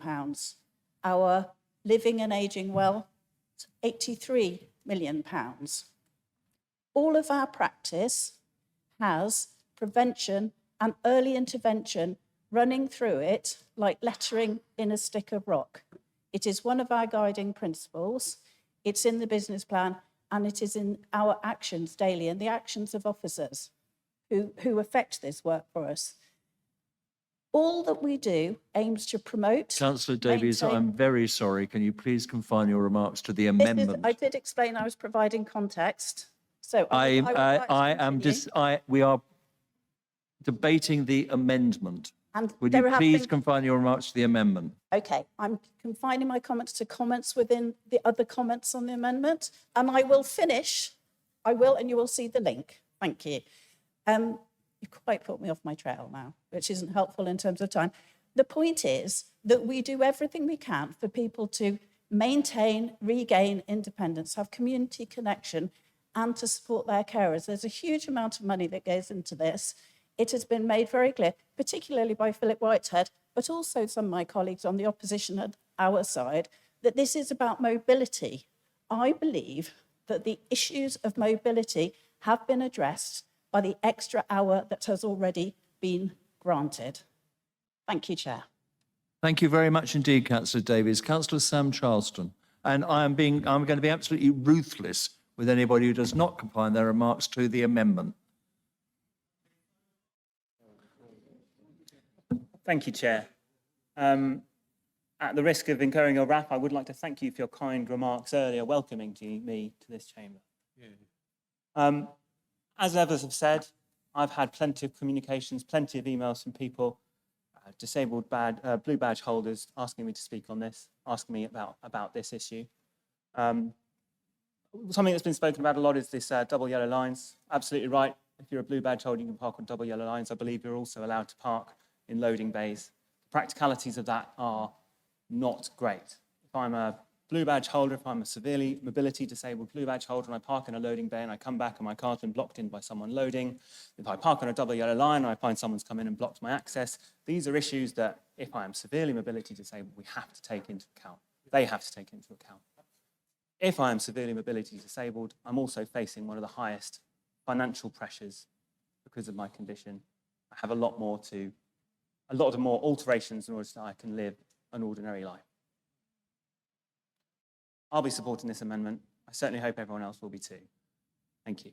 Our living and ageing well, £83 million. All of our practice has prevention and early intervention running through it like lettering in a stick of rock. It is one of our guiding principles. It's in the business plan, and it is in our actions daily and the actions of officers who affect this work for us. All that we do aims to promote... Councillor Davies, I'm very sorry. Can you please confine your remarks to the amendment? I did explain I was providing context. So we are debating the amendment. And would you please confine your remarks to the amendment? Okay, I'm confining my comments to comments within the other comments on the amendment, and I will finish. I will, and you will see the link. Thank you. You quite put me off my trail now, which isn't helpful in terms of time. The point is that we do everything we can for people to maintain, regain independence, have community connection, and to support their carers. There's a huge amount of money that goes into this. It has been made very clear, particularly by Philip Whitehead, but also some of my colleagues on the opposition at our side, that this is about mobility. I believe that the issues of mobility have been addressed by the extra hour that has already been granted. Thank you, Chair. Thank you very much indeed, Councillor Davies. Councillor Sam Charleston. And I'm going to be absolutely ruthless with anybody who does not confine their remarks to the amendment. Thank you, Chair. At the risk of incurring your wrath, I would like to thank you for your kind remarks earlier, welcoming me to this chamber. As others have said, I've had plenty of communications, plenty of emails from people, blue badge holders, asking me to speak on this, asking me about this issue. Something that's been spoken about a lot is this double yellow lines. Absolutely right. If you're a blue badge holder, you can park on double yellow lines. I believe you're also allowed to park in loading bays. The practicalities of that are not great. If I'm a blue badge holder, if I'm a severely mobility disabled blue badge holder and I park in a loading bay and I come back and my car's been blocked in by someone loading, if I park on a double yellow line and I find someone's come in and blocked my access, these are issues that if I am severely mobility disabled, we have to take into account. They have to take into account. If I am severely mobility disabled, I'm also facing one of the highest financial pressures because of my condition. I have a lot more alterations in order that I can live an ordinary life. I'll be supporting this amendment. I certainly hope everyone else will be too. Thank you.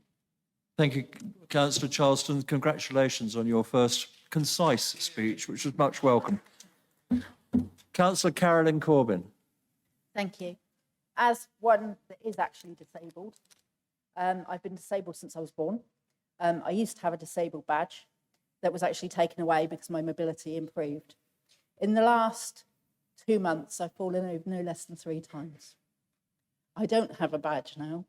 Thank you, Councillor Charleston. Congratulations on your first concise speech, which was much welcome. Councillor Carolyn Corbyn. Thank you. As one that is actually disabled, I've been disabled since I was born. I used to have a disabled badge that was actually taken away because my mobility improved. In the last 2 months, I've fallen over no less than 3 times. I don't have a badge now.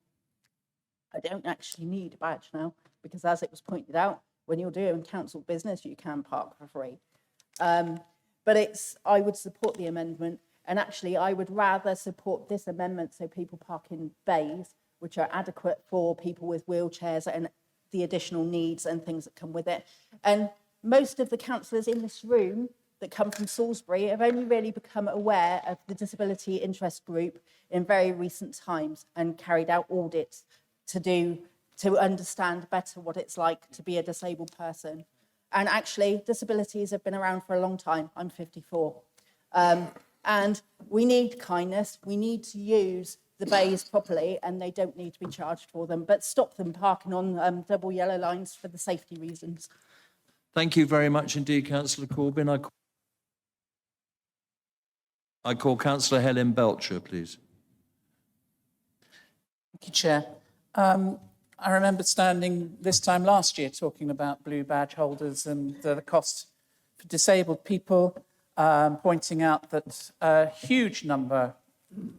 I don't actually need a badge now because, as it was pointed out, when you're doing council business, you can park for free. But I would support the amendment, and actually I would rather support this amendment so people park in bays, which are adequate for people with wheelchairs and the additional needs and things that come with it. And most of the councillors in this room that come from Salisbury have only really become aware of the disability interest group in very recent times and carried out audits to understand better what it's like to be a disabled person. And actually, disabilities have been around for a long time. I'm 54. And we need kindness. We need to use the bays properly, and they don't need to be charged for them, but stop them parking on double yellow lines for the safety reasons. Thank you very much indeed, Councillor Corbyn. I call Councillor Helen Belcher, please. Thank you, Chair. I remember standing this time last year talking about blue badge holders and the cost for disabled people, pointing out that a huge number,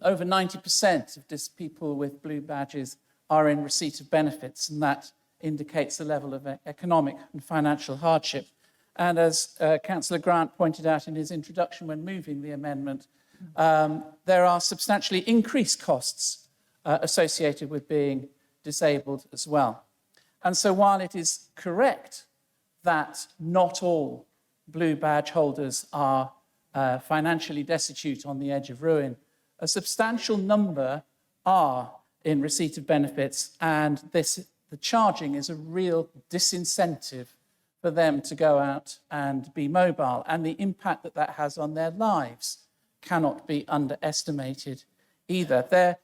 over 90% of people with blue badges are in receipt of benefits, and that indicates the level of economic and financial hardship. And as Councillor Grant pointed out in his introduction when moving the amendment, there are substantially increased costs associated with being disabled as well. And so while it is correct that not all blue badge holders are financially destitute on the edge of ruin, a substantial number are in receipt of benefits, and the charging is a real disincentive for them to go out and be mobile, and the impact that that has on their lives cannot be underestimated either.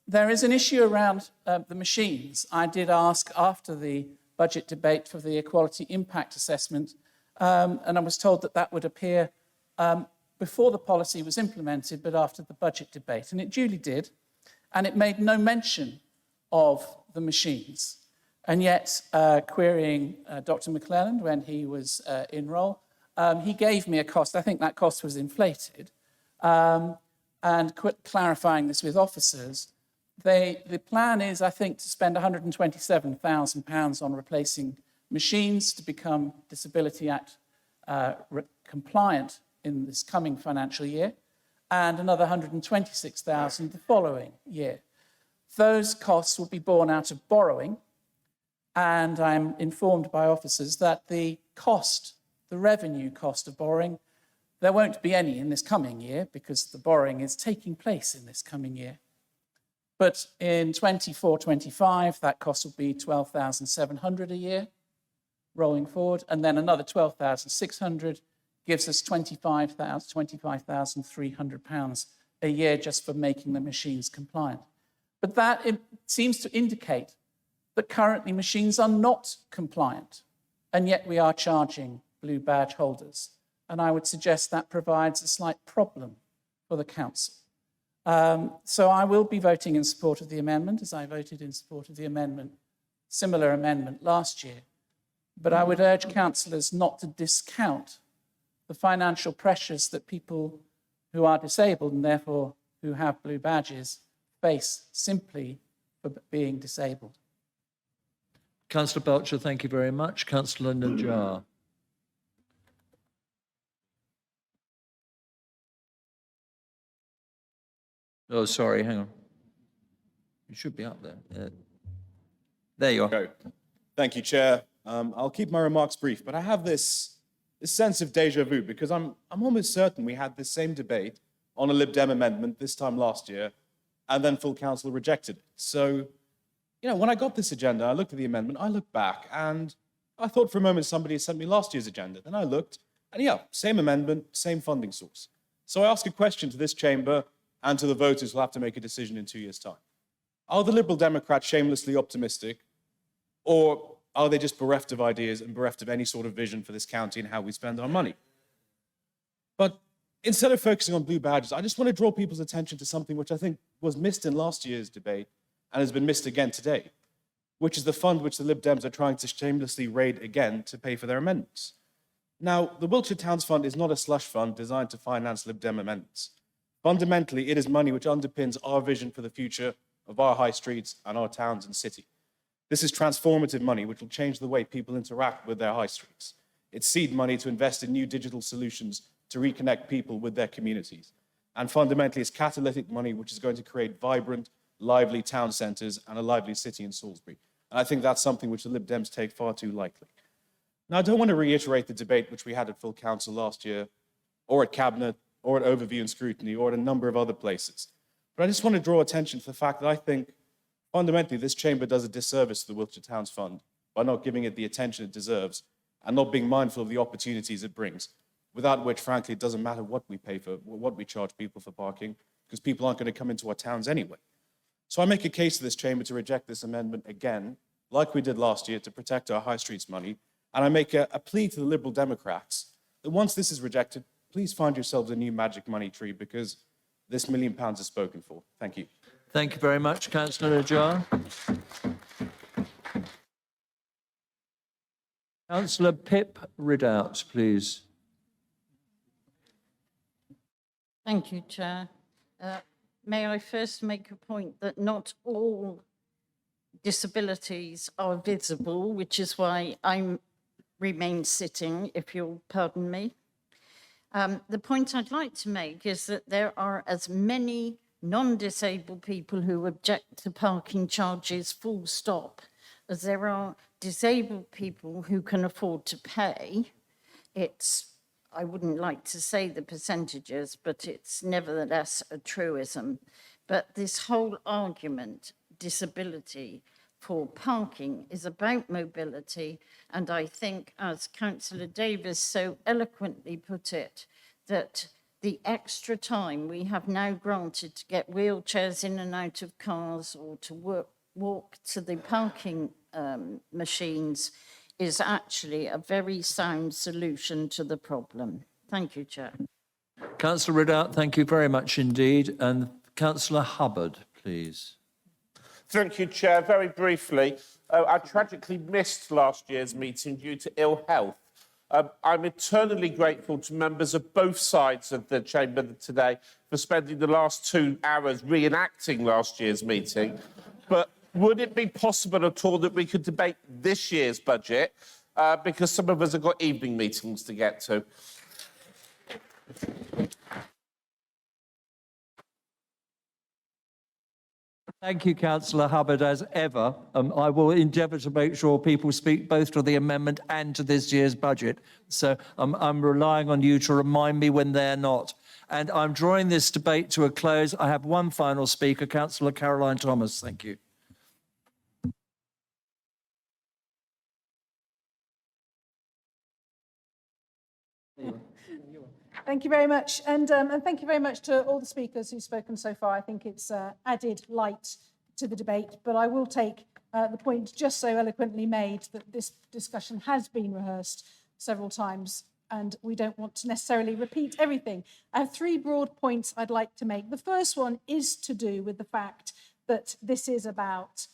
There is an issue around the machines. I did ask after the budget debate for the equality impact assessment, and I was told that that would appear before the policy was implemented, but after the budget debate. And it duly did, and it made no mention of the machines. And yet, querying Dr. McClelland when he was in role, he gave me a cost. I think that cost was inflated. And clarifying this with officers, the plan is, I think, to spend £127,000 on replacing machines to become Disability Act compliant in this coming financial year, and another £126,000 the following year. Those costs will be borne out of borrowing, and I'm informed by officers that the revenue cost of borrowing, there won't be any in this coming year because the borrowing is taking place in this coming year. But in 24-25, that cost will be £12,700 a year rolling forward, and then another £12,600 gives us £25,300 a year just for making the machines compliant. But that seems to indicate that currently machines are not compliant, and yet we are charging blue badge holders. And I would suggest that provides a slight problem for the council. So I will be voting in support of the amendment, as I voted in support of the similar amendment last year. But I would urge councillors not to discount the financial pressures that people who are disabled and therefore who have blue badges face simply for being disabled. Councillor Belcher, thank you very much. Councillor Najjar. Oh, sorry, hang on. You should be up there. There you are. Thank you, Chair. I'll keep my remarks brief, but I have this sense of deja vu because I'm almost certain we had this same debate on a Lib Dem amendment this time last year, and then full council rejected it. So, you know, when I got this agenda, I looked at the amendment, I looked back, and I thought for a moment somebody had sent me last year's agenda. Then I looked, and yeah, same amendment, same funding source. So I ask a question to this chamber and to the voters who'll have to make a decision in 2 years' time. Are the Liberal Democrats shamelessly optimistic, or are they just bereft of ideas and bereft of any sort of vision for this county and how we spend our money? But instead of focusing on blue badges, I just want to draw people's attention to something which I think was missed in last year's debate and has been missed again today, which is the fund which the Lib Dems are trying to shamelessly raid again to pay for their amendments. Now, the Wiltshire Towns Fund is not a slush fund designed to finance Lib Dem amendments. Fundamentally, it is money which underpins our vision for the future of our high streets and our towns and city. This is transformative money which will change the way people interact with their high streets. It's seed money to invest in new digital solutions to reconnect people with their communities. And fundamentally, it's catalytic money which is going to create vibrant, lively town centres and a lively city in Salisbury. And I think that's something which the Lib Dems take far too lightly. Now, I don't want to reiterate the debate which we had at full council last year, or at Cabinet, or at Overview and Scrutiny, or at a number of other places. But I just want to draw attention to the fact that I think fundamentally this chamber does a disservice to the Wiltshire Towns Fund by not giving it the attention it deserves and not being mindful of the opportunities it brings, without which, frankly, it doesn't matter what we pay for, what we charge people for parking, because people aren't going to come into our towns anyway. So I make a case to this chamber to reject this amendment again, like we did last year, to protect our high streets money. And I make a plea to the Liberal Democrats that once this is rejected, please find yourselves a new magic money tree, because this £1 million is spoken for. Thank you. Thank you very much, Councillor Najjar. Councillor Pip Ridout, please. Thank you, Chair. May I first make a point that not all disabilities are visible, which is why I remain sitting, if you'll pardon me. The point I'd like to make is that there are as many non-disabled people who object to parking charges full stop as there are disabled people who can afford to pay. I wouldn't like to say the percentages, but it's nevertheless a truism. But this whole argument, disability for parking, is about mobility. And I think, as Councillor Davis so eloquently put it, that the extra time we have now granted to get wheelchairs in and out of cars or to walk to the parking machines is actually a very sound solution to the problem. Thank you, Chair. Councillor Ridout, thank you very much indeed. And Councillor Hubbard, please. Thank you, Chair. Very briefly, I tragically missed last year's meeting due to ill health. I'm eternally grateful to members of both sides of the chamber today for spending the last 2 hours reenacting last year's meeting. But would it be possible at all that we could debate this year's budget? Because some of us have got evening meetings to get to. Thank you, Councillor Hubbard, as ever. I will endeavour to make sure people speak both to the amendment and to this year's budget. So I'm relying on you to remind me when they're not. And I'm drawing this debate to a close. I have one final speaker, Councillor Caroline Thomas. Thank you. Thank you very much. And thank you very much to all the speakers who've spoken so far. I think it's added light to the debate, but I will take the point just so eloquently made that this discussion has been rehearsed several times and we don't want to necessarily repeat everything. I have 3 broad points I'd like to make. The first one is to do with the fact that this is about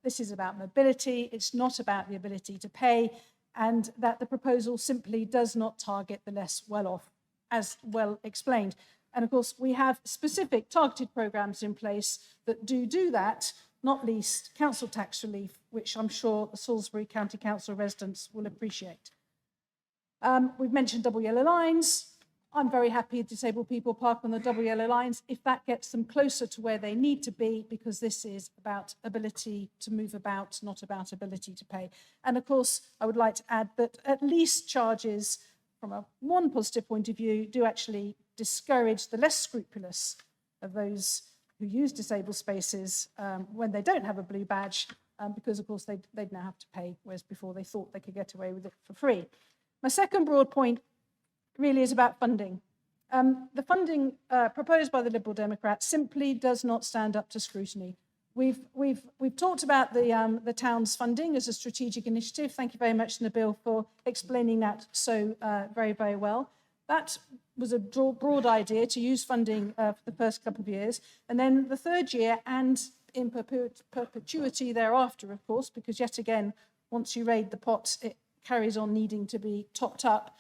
this is about mobility, it's not about the ability to pay, and that the proposal simply does not target the less well-off, as well explained. And of course, we have specific targeted programmes in place that do that, not least council tax relief, which I'm sure the Salisbury County Council residents will appreciate. We've mentioned double yellow lines. I'm very happy disabled people park on the double yellow lines if that gets them closer to where they need to be, because this is about ability to move about, not about ability to pay. And of course, I would like to add that at least charges, from one positive point of view, do actually discourage the less scrupulous of those who use disabled spaces when they don't have a blue badge, because of course they'd now have to pay, whereas before they thought they could get away with it for free. My second broad point really is about funding. The funding proposed by the Liberal Democrats simply does not stand up to scrutiny. We've talked about the town's funding as a strategic initiative. Thank you very much, Nabil, for explaining that so very, very well. That was a broad idea to use funding for the first couple of years. And then the third year and in perpetuity thereafter, of course, because yet again, once you raid the pot, it carries on needing to be topped up.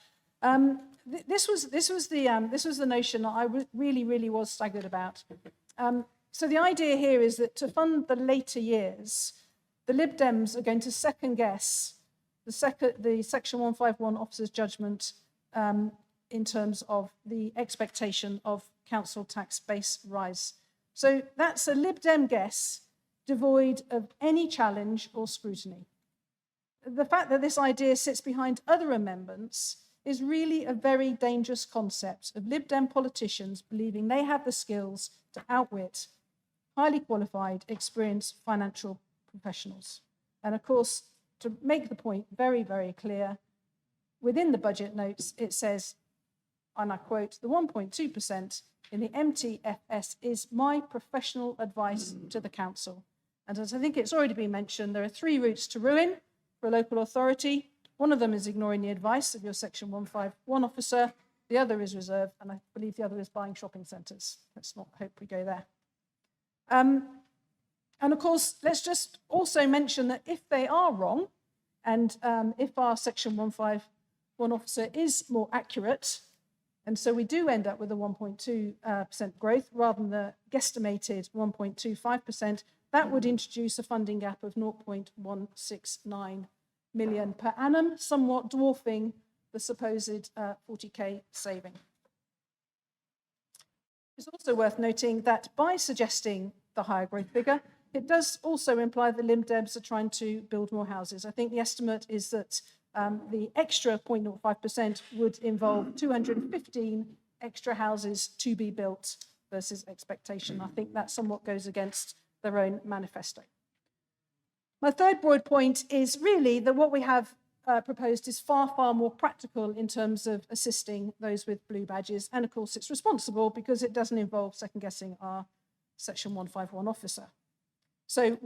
This was the notion that I really was staggered about. So the idea here is that to fund the later years, the Lib Dems are going to second guess the Section 151 officer's judgment in terms of the expectation of council tax base rise. So that's a Lib Dem guess devoid of any challenge or scrutiny. The fact that this idea sits behind other amendments is really a very dangerous concept of Lib Dem politicians believing they have the skills to outwit highly qualified, experienced financial professionals. And of course, to make the point very, very clear, within the budget notes, it says, and I quote, the 1.2% in the MTFS is my professional advice to the council. And as I think it's already been mentioned, there are 3 routes to ruin for a local authority. One of them is ignoring the advice of your Section 151 officer. The other is reserve, and I believe the other is buying shopping centres. Let's not hope we go there. And of course, let's just also mention that if they are wrong, and if our Section 151 officer is more accurate, and so we do end up with a 1.2% growth rather than the guesstimated 1.25%, that would introduce a funding gap of 0.169 million per annum, somewhat dwarfing the supposed 40k saving. It's also worth noting that by suggesting the higher growth figure, it does also imply that Lib Dems are trying to build more houses. I think the estimate is that the extra 0.05% would involve 215 extra houses to be built versus expectation. I think that somewhat goes against their own manifesto. My third broad point is really that what we have proposed is far, far more practical in terms of assisting those with blue badges. And of course, it's responsible because it doesn't involve second-guessing our Section 151 officer. So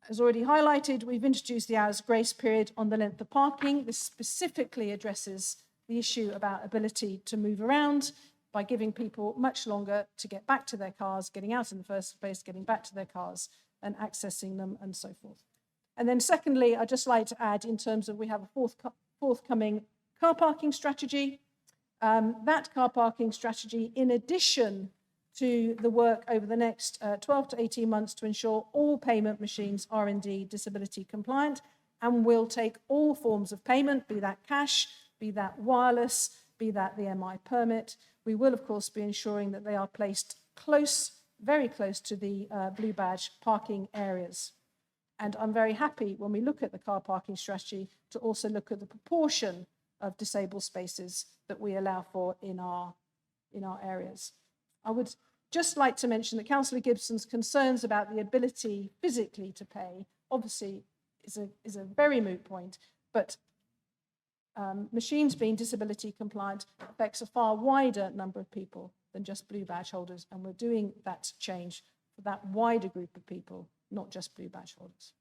as already highlighted, we've introduced the hours grace period on the length of parking. This specifically addresses the issue about ability to move around by giving people much longer to get back to their cars, getting out in the first place, getting back to their cars and accessing them and so forth. And then secondly, I'd just like to add in terms of we have a forthcoming car parking strategy. That car parking strategy, in addition to the work over the next 12 to 18 months to ensure all payment machines are indeed disability compliant and will take all forms of payment, be that cash, be that wireless, be that the MI permit. We will, of course, be ensuring that they are placed close, very close to the blue badge parking areas. And I'm very happy when we look at the car parking strategy to also look at the proportion of disabled spaces that we allow for in our areas. I would just like to mention that Councillor Gibson's concerns about the ability physically to pay obviously is a very moot point, but machines being disability compliant affects a far wider number of people than just blue badge holders, and we're doing that change for that wider group of people, not just blue badge holders.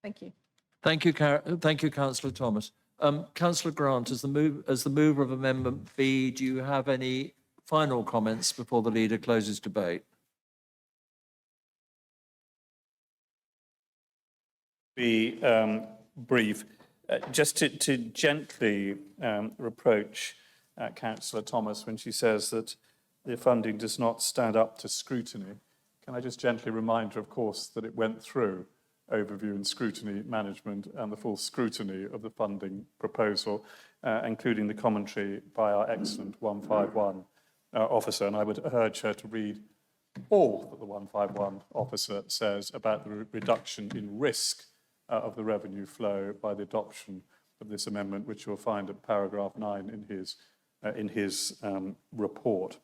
Thank you. Thank you, Councillor Thomas. Councillor Grant, as the mover of Amendment B, do you have any final comments before the leader closes debate? Be brief. Just to gently reproach Councillor Thomas when she says that the funding does not stand up to scrutiny. Can I just gently remind her, of course, that it went through overview and scrutiny management and the full scrutiny of the funding proposal, including the commentary by our excellent 151 officer. And I would urge her to read all that the 151 officer says about the reduction in risk of the revenue flow by the adoption of this amendment, which you'll find at paragraph 9 in his report.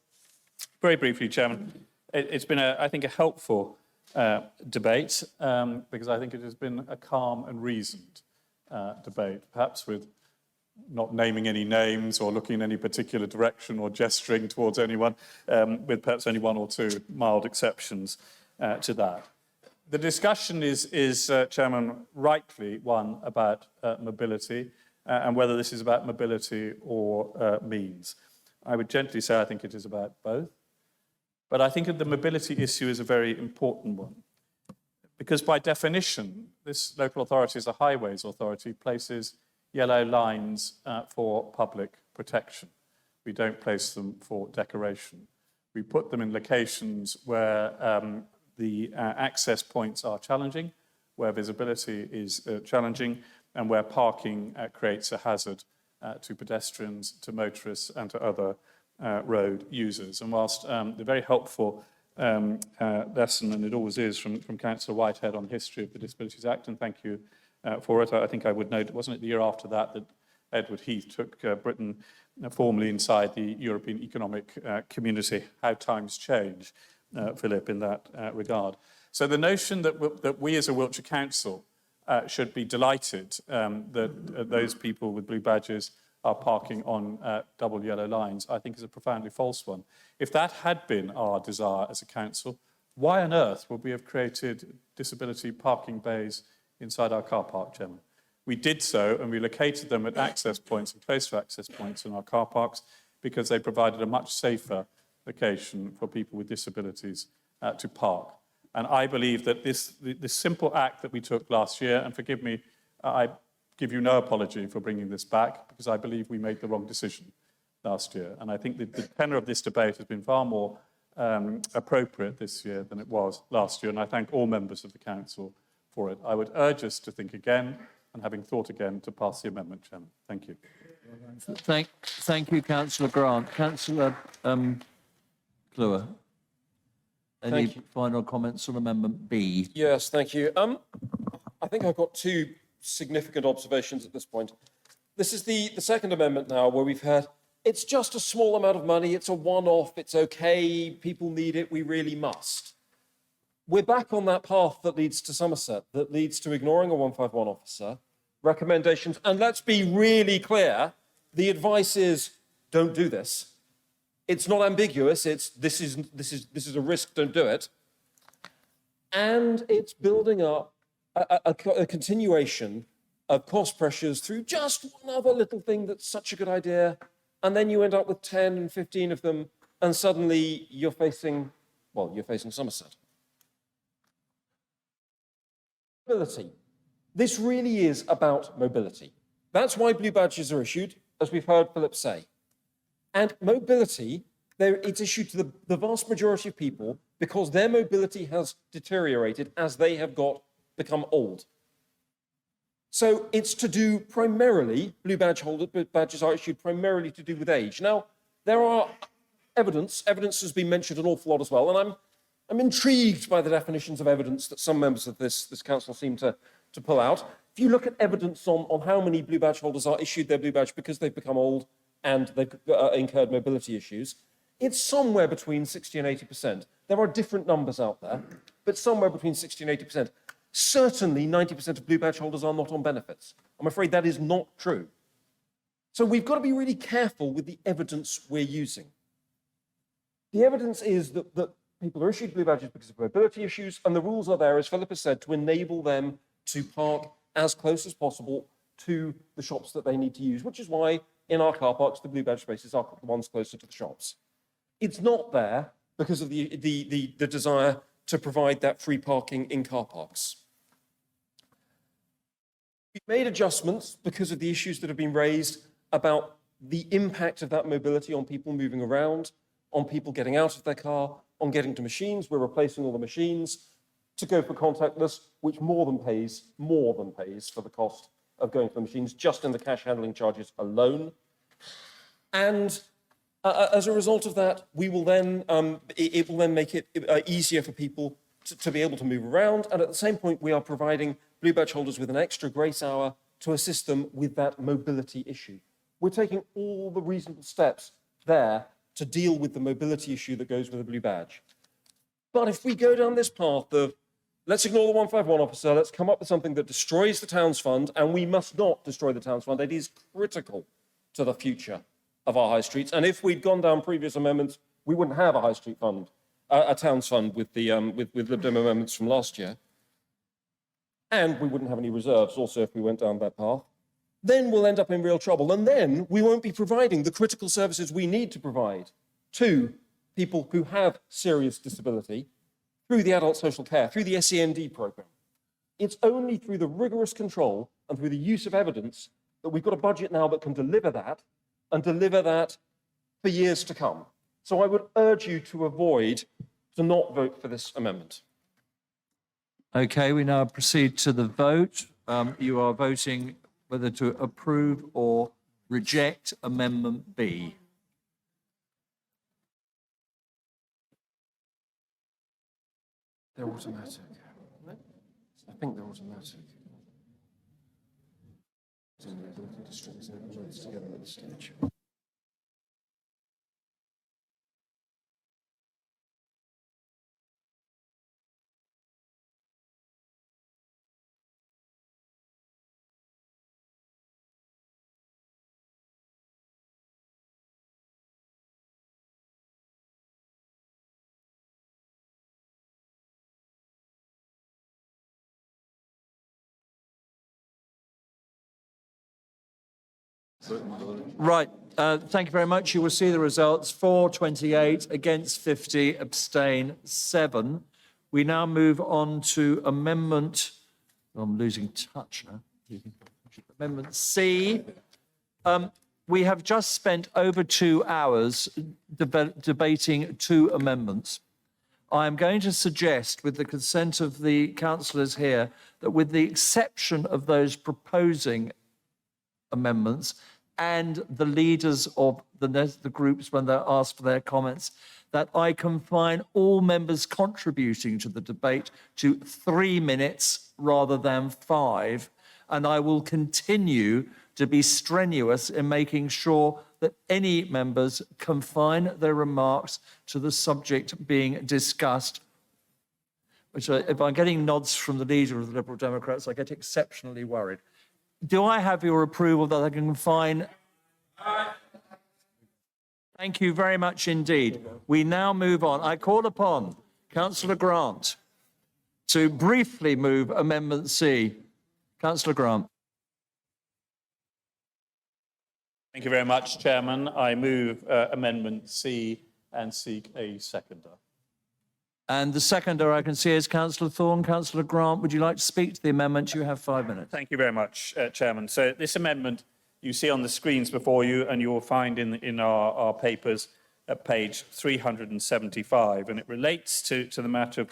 Very briefly, Chairman, it's been, I think, a helpful debate because I think it has been a calm and reasoned debate, perhaps with not naming any names or looking in any particular direction or gesturing towards anyone, with perhaps only one or two mild exceptions to that. The discussion is Chairman, rightly one about mobility and whether this is about mobility or means. I would gently say I think it is about both. But I think that the mobility issue is a very important one because by definition, this local authority as a highways authority places yellow lines for public protection. We don't place them for decoration. We put them in locations where the access points are challenging, where visibility is challenging, and where parking creates a hazard to pedestrians, to motorists, and to other road users. And whilst the very helpful lesson, and it always is, from Councillor Whitehead on the history of the Disabilities Act, and thank you for it. I think I would note, wasn't it the year after that that Edward Heath took Britain formally inside the European Economic Community? How times change, Philip, in that regard. So the notion that we as a Wiltshire Council should be delighted that those people with blue badges are parking on double yellow lines, I think is a profoundly false one. If that had been our desire as a council, why on earth would we have created disability parking bays inside our car park, Chairman? We did so, and we located them at access points and close to access points in our car parks because they provided a much safer location for people with disabilities to park. And I believe that this simple act that we took last year, and forgive me, I give you no apology for bringing this back because I believe we made the wrong decision last year. And I think the tenor of this debate has been far more appropriate this year than it was last year. And I thank all members of the council for it. I would urge us to think again, and having thought again, to pass the amendment, Chairman. Thank you. Thank you, Councillor Grant. Councillor Cluer, any final comments on Amendment B? Yes, thank you. I think I've got two significant observations at this point. This is the second amendment now where we've had, it's just a small amount of money, it's a one-off, it's okay, people need it, we really must. We're back on that path that leads to Somerset, that leads to ignoring a 151 officer, recommendations, and let's be really clear, the advice is don't do this. It's not ambiguous, it's this is a risk, don't do it. And it's building up a continuation of cost pressures through just one other little thing that's such a good idea, and then you end up with 10 and 15 of them, and suddenly you're facing Somerset. Mobility. This really is about mobility. That's why blue badges are issued, as we've heard Philip say. And mobility, it's issued to the vast majority of people because their mobility has deteriorated as they have become old. So it's to do primarily, blue badges are issued primarily to do with age. Now, there are evidence has been mentioned an awful lot as well, and I'm intrigued by the definitions of evidence that some members of this council seem to pull out. If you look at evidence on how many blue badge holders are issued their blue badge because they've become old and they've incurred mobility issues, it's somewhere between 60 and 80%. There are different numbers out there, but somewhere between 60 and 80%. Certainly 90% of blue badge holders are not on benefits. I'm afraid that is not true. So we've got to be really careful with the evidence we're using. The evidence is that people are issued blue badges because of mobility issues, and the rules are there, as Philip has said, to enable them to park as close as possible to the shops that they need to use, which is why in our car parks, the blue badge spaces are the ones closer to the shops. It's not there because of the desire to provide that free parking in car parks. We've made adjustments because of the issues that have been raised about the impact of that mobility on people moving around, on people getting out of their car, on getting to machines. We're replacing all the machines to go for contactless, which more than pays for the cost of going to the machines, just in the cash handling charges alone. And as a result of that, we will then, it will then make it easier for people to be able to move around. And at the same point, we are providing blue badge holders with an extra grace hour to assist them with that mobility issue. We're taking all the reasonable steps there to deal with the mobility issue that goes with a blue badge. But if we go down this path of, let's ignore the 151 officer, let's come up with something that destroys the Towns Fund, and we must not destroy the Towns Fund. It is critical to the future of our high streets. And if we'd gone down previous amendments, we wouldn't have a high street fund, a Towns Fund with the with Lib Dem amendments from last year. And we wouldn't have any reserves also if we went down that path. Then we'll end up in real trouble. And then we won't be providing the critical services we need to provide to people who have serious disability through the adult social care, through the SEND program. It's only through the rigorous control and through the use of evidence that we've got a budget now that can deliver that, and deliver that for years to come. So I would urge you to not vote for this amendment. Okay, we now proceed to the vote. You are voting whether to approve or reject Amendment B. They're automatic. I think they're automatic. Together at this stage. Right, thank you very much. You will see the results. For 28, against 50, abstain 7. We now move on to Amendment, I'm losing touch now. Amendment C. We have just spent over 2 hours debating 2 amendments. I am going to suggest, with the consent of the councillors here, that with the exception of those proposing amendments and the leaders of the groups when they're asked for their comments, that I confine all members contributing to the debate to 3 minutes rather than 5. And I will continue to be strenuous in making sure that any members confine their remarks to the subject being discussed, which if I'm getting nods from the leader of the Liberal Democrats, I get exceptionally worried. Do I have your approval that I can confine? Thank you very much indeed. We now move on. I call upon Councillor Grant to briefly move Amendment C. Councillor Grant. Thank you very much, Chairman. I move Amendment C and seek a seconder. And the seconder I can see is Councillor Thorne. Councillor Grant, would you like to speak to the amendment? You have 5 minutes. Thank you very much, Chairman. So this amendment you see on the screens before you, and you will find in our papers at page 375, and it relates to the matter of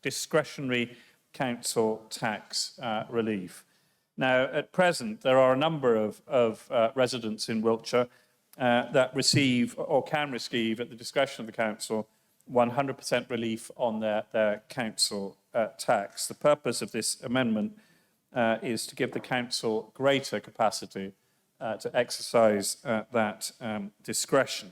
discretionary council tax relief. Now, at present, there are a number of residents in Wiltshire that receive or can receive, at the discretion of the council, 100% relief on their council tax. The purpose of this amendment is to give the council greater capacity to exercise that discretion.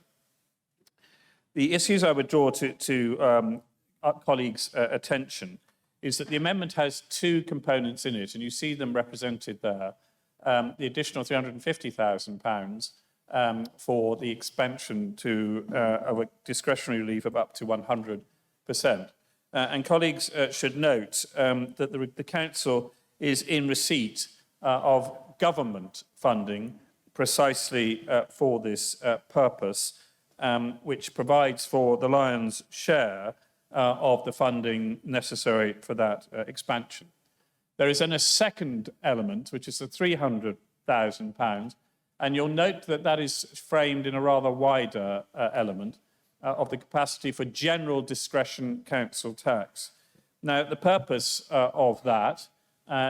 The issues I would draw to our colleagues' attention is that the amendment has 2 components in it, and you see them represented there. The additional £350,000 for the expansion to a discretionary relief of up to 100%. And colleagues should note that the council is in receipt of government funding precisely for this purpose, which provides for the lion's share of the funding necessary for that expansion. There is then a second element, which is the £300,000, and you'll note that that is framed in a rather wider element of the capacity for general discretion council tax. Now, the purpose of that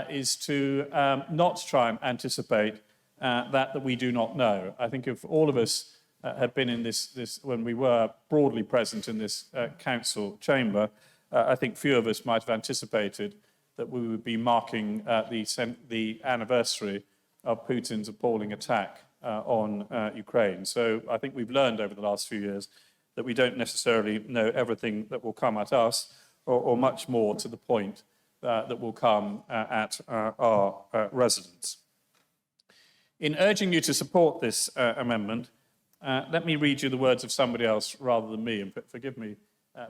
is to not try and anticipate that we do not know. I think if all of us had been in this when we were broadly present in this council chamber, I think few of us might have anticipated that we would be marking the anniversary of Putin's appalling attack on Ukraine. So I think we've learned over the last few years that we don't necessarily know everything that will come at us, or much more to the point that will come at our residents. In urging you to support this amendment, let me read you the words of somebody else rather than me. And forgive me,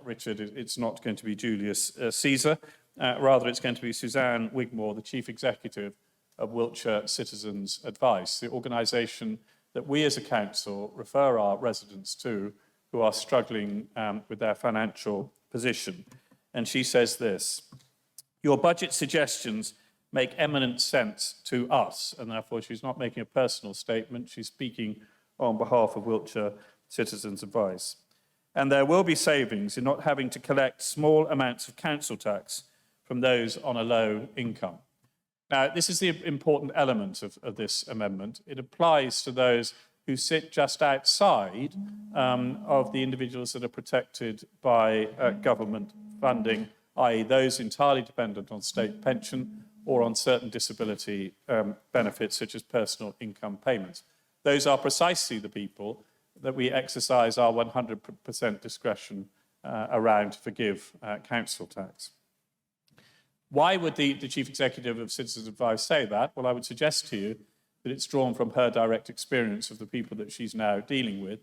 Richard, it's not going to be Julius Caesar. Rather, it's going to be Suzanne Wigmore, the Chief Executive of Wiltshire Citizens Advice, the organisation that we as a council refer our residents to who are struggling with their financial position. And she says this: your budget suggestions make eminent sense to us. And therefore, she's not making a personal statement. She's speaking on behalf of Wiltshire Citizens Advice. And there will be savings in not having to collect small amounts of council tax from those on a low income. Now, this is the important element of this amendment. It applies to those who sit just outside of the individuals that are protected by government funding, i.e. those entirely dependent on state pension or on certain disability benefits such as personal income payments. Those are precisely the people that we exercise our 100% discretion around to forgive council tax. Why would the Chief Executive of Citizens Advice say that? Well, I would suggest to you that it's drawn from her direct experience of the people that she's now dealing with.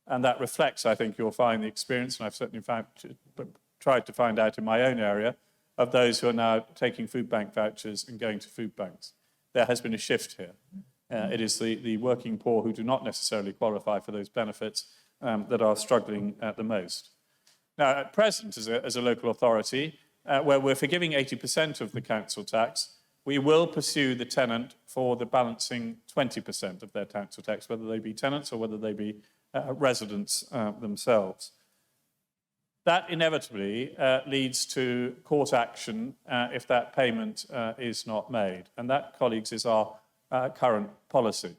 And that reflects, I think you'll find, the experience, and I've certainly tried to find out in my own area, of those who are now taking food bank vouchers and going to food banks. There has been a shift here. It is the working poor who do not necessarily qualify for those benefits that are struggling the most. Now, at present, as a local authority, where we're forgiving 80% of the council tax, we will pursue the tenant for the balancing 20% of their council tax, whether they be tenants or whether they be residents themselves. That inevitably leads to court action if that payment is not made. And that, colleagues, is our current policy.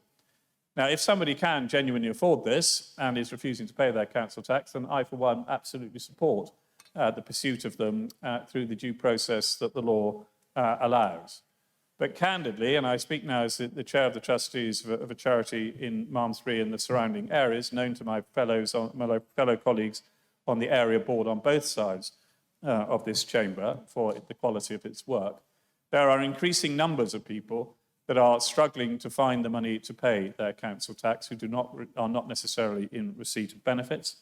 Now, if somebody can genuinely afford this and is refusing to pay their council tax, then I, for one, absolutely support the pursuit of them through the due process that the law allows. But candidly, and I speak now as the chair of the trustees of a charity in Malmesbury and the surrounding areas, known to my fellow colleagues on the area board on both sides of this chamber for the quality of its work, there are increasing numbers of people that are struggling to find the money to pay their council tax, who are not necessarily in receipt of benefits.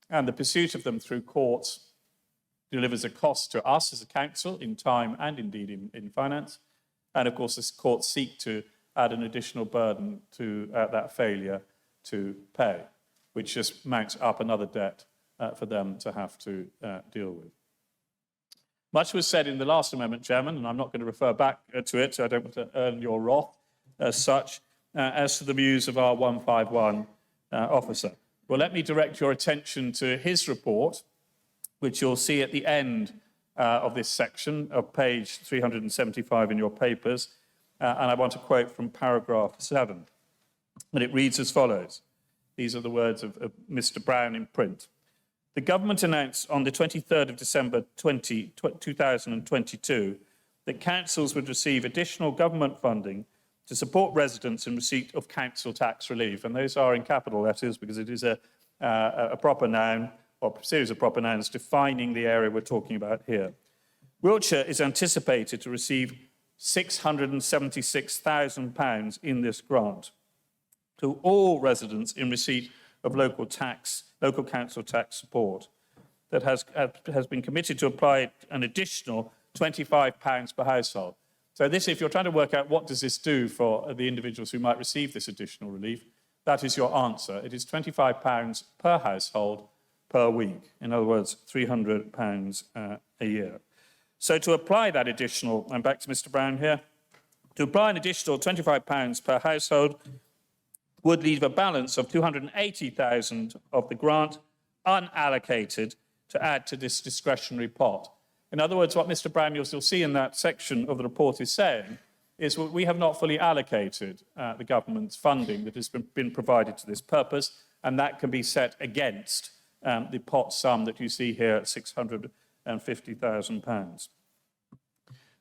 And the pursuit of them through courts delivers a cost to us as a council in time and indeed in finance. And of course, the courts seek to add an additional burden to that failure to pay, which just mounts up another debt for them to have to deal with. Much was said in the last amendment, Chairman, and I'm not going to refer back to it, so I don't want to earn your wrath as such, as to the views of our 151 officer. Well, let me direct your attention to his report, which you'll see at the end of this section of page 375 in your papers. And I want to quote from paragraph 7. And it reads as follows. These are the words of Mr. Brown in print. The government announced on the 23rd of December 2022 that councils would receive additional government funding to support residents in receipt of council tax relief. And those are in capital letters because it is a proper noun, or a series of proper nouns defining the area we're talking about here. Wiltshire is anticipated to receive £676,000 in this grant to all residents in receipt of local council tax support that has been committed to apply an additional £25 per household. So this, if you're trying to work out what does this do for the individuals who might receive this additional relief, that is your answer. It is £25 per household per week. In other words, £300 a year. So to apply that additional, I'm back to Mr Brown here, to apply an additional £25 per household would leave a balance of 280,000 of the grant unallocated to add to this discretionary pot. In other words, what Mr Brown, you'll see in that section of the report is saying is we have not fully allocated the government's funding that has been provided to this purpose, and that can be set against the pot sum that you see here at £650,000.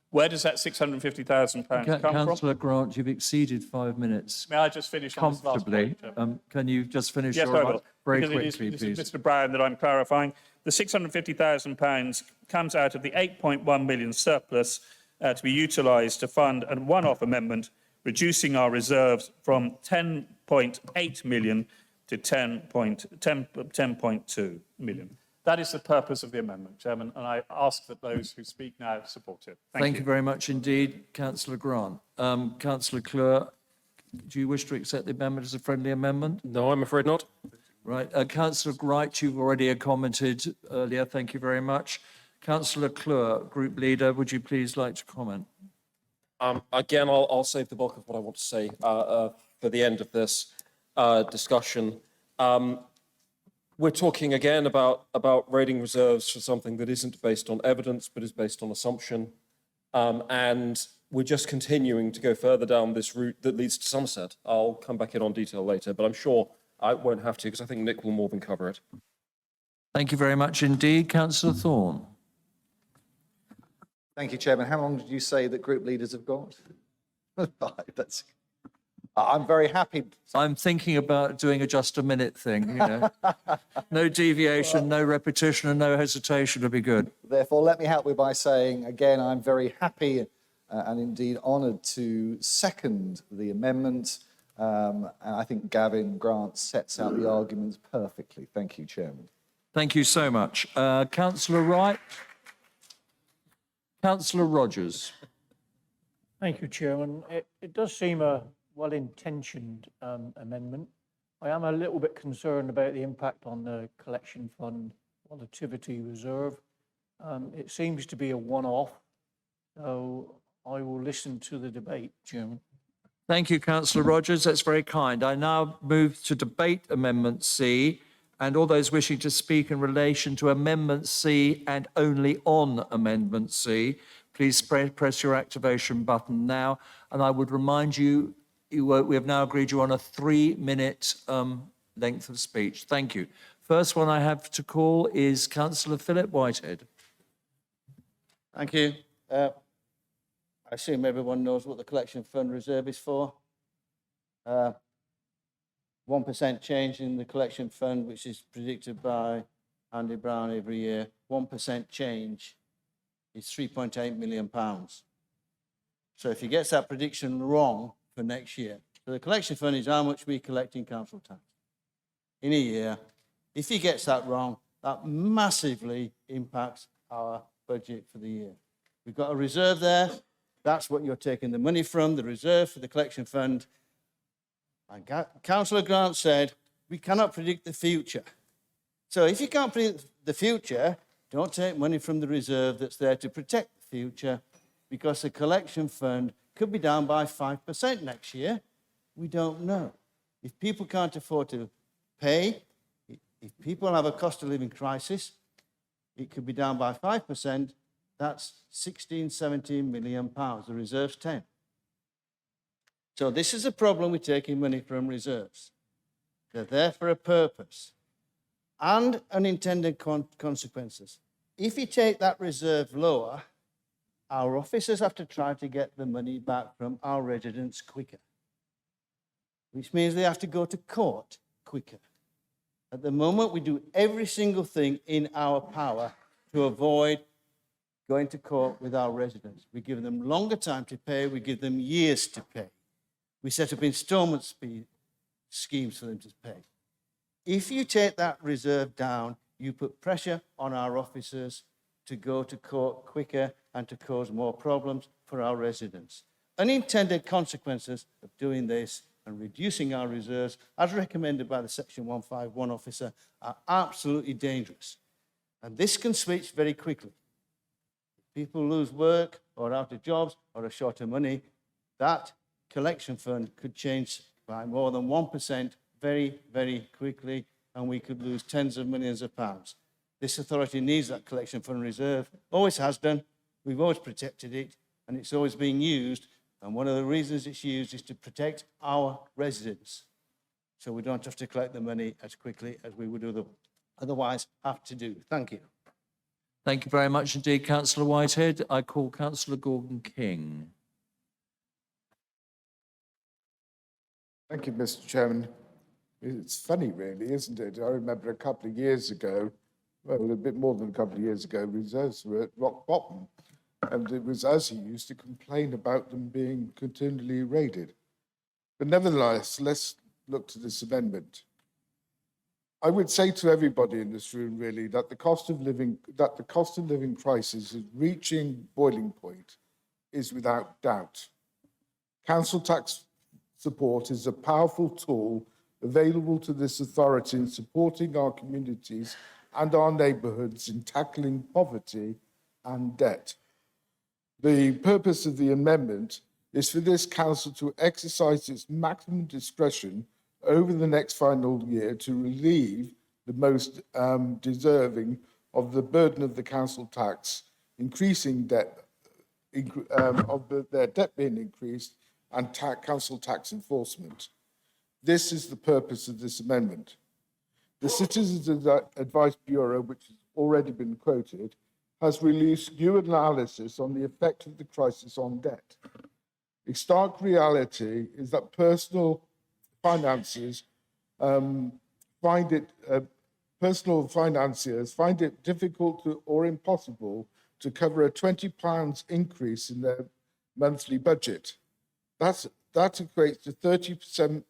Where does that £650,000 come from? Councillor Grant, you've exceeded 5 minutes. May I just finish on this last Comfortably. point? Can you just finish Yes, your I remarks will. very Because quickly, this please? is Mr Brown that I'm clarifying. The £650,000 comes out of the £8.1 million surplus to be utilised to fund a one-off amendment, reducing our reserves from 10.8 million to 10.2 million. That is the purpose of the amendment, Chairman, and I ask that those who speak now support it. Thank you very much indeed, Councillor Grant. Councillor Clure, do you wish to accept the amendment as a friendly amendment? No, I'm afraid not. Right. Councillor Wright, you've already commented earlier. Thank you very much. Councillor Clure, Group Leader, would you please like to comment? Again, I'll save the bulk of what I want to say for the end of this discussion. We're talking again about raiding reserves for something that isn't based on evidence, but is based on assumption. And we're just continuing to go further down this route that leads to Somerset. I'll come back in on detail later, but I'm sure I won't have to because I think Nick will more than cover it. Thank you very much indeed. Councillor Thorne. Thank you, Chairman. How long did you say that group leaders have got? 5. I'm very happy. I'm thinking about doing a just a minute thing, you know. No deviation, no repetition and no hesitation would be good. Therefore, let me help you by saying, again, I'm very happy and indeed honoured to second the amendment. And I think Gavin Grant sets out the arguments perfectly. Thank you, Chairman. Thank you so much. Councillor Wright. Councillor Rogers. Thank you, Chairman. It does seem a well-intentioned amendment. I am a little bit concerned about the impact on the collection fund volatility reserve. It seems to be a one-off, so I will listen to the debate, Chairman. Thank you, Councillor Rogers. That's very kind. I now move to debate Amendment C, and all those wishing to speak in relation to Amendment C and only on Amendment C, please press your activation button now. And I would remind you, we have now agreed you on a 3-minute length of speech. Thank you. First one I have to call is Councillor Philip Whitehead. Thank you. I assume everyone knows what the collection fund reserve is for. 1% change in the collection fund, which is predicted by Andy Brown every year. 1% change is £3.8 million. So if he gets that prediction wrong for next year, so the collection fund is how much we collect in council tax in a year. If he gets that wrong, that massively impacts our budget for the year. We've got a reserve there. That's what you're taking the money from, the reserve for the collection fund. And Councillor Grant said, we cannot predict the future. So if you can't predict the future, don't take money from the reserve that's there to protect the future, because the collection fund could be down by 5% next year. We don't know. If people can't afford to pay, if people have a cost of living crisis, it could be down by 5%. That's 16, 17 million pounds. The reserve's 10. So this is a problem with taking money from reserves. They're there for a purpose and unintended consequences. If you take that reserve lower, our officers have to try to get the money back from our residents quicker, which means they have to go to court quicker. At the moment, we do every single thing in our power to avoid going to court with our residents. We give them longer time to pay. We give them years to pay. We set up installment schemes for them to pay. If you take that reserve down, you put pressure on our officers to go to court quicker and to cause more problems for our residents. Unintended consequences of doing this and reducing our reserves, as recommended by the Section 151 officer, are absolutely dangerous. And this can switch very quickly. people lose work or out of jobs or are short of money, that collection fund could change by more than 1% very, very quickly, and we could lose tens of millions of pounds. This authority needs that collection fund reserve, always has done. We've always protected it, and it's always been used. And one of the reasons it's used is to protect our residents, so we don't have to collect the money as quickly as we would otherwise have to do. Thank you. Thank you very much indeed, Councillor Whitehead. I call Councillor Gordon King. Thank you, Mr. Chairman. It's funny, really, isn't it? I remember a couple of years ago, well, a bit more than a couple of years ago, reserves were at rock bottom. And it was us who used to complain about them being continually raided. But nevertheless, let's look to this amendment. I would say to everybody in this room, really, that the cost of living crisis is reaching boiling point is without doubt. Council tax support is a powerful tool available to this authority in supporting our communities and our neighbourhoods in tackling poverty and debt. The purpose of the amendment is for this council to exercise its maximum discretion over the next final year to relieve the most deserving of the burden of the council tax, increasing debt, their debt being increased, and council tax enforcement. This is the purpose of this amendment. The Citizens Advice Bureau, which has already been quoted, has released new analysis on the effect of the crisis on debt. A stark reality is that personal financiers find it difficult or impossible to cover a £20 increase in their monthly budget. That equates to 30%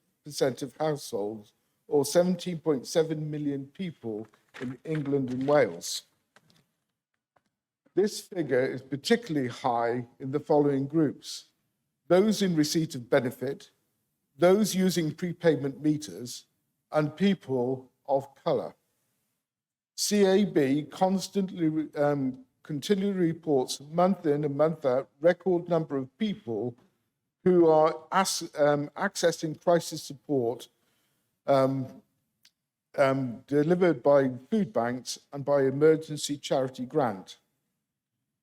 of households, or 17.7 million people in England and Wales. This figure is particularly high in the following groups: those in receipt of benefit, those using prepayment meters, and people of colour. CAB continually reports month in and month out record number of people who are accessing crisis support delivered by food banks and by emergency charity grant.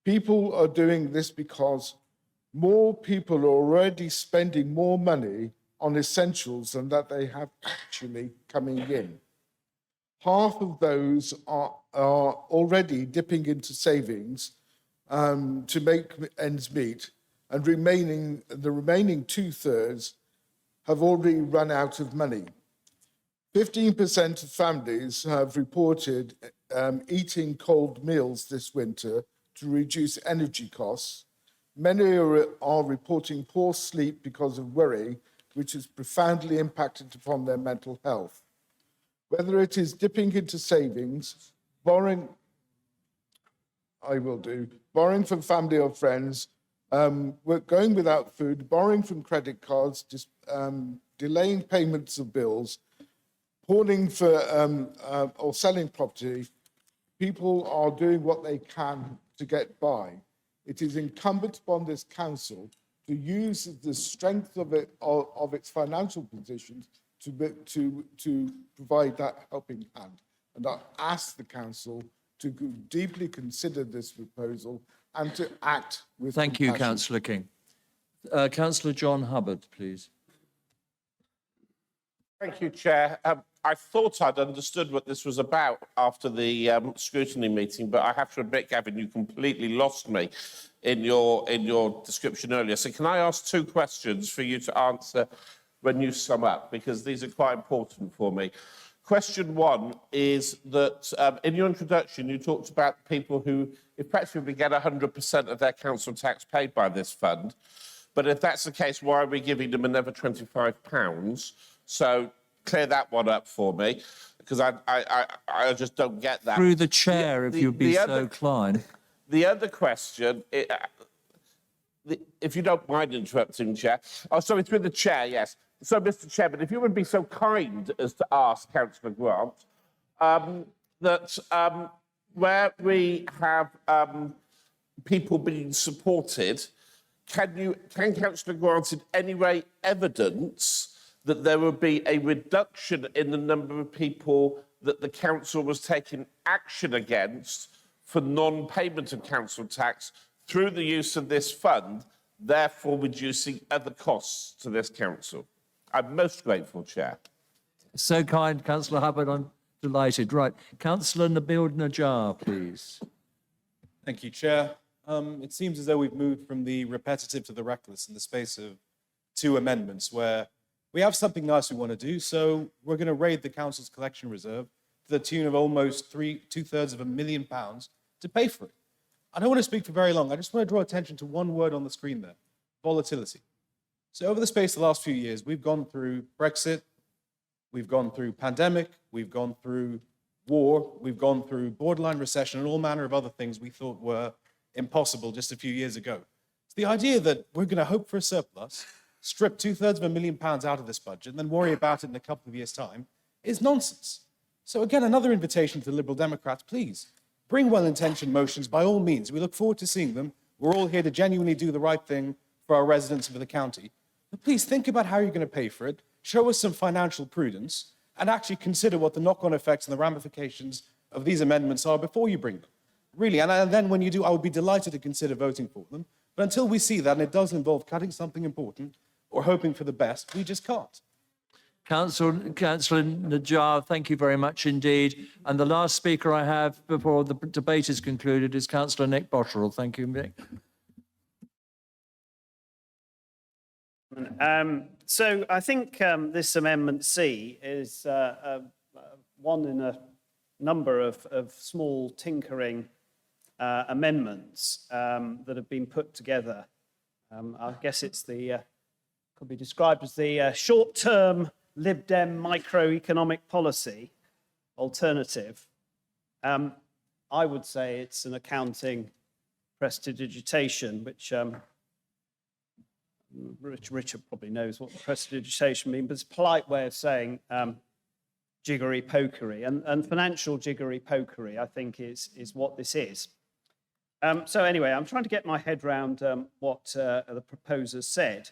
People are doing this because more people are already spending more money on essentials than that they have actually coming in. Half of those are already dipping into savings to make ends meet, and the remaining 2/3 have already run out of money. 15% of families have reported eating cold meals this winter to reduce energy costs. Many are reporting poor sleep because of worry, which has profoundly impacted upon their mental health. Whether it is dipping into savings, borrowing from family or friends, going without food, borrowing from credit cards, delaying payments of bills, pawning for or selling property, people are doing what they can to get by. It is incumbent upon this council to use the strength of its financial position to provide that helping hand. And I ask the council to deeply consider this proposal and to act with Thank you, compassion. Councillor King. Councillor John Hubbard, please. Thank you, Chair. I thought I'd understood what this was about after the scrutiny meeting, but I have to admit, Gavin, you completely lost me in your description earlier. So can I ask two questions for you to answer when you sum up, because these are quite important for me. Question one is that in your introduction, you talked about people who effectively get 100% of their council tax paid by this fund. But if that's the case, why are we giving them another £25? So clear that one up for me, because I just don't get that. Through the chair, if you'd be so kind. The other question, if you don't mind interrupting, Chair. Oh, sorry, through the chair, yes. So, Mr. Chairman, if you would be so kind as to ask Councillor Grant that where we have people being supported, can Councillor Grant in any way evidence that there would be a reduction in the number of people that the council was taking action against for non-payment of council tax through the use of this fund, therefore reducing other costs to this council? I'm most grateful, Chair. So kind, Councillor Hubbard. I'm delighted. Right. Councillor Nabil Najjar, please. Thank you, Chair. It seems as though we've moved from the repetitive to the reckless in the space of 2 amendments where we have something nice we want to do, so we're going to raid the council's collection reserve to the tune of almost two-thirds of £1 million to pay for it. I don't want to speak for very long. I just want to draw attention to one word on the screen there, volatility. So over the space of the last few years, we've gone through Brexit, we've gone through pandemic, we've gone through war, we've gone through borderline recession and all manner of other things we thought were impossible just a few years ago. So the idea that we're going to hope for a surplus, strip two-thirds of £1 million out of this budget, and then worry about it in a couple of years' time is nonsense. So again, another invitation to the Liberal Democrats, please, bring well-intentioned motions by all means. We look forward to seeing them. We're all here to genuinely do the right thing for our residents and for the county. But please think about how you're going to pay for it, show us some financial prudence, and actually consider what the knock-on effects and the ramifications of these amendments are before you bring them. Really, and then when you do, I would be delighted to consider voting for them. But until we see that, and it does involve cutting something important or hoping for the best, we just can't. Councillor Najjar, thank you very much indeed. And the last speaker I have before the debate is concluded is Councillor Nick Botterill. Thank you, Nick. So I think this Amendment C is one in a number of small tinkering amendments that have been put together. I guess it's could be described as the short-term Lib Dem microeconomic policy alternative. I would say it's an accounting prestidigitation, which Richard probably knows what prestidigitation means, but it's a polite way of saying jiggery-pokery. And financial jiggery-pokery, I think, is what this is. So anyway, I'm trying to get my head around what the proposers said.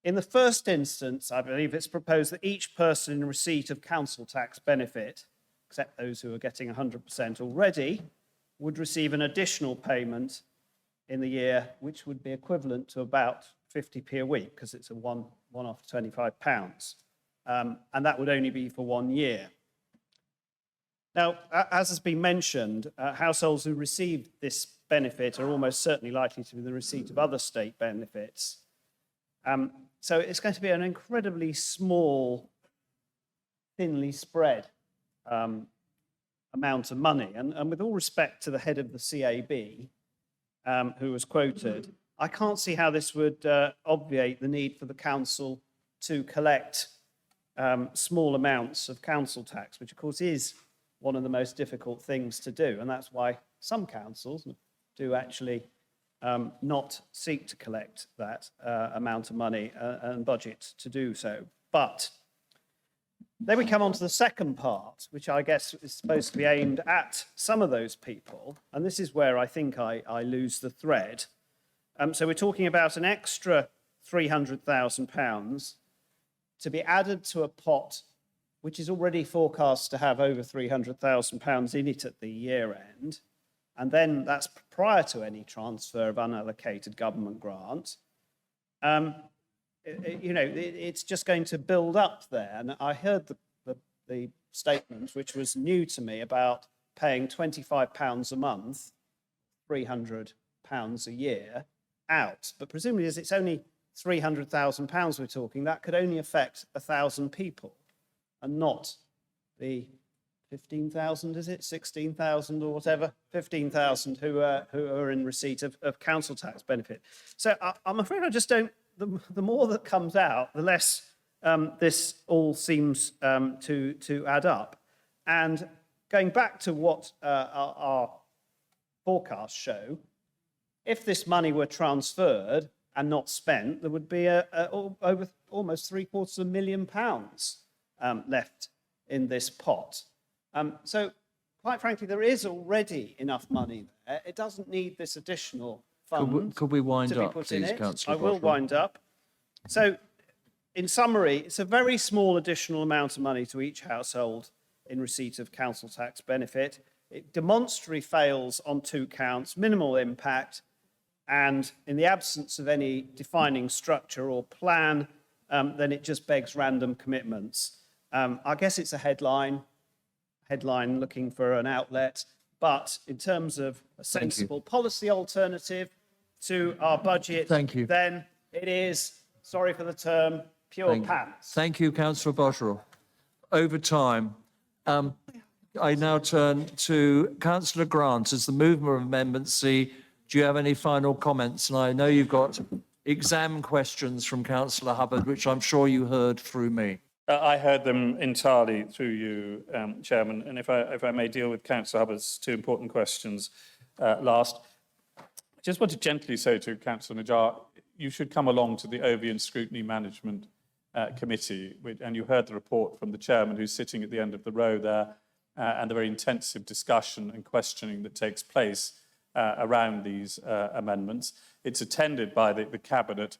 In the first instance, I believe it's proposed that each person in receipt of council tax benefit, except those who are getting 100% already, would receive an additional payment in the year, which would be equivalent to about 50p a week, because it's a one-off £25. And that would only be for 1 year. Now, as has been mentioned, households who receive this benefit are almost certainly likely to be the receipt of other state benefits. So it's going to be an incredibly small, thinly spread amount of money. And with all respect to the head of the CAB, who was quoted, I can't see how this would obviate the need for the council to collect small amounts of council tax, which of course is one of the most difficult things to do. And that's why some councils do actually not seek to collect that amount of money and budget to do so. But then we come on to the second part, which I guess is supposed to be aimed at some of those people. And this is where I think I lose the thread. So we're talking about an extra £300,000 to be added to a pot which is already forecast to have over £300,000 in it at the year end. And then that's prior to any transfer of unallocated government grant. It's just going to build up there. And I heard the statement, which was new to me, about paying £25 a month, £300 a year out. But presumably, as it's only £300,000 we're talking, that could only affect 1,000 people and not the 15,000, is it? 16,000 or whatever? 15,000 who are in receipt of council tax benefit. So I'm afraid I just don't, the more that comes out, the less this all seems to add up. And going back to what our forecasts show, if this money were transferred and not spent, there would be over almost £750,000 left in this pot. So quite frankly, there is already enough money there. It doesn't need this additional fund Could we wind to be up, put in please, it. Councillor I will Botterill? wind up. So, in summary, it's a very small additional amount of money to each household in receipt of council tax benefit. It demonstrably fails on 2 counts, minimal impact, and in the absence of any defining structure or plan, then it just begs random commitments. I guess it's a headline looking for an outlet, but in terms of a sensible policy alternative to our budget, then it is, sorry for the term, pure pants. Thank you, Councillor Botterill. Over time, I now turn to Councillor Grant as the mover of Amendment C. Do you have any final comments? And I know you've got exam questions from Councillor Hubbard, which I'm sure you heard through me. I heard them entirely through you, Chairman. And if I may deal with Councillor Hubbard's 2 important questions last. I just want to gently say to Councillor Najjar, you should come along to the Ovian Scrutiny Management Committee, and you heard the report from the Chairman who's sitting at the end of the row there, and the very intensive discussion and questioning that takes place around these amendments. It's attended by the Cabinet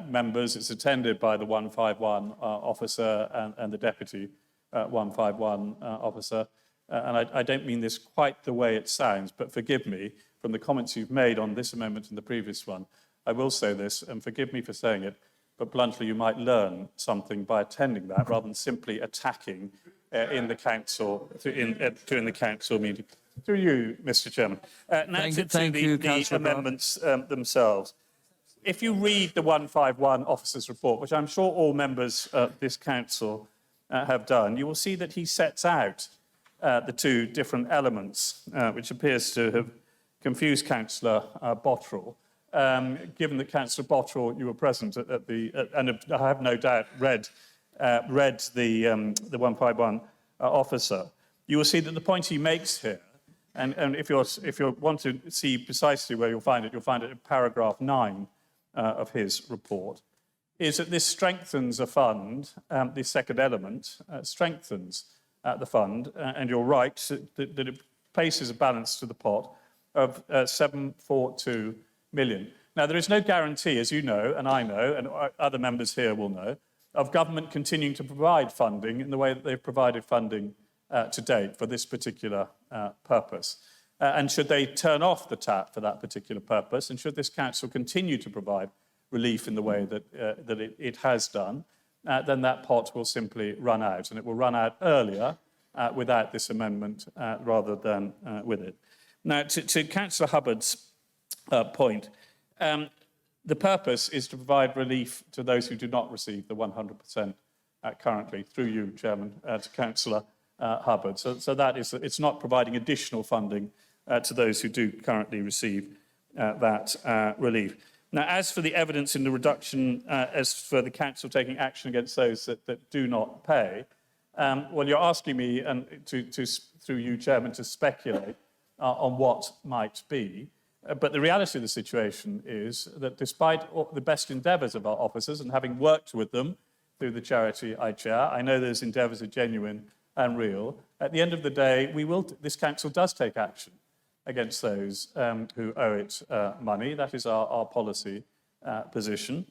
members, it's attended by the 151 officer and the Deputy 151 officer. And I don't mean this quite the way it sounds, but forgive me, from the comments you've made on this amendment and the previous one, I will say this, and forgive me for saying it, but bluntly, you might learn something by attending that rather than simply attacking in the council, during the council meeting. Through you, Mr. Chairman. Now to the amendments themselves. If you read the 151 officer's report, which I'm sure all members of this council have done, you will see that he sets out the 2 different elements, which appears to have confused Councillor Botterill. Given that Councillor Botterill, you were present and I have no doubt read the 151 officer, you will see that the point he makes here, and if you want to see precisely where you'll find it in paragraph 9 of his report, is that this strengthens a fund, the second element strengthens the fund, and you're right that it places a balance to the pot of 742 million. Now, there is no guarantee, as you know, and I know, and other members here will know, of government continuing to provide funding in the way that they've provided funding to date for this particular purpose. And should they turn off the tap for that particular purpose, and should this council continue to provide relief in the way that it has done, then that pot will simply run out, and it will run out earlier without this amendment rather than with it. Now, to Councillor Hubbard's point, the purpose is to provide relief to those who do not receive the 100% currently, through you, Chairman, to Councillor Hubbard. So that is, it's not providing additional funding to those who do currently receive that relief. Now, as for the evidence in the reduction, as for the council taking action against those that do not pay, well, you're asking me, and through you, Chairman, to speculate on what might be. But the reality of the situation is that despite all the best endeavours of our officers, and having worked with them through the charity I chair, I know those endeavours are genuine and real. At the end of the day, this council does take action against those who owe it money. That is our policy position.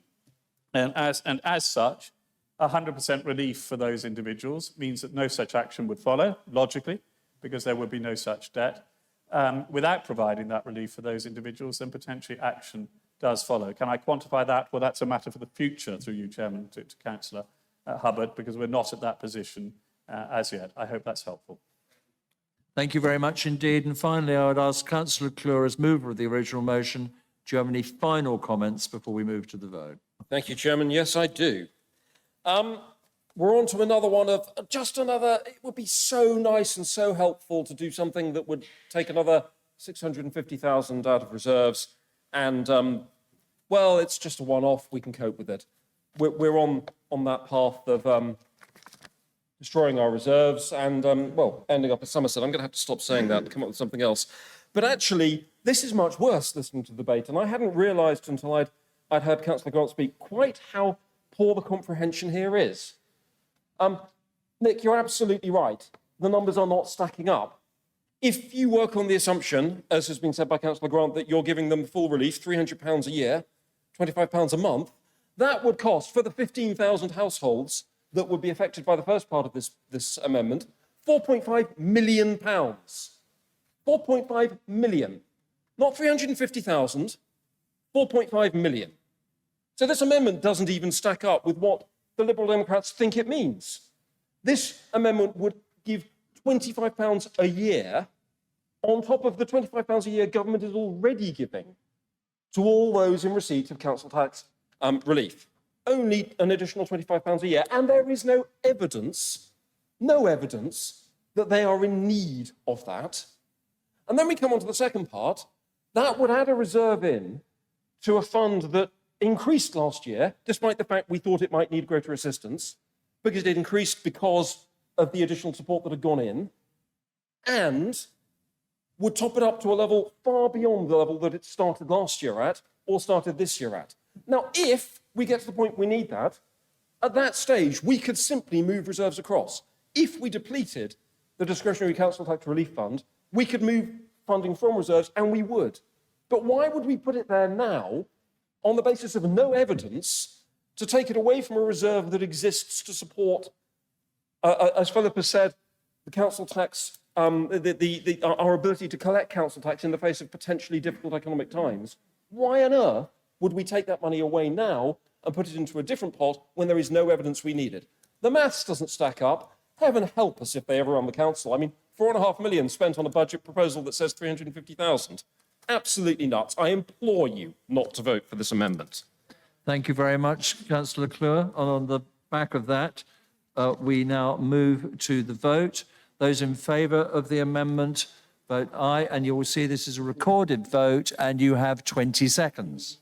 And as such, 100% relief for those individuals means that no such action would follow, logically, because there would be no such debt. Without providing that relief for those individuals, then potentially action does follow. Can I quantify that? Well, that's a matter for the future, through you, Chairman, to Councillor Hubbard, because we're not at that position as yet. I hope that's helpful. Thank you very much indeed. And finally, I would ask Councillor Clure, as mover of the original motion, do you have any final comments before we move to the vote? Thank you, Chairman. Yes, I do. We're on to another one of just another. It would be so nice and so helpful to do something that would take another 650,000 out of reserves. And, well, it's just a one-off. We can cope with it. We're on that path of destroying our reserves and, well, ending up at Somerset. I'm going to have to stop saying that and come up with something else. But actually, this is much worse, listening to the debate. And I hadn't realised until I'd heard Councillor Grant speak quite how poor the comprehension here is. Nick, you're absolutely right. The numbers are not stacking up. If you work on the assumption, as has been said by Councillor Grant, that you're giving them full relief, £300 a year, £25 a month, that would cost, for the 15,000 households that would be affected by the first part of this amendment, £4.5 million. 4.5 million. Not 350,000, 4.5 million. So this amendment doesn't even stack up with what the Liberal Democrats think it means. This amendment would give £25 a year on top of the £25 a year government is already giving to all those in receipt of council tax relief. Only an additional £25 a year. And there is no evidence that they are in need of that. And then we come on to the second part. That would add a reserve in to a fund that increased last year, despite the fact we thought it might need greater assistance, because it increased because of the additional support that had gone in, and would top it up to a level far beyond the level that it started last year at, or started this year at. Now, if we get to the point we need that, at that stage, we could simply move reserves across. If we depleted the discretionary council tax relief fund, we could move funding from reserves, and we would. But why would we put it there now on the basis of no evidence to take it away from a reserve that exists to support, as Philip has said, the council tax, our ability to collect council tax in the face of potentially difficult economic times? Why on earth would we take that money away now and put it into a different pot when there is no evidence we need it? The maths doesn't stack up. Heaven help us if they ever run the council. I mean, £4.5 million spent on a budget proposal that says 350,000. Absolutely nuts. I implore you not to vote for this amendment. Thank you very much, Councillor Clure. And on the back of that, we now move to the vote. Those in favour of the amendment, vote aye. And you will see this is a recorded vote, and you have 20 seconds.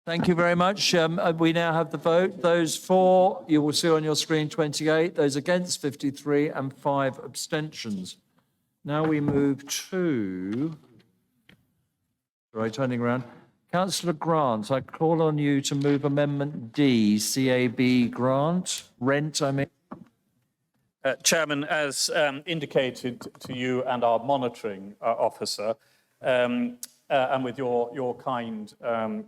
Thank you very much. We now have the vote. Those for, you will see on your screen 28, those against 53, and 5 abstentions. Now we move to, turning around. Councillor Grant, I call on you to move Amendment D, CAB Grant, rent, I mean. Chairman, as indicated to you and our monitoring officer, and with your kind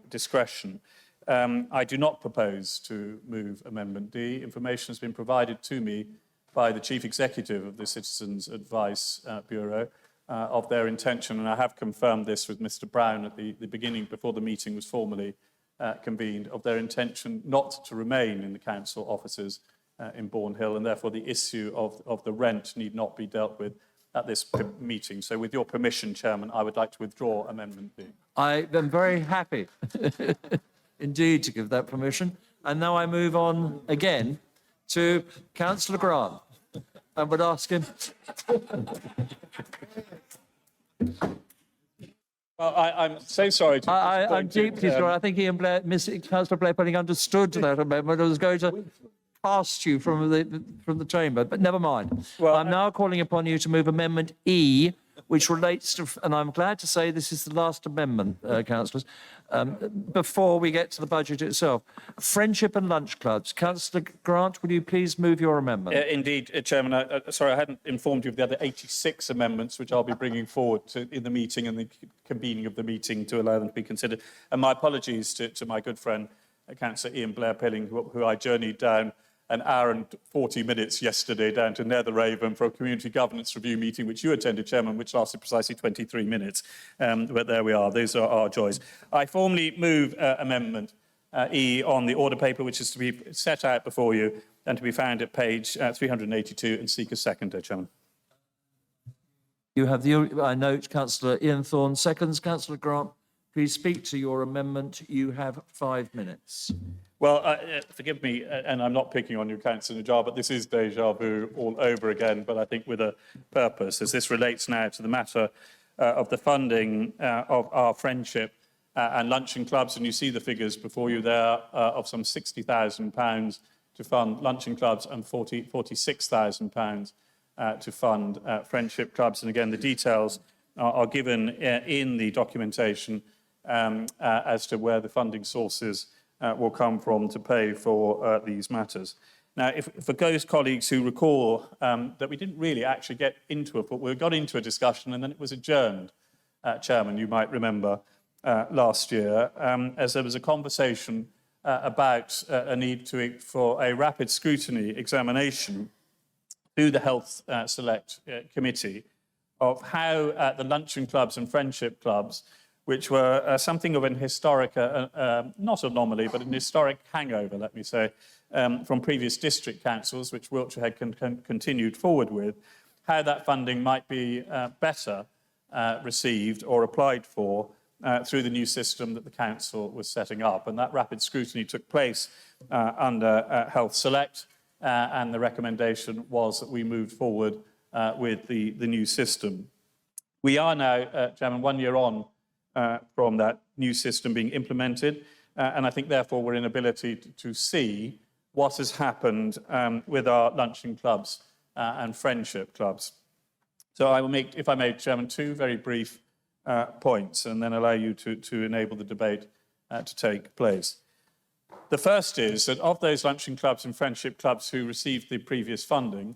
discretion, I do not propose to move Amendment D. Information has been provided to me by the Chief Executive of the Citizens Advice Bureau of their intention, and I have confirmed this with Mr Brown at the beginning, before the meeting was formally convened, of their intention not to remain in the council offices in Bourne Hill, and therefore the issue of the rent need not be dealt with at this meeting. So with your permission, Chairman, I would like to withdraw Amendment B. I am very happy indeed to give that permission. And now I move on again to Councillor Grant. I would ask him. Well, I'm so sorry to... I'm deeply sorry. I think Ian Blair, Councillor Blair Pelling understood that amendment. I was going to cast you from the chamber, but never mind. Well, I'm now calling upon you to move Amendment E, which relates to, and I'm glad to say this is the last amendment, councillors, before we get to the budget itself. Friendship and lunch clubs. Councillor Grant, will you please move your amendment? Indeed, Chairman. Sorry, I hadn't informed you of the other 86 amendments which I'll be bringing forward in the meeting and the convening of the meeting to allow them to be considered. And my apologies to my good friend, Councillor Ian Blair Pelling, who I journeyed down an hour and 40 minutes yesterday down to Netheravon for a community governance review meeting, which you attended, Chairman, which lasted precisely 23 minutes. But there we are. Those are our joys. I formally move Amendment E on the order paper, which is to be set out before you and to be found at page 382, and seek a seconder, Chairman. You have the, I note, Councillor Ian Thorne seconds. Councillor Grant, Please speak to your amendment. You have 5 minutes. Well, forgive me, and I'm not picking on you, Councillor Najjar, but this is déjà vu all over again, but I think with a purpose, as this relates now to the matter of the funding of our friendship and luncheon clubs, and you see the figures before you there of some £60,000 to fund luncheon clubs and £46,000 to fund friendship clubs. And again, the details are given in the documentation as to where the funding sources will come from to pay for these matters. Now, for those colleagues who recall that we didn't really actually get into it, but we got into a discussion and then it was adjourned, Chairman, you might remember, last year, as there was a conversation about a need for a rapid scrutiny examination through the Health Select Committee of how the luncheon clubs and friendship clubs, which were something of an historic, not anomaly, but an historic hangover, let me say, from previous district councils, which Wiltshire had continued forward with, how that funding might be better received or applied for through the new system that the council was setting up. And that rapid scrutiny took place under Health Select, and the recommendation was that we moved forward with the new system. We are now, Chairman, 1 year on from that new system being implemented, and I think therefore we're in ability to see what has happened with our luncheon clubs and friendship clubs. So I will make, if I may, Chairman, 2 very brief points and then allow you to enable the debate to take place. The first is that of those luncheon clubs and friendship clubs who received the previous funding,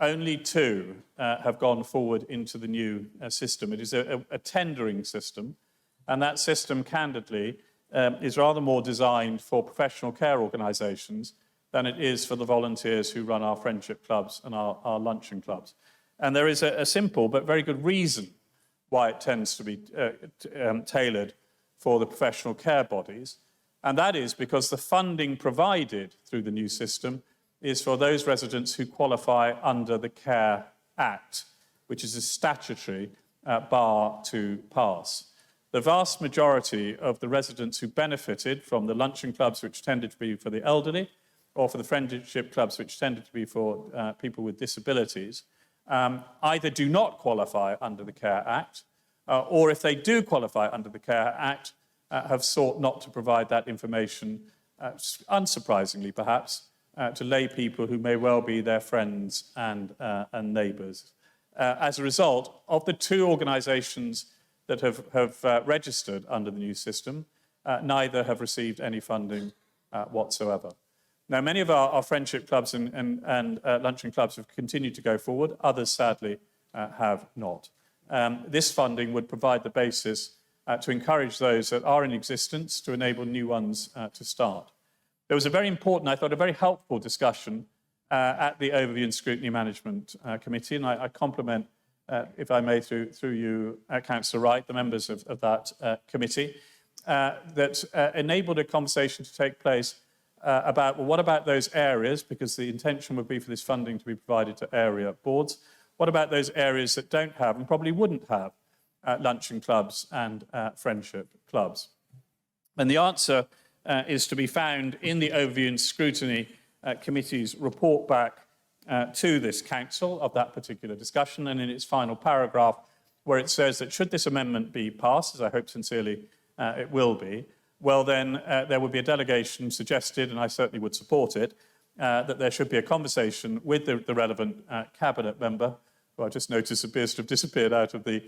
only 2 have gone forward into the new system. It is a tendering system, and that system, candidly, is rather more designed for professional care organisations than it is for the volunteers who run our friendship clubs and our luncheon clubs. And there is a simple but very good reason why it tends to be tailored for the professional care bodies, and that is because the funding provided through the new system is for those residents who qualify under the Care Act, which is a statutory bar to pass. The vast majority of the residents who benefited from the luncheon clubs, which tended to be for the elderly, or for the friendship clubs, which tended to be for people with disabilities, either do not qualify under the Care Act, or if they do qualify under the Care Act, have sought not to provide that information, unsurprisingly perhaps, to lay people who may well be their friends and neighbours. As a result, of the 2 organisations that have registered under the new system, neither have received any funding whatsoever. Now, many of our friendship clubs and luncheon clubs have continued to go forward. Others, sadly, have not. This funding would provide the basis to encourage those that are in existence to enable new ones to start. There was a very important, I thought, a very helpful discussion at the Overview and Scrutiny Management Committee, and I compliment, if I may, through you, Councillor Wright, the members of that committee, that enabled a conversation to take place about, well, what about those areas, because the intention would be for this funding to be provided to area boards, what about those areas that don't have and probably wouldn't have luncheon clubs and friendship clubs? And the answer is to be found in the Overview and Scrutiny Committee's report back to this council of that particular discussion, and in its final paragraph, where it says that should this amendment be passed, as I hope sincerely it will be, well then there would be a delegation suggested, and I certainly would support it, that there should be a conversation with the relevant cabinet member, who I just noticed appears to have disappeared out of the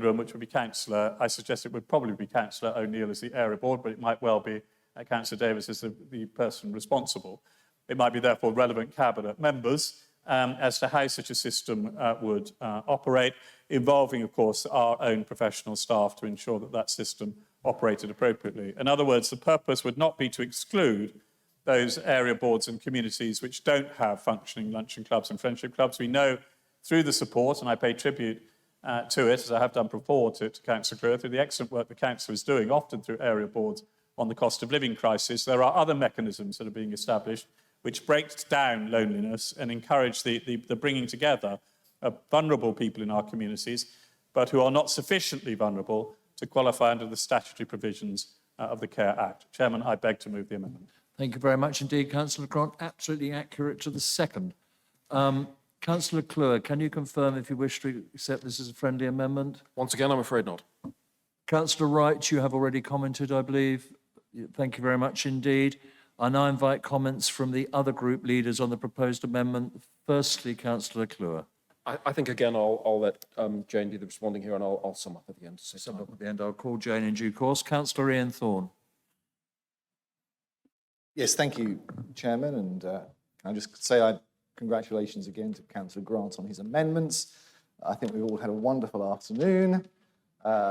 room, which would be Councillor. I suggest it would probably be Councillor O'Neill as the area board, but it might well be Councillor Davis as the person responsible. It might be therefore relevant cabinet members as to how such a system would operate, involving, of course, our own professional staff to ensure that that system operated appropriately. In other words, the purpose would not be to exclude those area boards and communities which don't have functioning luncheon clubs and friendship clubs. We know through the support, and I pay tribute to it, as I have done before to Councillor Clewer, through the excellent work the Council is doing, often through area boards on the cost of living crisis, there are other mechanisms that are being established which break down loneliness and encourage the bringing together of vulnerable people in our communities, but who are not sufficiently vulnerable to qualify under the statutory provisions of the Care Act. Chairman, I beg to move the amendment. Thank you very much indeed, Councillor Grant. Absolutely accurate to the second. Councillor Cluer, can you confirm if you wish to accept this as a friendly amendment? Once again, I'm afraid not. Councillor Wright, you have already commented, I believe. Thank you very much indeed. I now invite comments from the other group leaders on the proposed amendment. Firstly, Councillor Cluer. I think, again, I'll let Jane be the responding here, and I'll sum up at the end. Sum up at the end. I'll call Jane in due course. Councillor Ian Thorne. Yes, thank you, Chairman. And I'll just say congratulations again to Councillor Grant on his amendments. I think we've all had a wonderful afternoon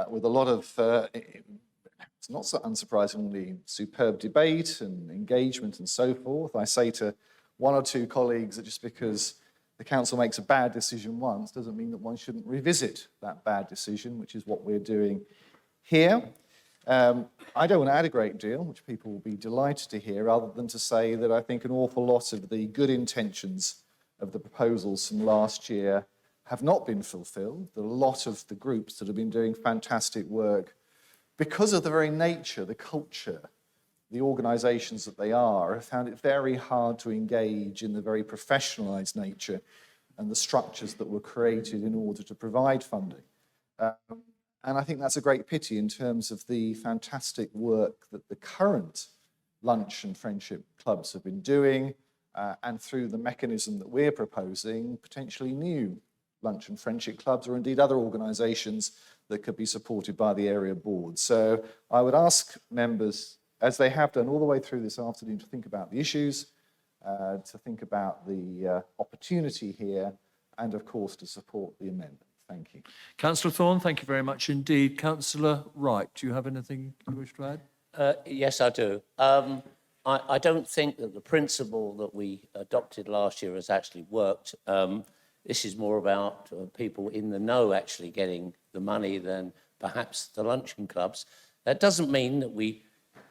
with a lot of, it's not so unsurprisingly, superb debate and engagement and so forth. I say to one or two colleagues that just because the council makes a bad decision once doesn't mean that one shouldn't revisit that bad decision, which is what we're doing here. I don't want to add a great deal, which people will be delighted to hear, other than to say that I think an awful lot of the good intentions of the proposals from last year have not been fulfilled. That a lot of the groups that have been doing fantastic work, because of the very nature, the culture, the organisations that they are, have found it very hard to engage in the very professionalised nature and the structures that were created in order to provide funding. And I think that's a great pity in terms of the fantastic work that the current lunch and friendship clubs have been doing, and through the mechanism that we're proposing, potentially new lunch and friendship clubs, or indeed other organisations that could be supported by the area board. So I would ask members, as they have done all the way through this afternoon, to think about the issues, to think about the opportunity here, and of course to support the amendment. Thank you. Councillor Thorne, thank you very much indeed. Councillor Wright, do you have anything you wish to add? Yes, I do. I don't think that the principle that we adopted last year has actually worked. This is more about people in the know actually getting the money than perhaps the luncheon clubs. That doesn't mean that we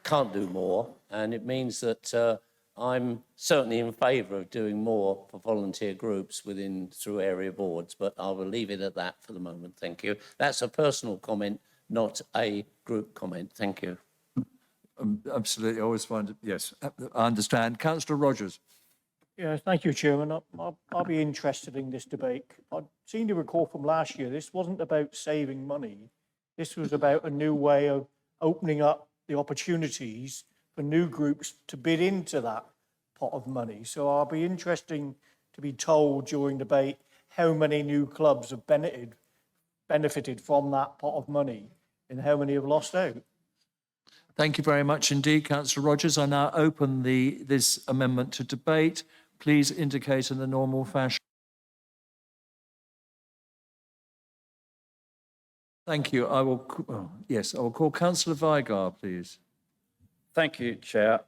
can't do more, and it means that I'm certainly in favour of doing more for volunteer groups through area boards, but I will leave it at that for the moment. Thank you. That's a personal comment, not a group comment. Thank you. Absolutely. I always find it, yes, I understand. Councillor Rogers. Yeah, thank you, Chairman. I'll be interested in this debate. I seem to recall from last year, this wasn't about saving money. This was about a new way of opening up the opportunities for new groups to bid into that pot of money. So I'll be interesting to be told during debate how many new clubs have benefited from that pot of money and how many have lost out. Thank you very much indeed, Councillor Rogers. I now open this amendment to debate. Please indicate in the normal fashion. Thank you. I will call Councillor Vigar, please. Thank you, Chair.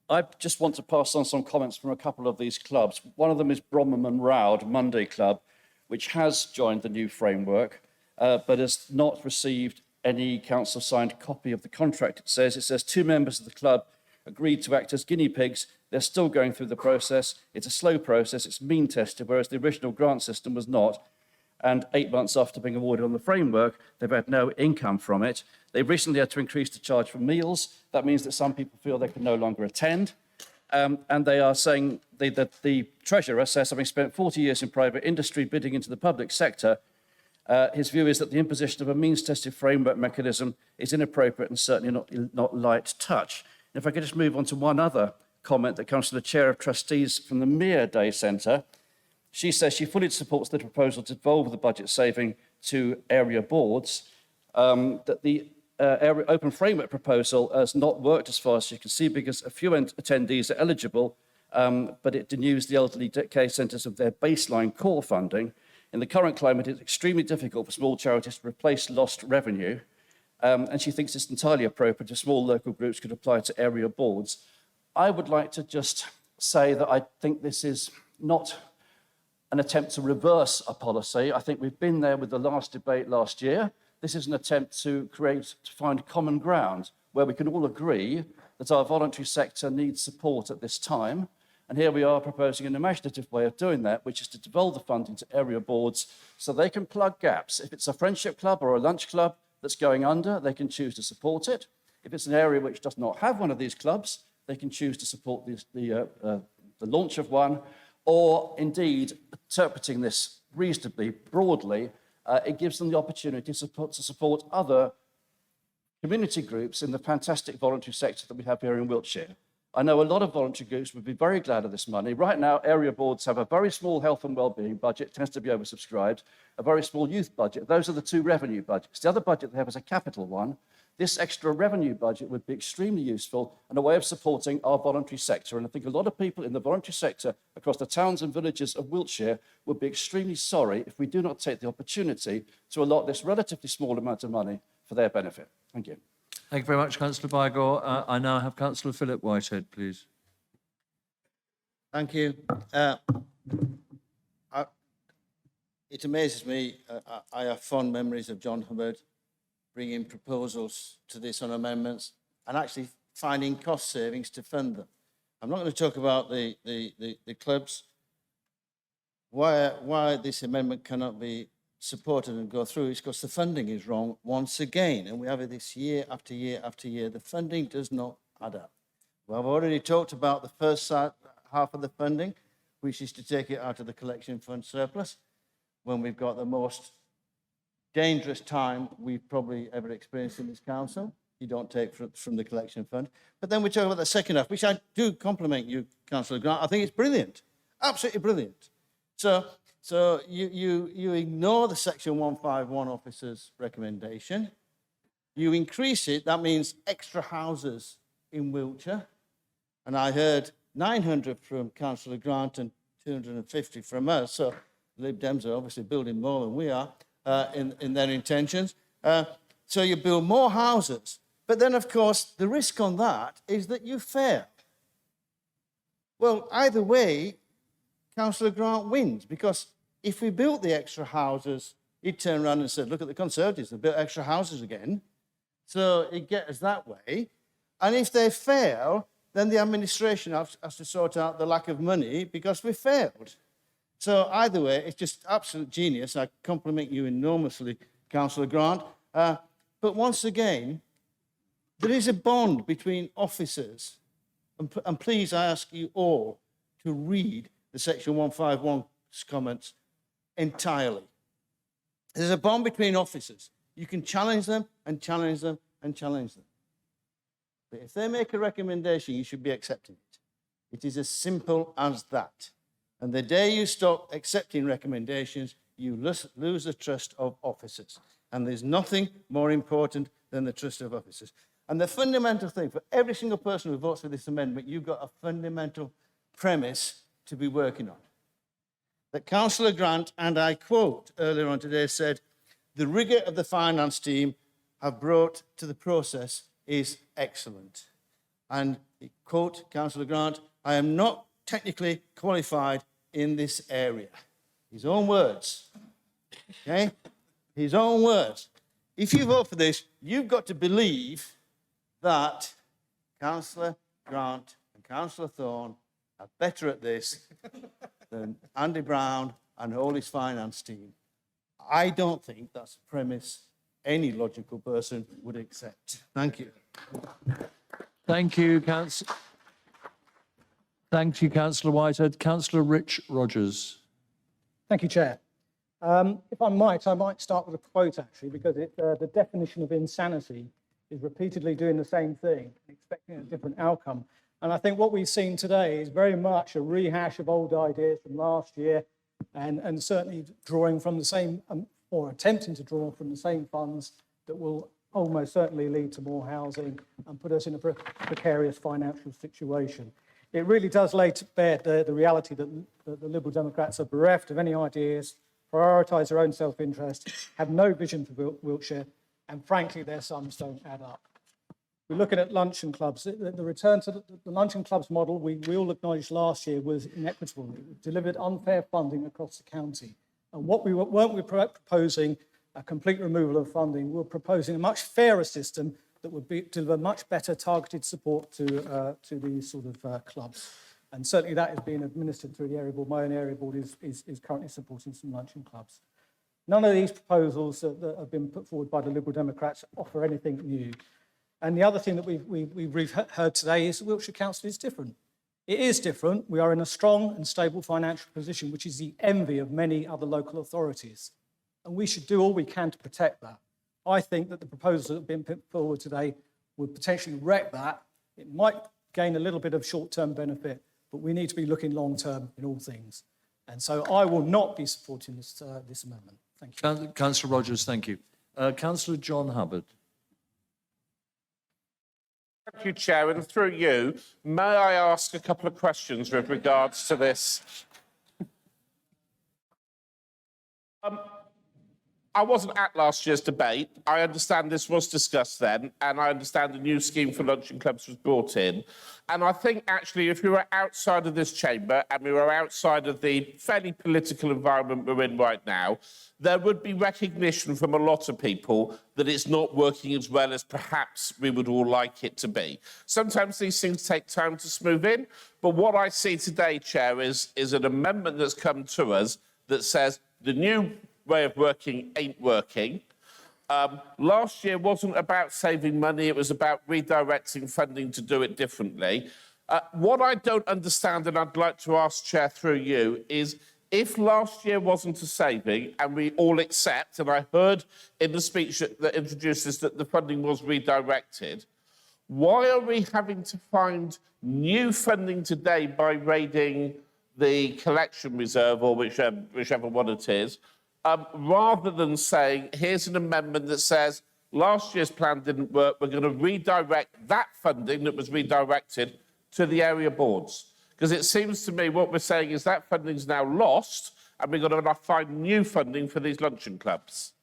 I just want to pass on some comments from a couple of these clubs. One of them is Bromham and Roud Monday Club, which has joined the new framework, but has not received any council-signed copy of the contract. It says 2 members of the club agreed to act as guinea pigs. They're still going through the process. It's a slow process. It's mean tested, whereas the original grant system was not. And 8 months after being awarded on the framework, they've had no income from it. They've recently had to increase the charge for meals. That means that some people feel they can no longer attend. And they are saying that the Treasurer says, having spent 40 years in private industry bidding into the public sector, his view is that the imposition of a means-tested framework mechanism is inappropriate and certainly not light touch. And if I could just move on to one other comment that comes from the Chair of Trustees from the Mere Day Centre. She says she fully supports the proposal to devolve the budget saving to area boards, that the area open framework proposal has not worked as far as you can see because a few attendees are eligible, but it denudes the elderly care centres of their baseline core funding. In the current climate, it's extremely difficult for small charities to replace lost revenue, and she thinks it's entirely appropriate if small local groups could apply to area boards. I would like to just say that I think this is not an attempt to reverse a policy. I think we've been there with the last debate last year. This is an attempt to find common ground where we can all agree that our voluntary sector needs support at this time. And here we are proposing an imaginative way of doing that, which is to devolve the funding to area boards so they can plug gaps. If it's a friendship club or a lunch club, that's going under, they can choose to support it. If it's an area which does not have one of these clubs, they can choose to support the launch of one, or indeed, interpreting this reasonably broadly, it gives them the opportunity to support other community groups in the fantastic voluntary sector that we have here in Wiltshire. I know a lot of voluntary groups would be very glad of this money. Right now, area boards have a very small health and wellbeing budget, tends to be oversubscribed, a very small youth budget. Those are the two revenue budgets. The other budget they have is a capital one. This extra revenue budget would be extremely useful and a way of supporting our voluntary sector. And I think a lot of people in the voluntary sector across the towns and villages of Wiltshire would be extremely sorry if we do not take the opportunity to allot this relatively small amount of money for their benefit. Thank you. Thank you very much, Councillor Bygore. I now have Councillor Philip Whitehead, please. Thank you. It amazes me. I have fond memories of John Hubbard bringing proposals to this on amendments and actually finding cost savings to fund them. I'm not going to talk about the clubs. Why this amendment cannot be supported and go through is because the funding is wrong once again, and we have it this year after year after year. The funding does not add up. Well, I've already talked about the first half of the funding, which is to take it out of the collection fund surplus when we've got the most dangerous time we've probably ever experienced in this council. You don't take from the collection fund. But then we talk about the second half, which I do compliment you, Councillor Grant. I think it's brilliant, absolutely brilliant. So you ignore the Section 151 officer's recommendation. You increase it, that means extra houses in Wiltshire. And I heard 900 from Councillor Grant and 250 from us. So Lib Dems are obviously building more than we are in their intentions. So you build more houses. But then, of course, the risk on that is that you fail. Well, either way, Councillor Grant wins, because if we built the extra houses, he'd turn around and said, look at the Conservatives, they built extra houses again. So it gets us that way. And if they fail, then the administration has to sort out the lack of money because we failed. So either way, it's just absolute genius. I compliment you enormously, Councillor Grant. But once again, there is a bond between officers. And please, I ask you all to read the Section 151 comments entirely. There's a bond between officers. You can challenge them and challenge them and challenge them. But if they make a recommendation, you should be accepting it. It is as simple as that. And the day you stop accepting recommendations, you lose the trust of officers. And there's nothing more important than the trust of officers. And the fundamental thing for every single person who votes for this amendment, you've got a fundamental premise to be working on. That Councillor Grant, and I quote earlier on today, said, the rigour of the finance team have brought to the process is excellent. And quote, Councillor Grant, I am not technically qualified in this area. His own words. Okay? His own words. If you vote for this, you've got to believe that Councillor Grant and Councillor Thorne are better at this than Andy Brown and all his finance team. I don't think that's a premise any logical person would accept. Thank you. Thank you, Councillor. Thank you, Councillor Whitehead. Councillor Rich Rogers. Thank you, Chair. If I might start with a quote, actually, because the definition of insanity is repeatedly doing the same thing, expecting a different outcome. And I think what we've seen today is very much a rehash of old ideas from last year, and certainly drawing from the same, or attempting to draw from the same funds that will almost certainly lead to more housing and put us in a precarious financial situation. It really does lay to bear the reality that the Liberal Democrats are bereft of any ideas, prioritise their own self-interest, have no vision for Wiltshire, and frankly, their sums don't add up. We're looking at luncheon clubs. The return to the luncheon clubs model we all acknowledged last year was inequitable. It delivered unfair funding across the county. And what we weren't proposing a complete removal of funding. We're proposing a much fairer system that would deliver much better targeted support to these sort of clubs. And certainly that is being administered through the area board. My own area board is currently supporting some luncheon clubs. None of these proposals that have been put forward by the Liberal Democrats offer anything new. And the other thing that we've heard today is that Wiltshire Council is different. It is different. We are in a strong and stable financial position, which is the envy of many other local authorities. And we should do all we can to protect that. I think that the proposals that have been put forward today would potentially wreck that. It might gain a little bit of short-term benefit, but we need to be looking long-term in all things. And so I will not be supporting this amendment. Thank you. Councillor Rogers, thank you. Councillor John Hubbard. Thank you, Chair, and through you, may I ask a couple of questions with regards to this? I wasn't at last year's debate. I understand this was discussed then, and I understand a new scheme for luncheon clubs was brought in. And I think, actually, if we were outside of this chamber and we were outside of the fairly political environment we're in right now, there would be recognition from a lot of people that it's not working as well as perhaps we would all like it to be. Sometimes these things take time to smooth in, but what I see today, Chair, is an amendment that's come to us that says the new way of working ain't working. Last year wasn't about saving money, it was about redirecting funding to do it differently. What I don't understand, and I'd like to ask, Chair, through you, is if last year wasn't a saving and we all accept, and I heard in the speech that introduced this that the funding was redirected, why are we having to find new funding today by raiding the collection reserve or whichever one it is, rather than saying, here's an amendment that says, last year's plan didn't work, we're going to redirect that funding that was redirected to the area boards? Because it seems to me what we're saying is that funding's now lost and we've got to find new funding for these luncheon clubs.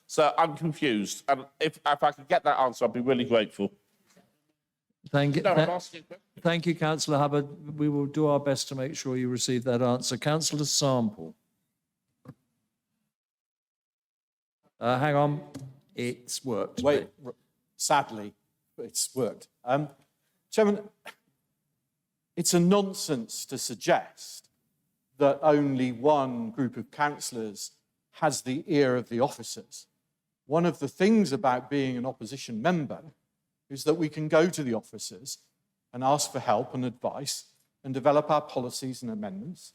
So I'm confused. And if I could get that answer, I'd be really grateful. Thank you. No, I'm asking. Thank you, Councillor Hubbard. We will do our best to make sure you receive that answer. Councillor Sample. Hang on. It's worked. Wait, sadly, it's worked. Chairman, it's a nonsense to suggest that only one group of councillors has the ear of the officers. One of the things about being an opposition member is that we can go to the officers and ask for help and advice and develop our policies and amendments,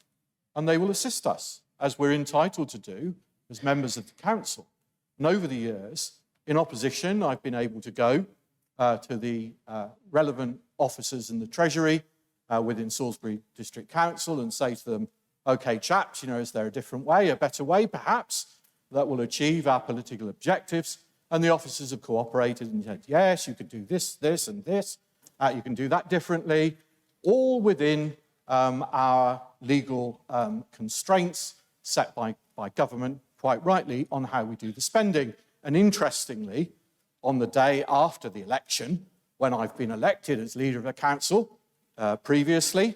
and they will assist us, as we're entitled to do as members of the council. And over the years, in opposition, I've been able to go to the relevant officers in the Treasury within Salisbury District Council and say to them, OK, chaps, is there a different way, a better way, perhaps, that will achieve our political objectives? And the officers have cooperated and said, yes, you could do this, this, and this. You can do that differently, all within our legal constraints set by government, quite rightly, on how we do the spending. And interestingly, on the day after the election, when I've been elected as leader of a council previously,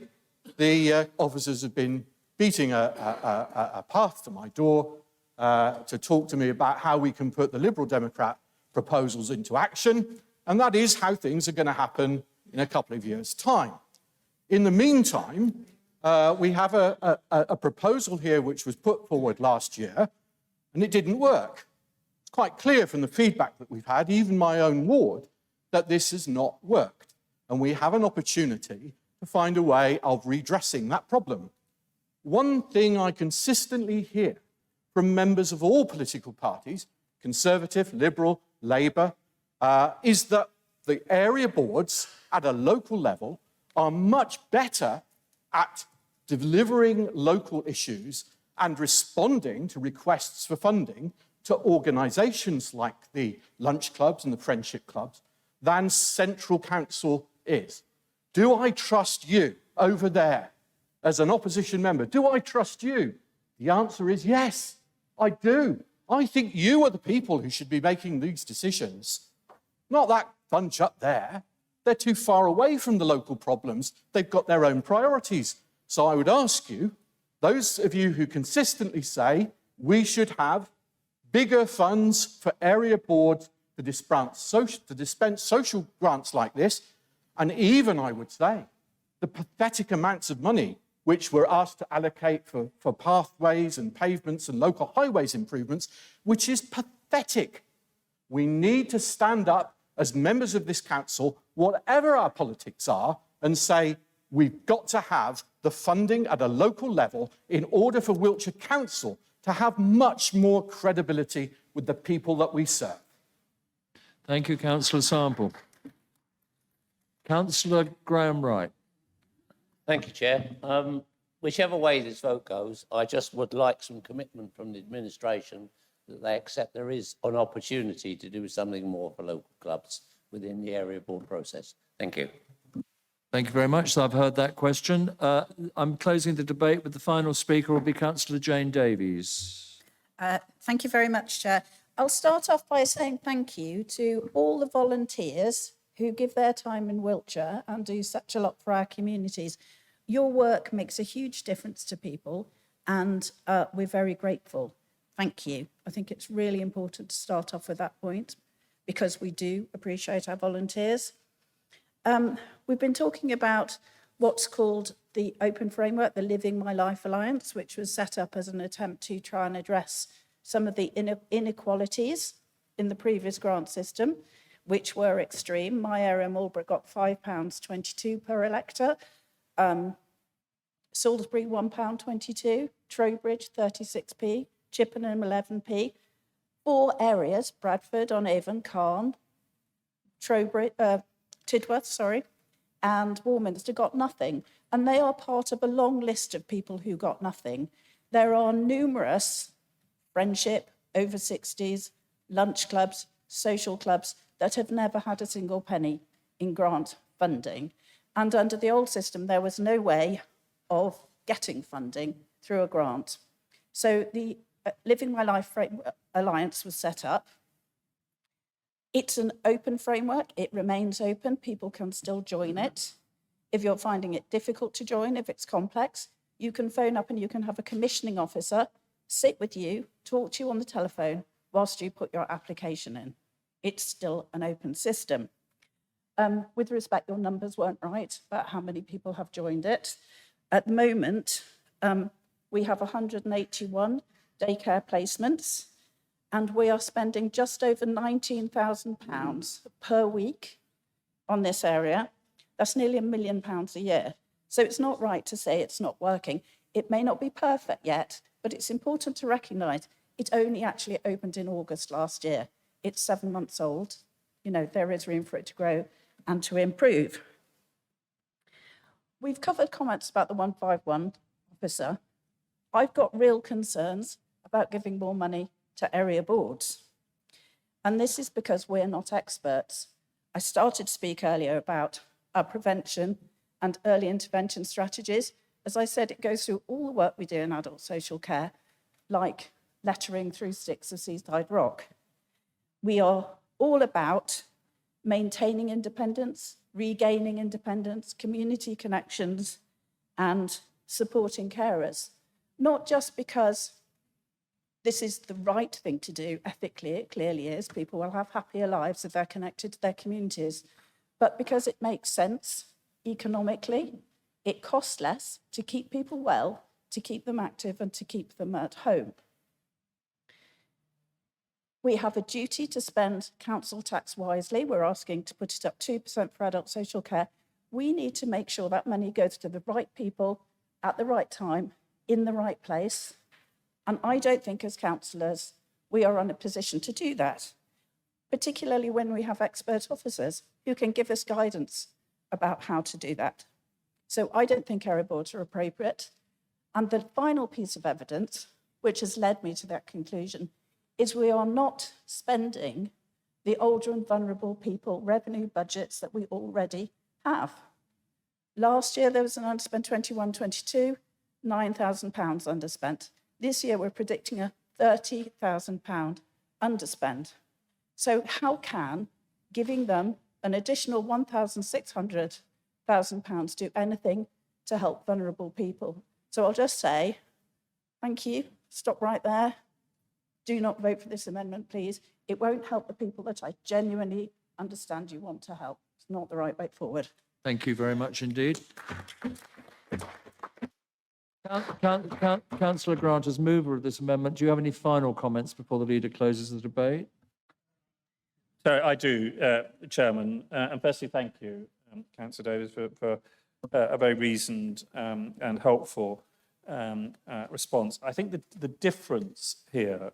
the officers have been beating a path to my door to talk to me about how we can put the Liberal Democrat proposals into action. And that is how things are going to happen in a couple of years' time. In the meantime, we have a proposal here which was put forward last year, and it didn't work. It's quite clear from the feedback that we've had, even my own ward, that this has not worked. And we have an opportunity to find a way of redressing that problem. One thing I consistently hear from members of all political parties, Conservative, Liberal, Labour, is that the area boards at a local level are much better at delivering local issues and responding to requests for funding to organisations like the lunch clubs and the friendship clubs than Central Council is. Do I trust you over there as an opposition member? Do I trust you? The answer is yes, I do. I think you are the people who should be making these decisions, not that bunch up there. They're too far away from the local problems. They've got their own priorities. So I would ask you, those of you who consistently say we should have bigger funds for area boards to dispense social grants like this, and even, I would say, the pathetic amounts of money which we're asked to allocate for pathways and pavements and local highways improvements, which is pathetic. We need to stand up as members of this council, whatever our politics are, and say we've got to have the funding at a local level in order for Wiltshire Council to have much more credibility with the people that we serve. Thank you, Councillor Sample. Councillor Graham Wright. Thank you, Chair. Whichever way this vote goes, I just would like some commitment from the administration that they accept there is an opportunity to do something more for local clubs within the area board process. Thank you. Thank you very much. So I've heard that question. I'm closing the debate, but the final speaker will be Councillor Jane Davies. Thank you very much, Chair. I'll start off by saying thank you to all the volunteers who give their time in Wiltshire and do such a lot for our communities. Your work makes a huge difference to people, and we're very grateful. Thank you. I think it's really important to start off with that point because we do appreciate our volunteers. We've been talking about what's called the Open Framework, the Living My Life Alliance, which was set up as an attempt to try and address some of the inequalities in the previous grant system, which were extreme. My area, Marlborough, got £5.22 per elector. Salisbury, £1.22. Trowbridge, 36p. Chippenham, 11p. 4 areas, Bradford, on Avon, Calne, Tidworth, and Warminster got nothing. And they are part of a long list of people who got nothing. There are numerous friendship, over 60s, lunch clubs, social clubs that have never had a single penny in grant funding. And under the old system, there was no way of getting funding through a grant. So the Living My Life Alliance was set up. It's an open framework. It remains open. People can still join it. If you're finding it difficult to join, if it's complex, you can phone up and you can have a commissioning officer sit with you, talk to you on the telephone whilst you put your application in. It's still an open system. With respect, your numbers weren't right about how many people have joined it. At the moment, we have 181 daycare placements, and we are spending just over £19,000 per week on this area. That's nearly £1 million a year. So it's not right to say it's not working. It may not be perfect yet, but it's important to recognise it only actually opened in August last year. It's 7 months old. You know, there is room for it to grow and to improve. We've covered comments about the 151 officer. I've got real concerns about giving more money to area boards. And this is because we're not experts. I started to speak earlier about our prevention and early intervention strategies. As I said, it goes through all the work we do in adult social care, like lettering through Sticks of Seaside Rock. We are all about maintaining independence, regaining independence, community connections, and supporting carers. Not just because this is the right thing to do ethically, it clearly is. People will have happier lives if they're connected to their communities, but because it makes sense economically. It costs less to keep people well, to keep them active, and to keep them at home. We have a duty to spend council tax wisely. We're asking to put it up 2% for adult social care. We need to make sure that money goes to the right people at the right time, in the right place. And I don't think as councillors, we are in a position to do that, particularly when we have expert officers who can give us guidance about how to do that. So I don't think area boards are appropriate. And the final piece of evidence, which has led me to that conclusion, is we are not spending the older and vulnerable people revenue budgets that we already have. Last year, there was an underspent 21-22, £9,000 underspent. This year, we're predicting a £30,000 underspend. So how can giving them an additional £1,600,000 do anything to help vulnerable people? So I'll just say, thank you, stop right there. Do not vote for this amendment, please. It won't help the people that I genuinely understand you want to help. It's not the right way forward. Thank you very much indeed. Councillor Grant, as mover of this amendment, do you have any final comments before the leader closes the debate? So I do, Chairman. And firstly, thank you, Councillor Davies, for a very reasoned and helpful response. I think the difference here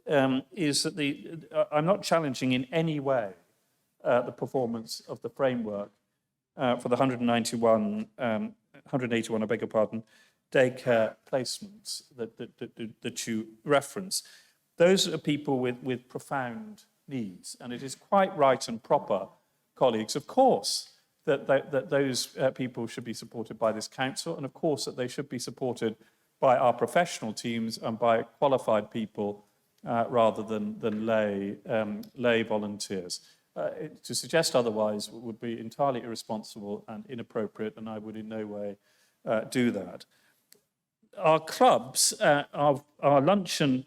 is that I'm not challenging in any way the performance of the framework for the 181, I beg your pardon, daycare placements that you reference. Those are people with profound needs, and it is quite right and proper, colleagues, of course, that those people should be supported by this council, and of course that they should be supported by our professional teams and by qualified people rather than lay volunteers. To suggest otherwise would be entirely irresponsible and inappropriate, and I would in no way do that. Our clubs, our luncheon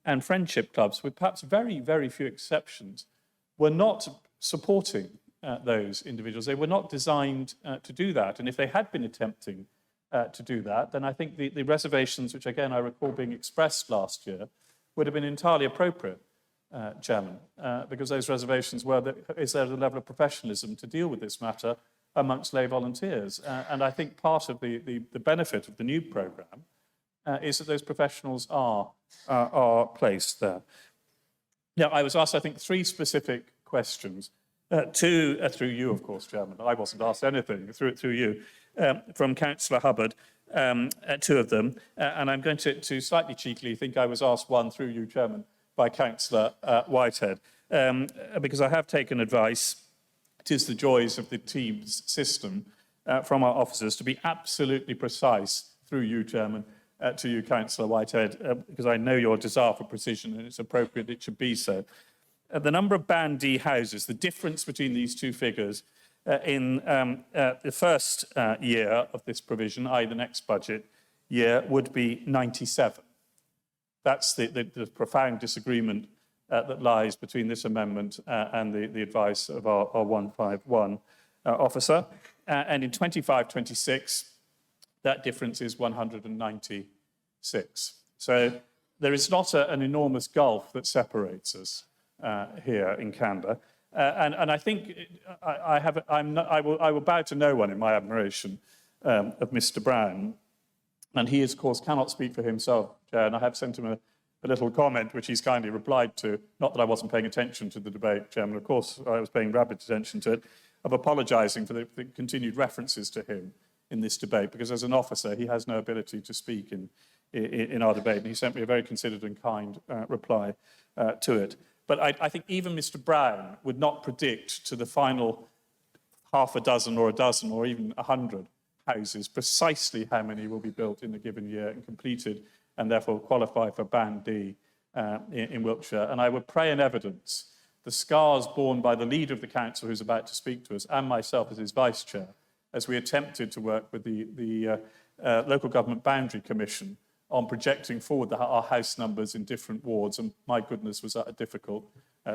and friendship clubs, with perhaps very, very few exceptions, were not supporting those individuals. They were not designed to do that. And if they had been attempting to do that, then I think the reservations, which again I recall being expressed last year, would have been entirely appropriate, Chairman, because those reservations were, is there a level of professionalism to deal with this matter amongst lay volunteers? And I think part of the benefit of the new programme is that those professionals are placed there. Now, I was asked, I think, 3 specific questions. Two, through you, of course, Chairman. I wasn't asked anything, through you, from Councillor Hubbard, 2 of them. And I'm going to slightly cheekily think I was asked one through you, Chairman, by Councillor Whitehead, because I have taken advice. It is the joys of the Teams system from our officers to be absolutely precise, through you, Chairman, to you, Councillor Whitehead, because I know your desire for precision, and it's appropriate it should be so. The number of Band D houses, the difference between these 2 figures in the first year of this provision, i.e. the next budget year, would be 97. That's the profound disagreement that lies between this amendment and the advice of our 151 officer. And in 25-26, that difference is 196. So there is not an enormous gulf that separates us here in Canberra. And I think I will bow to no one in my admiration of Mr. Brown. And he, of course, cannot speak for himself, Chair, and I have sent him a little comment which he's kindly replied to. Not that I wasn't paying attention to the debate, Chairman, of course I was paying rapid attention to it, of apologising for the continued references to him in this debate, because as an officer he has no ability to speak in our debate, and he sent me a very considered and kind reply to it. But I think even Mr. Brown would not predict to the final half a dozen or a dozen or even 100 houses precisely how many will be built in a given year and completed and therefore qualify for Band D in Wiltshire. And I would pray in evidence the scars borne by the leader of the council who's about to speak to us and myself as his vice chair as we attempted to work with the Local Government Boundary Commission on projecting forward our house numbers in different wards. And my goodness, was that a difficult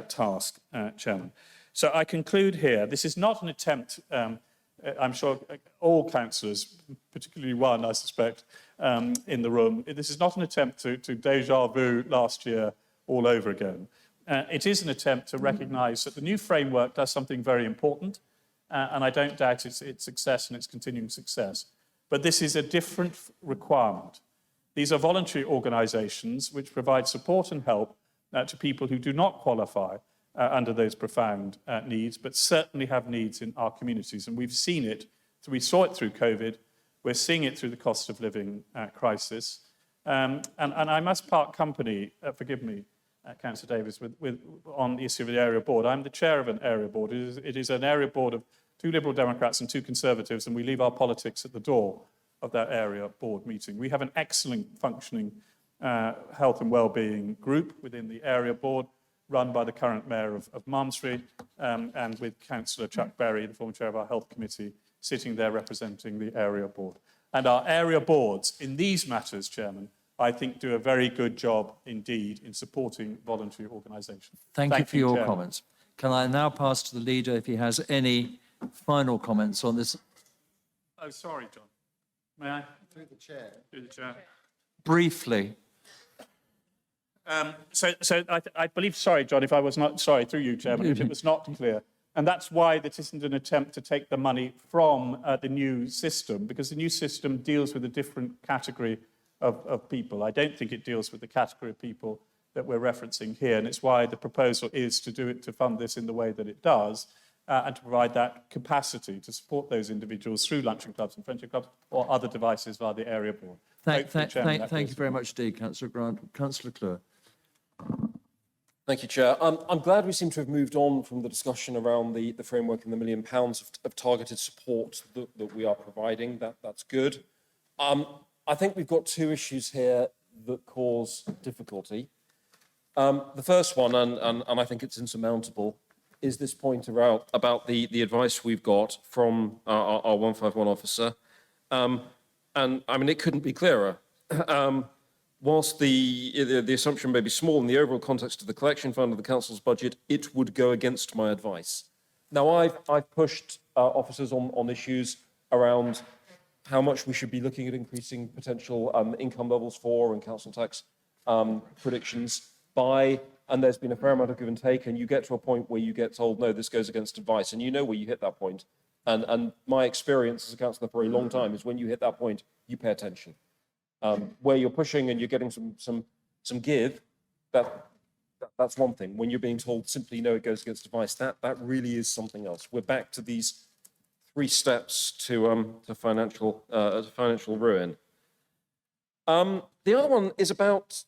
task, Chairman. So I conclude here. This is not an attempt, I'm sure all councillors, particularly one, I suspect, in the room, this is not an attempt to déjà vu last year all over again. It is an attempt to recognise that the new framework does something very important, and I don't doubt its success and its continuing success. But this is a different requirement. These are voluntary organisations which provide support and help to people who do not qualify under those profound needs, but certainly have needs in our communities. And we've seen it, we saw it through COVID, we're seeing it through the cost of living crisis. And I must part company, forgive me, Councillor Davies, on the issue of the area board. I'm the chair of an area board. It is an area board of 2 Liberal Democrats and 2 Conservatives, and we leave our politics at the door of that area board meeting. We have an excellent functioning health and wellbeing group within the area board, run by the current mayor of Malmesbury, and with Councillor Chuck Berry, the former chair of our health committee, sitting there representing the area board. And our area boards in these matters, Chairman, I think do a very good job indeed in supporting voluntary organisations. Thank you for your Chairman. comments. Can I now pass to the leader if he has any final comments on this? Oh, sorry, John. May I? Through the chair. Through the chair. Briefly. I believe, sorry, John, if I was not, sorry, through you, Chairman, if it was not clear. And that's why this isn't an attempt to take the money from the new system, because the new system deals with a different category of people. I don't think it deals with the category of people that we're referencing here, and it's why the proposal is to do it, to fund this in the way that it does, and to provide that capacity to support those individuals through luncheon clubs and friendship clubs or other devices via the area board. Thank you very much indeed, Councillor Grant. Councillor Clure. Thank you, Chair. I'm glad we seem to have moved on from the discussion around the framework and the £1 million of targeted support that we are providing. That's good. I think we've got two issues here that cause difficulty. The first one, and I think it's insurmountable, is this point about the advice we've got from our 151 officer. And I mean, it couldn't be clearer. Whilst the assumption may be small in the overall context of the collection fund of the council's budget, it would go against my advice. Now, I've pushed officers on issues around how much we should be looking at increasing potential income levels for and council tax predictions by, and there's been a fair amount of give and take, and you get to a point where you get told, no, this goes against advice, and you know where you hit that point. And my experience as a councillor for a long time is when you hit that point, you pay attention. Where you're pushing and you're getting some give, that's one thing. When you're being told simply, no, it goes against advice, that really is something else. We're back to these 3 steps to financial ruin. The other one is about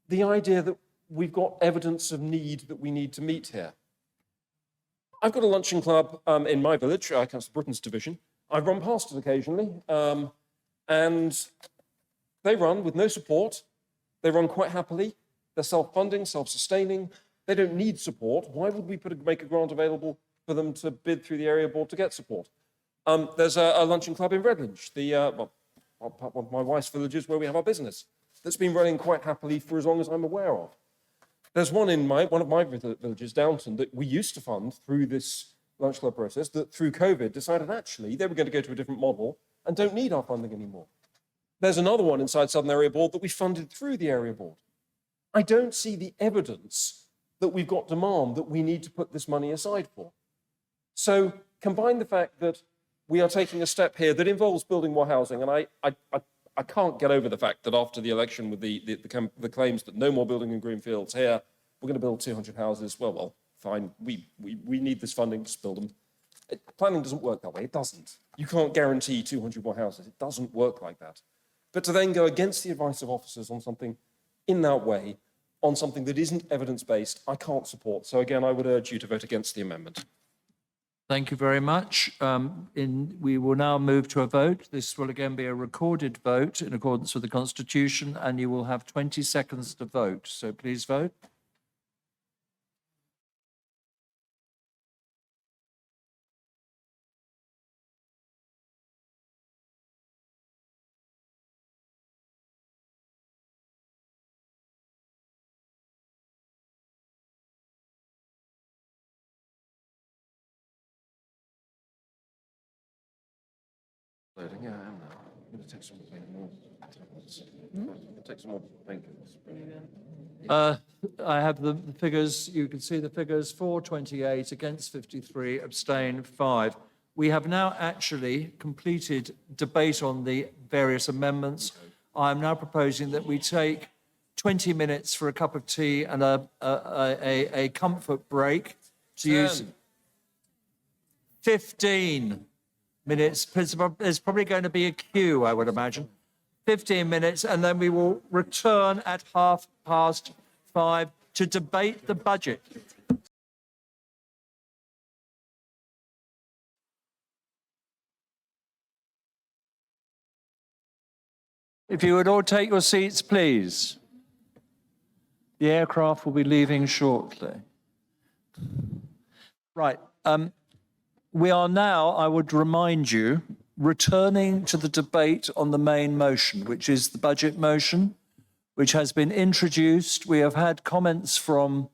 the idea that we've got evidence of need that we need to meet here. I've got a luncheon club in my village, Councillor Britton's division. I've run past it occasionally, and they run with no support. They run quite happily. They're self-funding, self-sustaining. They don't need support. Why would we make a grant available for them to bid through the area board to get support? There's a luncheon club in Redlinge, one of my wife's villages where we have our business, that's been running quite happily for as long as I'm aware of. There's one in one of my villages, Downton, that we used to fund through this lunch club process, that through COVID decided actually they were going to go to a different model and don't need our funding anymore. There's another one inside Southern Area Board that we funded through the area board. I don't see the evidence that we've got demand that we need to put this money aside for. So combine the fact that we are taking a step here that involves building more housing, and I can't get over the fact that after the election with the claims that no more building in greenfields here, we're going to build 200 houses. Well, fine, we need this funding to build them. Planning doesn't work that way, it doesn't. You can't guarantee 200 more houses, it doesn't work like that. But to then go against the advice of officers on something in that way, on something that isn't evidence-based, I can't support. So again, I would urge you to vote against the amendment. Thank you very much. We will now move to a vote. This will again be a recorded vote in accordance with the Constitution, and you will have 20 seconds to vote. So please vote. Loading, yeah, I am now. I'm going to take some more tablets. Take some more painkillers. I have the figures. You can see the figures: for 28, against 53, abstain 5. We have now actually completed debate on the various amendments. I am now proposing that we take 20 minutes for a cup of tea and a comfort break to use 15 minutes. There's probably going to be a queue, I would imagine. 15 minutes, and then we will return at 5:30 to debate the budget. If you would all take your seats, please. The aircraft will be leaving shortly. Right. We are now, I would remind you, returning to the debate on the main motion, which is the budget motion, which has been introduced. We have had comments from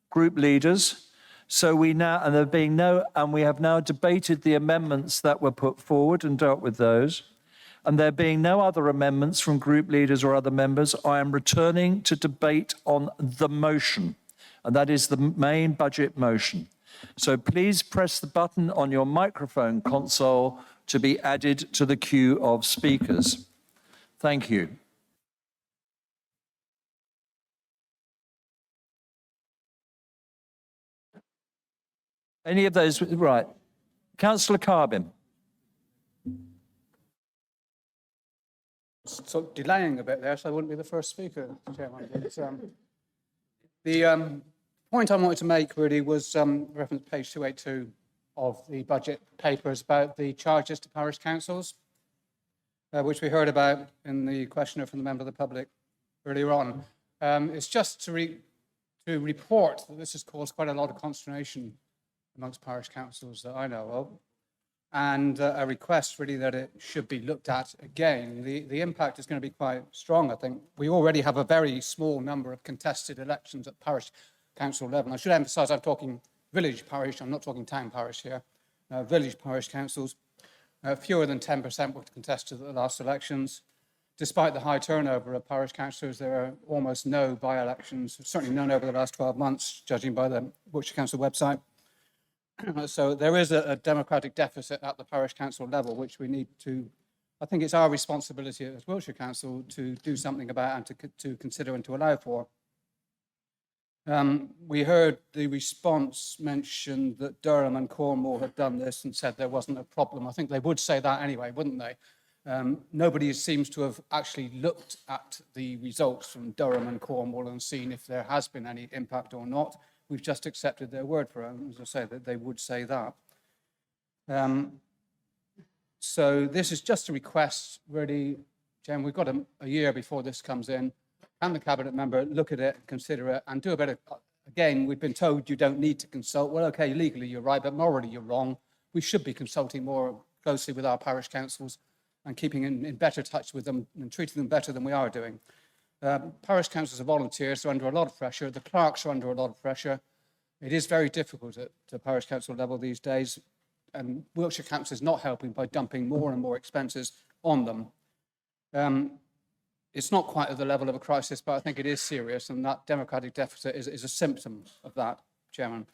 group leaders. So we now, and there being no, and we have now debated the amendments that were put forward and dealt with those. And there being no other amendments from group leaders or other members, I am returning to debate on the motion, and that is the main budget motion. So please press the button on your microphone console to be added to the queue of speakers. Thank you. Any of those, right. Councillor Carbin. So delaying a bit there, so I wouldn't be the first speaker, Chairman. The point I wanted to make really was reference page 282 of the budget papers about the charges to parish councils, which we heard about in the questionnaire from the member of the public earlier on. It's just to report that this has caused quite a lot of consternation amongst parish councils that I know of, and a request really that it should be looked at again. The impact is going to be quite strong, I think. We already have a very small number of contested elections at parish council level. I should emphasise I'm talking village parish, I'm not talking town parish here. Village parish councils, fewer than 10% were contested at the last elections. Despite the high turnover of parish councillors, there are almost no by-elections, certainly none over the last 12 months, judging by the Wiltshire Council website. So there is a democratic deficit at the parish council level, which we need to, I think it's our responsibility as Wiltshire Council to do something about and to consider and to allow for. We heard the response mention that Durham and Cornwall had done this and said there wasn't a problem. I think they would say that anyway, wouldn't they? Nobody seems to have actually looked at the results from Durham and Cornwall and seen if there has been any impact or not. We've just accepted their word for it, as I say, that they would say that. So this is just a request, really, Jen, we've got a year before this comes in. Can the Cabinet member look at it, consider it, and do a bit of, again, we've been told you don't need to consult. Well, okay, legally you're right, but morally you're wrong. We should be consulting more closely with our parish councils and keeping in better touch with them and treating them better than we are doing. Parish councils are volunteers, so under a lot of pressure. The clerks are under a lot of pressure. It is very difficult at the parish council level these days, and Wiltshire Council is not helping by dumping more and more expenses on them. It's not quite at the level of a crisis, but I think it is serious, and that democratic deficit is a symptom of that, Chairman.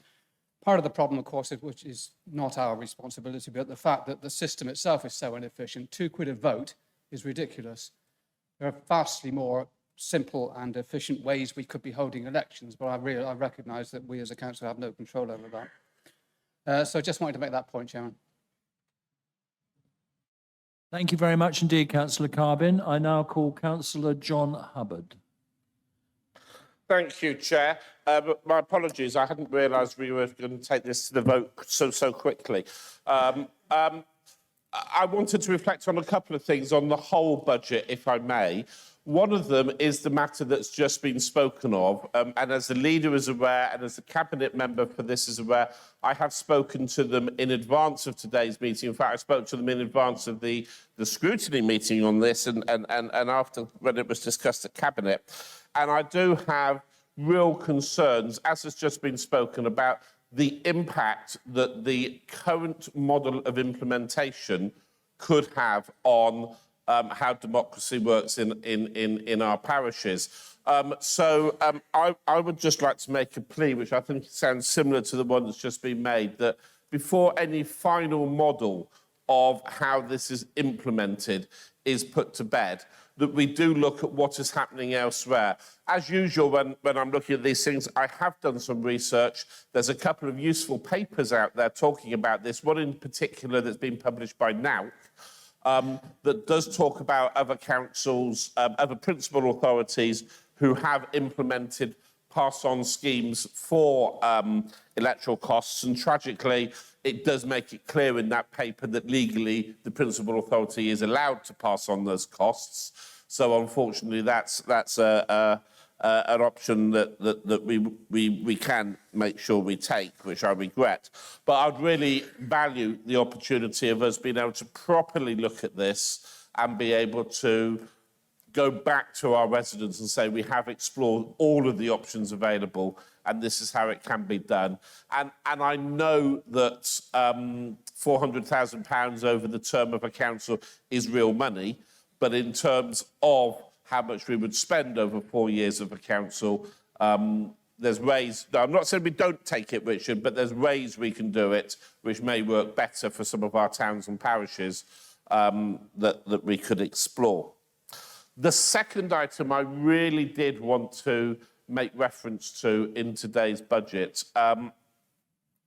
Part of the problem, of course, which is not our responsibility, but the fact that the system itself is so inefficient. £2 a vote is ridiculous. There are vastly more simple and efficient ways we could be holding elections, but I recognise that we as a council have no control over that. So I just wanted to make that point, Chairman. Thank you very much indeed, Councillor Carbin. I now call Councillor John Hubbard. Thank you, Chair. My apologies, I hadn't realised we were going to take this to the vote so quickly. I wanted to reflect on a couple of things on the whole budget, if I may. One of them is the matter that's just been spoken of, and as the leader is aware, and as the Cabinet member for this is aware, I have spoken to them in advance of today's meeting. In fact, I spoke to them in advance of the scrutiny meeting on this and after when it was discussed at Cabinet. And I do have real concerns, as has just been spoken about, the impact that the current model of implementation could have on how democracy works in our parishes. I would just like to make a plea, which I think sounds similar to the one that's just been made, that before any final model of how this is implemented is put to bed, that we do look at what is happening elsewhere. As usual, when I'm looking at these things, I have done some research. There's a couple of useful papers out there talking about this, one in particular that's been published by NOUC, that does talk about other councils, other principal authorities who have implemented pass-on schemes for electoral costs. And tragically, it does make it clear in that paper that legally the principal authority is allowed to pass on those costs. So unfortunately, that's an option that we can make sure we take, which I regret. But I'd really value the opportunity of us being able to properly look at this and be able to go back to our residents and say we have explored all of the options available and this is how it can be done. And I know that £400,000 over the term of a council is real money, but in terms of how much we would spend over 4 years of a council, there's ways, no, I'm not saying we don't take it, Richard, but there's ways we can do it which may work better for some of our towns and parishes that we could explore. The second item I really did want to make reference to in today's budget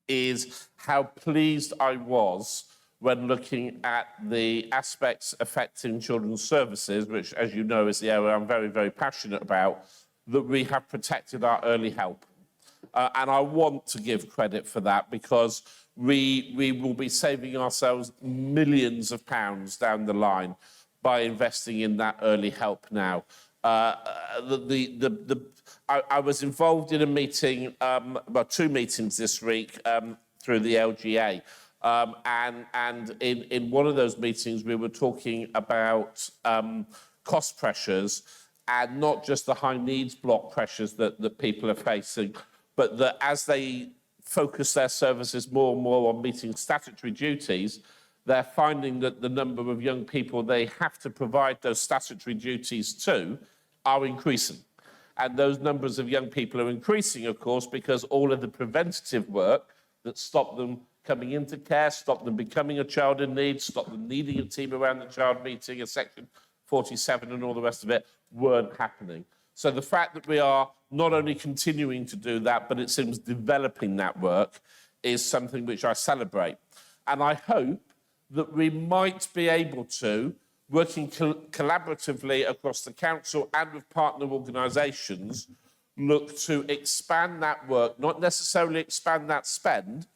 is how pleased I was when looking at the aspects affecting children's services, which, as you know, is the area I'm very, very passionate about, that we have protected our early help. And I want to give credit for that because we will be saving ourselves millions of pounds down the line by investing in that early help now. I was involved in a meeting, well, 2 meetings this week through the LGA. And in one of those meetings, we were talking about cost pressures and not just the high needs block pressures that people are facing, but that as they focus their services more and more on meeting statutory duties, they're finding that the number of young people they have to provide those statutory duties to are increasing. And those numbers of young people are increasing, of course, because all of the preventative work that stopped them coming into care, stopped them becoming a child in need, stopped them needing a team around the child meeting, a Section 47 and all the rest of it, weren't happening. So the fact that we are not only continuing to do that, but it seems developing that work is something which I celebrate. And I hope that we might be able to, working collaboratively across the council and with partner organisations, look to expand that work, not necessarily expand that spend,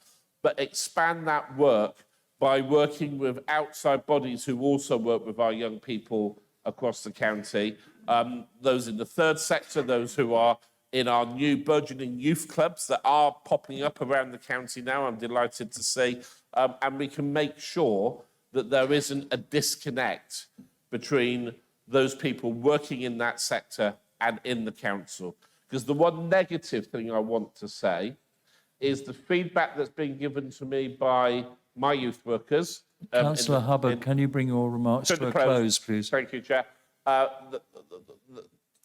but expand that work by working with outside bodies who also work with our young people across the county, those in the third sector, those who are in our new burgeoning youth clubs that are popping up around the county now, I'm delighted to see, and we can make sure that there isn't a disconnect between those people working in that sector and in the council. Because the one negative thing I want to say is the feedback that's been given to me by my youth workers. Councillor Hubbard, can you bring your remarks to a close, please? Thank you, Chair.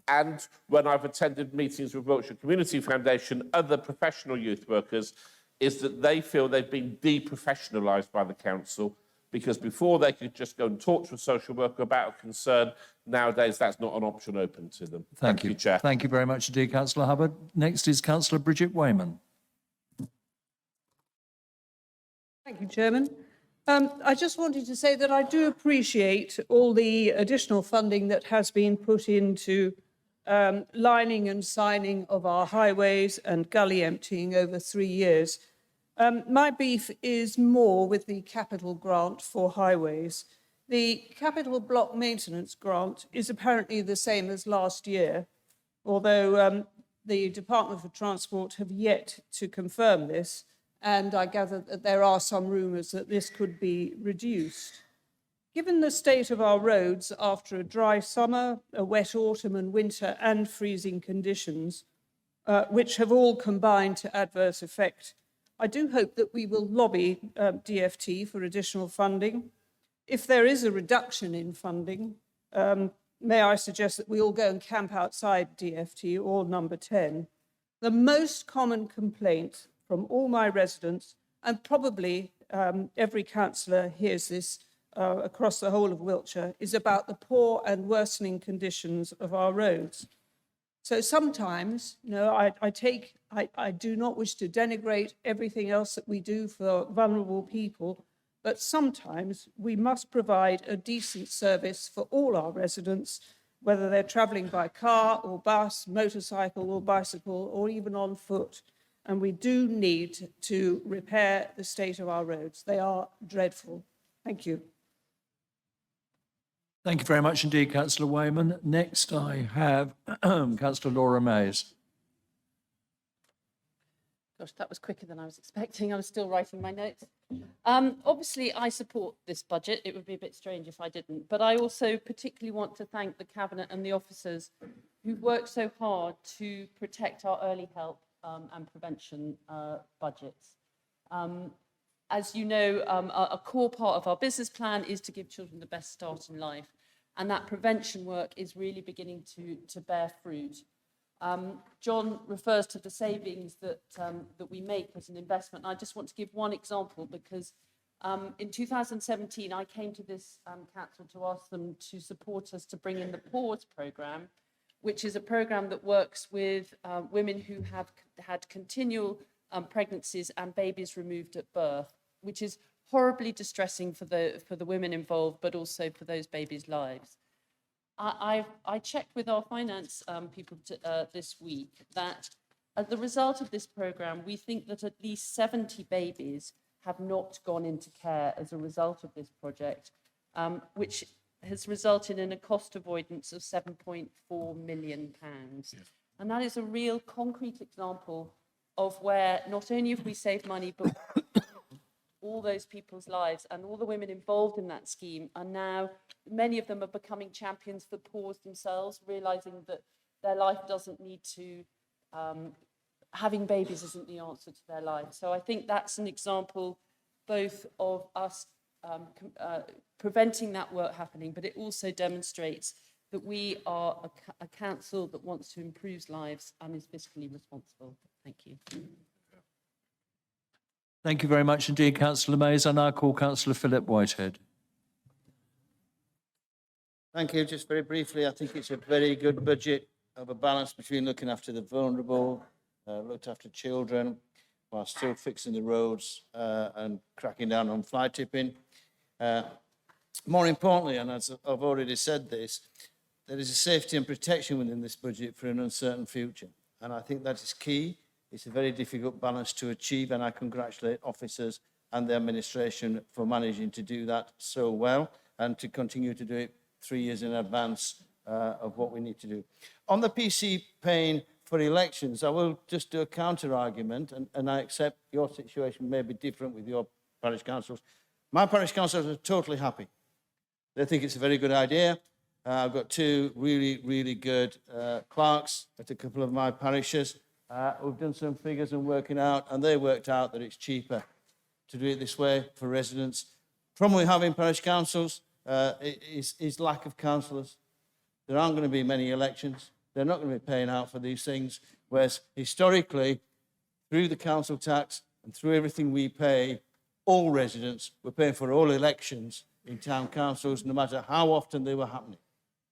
And when I've attended meetings with Wiltshire Community Foundation, other professional youth workers, is that they feel they've been deprofessionalised by the council, because before they could just go and talk to a social worker about a concern, nowadays that's not an option open to them. Thank you, Chair. Thank you very much indeed, Councillor Hubbard. Next is Councillor Bridget Wayman. Thank you, Chairman. I just wanted to say that I do appreciate all the additional funding that has been put into lining and signing of our highways and gully emptying over 3 years. My beef is more with the capital grant for highways. The capital block maintenance grant is apparently the same as last year, although the Department for Transport have yet to confirm this, and I gather that there are some rumours that this could be reduced. Given the state of our roads after a dry summer, a wet autumn and winter, and freezing conditions, which have all combined to adverse effect, I do hope that we will lobby DFT for additional funding. If there is a reduction in funding, may I suggest that we all go and camp outside DFT or number 10. The most common complaint from all my residents, and probably every councillor hears this across the whole of Wiltshire, is about the poor and worsening conditions of our roads. So sometimes, you know, I do not wish to denigrate everything else that we do for vulnerable people, but sometimes we must provide a decent service for all our residents, whether they're travelling by car or bus, motorcycle or bicycle, or even on foot. And we do need to repair the state of our roads. They are dreadful. Thank you. Thank you very much indeed, Councillor Wayman. Next, I have Councillor Laura Mays. Gosh, that was quicker than I was expecting. I was still writing my notes. Obviously, I support this budget. It would be a bit strange if I didn't. But I also particularly want to thank the Cabinet and the officers who've worked so hard to protect our early help and prevention budgets. As you know, a core part of our business plan is to give children the best start in life. And that prevention work is really beginning to bear fruit. John refers to the savings that we make as an investment. And I just want to give one example because in 2017, I came to this council to ask them to support us to bring in the PAUSE programme, which is a programme that works with women who have had continual pregnancies and babies removed at birth, which is horribly distressing for the women involved, but also for those babies' lives. I checked with our finance people this week that as the result of this programme, we think that at least 70 babies have not gone into care as a result of this project, which has resulted in a cost avoidance of £7.4 million. Yes. And that is a real concrete example of where not only have we saved money, but all those people's lives, and all the women involved in that scheme are now, many of them are becoming champions for PAUSE themselves, realising that their life doesn't need to, having babies isn't the answer to their life. So I think that's an example both of us preventing that work happening, but it also demonstrates that we are a council that wants to improve lives and is fiscally responsible. Thank you. Thank you very much indeed, Councillor Mays. I now call Councillor Philip Whitehead. Thank you. Just very briefly, I think it's a very good budget of a balance between looking after the vulnerable, looked after children, while still fixing the roads and cracking down on fly tipping. More importantly, and as I've already said this, there is a safety and protection within this budget for an uncertain future. And I think that is key. It's a very difficult balance to achieve, and I congratulate officers and the administration for managing to do that so well and to continue to do it 3 years in advance of what we need to do. On the PC paying for elections, I will just do a counter argument, and I accept your situation may be different with your parish councils. My parish councils are totally happy. They think it's a very good idea. I've got two really good clerks at a couple of my parishes who've done some figures and working out, and they worked out that it's cheaper to do it this way for residents. Problem we have in parish councils is lack of councillors. There aren't going to be many elections. They're not going to be paying out for these things, whereas historically, through the council tax and through everything we pay, all residents were paying for all elections in town councils, no matter how often they were happening,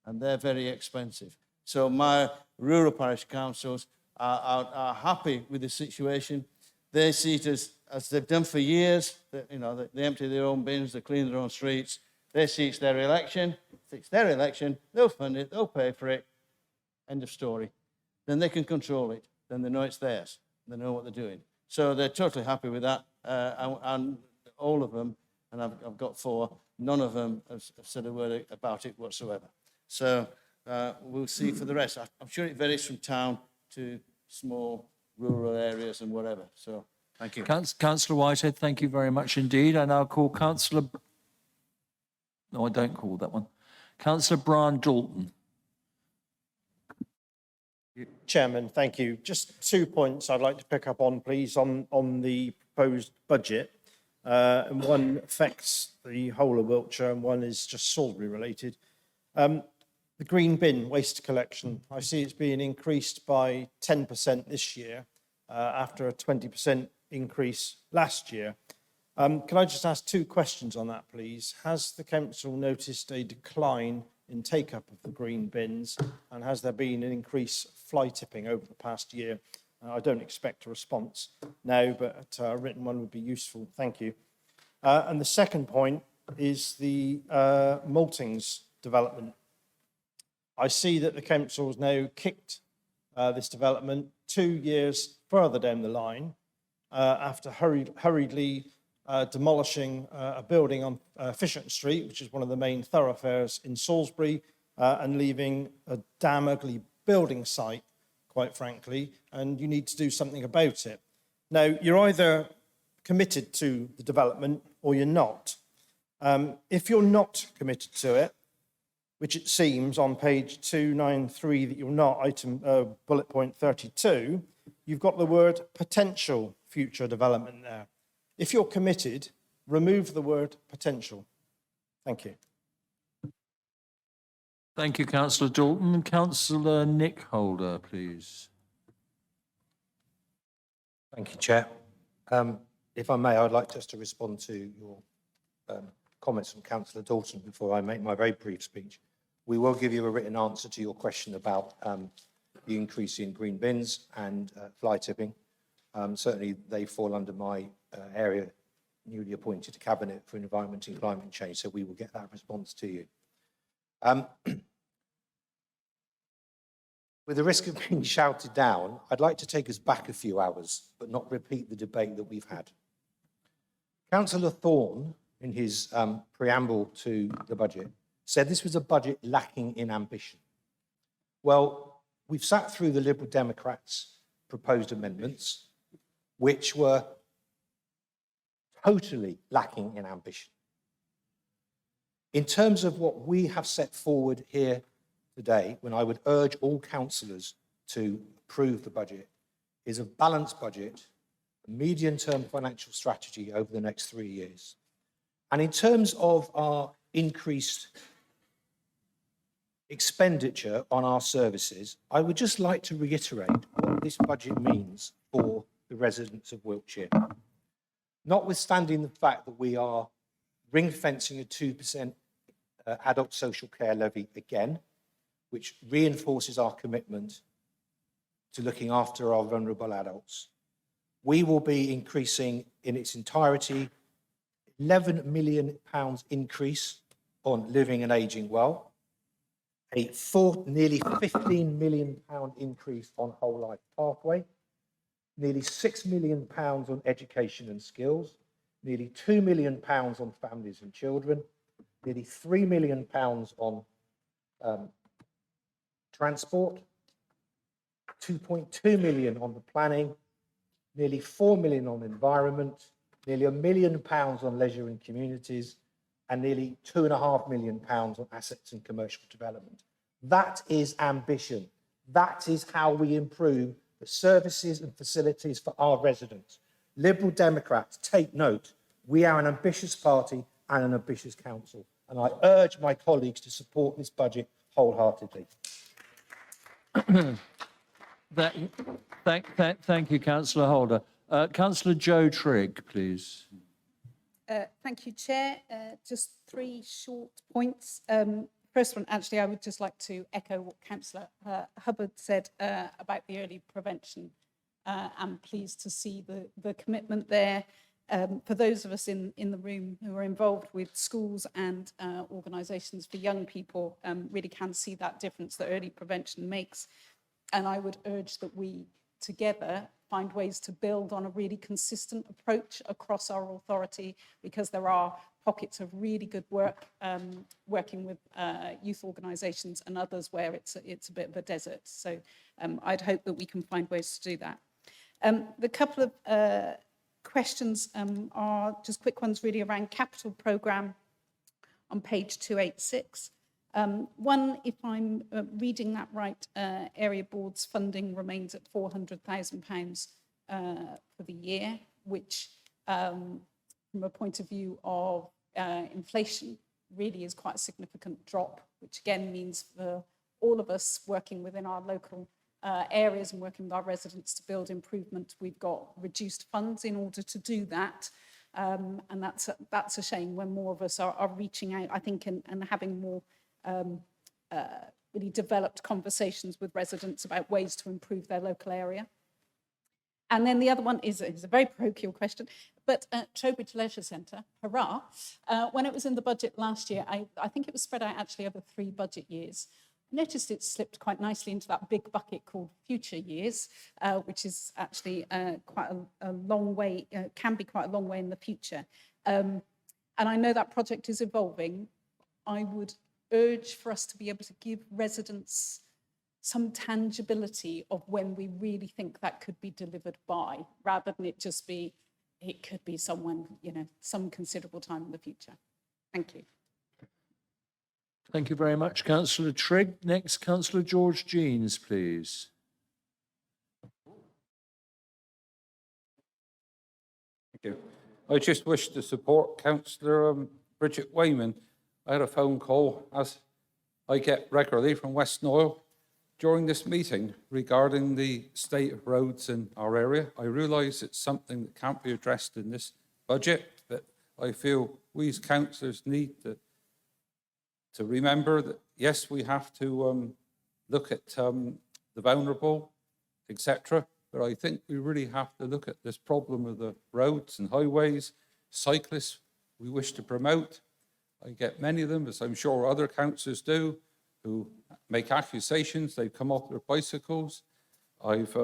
and they're very expensive. So my rural parish councils are happy with the situation. They see it as they've done for years. That, you know, they empty their own bins, they clean their own streets. They see it's their election. If it's their election, they'll fund it, they'll pay for it. End of story. Then they can control it. Then they know it's theirs. They know what they're doing. So they're totally happy with that. And all of them, and I've got 4, none of them have said a word about it whatsoever. So we'll see for the rest. I'm sure it varies from town to small rural areas and whatever. So thank you. Councillor Whitehead, thank you very much indeed. I now call Councillor... No, I don't call that one. Councillor Brian Dalton. Chairman, thank you. Just 2 points I'd like to pick up on, please, on the proposed budget. And one affects the whole of Wiltshire and one is just Salisbury related. The green bin waste collection, I see it's being increased by 10% this year after a 20% increase last year. Can I just ask 2 questions on that, please? Has the council noticed a decline in take-up of the green bins, and has there been an increase fly tipping over the past year? I don't expect a response now, but a written one would be useful. Thank you. And the second point is the maltings development. I see that the council has now kicked this development 2 years further down the line after hurriedly demolishing a building on Fisherton Street, which is one of the main thoroughfares in Salisbury, and leaving a damn ugly building site, quite frankly, and you need to do something about it. Now, you're either committed to the development or you're not. If you're not committed to it, which it seems on page 293 that you're not, bullet point 32, you've got the word potential future development there. If you're committed, remove the word potential. Thank you. Thank you, Councillor Dalton. Councillor Nick Holder, please. Thank you, Chair. If I may, I'd like just to respond to your comments from Councillor Dalton before I make my very brief speech. We will give you a written answer to your question about the increase in green bins and fly tipping. Certainly, they fall under my area, newly appointed Cabinet for Environment and Climate Change, so we will get that response to you. With the risk of being shouted down, I'd like to take us back a few hours, but not repeat the debate that we've had. Councillor Thorne, in his preamble to the budget, said this was a budget lacking in ambition. Well, we've sat through the Liberal Democrats' proposed amendments, which were totally lacking in ambition. In terms of what we have set forward here today, when I would urge all councillors to approve the budget, is a balanced budget, a medium-term financial strategy over the next 3 years. And in terms of our increased expenditure on our services, I would just like to reiterate what this budget means for the residents of Wiltshire. Notwithstanding the fact that we are ring-fencing a 2% adult social care levy again, which reinforces our commitment to looking after our vulnerable adults, we will be increasing in its entirety £11 million increase on living and ageing well, a nearly £15 million increase on whole life pathway, nearly £6 million on education and skills, nearly £2 million on families and children, nearly £3 million on transport, 2.2 million on the planning, nearly 4 million on environment, nearly £1 million on leisure and communities, and nearly £2.5 million on assets and commercial development. That is ambition. That is how we improve the services and facilities for our residents. Liberal Democrats, take note. We are an ambitious party and an ambitious council, and I urge my colleagues to support this budget wholeheartedly. Thank you, Councillor Holder. Councillor Joe Trigg, please. Thank you, Chair. Just 3 short points. First one, actually, I would just like to echo what Councillor Hubbard said about the early prevention. I'm pleased to see the commitment there. For those of us in the room who are involved with schools and organisations for young people, really can see that difference that early prevention makes. And I would urge that we together find ways to build on a really consistent approach across our authority, because there are pockets of really good work working with youth organisations and others where it's a bit of a desert. So I'd hope that we can find ways to do that. The couple of questions are just quick ones really around capital programme on page 286. One, if I'm reading that right, area boards funding remains at £400,000 for the year, which from a point of view of inflation really is quite a significant drop, which again means for all of us working within our local areas and working with our residents to build improvement, we've got reduced funds in order to do that. And that's a shame when more of us are reaching out, I think, and having more really developed conversations with residents about ways to improve their local area. And then the other one is a very parochial question, but Trowbridge Leisure Centre, hurrah. When it was in the budget last year, I think it was spread out actually over 3 budget years. I noticed it slipped quite nicely into that big bucket called future years, which is actually quite a long way, can be quite a long way in the future. And I know that project is evolving. I would urge for us to be able to give residents some tangibility of when we really think that could be delivered by, rather than it just be, it could be someone, some considerable time in the future. Thank you. Thank you very much, Councillor Trigg. Next, Councillor George Jeans, please. Thank you. I just wish to support Councillor Bridget Wayman. I had a phone call, as I get regularly, from West Noyle during this meeting regarding the state of roads in our area. I realise it's something that can't be addressed in this budget, but I feel we as councillors need to remember that, yes, we have to look at the vulnerable, etc. But I think we really have to look at this problem of the roads and highways, cyclists we wish to promote. I get many of them, as I'm sure other councillors do, who make accusations. They come off their bicycles. I've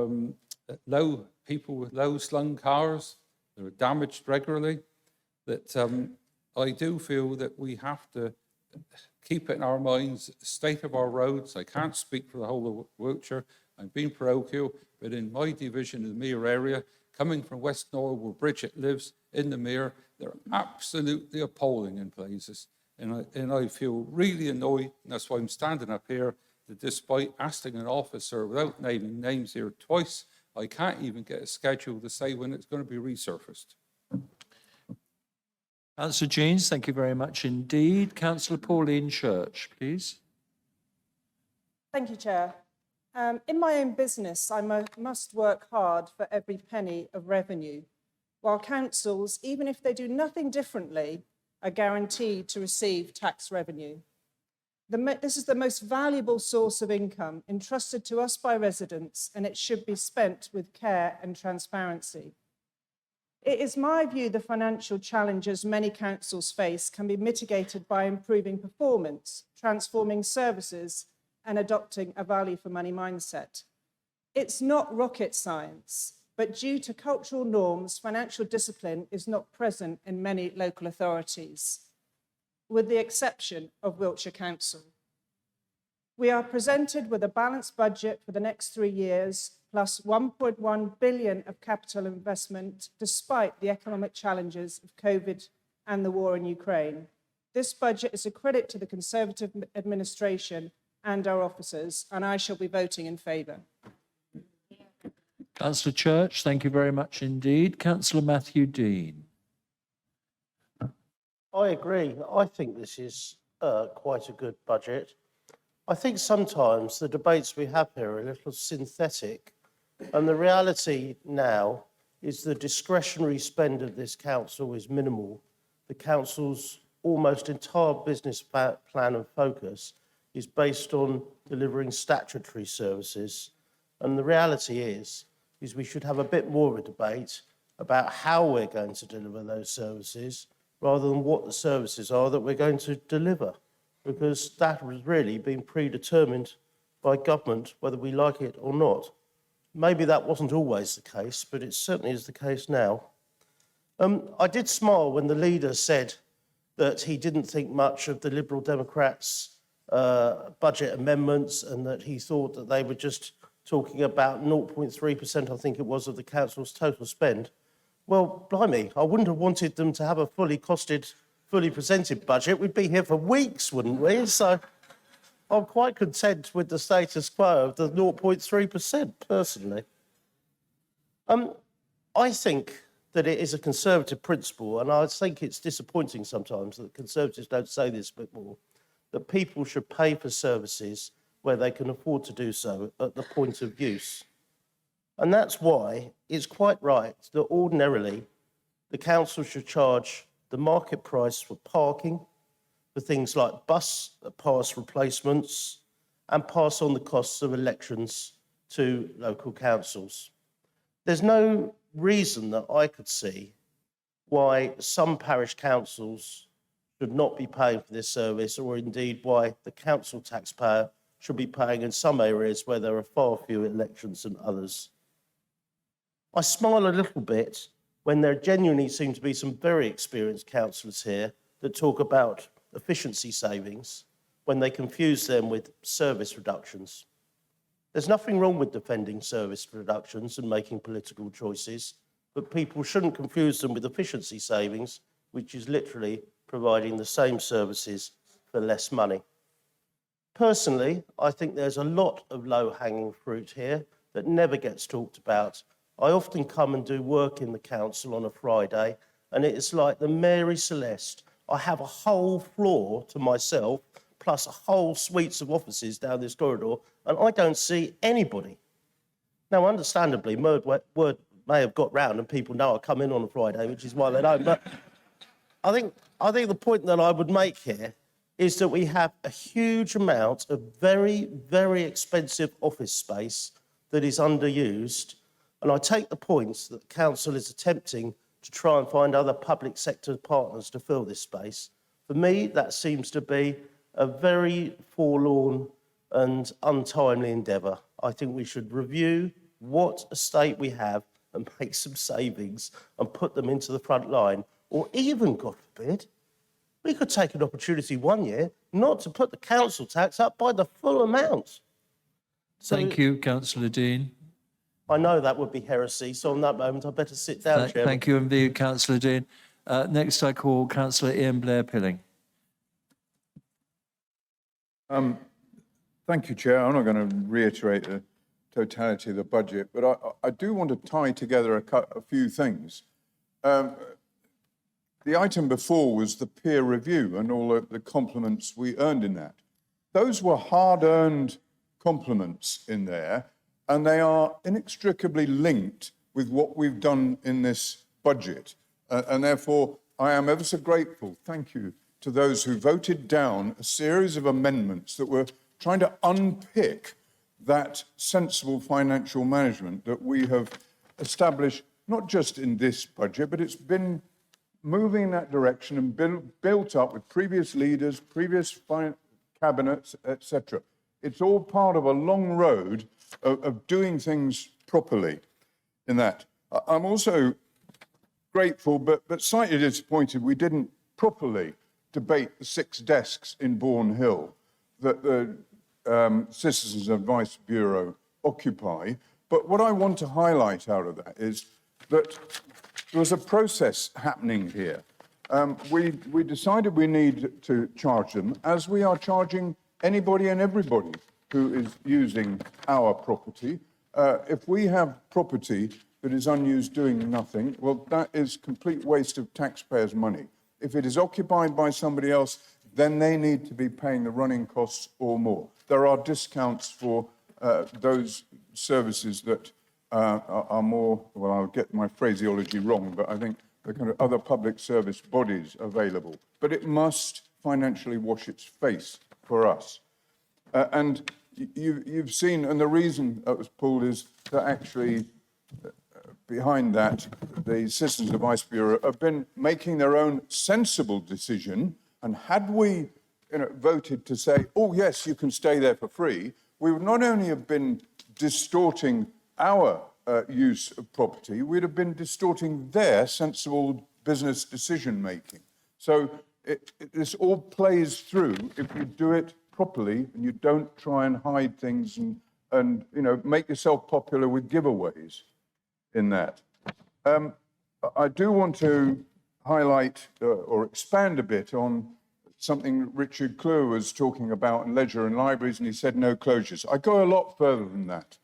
people with low slung cars that are damaged regularly. That I do feel that we have to keep it in our minds the state of our roads. I can't speak for the whole of Wiltshire. I've been parochial, but in my division in the Mere area, coming from West Noyle, where Bridget lives, in the Mere, they're absolutely appalling in places. And I feel really annoyed, and that's why I'm standing up here, that despite asking an officer, without naming names here twice, I can't even get a schedule to say when it's going to be resurfaced. Councillor Jeans, thank you very much indeed. Councillor Pauline Church, please. Thank you, Chair. In my own business, I must work hard for every penny of revenue, while councils, even if they do nothing differently, are guaranteed to receive tax revenue. This is the most valuable source of income entrusted to us by residents, and it should be spent with care and transparency. It is my view the financial challenges many councils face can be mitigated by improving performance, transforming services, and adopting a value for money mindset. It's not rocket science, but due to cultural norms, financial discipline is not present in many local authorities, with the exception of Wiltshire Council. We are presented with a balanced budget for the next 3 years, plus 1.1 billion of capital investment, despite the economic challenges of COVID and the war in Ukraine. This budget is a credit to the Conservative administration and our officers, and I shall be voting in favour. Councillor Church, thank you very much indeed. Councillor Matthew Dean. I agree. I think this is quite a good budget. I think sometimes the debates we have here are a little synthetic, and the reality now is the discretionary spend of this council is minimal. The council's almost entire business plan and focus is based on delivering statutory services, and the reality is we should have a bit more of a debate about how we're going to deliver those services rather than what the services are that we're going to deliver, because that has really been predetermined by government, whether we like it or not. Maybe that wasn't always the case, but it certainly is the case now. I did smile when the leader said that he didn't think much of the Liberal Democrats' budget amendments and that he thought that they were just talking about 0.3%, I think it was, of the council's total spend. Well, blimey, I wouldn't have wanted them to have a fully costed, fully presented budget. We'd be here for weeks, wouldn't we? So I'm quite content with the status quo of the 0.3%, personally. I think that it is a Conservative principle, and I think it's disappointing sometimes that Conservatives don't say this a bit more, that people should pay for services where they can afford to do so at the point of use. And that's why it's quite right that ordinarily the council should charge the market price for parking, for things like bus pass replacements, and pass on the costs of elections to local councils. There's no reason that I could see why some parish councils should not be paying for this service, or indeed why the council taxpayer should be paying in some areas where there are far fewer elections than others. I smile a little bit when there genuinely seem to be some very experienced councillors here that talk about efficiency savings when they confuse them with service reductions. There's nothing wrong with defending service reductions and making political choices, but people shouldn't confuse them with efficiency savings, which is literally providing the same services for less money. Personally, I think there's a lot of low-hanging fruit here that never gets talked about. I often come and do work in the council on a Friday, and it's like the Mary Celeste. I have a whole floor to myself, plus a whole suites of offices down this corridor, and I don't see anybody. Now, understandably, word may have got round and people know I come in on a Friday, which is why they don't. But I think the point that I would make here is that we have a huge amount of very, very expensive office space that is underused. And I take the points that the council is attempting to try and find other public sector partners to fill this space. For me, that seems to be a very forlorn and untimely endeavour. I think we should review what estate we have and make some savings and put them into the front line. Or even, God forbid, we could take an opportunity one year not to put the council tax up by the full amount. So, Thank you, Councillor Dean. I know that would be heresy, so on that moment I better sit down, Chairman. Thank you indeed, Councillor Dean. Next I call Councillor Ian Blair-Pilling. Thank you, Chair. I'm not going to reiterate the totality of the budget, but I do want to tie together a few things. The item before was the peer review and all the compliments we earned in that. Those were hard-earned compliments in there, and they are inextricably linked with what we've done in this budget. And therefore, I am ever so grateful, thank you, to those who voted down a series of amendments that were trying to unpick that sensible financial management that we have established, not just in this budget, but it's been moving in that direction and built up with previous leaders, previous cabinets, etc. It's all part of a long road of doing things properly in that. I'm also grateful, but slightly disappointed we didn't properly debate the 6 desks in Bourne Hill that the Citizens Advice Bureau occupy. But what I want to highlight out of that is that there was a process happening here. We decided we need to charge them as we are charging anybody and everybody who is using our property. If we have property that is unused doing nothing, well, that is complete waste of taxpayers' money. If it is occupied by somebody else, then they need to be paying the running costs or more. There are discounts for those services that are more, well, I'll get my phraseology wrong, but I think the kind of other public service bodies available. But it must financially wash its face for us. And you've seen, and the reason that was pulled is that actually behind that, the Citizens Advice Bureau have been making their own sensible decision. And had we voted to say, oh, yes, you can stay there for free, we would not only have been distorting our use of property, we'd have been distorting their sensible business decision-making. So this all plays through if you do it properly and you don't try and hide things and make yourself popular with giveaways in that. I do want to highlight or expand a bit on something Richard Clue was talking about in leisure and libraries, and he said no closures. I go a lot further than that.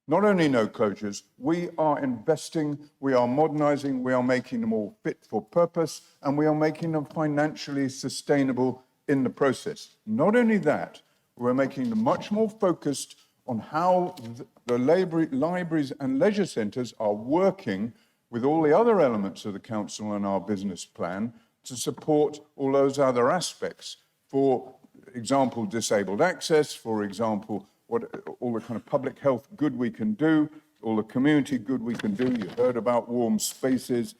Not only no closures, we are investing, we are modernising, we are making them all fit for purpose, and we are making them financially sustainable in the process. Not only that, we're making them much more focused on how the libraries and leisure centres are working with all the other elements of the council and our business plan to support all those other aspects. For example, disabled access, for example, all the kind of public health good we can do, all the community good we can do. You heard about warm spaces,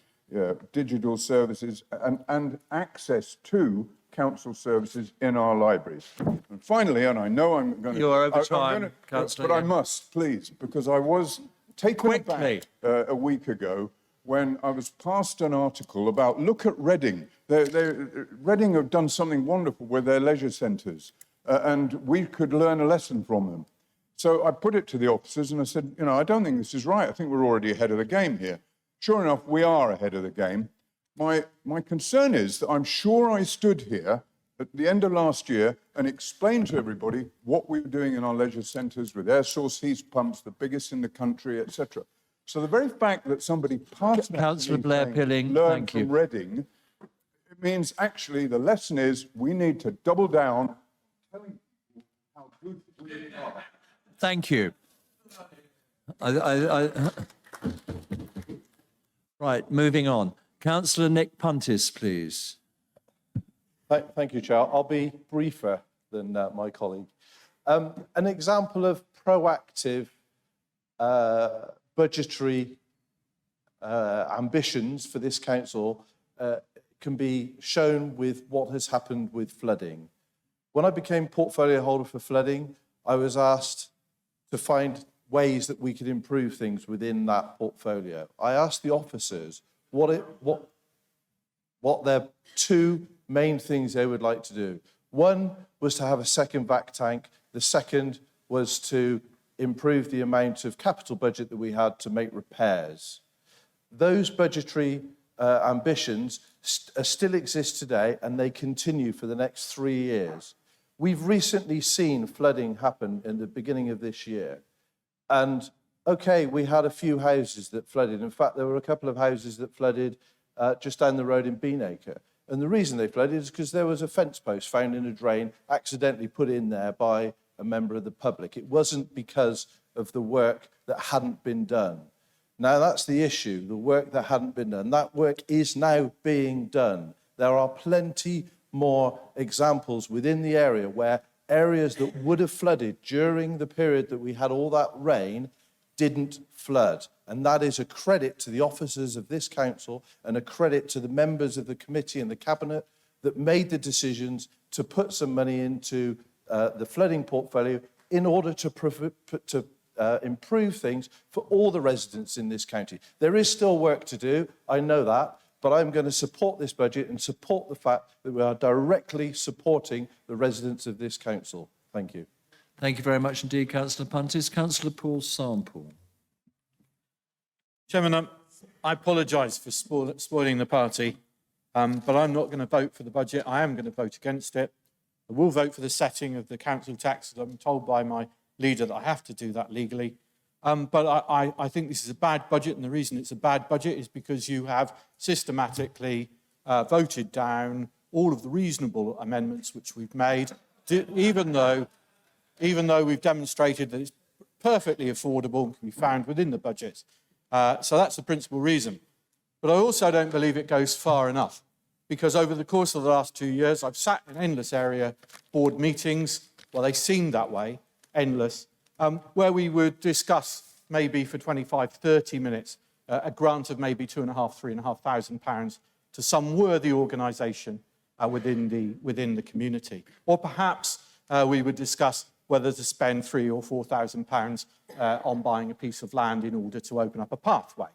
digital services, and access to council services in our libraries. And finally, and I know I'm going to... You are over time, Councillor. But I must, please, because I was taken aback a week ago when I was passed an article about, look at Reading. Reading have done something wonderful with their leisure centres, and we could learn a lesson from them. So I put it to the officers and I said, you know, I don't think this is right. I think we're already ahead of the game here. Sure enough, we are ahead of the game. My concern is that I'm sure I stood here at the end of last year and explained to everybody what we were doing in our leisure centres with air source heat pumps, the biggest in the country, etc. So the very fact that somebody passed that Councillor to me Blair saying, Pilling, learn thank from you. Reading, it means actually the lesson is we need to double down telling people how good we are. Thank you. Right, moving on. Councillor Nick Puntis, please. Thank you, Chair. I'll be briefer than my colleague. An example of proactive budgetary ambitions for this council can be shown with what has happened with flooding. When I became portfolio holder for flooding, I was asked to find ways that we could improve things within that portfolio. I asked the officers what their two main things they would like to do. One was to have a second vac tank. The second was to improve the amount of capital budget that we had to make repairs. Those budgetary ambitions still exist today, and they continue for the next 3 years. We've recently seen flooding happen in the beginning of this year. And, okay, we had a few houses that flooded. In fact, there were a couple of houses that flooded just down the road in Beanacre. And the reason they flooded is because there was a fence post found in a drain, accidentally put in there by a member of the public. It wasn't because of the work that hadn't been done. Now, that's the issue, the work that hadn't been done. That work is now being done. There are plenty more examples within the area where areas that would have flooded during the period that we had all that rain didn't flood. And that is a credit to the officers of this council and a credit to the members of the committee and the cabinet that made the decisions to put some money into the flooding portfolio in order to improve things for all the residents in this county. There is still work to do, I know that, but I'm going to support this budget and support the fact that we are directly supporting the residents of this council. Thank you. Thank you very much indeed, Councillor Puntis. Councillor Paul Sample. Chairman, I apologise for spoiling the party, but I'm not going to vote for the budget. I am going to vote against it. I will vote for the setting of the council tax, as I'm told by my leader that I have to do that legally. But I think this is a bad budget, and the reason it's a bad budget is because you have systematically voted down all of the reasonable amendments which we've made, even though we've demonstrated that it's perfectly affordable and can be found within the budget. So that's the principal reason. But I also don't believe it goes far enough, because over the course of the last 2 years, I've sat in endless area board meetings, well, they seemed that way, endless, where we would discuss maybe for 25, 30 minutes a grant of maybe £2,500, £3,500 to some worthy organisation within the community. Or perhaps we would discuss whether to spend £3,000 or £4,000 on buying a piece of land in order to open up a pathway.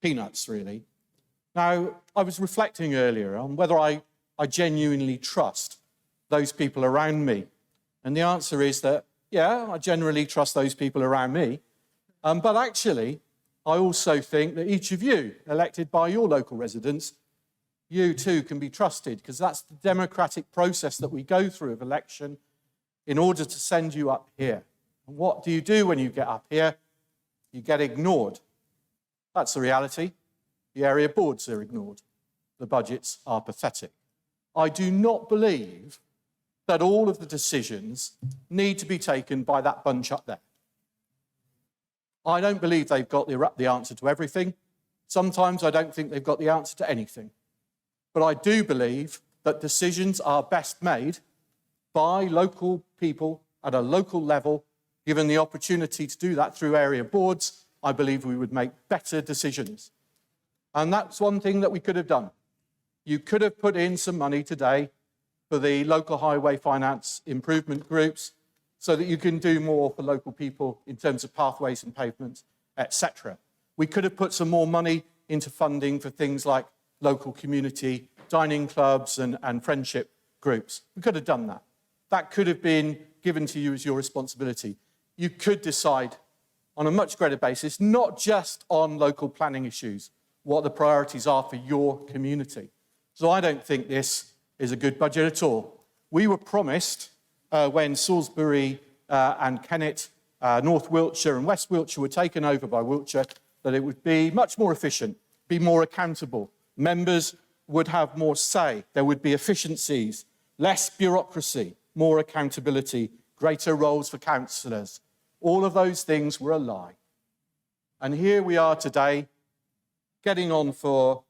Peanuts, really. Now, I was reflecting earlier on whether I genuinely trust those people around me. And the answer is that, yeah, I generally trust those people around me. But actually, I also think that each of you, elected by your local residents, you too can be trusted, because that's the democratic process that we go through of election in order to send you up here. And what do you do when you get up here? You get ignored. That's the reality. The area boards are ignored. The budgets are pathetic. I do not believe that all of the decisions need to be taken by that bunch up there. I don't believe they've got the answer to everything. Sometimes I don't think they've got the answer to anything. But I do believe that decisions are best made by local people at a local level. Given the opportunity to do that through area boards, I believe we would make better decisions. And that's one thing that we could have done. You could have put in some money today for the local highway finance improvement groups so that you can do more for local people in terms of pathways and pavements, etc. We could have put some more money into funding for things like local community dining clubs and friendship groups. We could have done that. That could have been given to you as your responsibility. you could decide on a much greater basis, not just on local planning issues, what the priorities are for your community. So I don't think this is a good budget at all. We were promised when Salisbury and Kennet, North Wiltshire and West Wiltshire were taken over by Wiltshire, that it would be much more efficient, be more accountable. Members would have more say. There would be efficiencies, less bureaucracy, more accountability, greater roles for councillors. All of those things were a lie. And here we are today, getting on for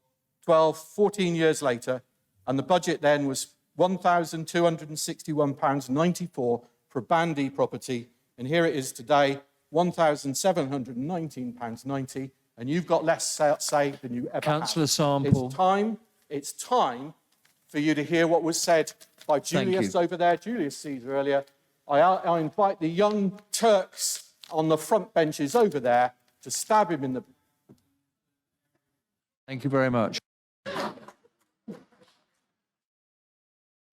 12, 14 years later, and the budget then was £1,261.94 for Band E property, and here it is today, £1,719.90, and you've got less say than you ever Councillor have. Sample. It's time for you to hear what was said by Julius over there, Julius Caesar earlier. I invite the young Turks on the front benches over there to stab him in the... Thank you very much.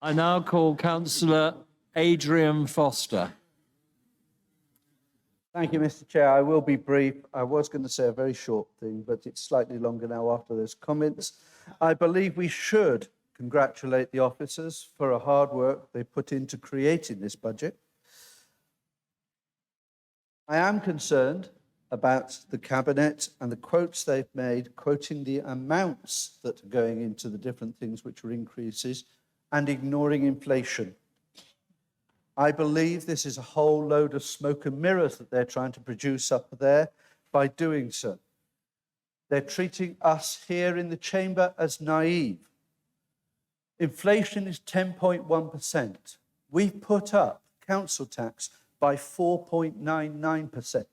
I now call Councillor Adrian Foster. Thank you, Mr. Chair. I will be brief. I was going to say a very short thing, but it's slightly longer now after those comments. I believe we should congratulate the officers for a hard work they put into creating this budget. I am concerned about the Cabinet and the quotes they've made, quoting the amounts that are going into the different things which are increases and ignoring inflation. I believe this is a whole load of smoke and mirrors that they're trying to produce up there by doing so. They're treating us here in the chamber as naive. Inflation is 10.1%. We've put up council tax by 4.99%.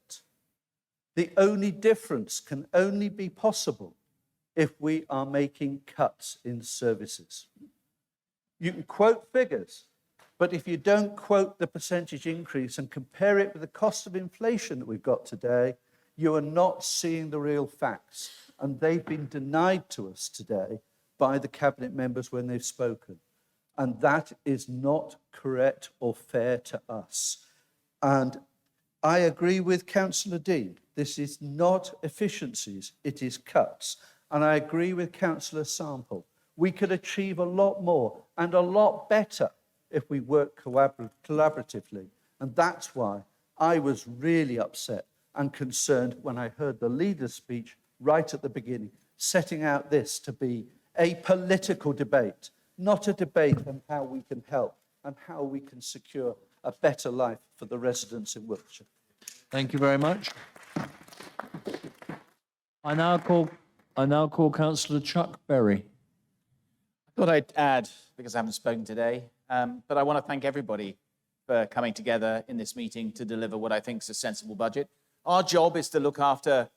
The only difference can only be possible if we are making cuts in services. You can quote figures, but if you don't quote the percentage increase and compare it with the cost of inflation that we've got today, you are not seeing the real facts. And they've been denied to us today by the Cabinet members when they've spoken. And that is not correct or fair to us. And I agree with Councillor Dean. This is not efficiencies, it is cuts. And I agree with Councillor Sample. We could achieve a lot more and a lot better if we work collaboratively. And that's why I was really upset and concerned when I heard the leader's speech right at the beginning, setting out this to be a political debate, not a debate on how we can help and how we can secure a better life for the residents in Wiltshire. Thank you very much. I now call Councillor Chuck Berry. I thought I'd add, because I haven't spoken today, but I want to thank everybody for coming together in this meeting to deliver what I think is a sensible budget. Our job is to look after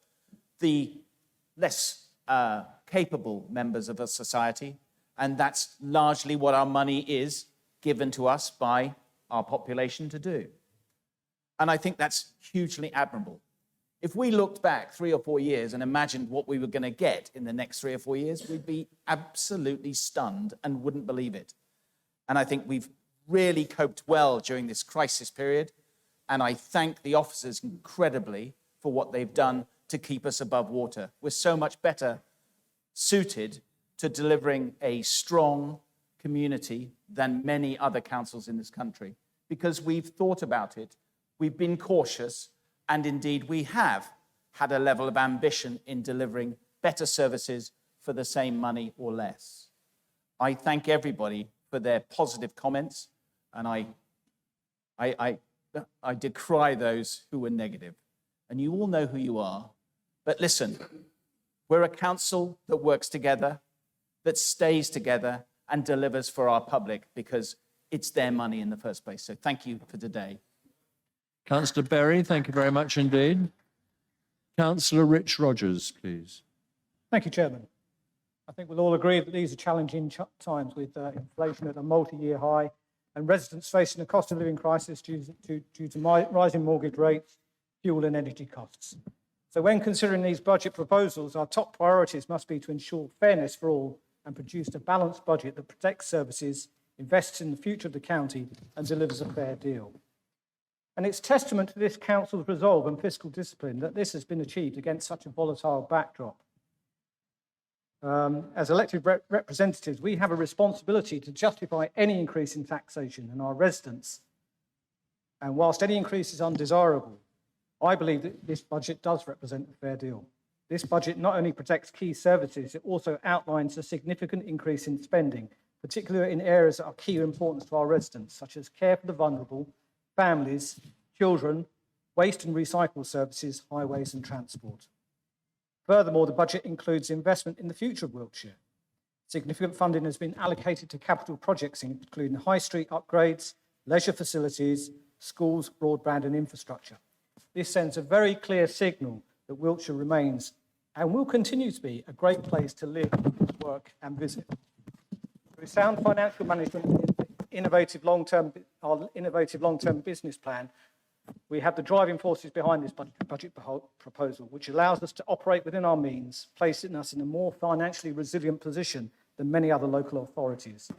the less capable members of a society, and that's largely what our money is given to us by our population to do. And I think that's hugely admirable. If we looked back 3 or 4 years and imagined what we were going to get in the next 3 or 4 years, we'd be absolutely stunned and wouldn't believe it. And I think we've really coped well during this crisis period. And I thank the officers incredibly for what they've done to keep us above water. We're so much better suited to delivering a strong community than many other councils in this country, because we've thought about it, we've been cautious, and indeed we have had a level of ambition in delivering better services for the same money or less. I thank everybody for their positive comments, and I decry those who were negative. And you all know who you are. But listen, we're a council that works together, that stays together and delivers for our public because it's their money in the first place. So thank you for today. Councillor Berry, thank you very much indeed. Councillor Rich Rogers, please. Thank you, Chairman. I think we'll all agree that these are challenging times with inflation at a multi-year high and residents facing a cost of living crisis due to rising mortgage rates, fuel and energy costs. So when considering these budget proposals, our top priorities must be to ensure fairness for all and produce a balanced budget that protects services, invests in the future of the county and delivers a fair deal. And it's testament to this council's resolve and fiscal discipline that this has been achieved against such a volatile backdrop. As elected representatives, we have a responsibility to justify any increase in taxation and our residents. And whilst any increase is undesirable, I believe that this budget does represent a fair deal. This budget not only protects key services, it also outlines a significant increase in spending, particularly in areas that are key importance to our residents, such as care for the vulnerable, families, children, waste and recycle services, highways and transport. Furthermore, the budget includes investment in the future of Wiltshire. Significant funding has been allocated to capital projects, including high street upgrades, leisure facilities, schools, broadband and infrastructure. This sends a very clear signal that Wiltshire remains and will continue to be a great place to live, work and visit. Through sound financial management and innovative long-term business plan, we have the driving forces behind this budget proposal, which allows us to operate within our means, placing us in a more financially resilient position than many other local authorities.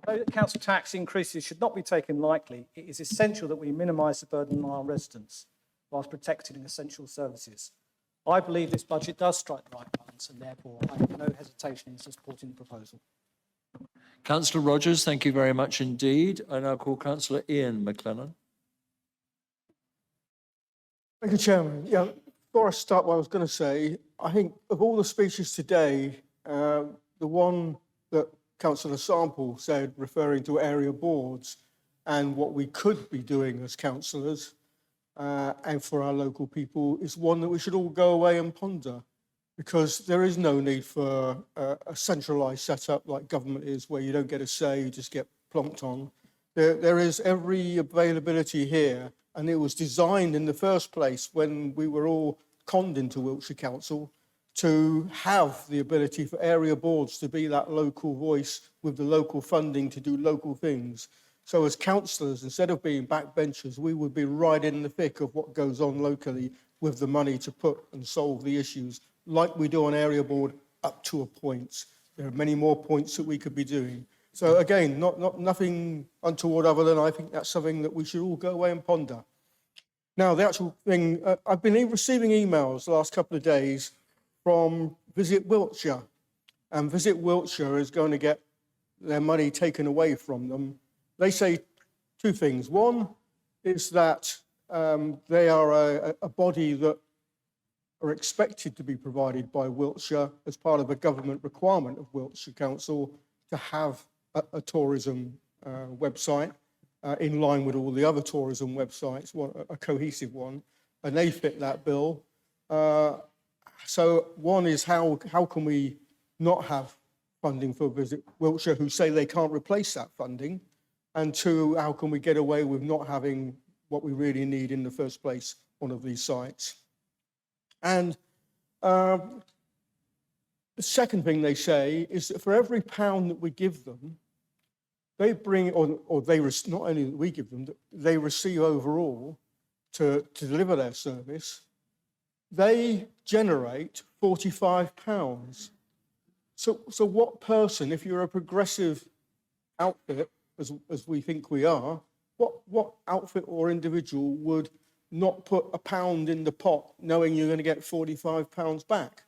Although the council tax increases should not be taken lightly, it is essential that we minimise the burden on our residents whilst protecting essential services. I believe this budget does strike the right balance, and therefore I have no hesitation in supporting the proposal. Councillor Rogers, thank you very much indeed. I now call Councillor Ian McLennan. Thank you, Chairman. Yeah, before I start what I was going to say, I think of all the speeches today, the one that Councillor Sample said, referring to area boards and what we could be doing as councillors and for our local people, is one that we should all go away and ponder, because there is no need for a centralised setup like government is, where you don't get a say, you just get plonked on. There is every availability here, and it was designed in the first place when we were all conned into Wiltshire Council to have the ability for area boards to be that local voice with the local funding to do local things. So as councillors, instead of being backbenchers, we would be right in the thick of what goes on locally with the money to put and solve the issues, like we do on area board up to a point. There are many more points that we could be doing. So again, nothing untoward, other than I think that's something that we should all go away and ponder. Now, the actual thing, I've been receiving emails the last couple of days from Visit Wiltshire, and Visit Wiltshire is going to get their money taken away from them. They say two things. One is that they are a body that are expected to be provided by Wiltshire as part of a government requirement of Wiltshire Council to have a tourism website in line with all the other tourism websites, a cohesive one, and they fit that bill. So one is how can we not have funding for Visit Wiltshire, who say they can't replace that funding? And two, how can we get away with not having what we really need in the first place, one of these sites? And the second thing they say is that for every pound that we give them, they bring, or they, not only that we give them, they receive overall to deliver their service, they generate £45. So what person, if you're a progressive outfit, as we think we are, what outfit or individual would not put a pound in the pot knowing you're going to get £45 back?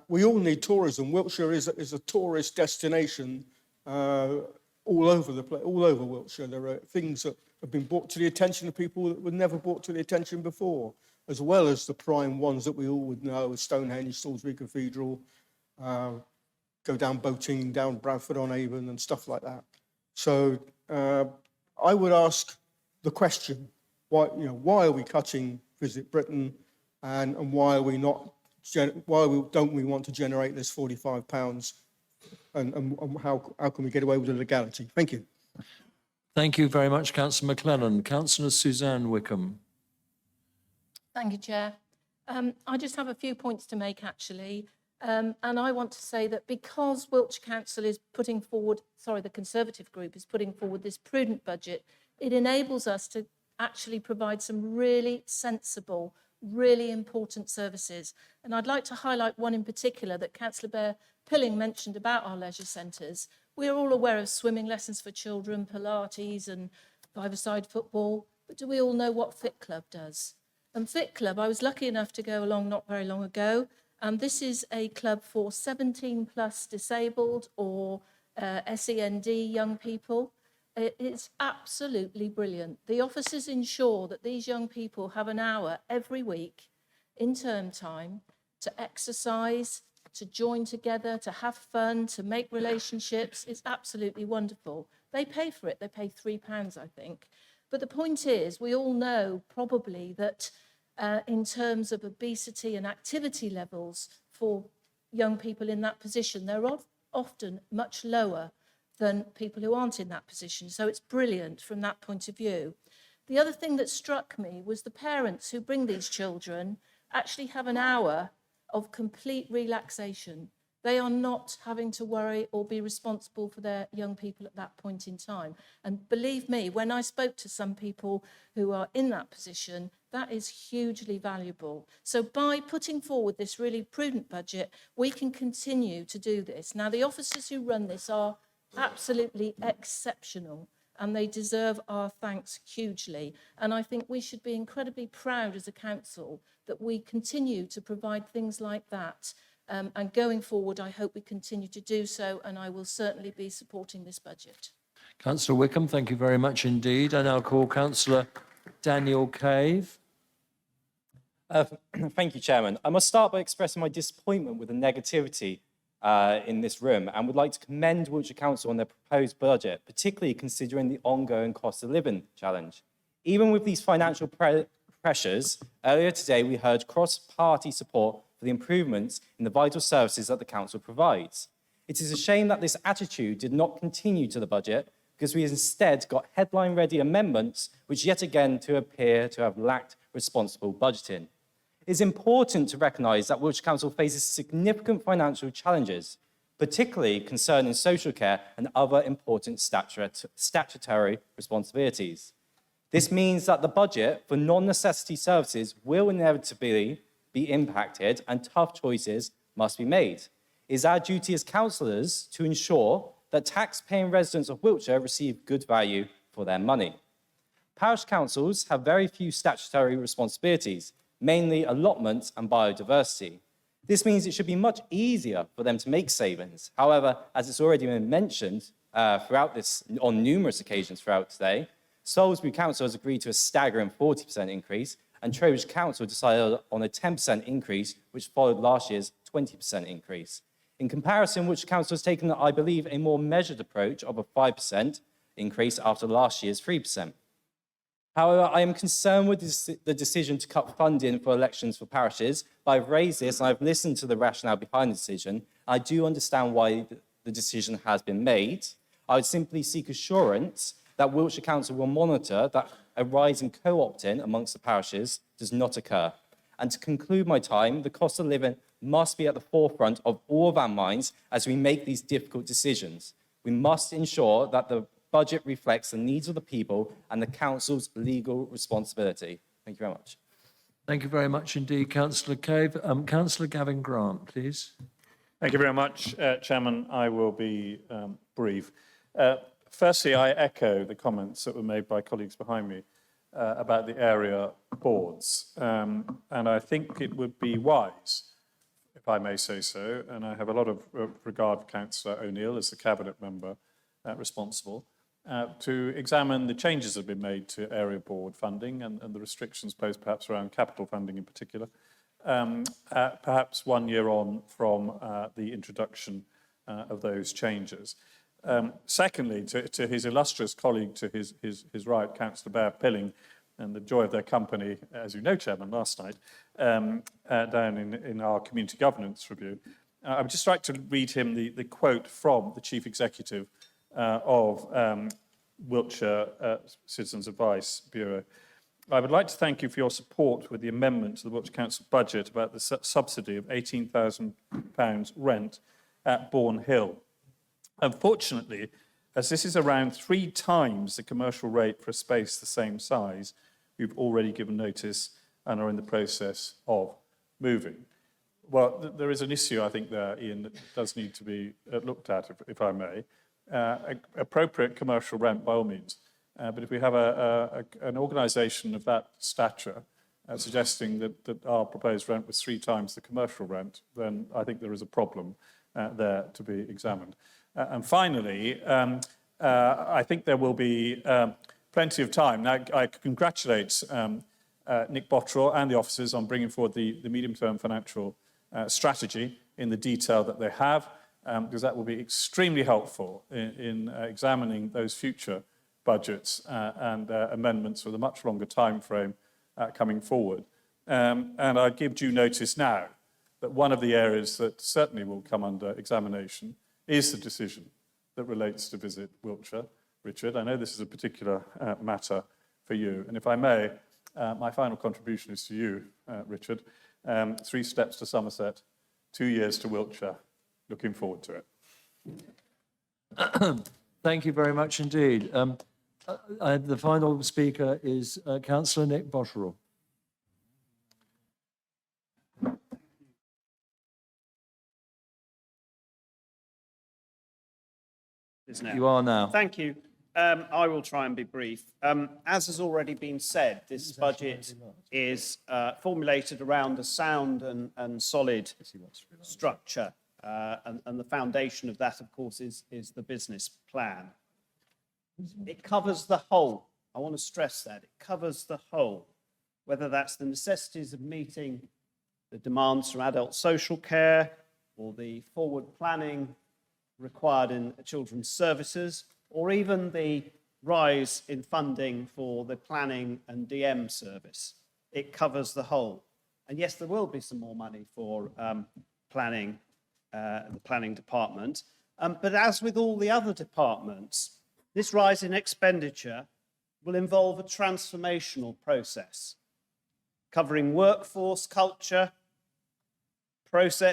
We all need tourism. Wiltshire is a tourist destination all over the place, all over Wiltshire. There are things that have been brought to the attention of people that were never brought to the attention before, as well as the prime ones that we all would know, Stonehenge, Salisbury Cathedral, go down boating down Bradford-on-Avon and stuff like that. So I would ask the question, why are we cutting Visit Britain, and why are we not? Don't we want to generate this £45? And how can we get away with the legality? Thank you. Thank you very much, Councillor McLennan. Councillor Suzanne Wickham. Thank you, Chair. I just have a few points to make, actually. And I want to say that because Wiltshire Council is putting forward, the Conservative group is putting forward this prudent budget, it enables us to actually provide some really sensible, really important services. And I'd like to highlight one in particular that Councillor Bear-Pilling mentioned about our leisure centres. We're all aware of swimming lessons for children, Pilates and five-a-side football. but do we all know what Fit Club does? And Fit Club, I was lucky enough to go along not very long ago, and this is a club for 17 plus disabled or SEND young people. It's absolutely brilliant. The officers ensure that these young people have an hour every week in term time to exercise, to join together, to have fun, to make relationships. It's absolutely wonderful. They pay for it. They pay £3, I think. But the point is, we all know probably that in terms of obesity and activity levels for young people in that position, they're often much lower than people who aren't in that position. So it's brilliant from that point of view. The other thing that struck me was the parents who bring these children actually have an hour of complete relaxation. They are not having to worry or be responsible for their young people at that point in time. And believe me, when I spoke to some people who are in that position, that is hugely valuable. So by putting forward this really prudent budget, we can continue to do this. Now, the officers who run this are absolutely exceptional, and they deserve our thanks hugely. And I think we should be incredibly proud as a council that we continue to provide things like that. And going forward, I hope we continue to do so, and I will certainly be supporting this budget. Councillor Wickham, thank you very much indeed. I now call Councillor Daniel Cave. Thank you, Chairman. I must start by expressing my disappointment with the negativity in this room, and would like to commend Wiltshire Council on their proposed budget, particularly considering the ongoing cost of living challenge. Even with these financial pressures, earlier today we heard cross-party support for the improvements in the vital services that the council provides. It is a shame that this attitude did not continue to the budget, because we instead got headline-ready amendments which yet again appear to have lacked responsible budgeting. It is important to recognise that Wiltshire Council faces significant financial challenges, particularly concerning social care and other important statutory responsibilities. This means that the budget for non-necessity services will inevitably be impacted, and tough choices must be made. It is our duty as councillors to ensure that tax-paying residents of Wiltshire receive good value for their money. Parish councils have very few statutory responsibilities, mainly allotments and biodiversity. This means it should be much easier for them to make savings. However, as it's already been mentioned on numerous occasions throughout today, Salisbury Council has agreed to a staggering 40% increase, and Treasury Council decided on a 10% increase, which followed last year's 20% increase. In comparison, Wiltshire Council has taken, I believe, a more measured approach of a 5% increase after last year's 3%. However, I am concerned with the decision to cut funding for elections for parishes, but I've raised this and I've listened to the rationale behind the decision. I do understand why the decision has been made. I would simply seek assurance that Wiltshire Council will monitor that a rise in co-opting amongst the parishes does not occur. And to conclude my time, the cost of living must be at the forefront of all of our minds as we make these difficult decisions. We must ensure that the budget reflects the needs of the people and the council's legal responsibility. Thank you very much. Thank you very much indeed, Councillor Cave. Councillor Gavin Grant, please. Thank you very much, Chairman. I will be brief. Firstly, I echo the comments that were made by colleagues behind me about the area boards. And I think it would be wise, if I may say so, and I have a lot of regard for Councillor O'Neill as the Cabinet member responsible, to examine the changes that have been made to area board funding and the restrictions posed perhaps around capital funding in particular, perhaps 1 year on from the introduction of those changes. Secondly, to his illustrious colleague to his right, Councillor Bear Pilling, and the joy of their company, as you know, Chairman, last night, down in our community governance review, I would just like to read him the quote from the Chief Executive of Wiltshire Citizens Advice Bureau. I would like to thank you for your support with the amendment to the Wiltshire Council budget about the subsidy of £18,000 rent at Bourne Hill. Unfortunately, as this is around 3 times the commercial rate for a space the same size, we've already given notice and are in the process of moving. Well, there is an issue, I think, there, Ian, that does need to be looked at, if I may. Appropriate commercial rent, by all means. But if we have an organisation of that stature suggesting that our proposed rent was 3 times the commercial rent, then I think there is a problem there to be examined. And finally, I think there will be plenty of time. Now, I congratulate Nick Botterill and the officers on bringing forward the medium-term financial strategy in the detail that they have, because that will be extremely helpful in examining those future budgets and amendments with a much longer time frame coming forward. And I give due notice now that one of the areas that certainly will come under examination is the decision that relates to Visit Wiltshire. Richard, I know this is a particular matter for you. And if I may, my final contribution is to you, Richard. 3 steps to Somerset, 2 years to Wiltshire. Looking forward to it. Thank you very much indeed. The final speaker is Councillor Nick Botterill. You are now. Thank you. I will try and be brief. As has already been said, this budget is formulated around a sound and solid structure. And the foundation of that, of course, is the business plan. It covers the whole. I want to stress that. It covers the whole, whether that's the necessities of meeting the demands from adult social care or the forward planning required in children's services, or even the rise in funding for the planning and DM service. It covers the whole. And yes, there will be some more money for planning, the planning department. But as with all the other departments, this rise in expenditure will involve a transformational process, covering workforce culture,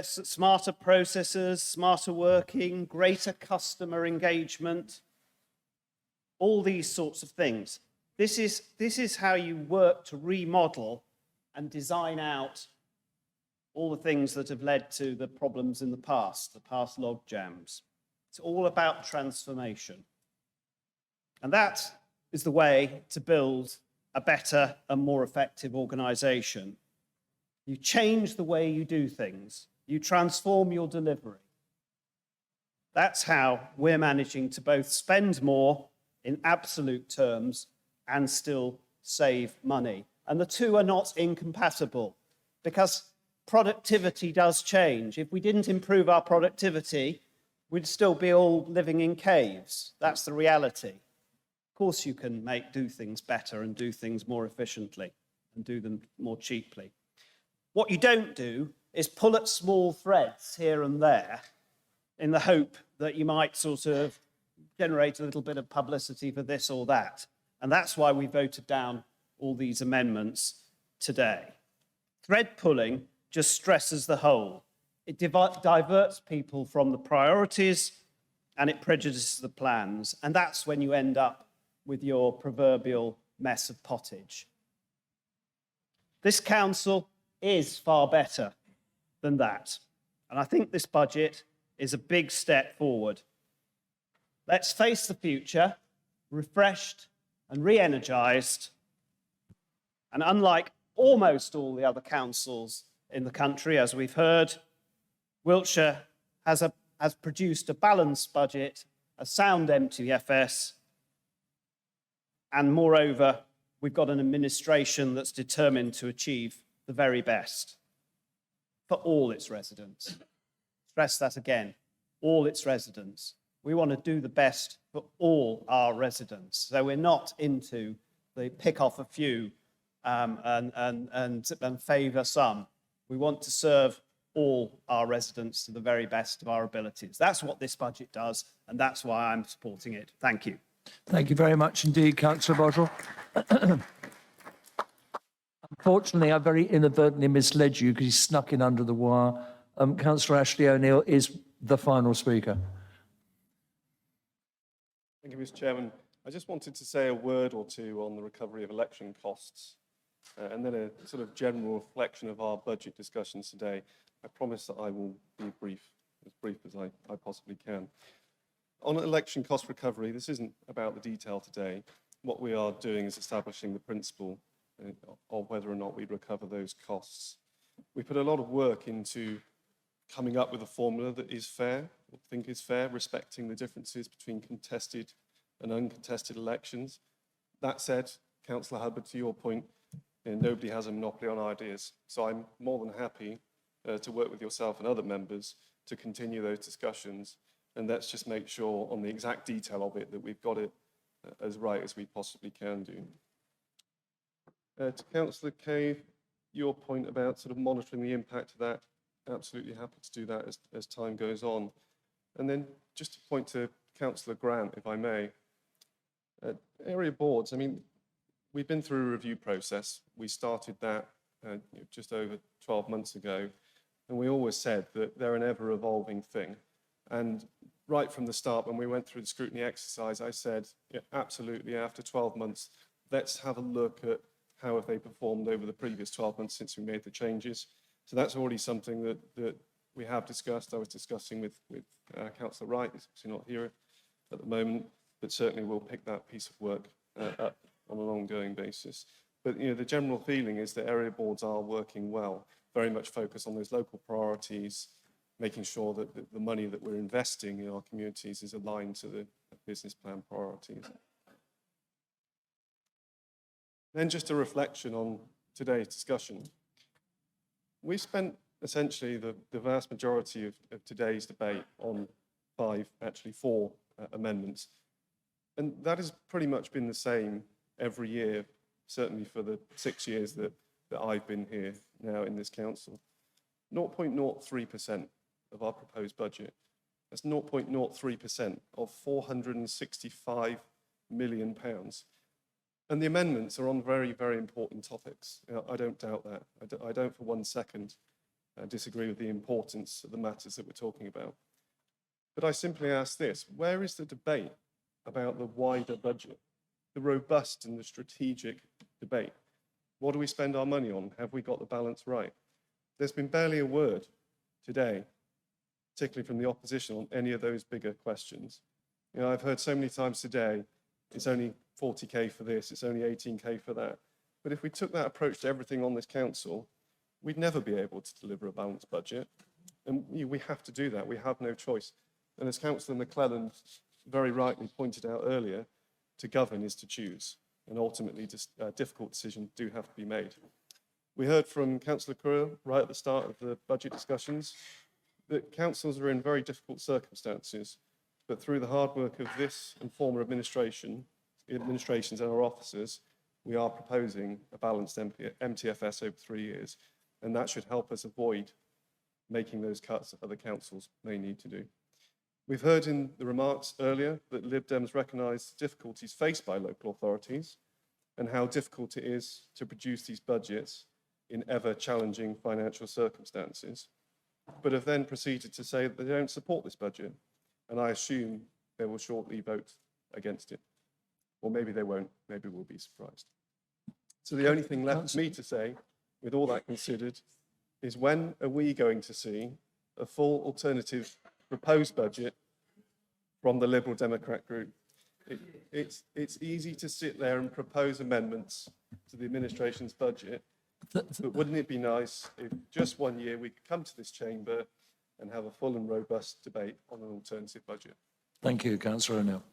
smarter processes, smarter working, greater customer engagement, all these sorts of things. This is how you work to remodel and design out all the things that have led to the problems in the past log jams. It's all about transformation. And that is the way to build a better and more effective organisation. You change the way you do things. You transform your delivery. That's how we're managing to both spend more in absolute terms and still save money. And the two are not incompatible, because productivity does change. If we didn't improve our productivity, we'd still be all living in caves. That's the reality. Of course, you can do things better and do things more efficiently and do them more cheaply. What you don't do is pull at small threads here and there in the hope that you might sort of generate a little bit of publicity for this or that. And that's why we voted down all these amendments today. Thread pulling just stresses the whole. It diverts people from the priorities and it prejudices the plans. And that's when you end up with your proverbial mess of pottage. This council is far better than that. And I think this budget is a big step forward. Let's face the future, refreshed and re-energised. And unlike almost all the other councils in the country, as we've heard, Wiltshire has produced a balanced budget, a sound MTFS, and moreover, we've got an administration that's determined to achieve the very best for all its residents. Stress that again, all its residents. We want to do the best for all our residents. So we're not into the pick off a few and favour some. We want to serve all our residents to the very best of our abilities. That's what this budget does, and that's why I'm supporting it. Thank you. Thank you very much indeed, Councillor Botterill. Unfortunately, I very inadvertently misled you because you snuck in under the wire. Councillor Ashley O'Neill is the final speaker. Thank you, Mr. Chairman. I just wanted to say a word or two on the recovery of election costs and then a sort of general reflection of our budget discussions today. I promise that I will be brief as I possibly can. On election cost recovery, this isn't about the detail today, what we are doing is establishing the principle of whether or not we recover those costs. We put a lot of work into coming up with a formula that is fair, or think is fair, respecting the differences between contested and uncontested elections. That said, Councillor Hubbard, to your point, nobody has a monopoly on ideas. So I'm more than happy to work with yourself and other members to continue those discussions. And let's just make sure on the exact detail of it that we've got it as right as we possibly can do. To Councillor Cave, your point about sort of monitoring the impact of that, absolutely happy to do that as time goes on. And then just to point to Councillor Grant, if I may, area boards, I mean, we've been through a review process. We started that just over 12 months ago, and we always said that they're an ever-evolving thing. And right from the start, when we went through the scrutiny exercise, I said, yeah, absolutely, after 12 months, let's have a look at how have they performed over the previous 12 months since we made the changes. So that's already something that we have discussed. I was discussing with Councillor Wright, he's obviously not here at the moment, but certainly we'll pick that piece of work up on an ongoing basis. But the general feeling is that area boards are working well, very much focused on those local priorities, making sure that the money that we're investing in our communities is aligned to the business plan priorities. Then just a reflection on today's discussion. We spent essentially the vast majority of today's debate on four amendments. And that has pretty much been the same every year, certainly for the 6 years that I've been here now in this council. 0.03% of our proposed budget. That's 0.03% of £465 million. And the amendments are on very, very important topics. I don't doubt that. I don't for 1 second disagree with the importance of the matters that we're talking about. But I simply ask this, where is the debate about the wider budget, the robust and the strategic debate? What do we spend our money on? Have we got the balance right? There's been barely a word today, particularly from the opposition, on any of those bigger questions. I've heard so many times today, it's only 40k for this, it's only 18k for that. But if we took that approach to everything on this council, we'd never be able to deliver a balanced budget. And we have to do that, we have no choice. And as Councillor McClellan very rightly pointed out earlier, to govern is to choose. And ultimately, difficult decisions do have to be made. We heard from Councillor Curran right at the start of the budget discussions that councils are in very difficult circumstances, but through the hard work of this and former administrations and our officers, we are proposing a balanced MTFS over 3 years, and that should help us avoid making those cuts that other councils may need to do. We've heard in the remarks earlier that Lib Dems recognise the difficulties faced by local authorities and how difficult it is to produce these budgets in ever challenging financial circumstances, but have then proceeded to say that they don't support this budget, and I assume they will shortly vote against it. Or maybe they won't, maybe we'll be surprised. So the only thing left for me to say, with all that considered, is when are we going to see a full alternative proposed budget from the Liberal Democrat group? It's easy to sit there and propose amendments to the administration's budget, but wouldn't it be nice if just 1 year we could come to this chamber and have a full and robust debate on an alternative budget? Thank you, Councillor O'Neill.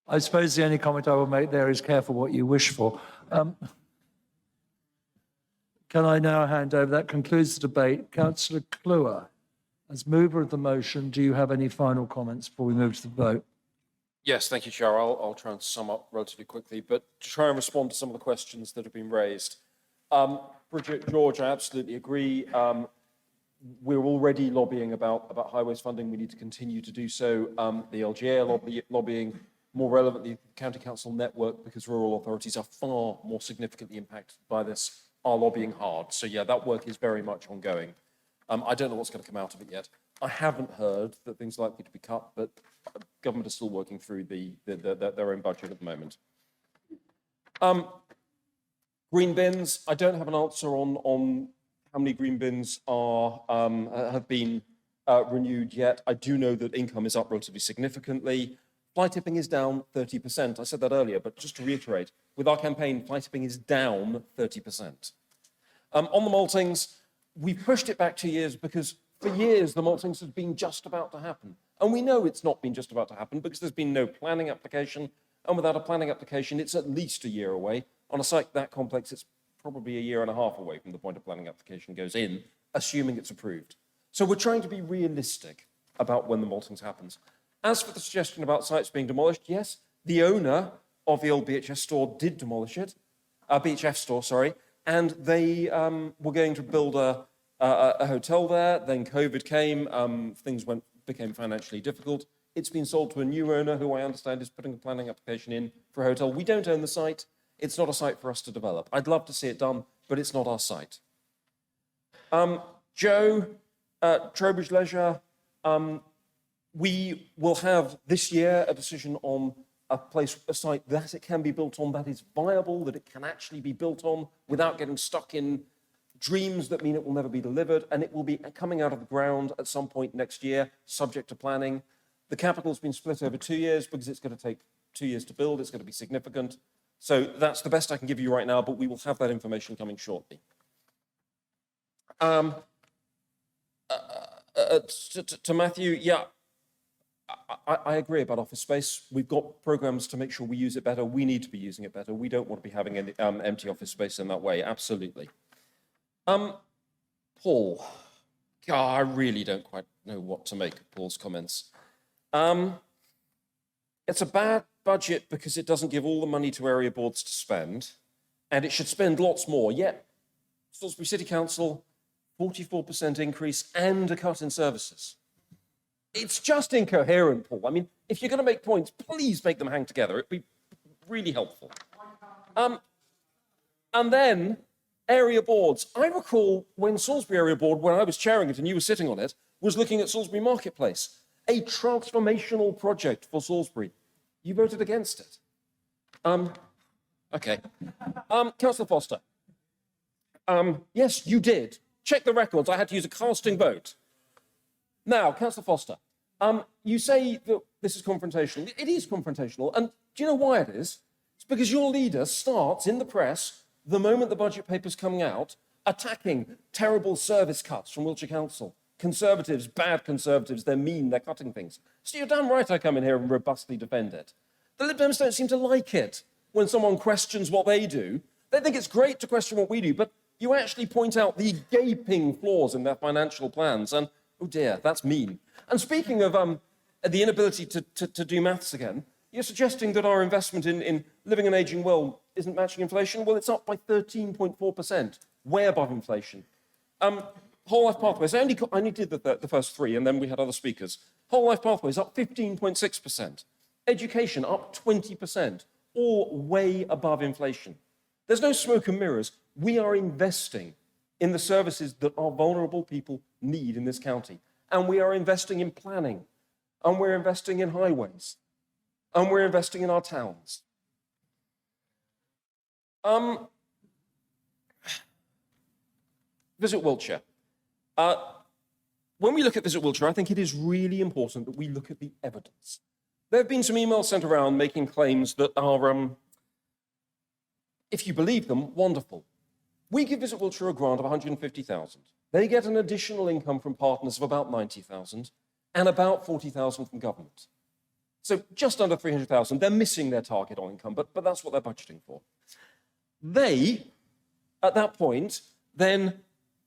I suppose the only comment I will make there is careful what you wish for. Can I now hand over? That concludes the debate. Councillor Kluwer, as mover of the motion, do you have any final comments before we move to the vote? Yes, thank you, Chair. I'll try and sum up relatively quickly, but to try and respond to some of the questions that have been raised. Bridget, George, I absolutely agree. We're already lobbying about highways funding. We need to continue to do so. The LGA lobbying, more relevantly, the County Council network, because rural authorities are far more significantly impacted by this, are lobbying hard. So yeah, that work is very much ongoing. I don't know what's going to come out of it yet. I haven't heard that things are likely to be cut, but government is still working through their own budget at the moment. Green bins, I don't have an answer on how many green bins have been renewed yet. I do know that income is up relatively significantly. Fly tipping is down 30%. I said that earlier, but just to reiterate, with our campaign, fly tipping is down 30%. On the maltings, we pushed it back 2 years because for years the maltings has been just about to happen. And we know it's not been just about to happen because there's been no planning application. And without a planning application, it's at least a year away. On a site that complex, it's probably a year and a half away from the point a planning application goes in, assuming it's approved. So we're trying to be realistic about when the maltings happens. As for the suggestion about sites being demolished, yes, the owner of the old BHS store did demolish it, BHF store, sorry, and they were going to build a hotel there. Then COVID came, things became financially difficult. It's been sold to a new owner who I understand is putting a planning application in for a hotel. We don't own the site. It's not a site for us to develop. I'd love to see it done, but it's not our site. Joe, Trowbridge Leisure, we will have this year a decision on a site that it can be built on, that is viable, that it can actually be built on without getting stuck in dreams that mean it will never be delivered, and it will be coming out of the ground at some point next year, subject to planning. The capital's been split over 2 years because it's going to take 2 years to build. It's going to be significant. So that's the best I can give you right now, but we will have that information coming shortly. To Matthew, yeah, I agree about office space. We've got programs to make sure we use it better. We need to be using it better. We don't want to be having any empty office space in that way, absolutely. Paul, God, I really don't quite know what to make of Paul's comments. It's a bad budget because it doesn't give all the money to area boards to spend, and it should spend lots more. Yet, Salisbury City Council, 44% increase and a cut in services. It's just incoherent, Paul. I mean, if you're going to make points, please make them hang together. It'd be really helpful. And then, area boards. I recall when Salisbury Area Board, when I was chairing it and you were sitting on it, was looking at Salisbury Marketplace, a transformational project for Salisbury. You voted against it. Okay. Councillor Foster. Yes, you did. Check the records. I had to use a casting vote. Now, Councillor Foster, you say that this is confrontational. It is confrontational. And do you know why it is? It's because your leader starts in the press, the moment the budget paper's coming out, attacking terrible service cuts from Wiltshire Council. Conservatives, bad Conservatives, they're mean, they're cutting things. So you're damn right I come in here and robustly defend it. The Lib Dems don't seem to like it when someone questions what they do. They think it's great to question what we do, but you actually point out the gaping flaws in their financial plans, and oh dear, that's mean. And speaking of the inability to do maths again, you're suggesting that our investment in living and ageing well isn't matching inflation? Well, it's up by 13.4%, way above inflation. Whole life pathways, I only did the first three, and then we had other speakers. Whole life pathways up 15.6%. Education up 20%, all way above inflation. There's no smoke and mirrors. We are investing in the services that our vulnerable people need in this county. And we are investing in planning, and we're investing in highways, and we're investing in our towns. Visit Wiltshire. When we look at Visit Wiltshire, I think it is really important that we look at the evidence. There have been some emails sent around making claims that are, if you believe them, wonderful. We give Visit Wiltshire a grant of 150,000. They get an additional income from partners of about 90,000 and about 40,000 from government. So just under 300,000. They're missing their target on income, but that's what they're budgeting for. They, at that point, then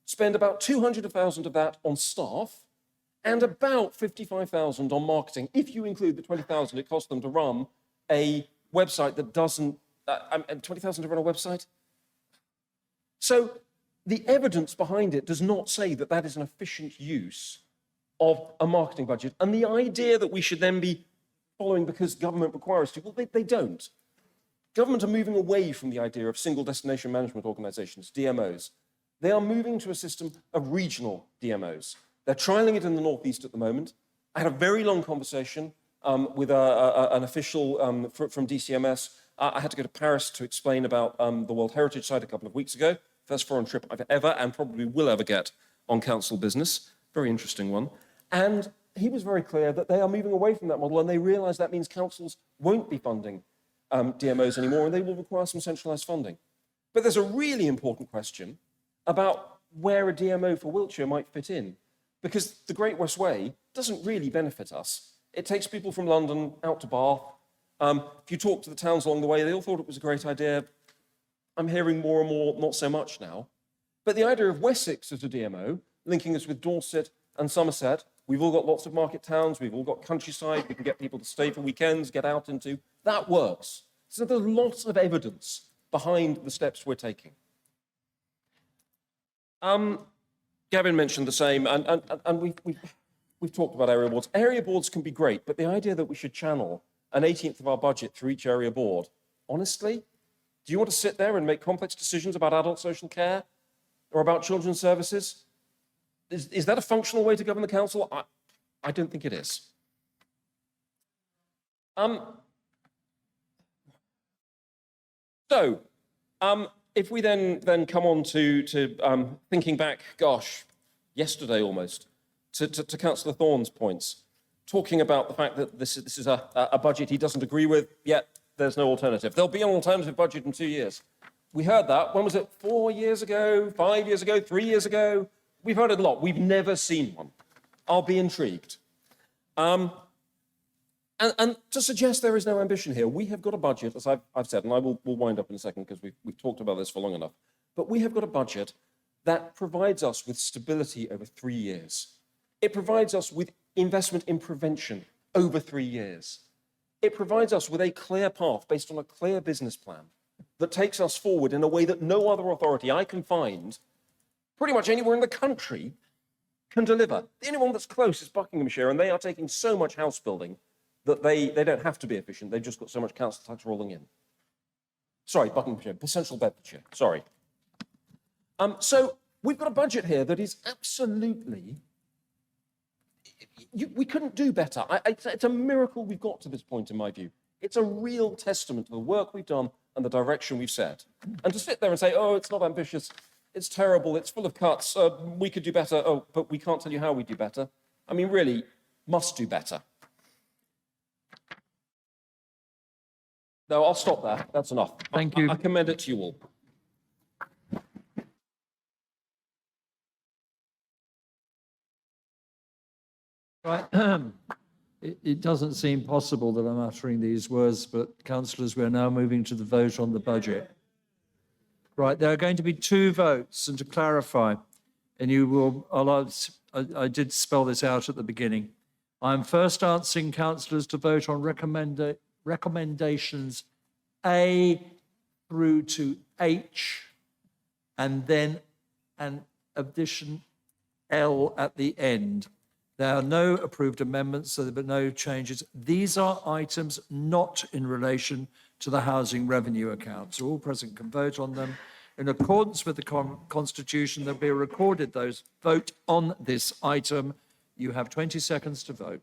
spend about 200,000 of that on staff and about 55,000 on marketing, if you include the 20,000 it costs them to run a website that doesn't, 20,000 to run a website? So the evidence behind it does not say that that is an efficient use of a marketing budget. And the idea that we should then be following because government requires to, well, they don't. Government are moving away from the idea of single destination management organizations, DMOs. They are moving to a system of regional DMOs. They're trialing it in the Northeast at the moment. I had a very long conversation with an official from DCMS. I had to go to Paris to explain about the World Heritage Site a couple of weeks ago. First foreign trip I've ever and probably will ever get on council business. Very interesting one. And he was very clear that they are moving away from that model, and they realise that means councils won't be funding DMOs anymore, and they will require some centralised funding. But there's a really important question about where a DMO for Wiltshire might fit in, because the Great West Way doesn't really benefit us. It takes people from London out to Bath. If you talk to the towns along the way, they all thought it was a great idea. I'm hearing more and more, not so much now. But the idea of Wessex as a DMO, linking us with Dorset and Somerset, we've all got lots of market towns, we've all got countryside, we can get people to stay for weekends, get out into, that works. So there's lots of evidence behind the steps we're taking. Gavin mentioned the same, and we've talked about area boards. Area boards can be great, but the idea that we should channel an 18th of our budget through each area board, honestly, do you want to sit there and make complex decisions about adult social care or about children's services? Is that a functional way to govern the council? I don't think it is. If we then come on to thinking back, gosh, yesterday almost, to Councillor Thorne's points, talking about the fact that this is a budget he doesn't agree with, yet there's no alternative. There'll be an alternative budget in 2 years. We heard that, when was it, 4 years ago, 5 years ago, 3 years ago? We've heard it a lot. We've never seen one. I'll be intrigued. And to suggest there is no ambition here, we have got a budget, as I've said, and we'll wind up in a second because we've talked about this for long enough, but we have got a budget that provides us with stability over 3 years. It provides us with investment in prevention over 3 years. It provides us with a clear path based on a clear business plan that takes us forward in a way that no other authority I can find pretty much anywhere in the country can deliver. The only one that's close is Buckinghamshire, and they are taking so much house building that they don't have to be efficient. They've just got so much council tax rolling in. Sorry, Buckinghamshire, Central Bedfordshire, sorry. So we've got a budget here that is absolutely, we couldn't do better. It's a miracle we've got to this point, in my view. It's a real testament to the work we've done and the direction we've set. And to sit there and say, oh, it's not ambitious, it's terrible, it's full of cuts, we could do better, oh, but we can't tell you how we do better. I mean, really, must do better. No, I'll stop there. That's enough. Thank you. I commend it to you all. Right. It doesn't seem possible that I'm uttering these words, but councillors, we're now moving to the vote on the budget. Right, there are going to be 2 votes, and to clarify, and you will, I did spell this out at the beginning. I'm first asking councillors to vote on recommendations A through to H, and then an addition L at the end. There are no approved amendments, so there are no changes. These are items not in relation to the housing revenue account. So all present can vote on them. In accordance with the Constitution, there'll be a recorded vote on this item. You have 20 seconds to vote.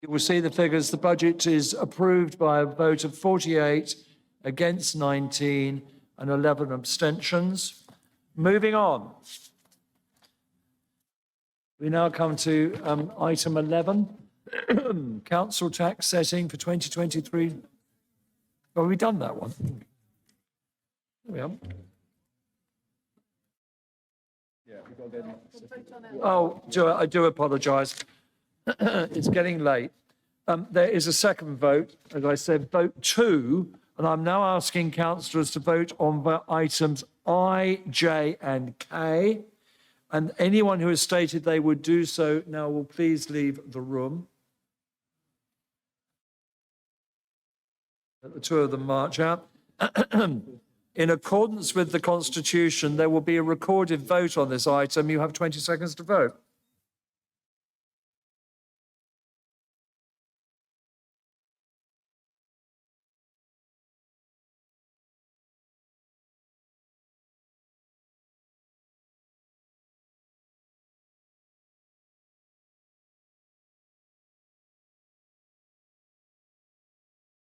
You will see the figures. The budget is approved by a vote of 48 against 19 and 11 abstentions. Moving on. We now come to item 11, council tax setting for 2023. Have we done that one? There we are. Oh, I do apologise. It's getting late. There is a second vote, as I said, vote 2, and I'm now asking councillors to vote on items I, J and K, and anyone who has stated they would do so now will please leave the room. Let the 2 of them march out. In accordance with the Constitution, there will be a recorded vote on this item. You have 20 seconds to vote.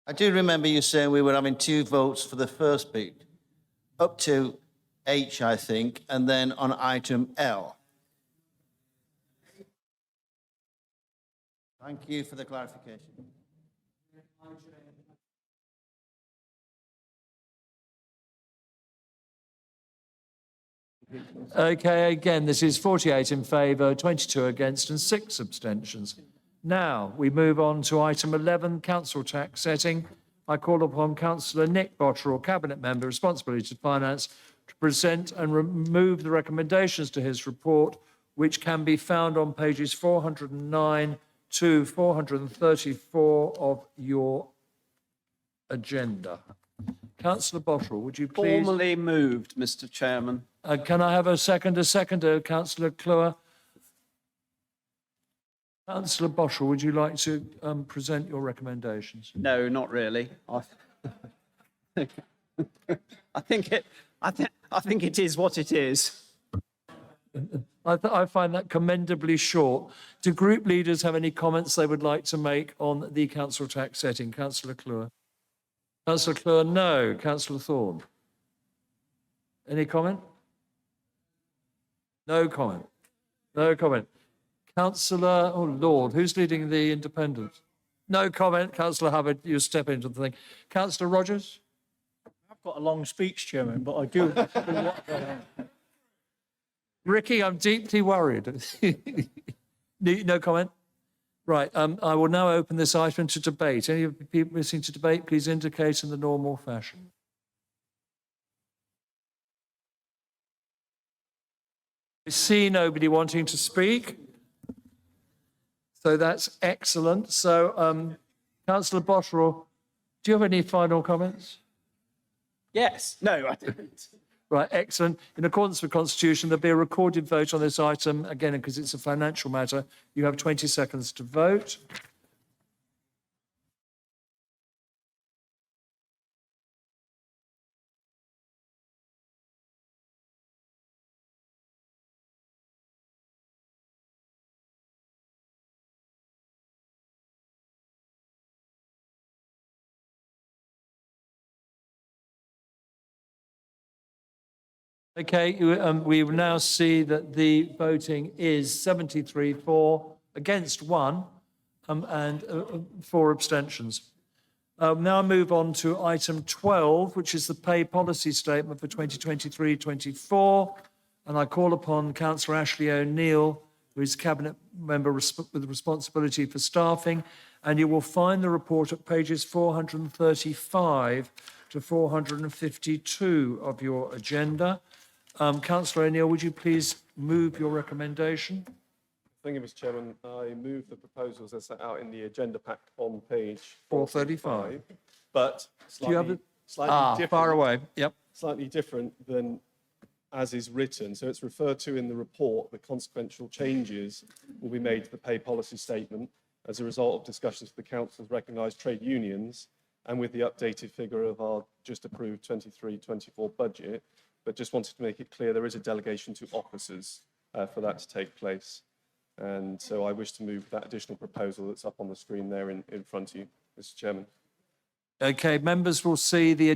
I do remember you saying we were having 2 votes for the first bit, up to H, I think, and then on item L. Thank you for the clarification. Okay, again, this is 48 in favour, 22 against and 6 abstentions. Now, we move on to item 11, council tax setting. I call upon Councillor Nick Botterill, Cabinet Member, Responsibility to Finance, to present and remove the recommendations to his report, which can be found on pages 409 to 434 of your agenda. Councillor Botterill, would you please... Formally moved, Mr. Chairman. Can I have a seconder, Councillor Cluer? Councillor Botterill, would you like to present your recommendations? No, not really. I think it is what it is. I find that commendably short. Do group leaders have any comments they would like to make on the council tax setting? Councillor Cluer. Councillor Cluer, no. Councillor Thorne. Any comment? No comment. No comment. Councillor, oh Lord, who's leading the independents? No comment. Councillor Hubbard, you step into the thing. Councillor Rogers? I've got a long speech, Chairman, but I do. Ricky, I'm deeply worried. No comment? Right, I will now open this item to debate. Any of the people wishing to debate, please indicate in the normal fashion. I see nobody wanting to speak. So that's excellent. So, Councillor Botterill, do you have any final comments? Yes. No, I didn't. Right, excellent. In accordance with the Constitution, there'll be a recorded vote on this item. Again, because it's a financial matter, you have 20 seconds to vote. Okay, we will now see that the voting is 73 for, against 1, and 4 abstentions. Now move on to item 12, which is the pay policy statement for 2023-24. And I call upon Councillor Ashley O'Neill, who is Cabinet Member with responsibility for staffing. And you will find the report at pages 435 to 452 of your agenda. Councillor O'Neill, would you please move your recommendation? Thank you, Mr. Chairman. I move the proposals as set out in the agenda pack on page 435. But slightly different, far away. Yep. Slightly different than as is written. So it's referred to in the report that consequential changes will be made to the pay policy statement as a result of discussions with the Council's recognised trade unions and with the updated figure of our just approved 23-24 budget. But just wanted to make it clear there is a delegation to officers for that to take place. And so I wish to move that additional proposal that's up on the screen there in front of you, Mr. Chairman. Okay, members will see the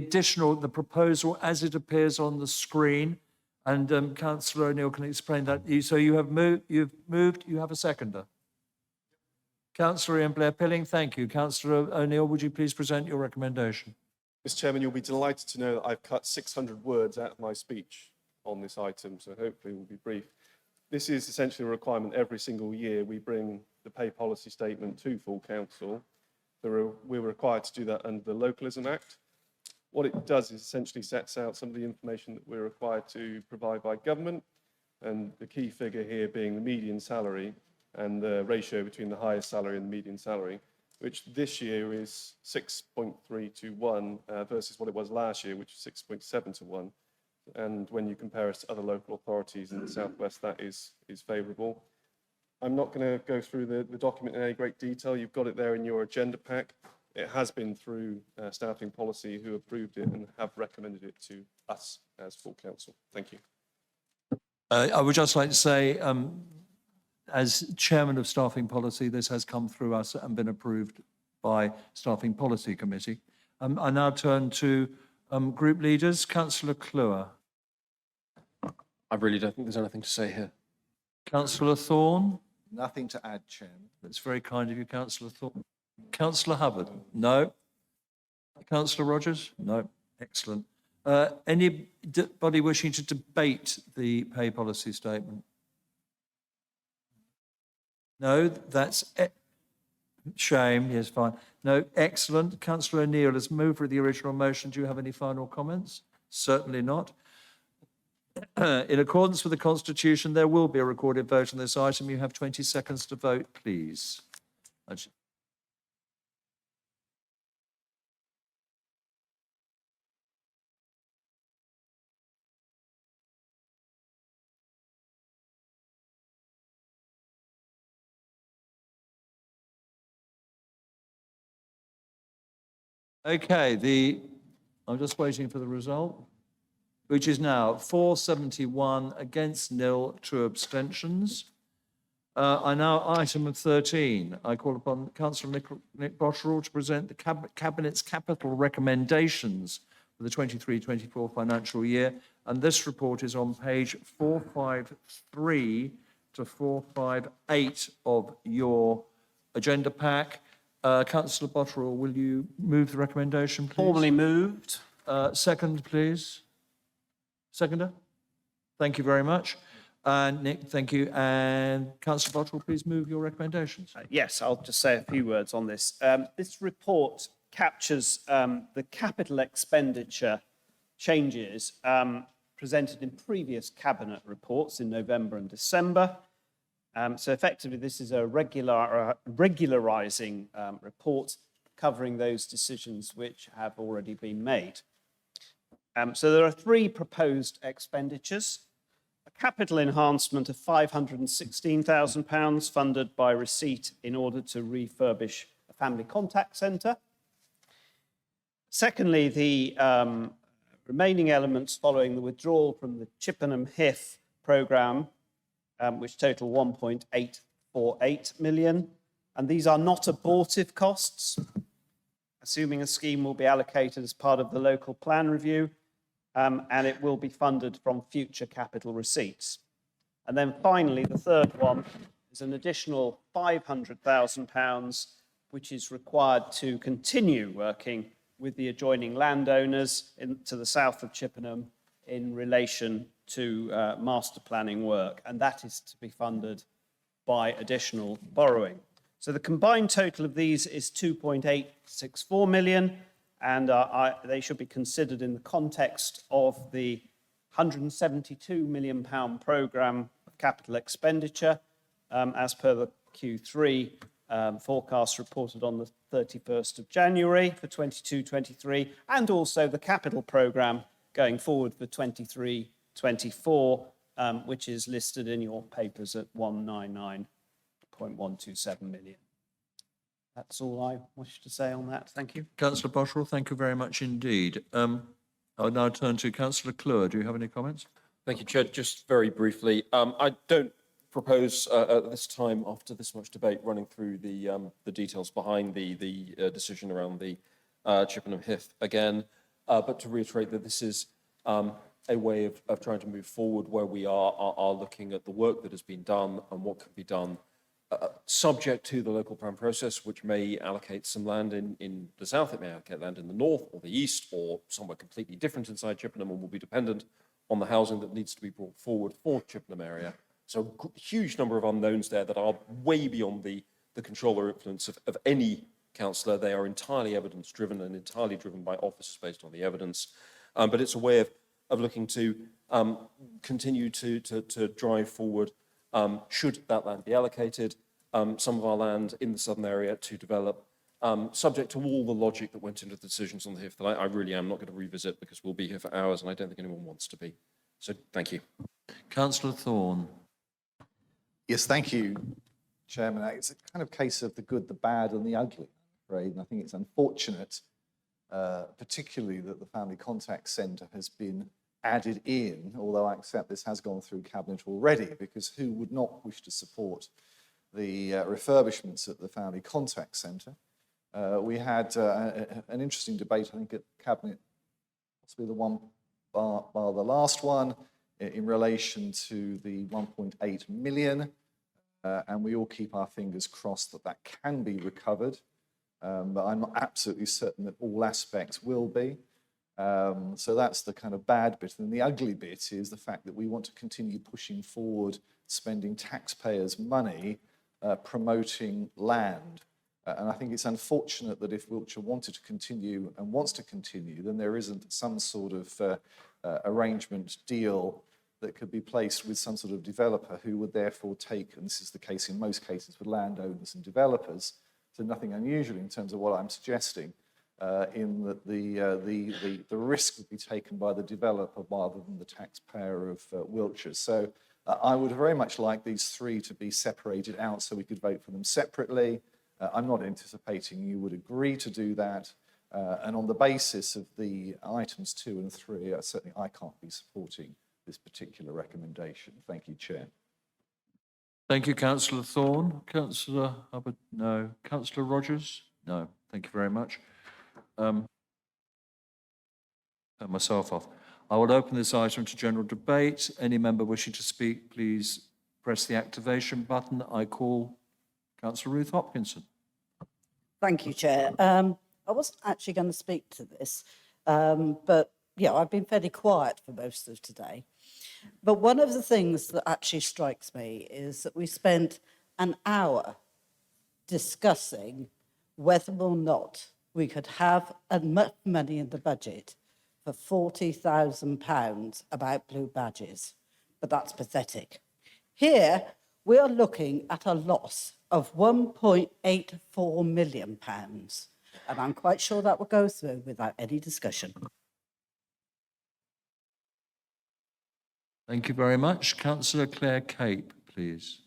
proposal as it appears on the screen. And Councillor O'Neill can explain that. So you have moved, you have a seconder. Councillor Ian Blair-Pilling, thank you. Councillor O'Neill, would you please present your recommendation? Mr. Chairman, you'll be delighted to know that I've cut 600 words out of my speech on this item, so hopefully we'll be brief. This is essentially a requirement every single year we bring the pay policy statement to full council. We're required to do that under the Localism Act. What it does is essentially sets out some of the information that we're required to provide by government, and the key figure here being the median salary and the ratio between the highest salary and the median salary. which this year is 6.3 to 1 versus what it was last year, which was 6.7 to 1. And when you compare us to other local authorities in the Southwest, that is favourable. I'm not going to go through the document in any great detail. You've got it there in your agenda pack. It has been through staffing policy, who approved it and have recommended it to us as full council. Thank you. I would just like to say, as chairman of staffing policy, this has come through us and been approved by staffing policy committee. I now turn to group leaders. Councillor Cluer. I really don't think there's anything to say here. Councillor Thorne. Nothing to add, Chairman. That's very kind of you, Councillor Thorne. Councillor Hubbard. No. Councillor Rogers. No. Excellent. Anybody wishing to debate the pay policy statement? No, that's shame. Yes, fine. No, excellent. Councillor O'Neill, as mover of the original motion, do you have any final comments? Certainly not. In accordance with the Constitution, there will be a recorded vote on this item. You have 20 seconds to vote, please. Okay, I'm just waiting for the result, which is now 471 against 0, 2 abstentions. Item of 13. I call upon Councillor Nick Botterill to present the Cabinet's capital recommendations for the 23-24 financial year. And this report is on page 453 to 458 of your agenda pack. Councillor Botterill, will you move the recommendation, please? Formally moved. Second, please. Seconder? Thank you very much. Nick, thank you. And Councillor Botterill, please move your recommendations. Yes, I'll just say a few words on this. This report captures the capital expenditure changes presented in previous cabinet reports in November and December. So effectively, this is a regularising report covering those decisions which have already been made. So there are 3 proposed expenditures. A capital enhancement of £516,000 funded by receipt in order to refurbish a family contact centre. Secondly, the remaining elements following the withdrawal from the Chippenham HIF programme, which total 1.848 million. And these are not abortive costs, assuming a scheme will be allocated as part of the local plan review, and it will be funded from future capital receipts. And then finally, the third one is an additional £500,000, which is required to continue working with the adjoining landowners to the south of Chippenham in relation to master planning work, and that is to be funded by additional borrowing. So the combined total of these is 2.864 million, and they should be considered in the context of the £172 million programme of capital expenditure, as per the Q3 forecast reported on the 31st of January for 22-23, and also the capital programme going forward for 23-24, which is listed in your papers at 199.127 million. That's all I wish to say on that. Thank you. Councillor Botterill, thank you very much indeed. I'll now turn to Councillor Cluer. Do you have any comments? Thank you, Chair. Just very briefly, I don't propose at this time, after this much debate, running through the details behind the decision around the Chippenham HIF again, but to reiterate that this is a way of trying to move forward where we are looking at the work that has been done and what can be done subject to the local plan process, which may allocate some land in the south, it may allocate land in the north or the east or somewhere completely different inside Chippenham, and will be dependent on the housing that needs to be brought forward for Chippenham area. So a huge number of unknowns there that are way beyond the control or influence of any councillor. They are entirely evidence driven and entirely driven by officers based on the evidence. But it's a way of looking to continue to drive forward, should that land be allocated, some of our land in the southern area to develop subject to all the logic that went into the decisions on the HIF that I really am not going to revisit because we'll be here for hours and I don't think anyone wants to be. So thank you. Councillor Thorne. Yes, thank you, Chairman. It's a kind of case of the good, the bad and the ugly, I'm afraid. And I think it's unfortunate, particularly that the Family Contact Centre has been added in, although I accept this has gone through Cabinet already, because who would not wish to support the refurbishments at the Family Contact Centre? We had an interesting debate, I think, at Cabinet, possibly the one bar the last one, in relation to the 1.8 million, and we all keep our fingers crossed that that can be recovered, but I'm not absolutely certain that all aspects will be. So that's the kind of bad bit. And the ugly bit is the fact that we want to continue pushing forward, spending taxpayers' money, promoting land. And I think it's unfortunate that if Wiltshire wanted to continue and wants to continue, then there isn't some sort of arrangement, deal that could be placed with some sort of developer who would therefore take, and this is the case in most cases for landowners and developers, so nothing unusual in terms of what I'm suggesting, in that the risk would be taken by the developer rather than the taxpayer of Wiltshire. So I would very much like these three to be separated out so we could vote for them separately. I'm not anticipating you would agree to do that. And on the basis of the items 2 and 3, certainly I can't be supporting this particular recommendation. Thank you, Chair. Thank you, Councillor Thorne. Councillor Hubbard? No. Councillor Rogers? No. Thank you very much. Turn myself off. I will open this item to general debate. Any member wishing to speak, please press the activation button. I call Councillor Ruth Hopkinson. Thank you, Chair. I wasn't actually going to speak to this, but yeah, I've been fairly quiet for most of today. But one of the things that actually strikes me is that we spent an hour discussing whether or not we could have enough money in the budget for £40,000 about blue badges. But that's pathetic. Here, we are looking at a loss of £1.84 million. And I'm quite sure that will go through without any discussion. Thank you very much. Councillor Claire Cape, please.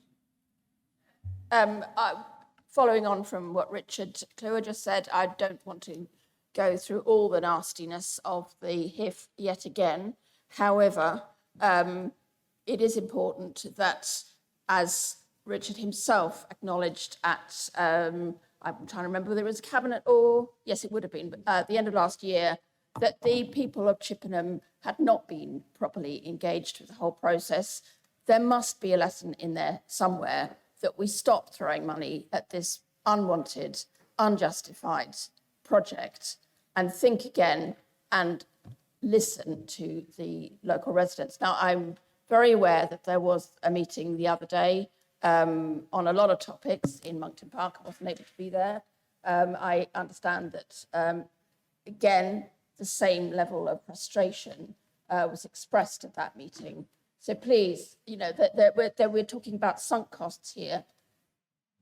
Following on from what Richard Clewer just said, I don't want to go through all the nastiness of the HIF yet again. However, it is important that, as Richard himself acknowledged at, I'm trying to remember whether it was Cabinet or, yes, it would have been, but at the end of last year, that the people of Chippenham had not been properly engaged with the whole process. There must be a lesson in there somewhere that we stop throwing money at this unwanted, unjustified project and think again and listen to the local residents. Now, I'm very aware that there was a meeting the other day on a lot of topics in Monkton Park. I wasn't able to be there. I understand that, again, the same level of frustration was expressed at that meeting. So please, you know, we're talking about sunk costs here.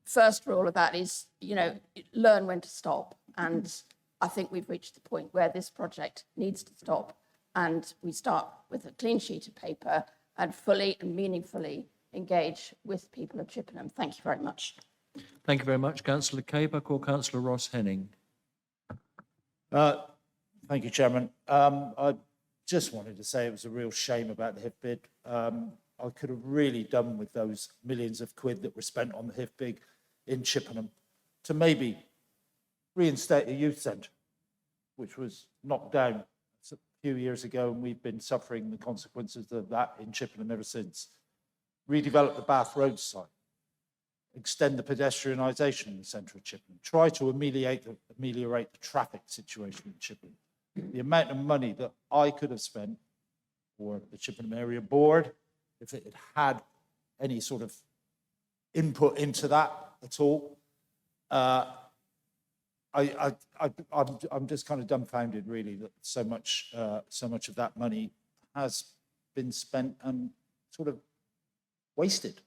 First rule of that is, you know, learn when to stop. And I think we've reached the point where this project needs to stop and we start with a clean sheet of paper and fully and meaningfully engage with people of Chippenham. Thank you very much. Thank you very much, Councillor Cape. I call Councillor Ross Henning. Thank you, Chairman. I just wanted to say it was a real shame about the HIF bid. I could have really done with those millions of quid that were spent on the HIF bid in Chippenham to maybe reinstate a youth centre, which was knocked down a few years ago, and we've been suffering the consequences of that in Chippenham ever since. Redevelop the Bath Road site, extend the pedestrianisation in the centre of Chippenham, try to ameliorate the traffic situation in Chippenham. The amount of money that I could have spent, or the Chippenham Area Board, if it had had any sort of input into that at all, I'm just kind of dumbfounded, really, that so much of that money has been spent and sort of wasted.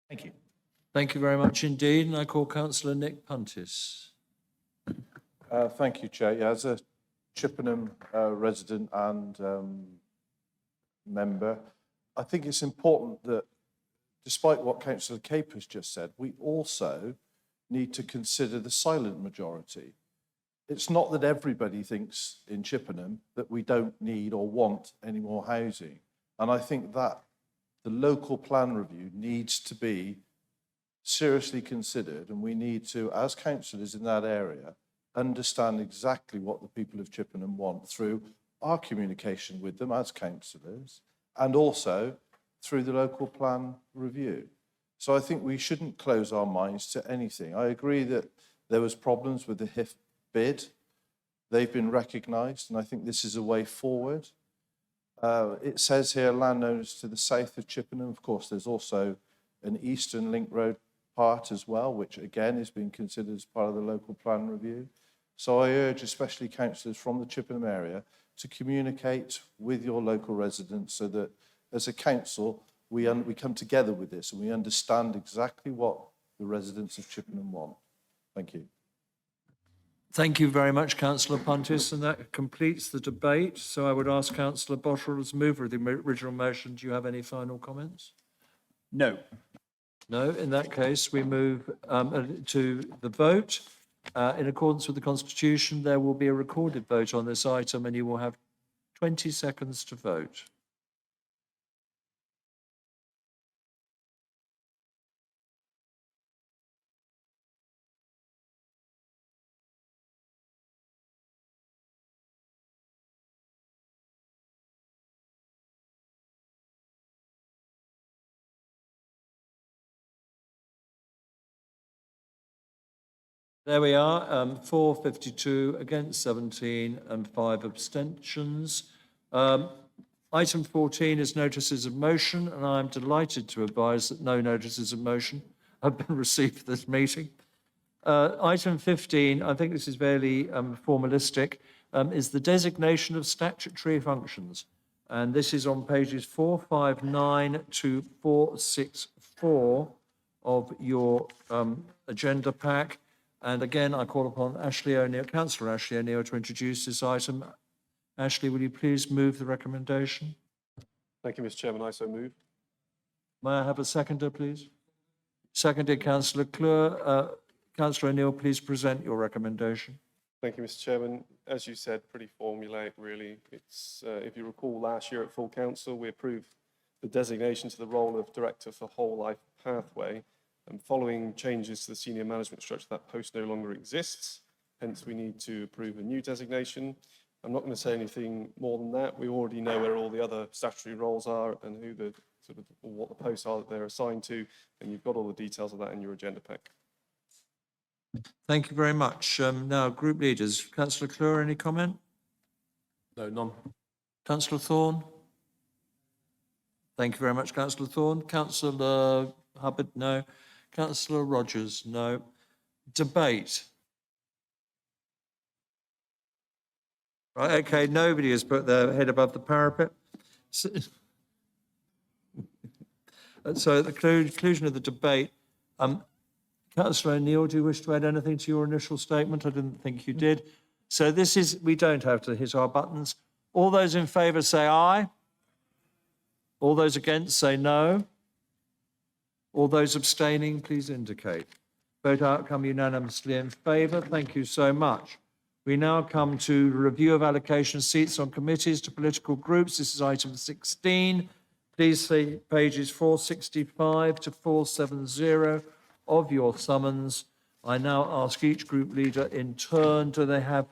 Thank you. Thank you very much indeed. And I call Councillor Nick Puntis. Thank you, Chair. Yeah, as a Chippenham resident and member, I think it's important that, despite what Councillor Cape has just said, we also need to consider the silent majority. It's not that everybody thinks in Chippenham that we don't need or want any more housing. And I think that the local plan review needs to be seriously considered, and we need to, as councillors in that area, understand exactly what the people of Chippenham want through our communication with them as councillors, and also through the local plan review. So I think we shouldn't close our minds to anything. I agree that there was problems with the HIF bid. They've been recognised, and I think this is a way forward. It says here landowners to the south of Chippenham. Of course, there's also an Eastern Link Road part as well, which again is being considered as part of the local plan review. So I urge especially councillors from the Chippenham area to communicate with your local residents so that as a council we come together with this and we understand exactly what the residents of Chippenham want. Thank you. Thank you very much, Councillor Puntis, and that completes the debate. So I would ask Councillor Botterill, as mover of the original motion, do you have any final comments? No. No. In that case, we move to the vote. In accordance with the Constitution, there will be a recorded vote on this item, and you will have 20 seconds to vote. There we are, 452 against 17 and 5 abstentions. Item 14 is notices of motion, and I'm delighted to advise that no notices of motion have been received for this meeting. Item 15, I think this is fairly formalistic, is the designation of statutory functions. And this is on pages 459 to 464 of your agenda pack. And again, I call upon Ashley O'Neill, Councillor Ashley O'Neill, to introduce this item. Ashley, will you please move the recommendation? Thank you, Mr. Chairman. I so move. May I have a seconder, please? Seconded, Councillor Clure. Councillor O'Neill, please present your recommendation. Thank you, Mr. Chairman. As you said, pretty formulaic, really. It's, if you recall, last year at full council, we approved the designation to the role of Director for Whole Life Pathway. And following changes to the senior management structure, that post no longer exists. Hence, we need to approve a new designation. I'm not going to say anything more than that. We already know where all the other statutory roles are and who the sort of what the posts are that they're assigned to, and you've got all the details of that in your agenda pack. Thank you very much. Now, group leaders, Councillor Clure, any comment? No, none. Councillor Thorne? Thank you very much, Councillor Thorne. Councillor Hubbard, no. Councillor Rogers, no. Debate. Right, okay, nobody has put their head above the parapet. So at the conclusion of the debate, Councillor O'Neill, do you wish to add anything to your initial statement? I didn't think you did. So this is, we don't have to hit our buttons. All those in favour say aye. All those against say no. All those abstaining, please indicate. Vote outcome unanimously in favour. Thank you so much. We now come to review of allocation seats on committees to political groups. This is item 16. Please see pages 465 to 470 of your summons. I now ask each group leader in turn, do they have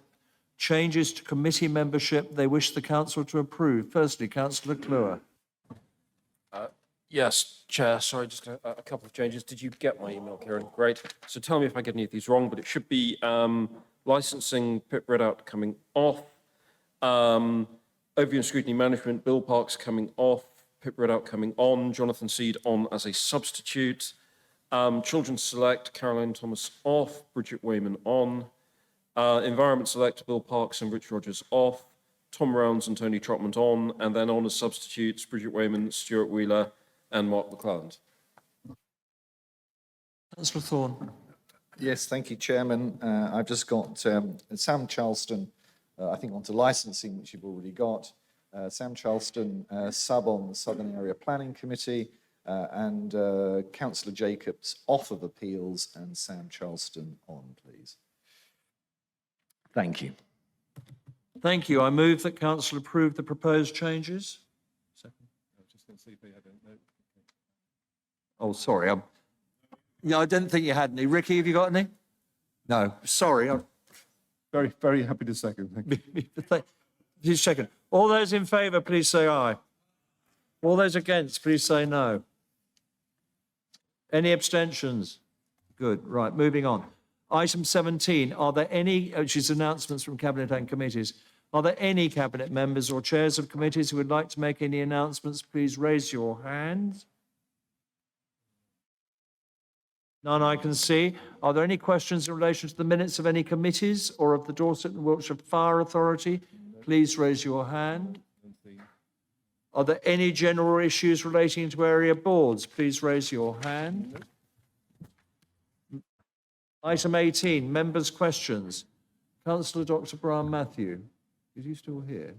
changes to committee membership they wish the council to approve? Firstly, Councillor Clure. Yes, Chair. Sorry, just a couple of changes. Did you get my email, Kieran? Great. So tell me if I get any of these wrong, but it should be licensing, Pip Readout coming off, overview and scrutiny management, Bill Parks coming off, Pip Readout coming on, Jonathan Seed on as a substitute, Children's Select, Caroline Thomas off, Bridget Wayman on, Environment Select, Bill Parks and Rich Rogers off, Tom Rounds and Tony Trotman on, and then on as substitutes, Bridget Wayman, Stuart Wheeler, and Mark McClelland. Councillor Thorne. Yes, thank you, Chairman. I've just got Sam Charleston, I think onto licensing, which you've already got. Sam Charleston, sub on the Southern Area Planning Committee, and Councillor Jacobs off of appeals, and Sam Charleston on, please. Thank you. Thank you. I move that council approve the proposed changes. Oh, sorry. Yeah, I didn't think you had any. Ricky, have you got any? No. Sorry. Very, very happy to second. Thank you. Please second. All those in favour, please say aye. All those against, please say no. Any abstentions? Good. Right, moving on. Item 17, are there any, which is announcements from Cabinet and committees, are there any Cabinet members or chairs of committees who would like to make any announcements? Please raise your hand. None I can see. Are there any questions in relation to the minutes of any committees or of the Dorset and Wiltshire Fire Authority? Please raise your hand. Are there any general issues relating to area boards? Please raise your hand. Item 18, members' questions. Councillor Dr. Brian Matthew. Is he still here?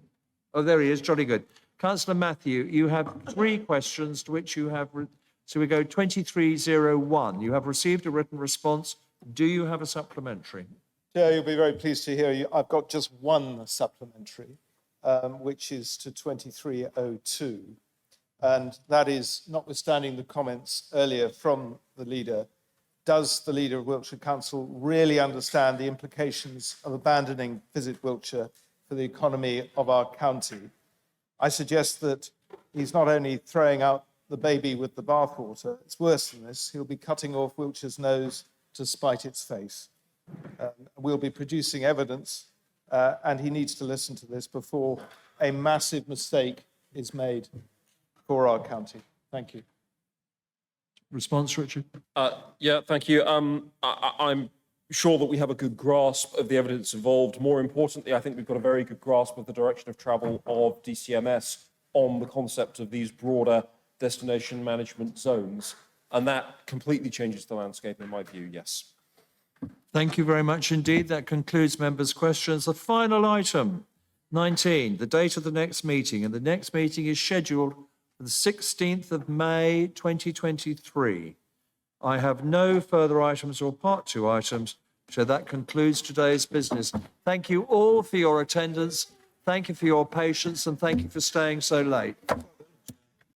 Oh, there he is. Jolly good. Councillor Matthew, you have 3 questions to which you have... So we go 2301. You have received a written response. Do you have a supplementary? Chair, you'll be very pleased to hear I've got just one supplementary, which is to 2302. And that is, notwithstanding the comments earlier from the leader, does the leader of Wiltshire Council really understand the implications of abandoning Visit Wiltshire for the economy of our county? I suggest that he's not only throwing out the baby with the bathwater, it's worse than this. He'll be cutting off Wiltshire's nose to spite its face. We'll be producing evidence, and he needs to listen to this before a massive mistake is made for our county. Thank you. Response, Richard? Yeah, thank you. I'm sure that we have a good grasp of the evidence involved. More importantly, I think we've got a very good grasp of the direction of travel of DCMS on the concept of these broader destination management zones. And that completely changes the landscape, in my view, yes. Thank you very much indeed. That concludes members' questions. The final item, 19, the date of the next meeting. And the next meeting is scheduled for the 16th of May, 2023. I have no further items or part 2 items, so that concludes today's business. Thank you all for your attendance. Thank you for your patience, and thank you for staying so late.